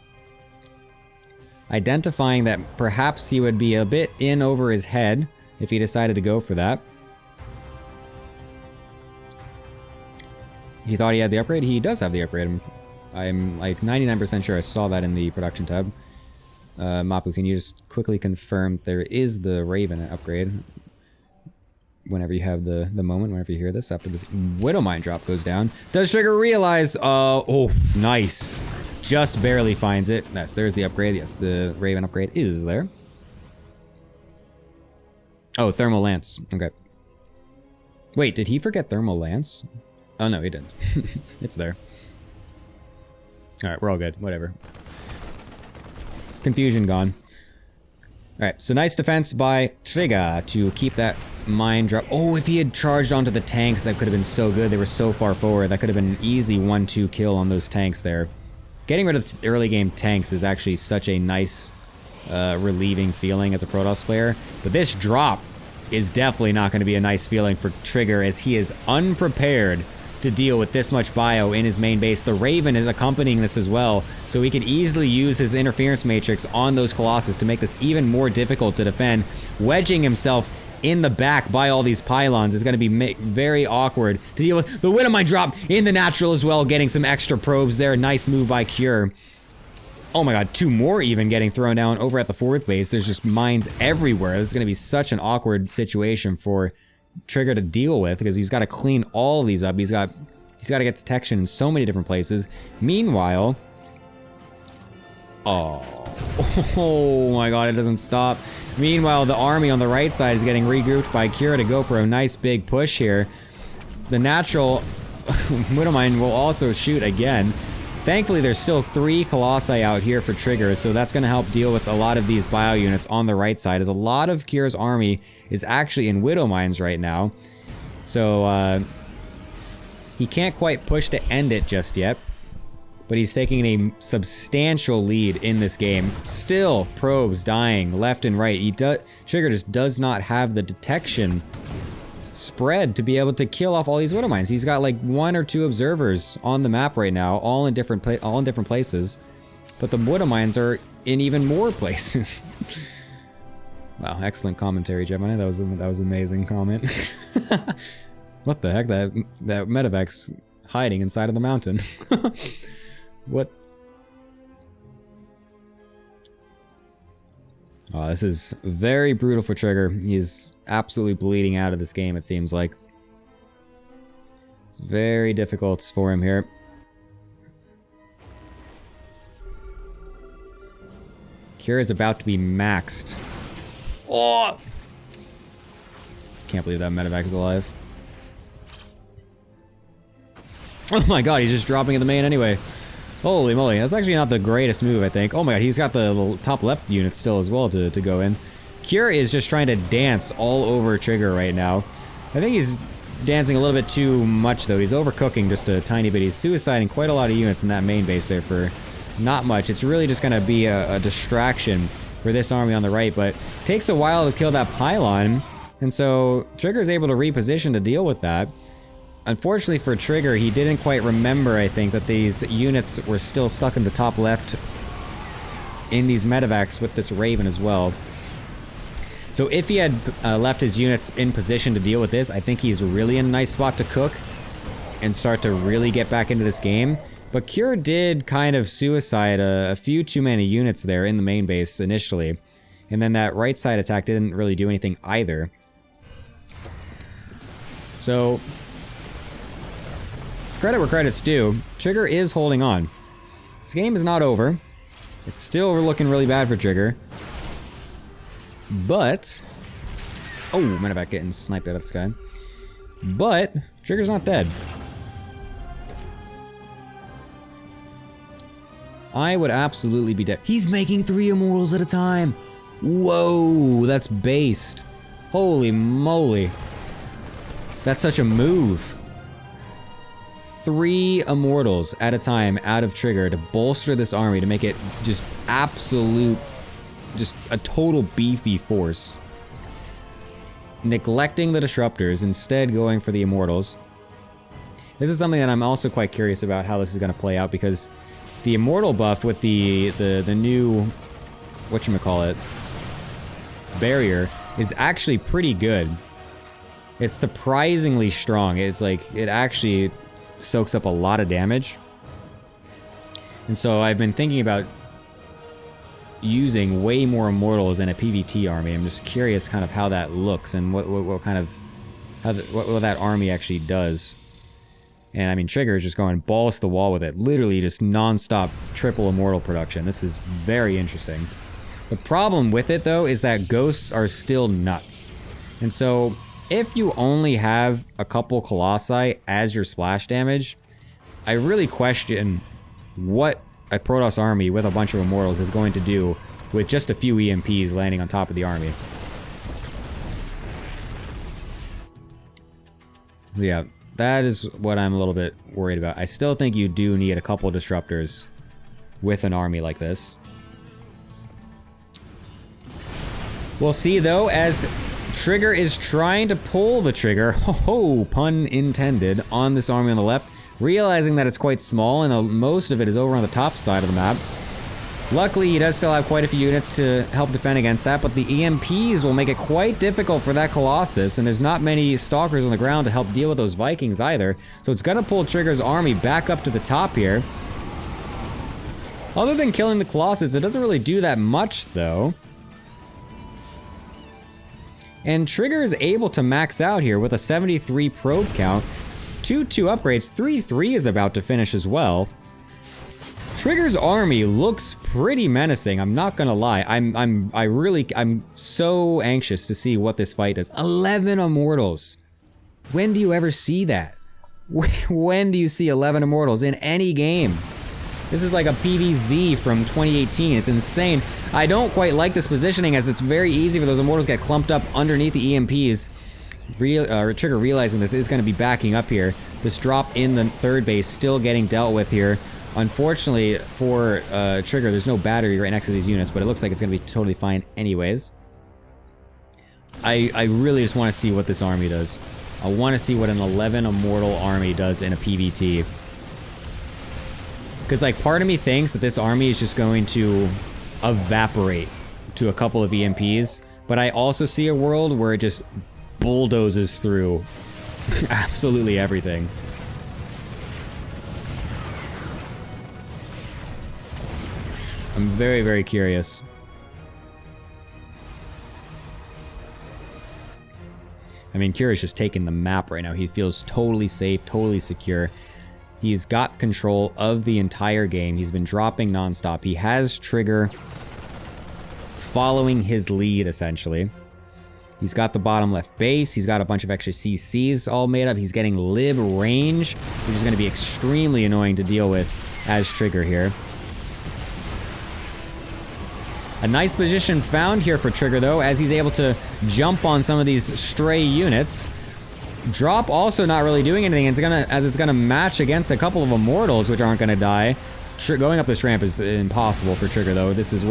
Speaker 1: Identifying that perhaps he would be a bit in over his head if he decided to go for that. He thought he had the upgrade. He does have the upgrade. I'm like 99% sure I saw that in the production tab. Mapu, can you just quickly confirm there is the Raven upgrade whenever you have the moment, whenever you hear this, after this Widow Mine drop goes down? Does Trigger realize? Oh, nice. Just barely finds it. Yes, there's the upgrade. Yes, the Raven upgrade is there. Oh, Thermal Lance. Okay. Wait, did he forget Thermal Lance? Oh, no, he didn't. It's there. All right, we're all good. Whatever. Confusion gone. Alright, so nice defense by Trigger to keep that mine drop. Oh, if he had charged onto the tanks, that could have been so good. They were so far forward. That could have been an easy 1-2 kill on those tanks there. Getting rid of the early game tanks is actually such a nice, relieving feeling as a Protoss player. But this drop is definitely not going to be a nice feeling for Trigger, as he is unprepared to deal with this much bio in his main base. The Raven is accompanying this as well, so he could easily use his interference matrix on those Colossus to make this even more difficult to defend. Wedging himself in the back by all these pylons is going to be very awkward to deal with. The Widowmine drop in the natural as well, getting some extra probes there. Nice move by Cure. Oh my god, 2 more even getting thrown down over at the 4th base. There's just mines everywhere. This is going to be such an awkward situation for Trigger to deal with, because he's got to clean all of these up. He's got to get detection in so many different places. Meanwhile, oh my god, it doesn't stop. Meanwhile, the army on the right side is getting regrouped by Kira to go for a nice big push here. The natural Widowmine will also shoot again. Thankfully, there's still 3 Colossi out here for Trigger, so that's going to help deal with a lot of these bio units on the right side, as a lot of Kira's army is actually in Widowmines right now. So, he can't quite push to end it just yet, but he's taking a substantial lead in this game. Still, probes dying left and right. Trigger just does not have the detection spread to be able to kill off all these Widowmines. He's got like 1 or 2 observers on the map right now, all in different places, but the Widowmines are in even more places. Wow, excellent commentary, Gemini. That was an amazing comment. What the heck? That medevac's hiding inside of the mountain. What? Oh, this is very brutal for Trigger. He's absolutely bleeding out of this game, it seems like. It's very difficult for him here. Kira is about to be maxed. Oh! Can't believe that medevac is alive. Oh my god, he's just dropping in the main anyway. Holy moly, that's actually not the greatest move, I think. Oh my god, he's got the little top left unit still as well to go in. Cure is just trying to dance all over Trigger right now. I think he's dancing a little bit too much, though. He's overcooking just a tiny bit. He's suiciding quite a lot of units in that main base there for not much. It's really just going to be a distraction for this army on the right, but it takes a while to kill that pylon, and so Trigger's able to reposition to deal with that. Unfortunately for Trigger, he didn't quite remember, I think, that these units were still stuck in the top left in these medevacs with this Raven as well. So if he had left his units in position to deal with this, I think he's really in a nice spot to cook and start to really get back into this game. But Cure did kind of suicide a few too many units there in the main base initially. And then that right side attack didn't really do anything either. So credit where credit's due, Trigger is holding on. This game is not over. It's still looking really bad for Trigger. But... oh, medevac getting sniped out of the sky. But Trigger's not dead. I would absolutely be dead. He's making 3 immortals at a time! Whoa, that's based. Holy moly. That's such a move. 3 immortals at a time out of Trigger to bolster this army, to make it just absolute, just a total beefy force. Neglecting the disruptors, instead going for the immortals. This is something that I'm also quite curious about how this is going to play out, because the immortal buff with the new, whatchamacallit, barrier is actually pretty good. It's surprisingly strong. It's like, it actually soaks up a lot of damage. And so I've been thinking about using way more immortals in a PvT army. I'm just curious kind of how that looks and what kind of, what that army actually does. And I mean, Trigger is just going balls to the wall with it. Literally just non-stop triple immortal production. This is very interesting. The problem with it, though, is that ghosts are still nuts. And so if you only have a couple Colossi as your splash damage, I really question what a Protoss army with a bunch of immortals is going to do with just a few EMPs landing on top of the army. So yeah, that is what I'm a little bit worried about. I still think you do need a couple of disruptors with an army like this. We'll see though, as Trigger is trying to pull the trigger, ho-ho, pun intended, on this army on the left, realizing that it's quite small and most of it is over on the top side of the map. Luckily, he does still have quite a few units to help defend against that, but the EMPs will make it quite difficult for that Colossus, and there's not many Stalkers on the ground to help deal with those Vikings either, so it's gonna pull Trigger's army back up to the top here. Other than killing the Colossus, it doesn't really do that much, though. And Trigger is able to max out here with a 73 probe count. 2-2 upgrades, 3-3 is about to finish as well. Trigger's army looks pretty menacing, I'm not gonna lie. I'm so anxious to see what this fight does. 11 Immortals. When do you ever see that? When do you see 11 Immortals in any game? This is like a PvZ from 2018, it's insane. I don't quite like this positioning as it's very easy for those Immortals to get clumped up underneath the EMPs. Trigger realizing this is gonna be backing up here. This drop in the third base still getting dealt with here. Unfortunately for Trigger, there's no battery right next to these units, but it looks like it's gonna be totally fine anyways. I really just wanna see what this army does. I wanna see what an 11 Immortal army does in a PvT. Because, like, part of me thinks that this army is just going to evaporate to a couple of EMPs, but I also see a world where it just bulldozes through absolutely everything. I'm very, very curious. I mean, Kira's just taking the map right now. He feels totally safe, totally secure. He's got control of the entire game. He's been dropping nonstop. He has Trigger following his lead, essentially. He's got the bottom left base. He's got a bunch of extra CCs all made up. He's getting lib range, which is going to be extremely annoying to deal with as Trigger here. A nice position found here for Trigger, though, as he's able to jump on some of these stray units. Drop also not really doing anything. It's gonna match against a couple of Immortals, which aren't gonna die. Going up this ramp is impossible for Trigger, though. This is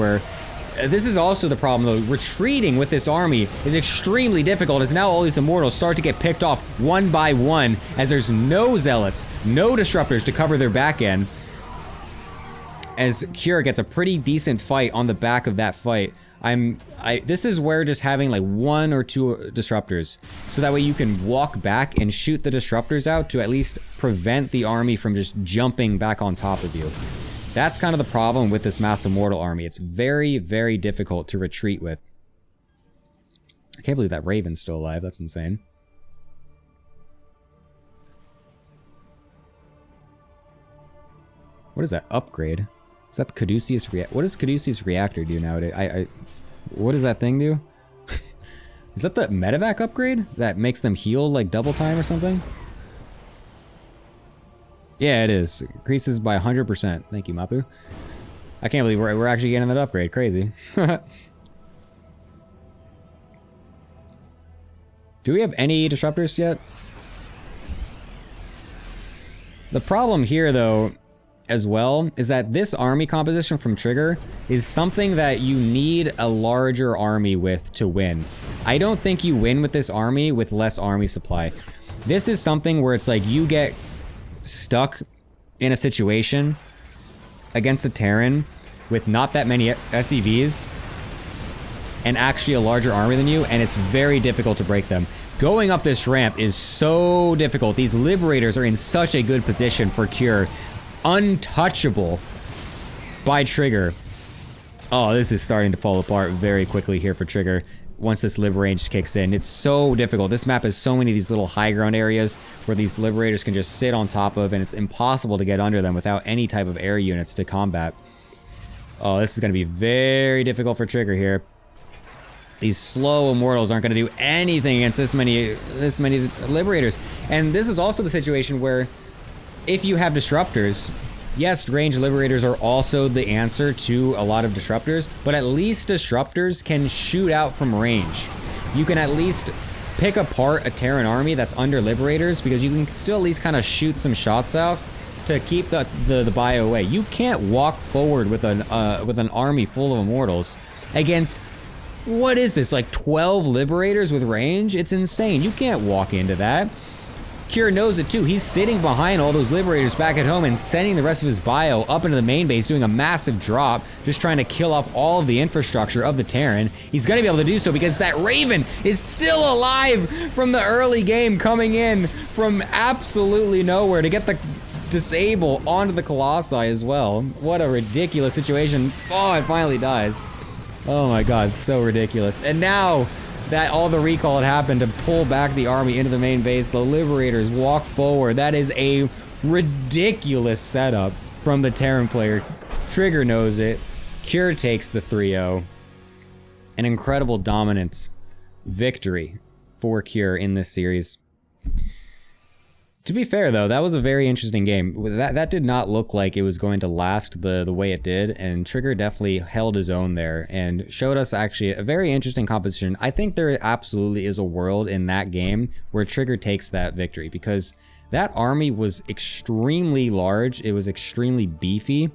Speaker 1: also the problem, though. Retreating with this army is extremely difficult, as now all these Immortals start to get picked off one by one, as there's no Zealots, no Disruptors to cover their back end. As Kira gets a pretty decent fight on the back of that fight. This is where just having like 1 or 2 disruptors, so that way you can walk back and shoot the disruptors out to at least prevent the army from just jumping back on top of you. That's kind of the problem with this Mass Immortal army. It's very, very difficult to retreat with. I can't believe that Raven's still alive. That's insane. What is that upgrade? Is that the Caduceus Reactor? What does Caduceus Reactor do nowadays? What does that thing do? Is that the medevac upgrade? That makes them heal like double time or something? Yeah, it is. Increases by 100%. Thank you, Mapu. I can't believe we're actually getting that upgrade. Crazy. Do we have any disruptors yet? The problem here, though, as well, is that this army composition from Trigger is something that you need a larger army with to win. I don't think you win with this army with less army supply. This is something where it's like you get stuck in a situation against a Terran with not that many SCVs and actually a larger army than you, and it's very difficult to break them. Going up this ramp is so difficult. These Liberators are in such a good position for Cure. Untouchable by Trigger. Oh, this is starting to fall apart very quickly here for Trigger. Once this Lib range kicks in, it's so difficult. This map has so many of these little high ground areas where these Liberators can just sit on top of, and it's impossible to get under them without any type of air units to combat. Oh, this is going to be very difficult for Trigger here. These slow Immortals aren't going to do anything against this many Liberators. And this is also the situation where if you have Disruptors, Yes, range liberators are also the answer to a lot of disruptors, but at least disruptors can shoot out from range. You can at least pick apart a Terran army that's under liberators because you can still at least kind of shoot some shots off to keep the bio away. You can't walk forward with an army full of immortals against, what is this, like 12 liberators with range? It's insane. You can't walk into that. Cure knows it too. He's sitting behind all those liberators back at home and sending the rest of his bio up into the main base, doing a massive drop, just trying to kill off all of the infrastructure of the Terran. He's gonna be able to do so because that Raven is still alive from the early game, coming in from absolutely nowhere to get the disable onto the Colossi as well. What a ridiculous situation. Oh, it finally dies. Oh my god, so ridiculous. And now that all the recall had happened to pull back the army into the main base, the Liberators walk forward. That is a ridiculous setup from the Terran player. Trigger knows it. Cure takes the 3-0. An incredible dominance victory for Cure in this series. To be fair, though, that was a very interesting game. That did not look like it was going to last the way it did, and Trigger definitely held his own there and showed us actually a very interesting composition. I think there absolutely is a world in that game where Trigger takes that victory because that army was extremely large. It was extremely beefy.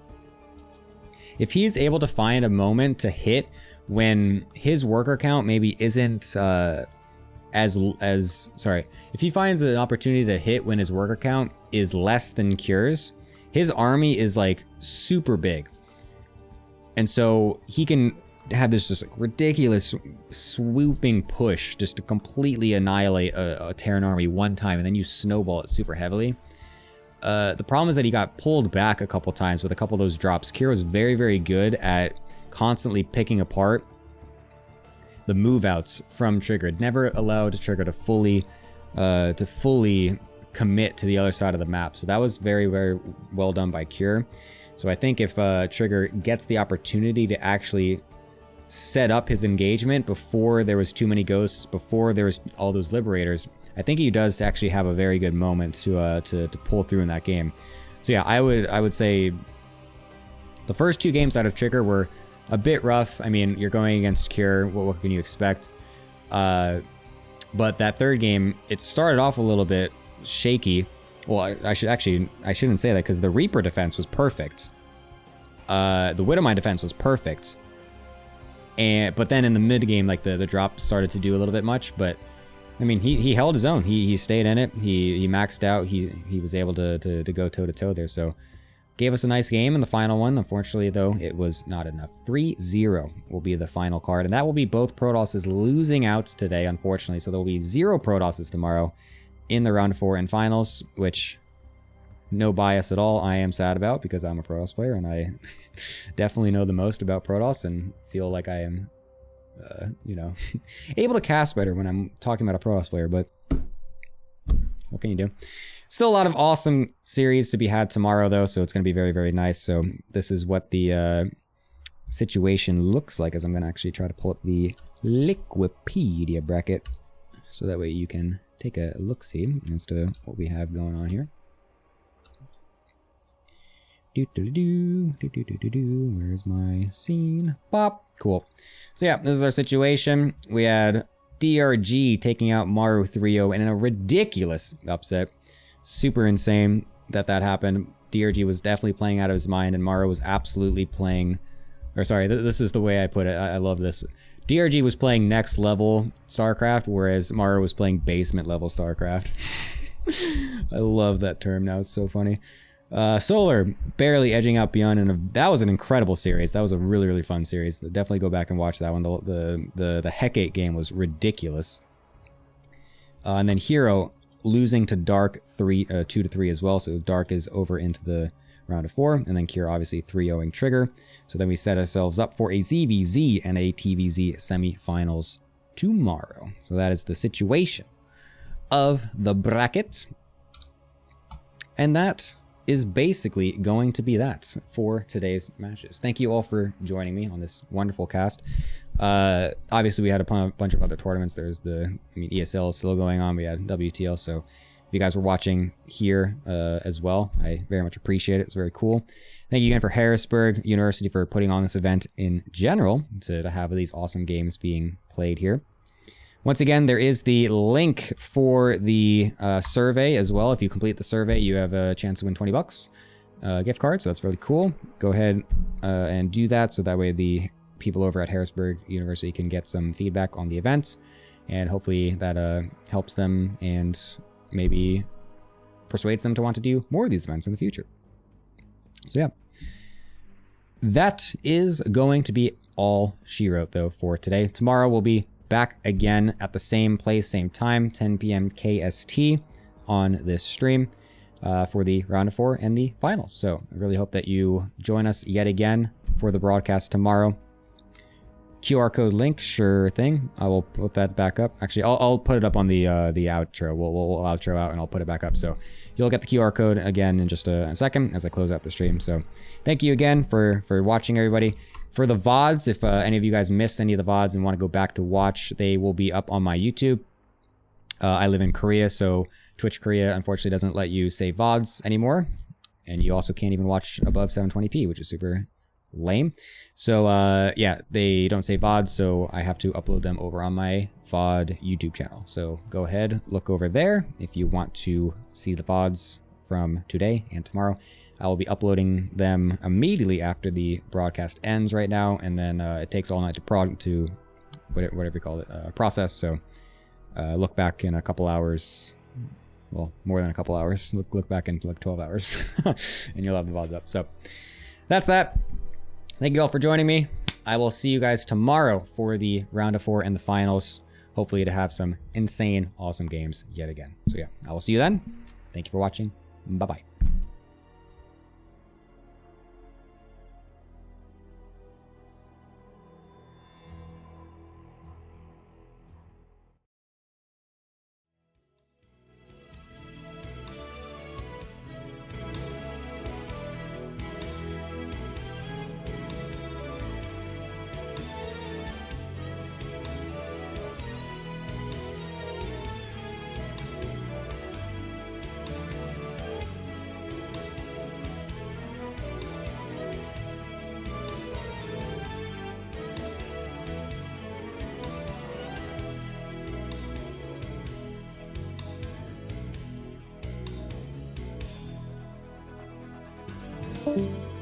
Speaker 1: If he's able to find a moment to hit when his worker count maybe isn't if he finds an opportunity to hit when his worker count is less than Cure's, his army is like super big. And so he can have this just ridiculous swooping push just to completely annihilate a Terran army one time, and then you snowball it super heavily. The problem is that he got pulled back a couple times with a couple of those drops. Cure was very, very good at constantly picking apart the move outs from Trigger. Never allowed Trigger to fully commit to the other side of the map. So that was very, very well done by Cure. So I think if Trigger gets the opportunity to actually set up his engagement before there was too many ghosts, before there was all those liberators, I think he does actually have a very good moment to pull through in that game. So yeah, I would say the first two games out of Trigger were a bit rough. I mean, you're going against Cure. What can you expect? But that third game, it started off a little bit shaky. Well, I shouldn't say that because the Reaper defense was perfect. The Widowmine defense was perfect. But then in the mid game, like the drop started to do a little bit much. But I mean, he held his own. He stayed in it. He maxed out. He was able to go toe to toe there. So gave us a nice game in the final one. Unfortunately, though, it was not enough. 3-0 will be the final card, and that will be both Protosses losing out today, unfortunately. So there will be 0 Protosses tomorrow in the round of 4 and finals, which, no bias at all, I am sad about because I'm a Protoss player and I definitely know the most about Protoss and feel like I am, able to cast better when I'm talking about a Protoss player, but what can you do? Still a lot of awesome series to be had tomorrow, though, so it's going to be very, very nice. So this is what the situation looks like, as I'm going to actually try to pull up the Liquipedia bracket, so that way you can take a look-see as to what we have going on here. Where's my scene? Pop. Cool. So yeah, this is our situation. We had DRG taking out Maru 3-0 in a ridiculous upset. Super insane that happened. DRG was definitely playing out of his mind, and Maru was absolutely playing, or sorry, this is the way I put it. I love this. DRG was playing next level StarCraft, whereas Maru was playing basement level StarCraft. I love that term now. It's so funny. Solar barely edging out Beyond, and that was an incredible series. That was a really, really fun series. Definitely go back and watch that one. The Hecate game was ridiculous. And then herO losing to Dark 2-3 as well. So Dark is over into the round of 4, and then Cure obviously 3-0ing Trigger. So then we set ourselves up for a ZVZ and a TVZ semifinals tomorrow. So that is the situation of the bracket, and that is basically going to be that for today's matches. Thank you all for joining me on this wonderful cast. Obviously, we had a bunch of other tournaments. There's ESL is still going on. We had WTL, so if you guys were watching here as well. I very much appreciate it. It's very cool. Thank you again for Harrisburg University for putting on this event in general to have these awesome games being played here. Once again, there is the link for the survey as well. If you complete the survey, you have a chance to win 20 bucks gift card. So that's really cool. Go ahead and do that. So that way the people over at Harrisburg University can get some feedback on the event. And hopefully that helps them and maybe persuades them to want to do more of these events in the future. So yeah, that is going to be all she wrote though for today. Tomorrow we'll be back again at the same place, same time, 10 p.m. KST on this stream for the round of 4 and the finals. So I really hope that you join us yet again for the broadcast tomorrow. QR code link, sure thing. I will put that back up. Actually, I'll put it up on the outro. We'll outro out and I'll put it back up. So you'll get the QR code again in just a second as I close out the stream. So thank you again for watching, everybody. For the VODs, if any of you guys missed any of the VODs and want to go back to watch, they will be up on my YouTube. I live in Korea, so Twitch Korea unfortunately doesn't let you save VODs anymore. And you also can't even watch above 720p, which is super lame. So yeah, they don't save VODs, so I have to upload them over on my VOD YouTube channel. So go ahead, look over there if you want to see the VODs from today and tomorrow. I will be uploading them immediately after the broadcast ends right now, and then it takes all night to whatever you call it, process. So look back in a couple hours, well, more than a couple hours. Look back in like 12 hours, and you'll have the VODs up. So that's that. Thank you all for joining me. I will see you guys tomorrow for the round of 4 and the finals. Hopefully to have some insane, awesome games yet again. So yeah, I will see you then. Thank you for watching. Bye-bye.
Speaker 4: Thank you.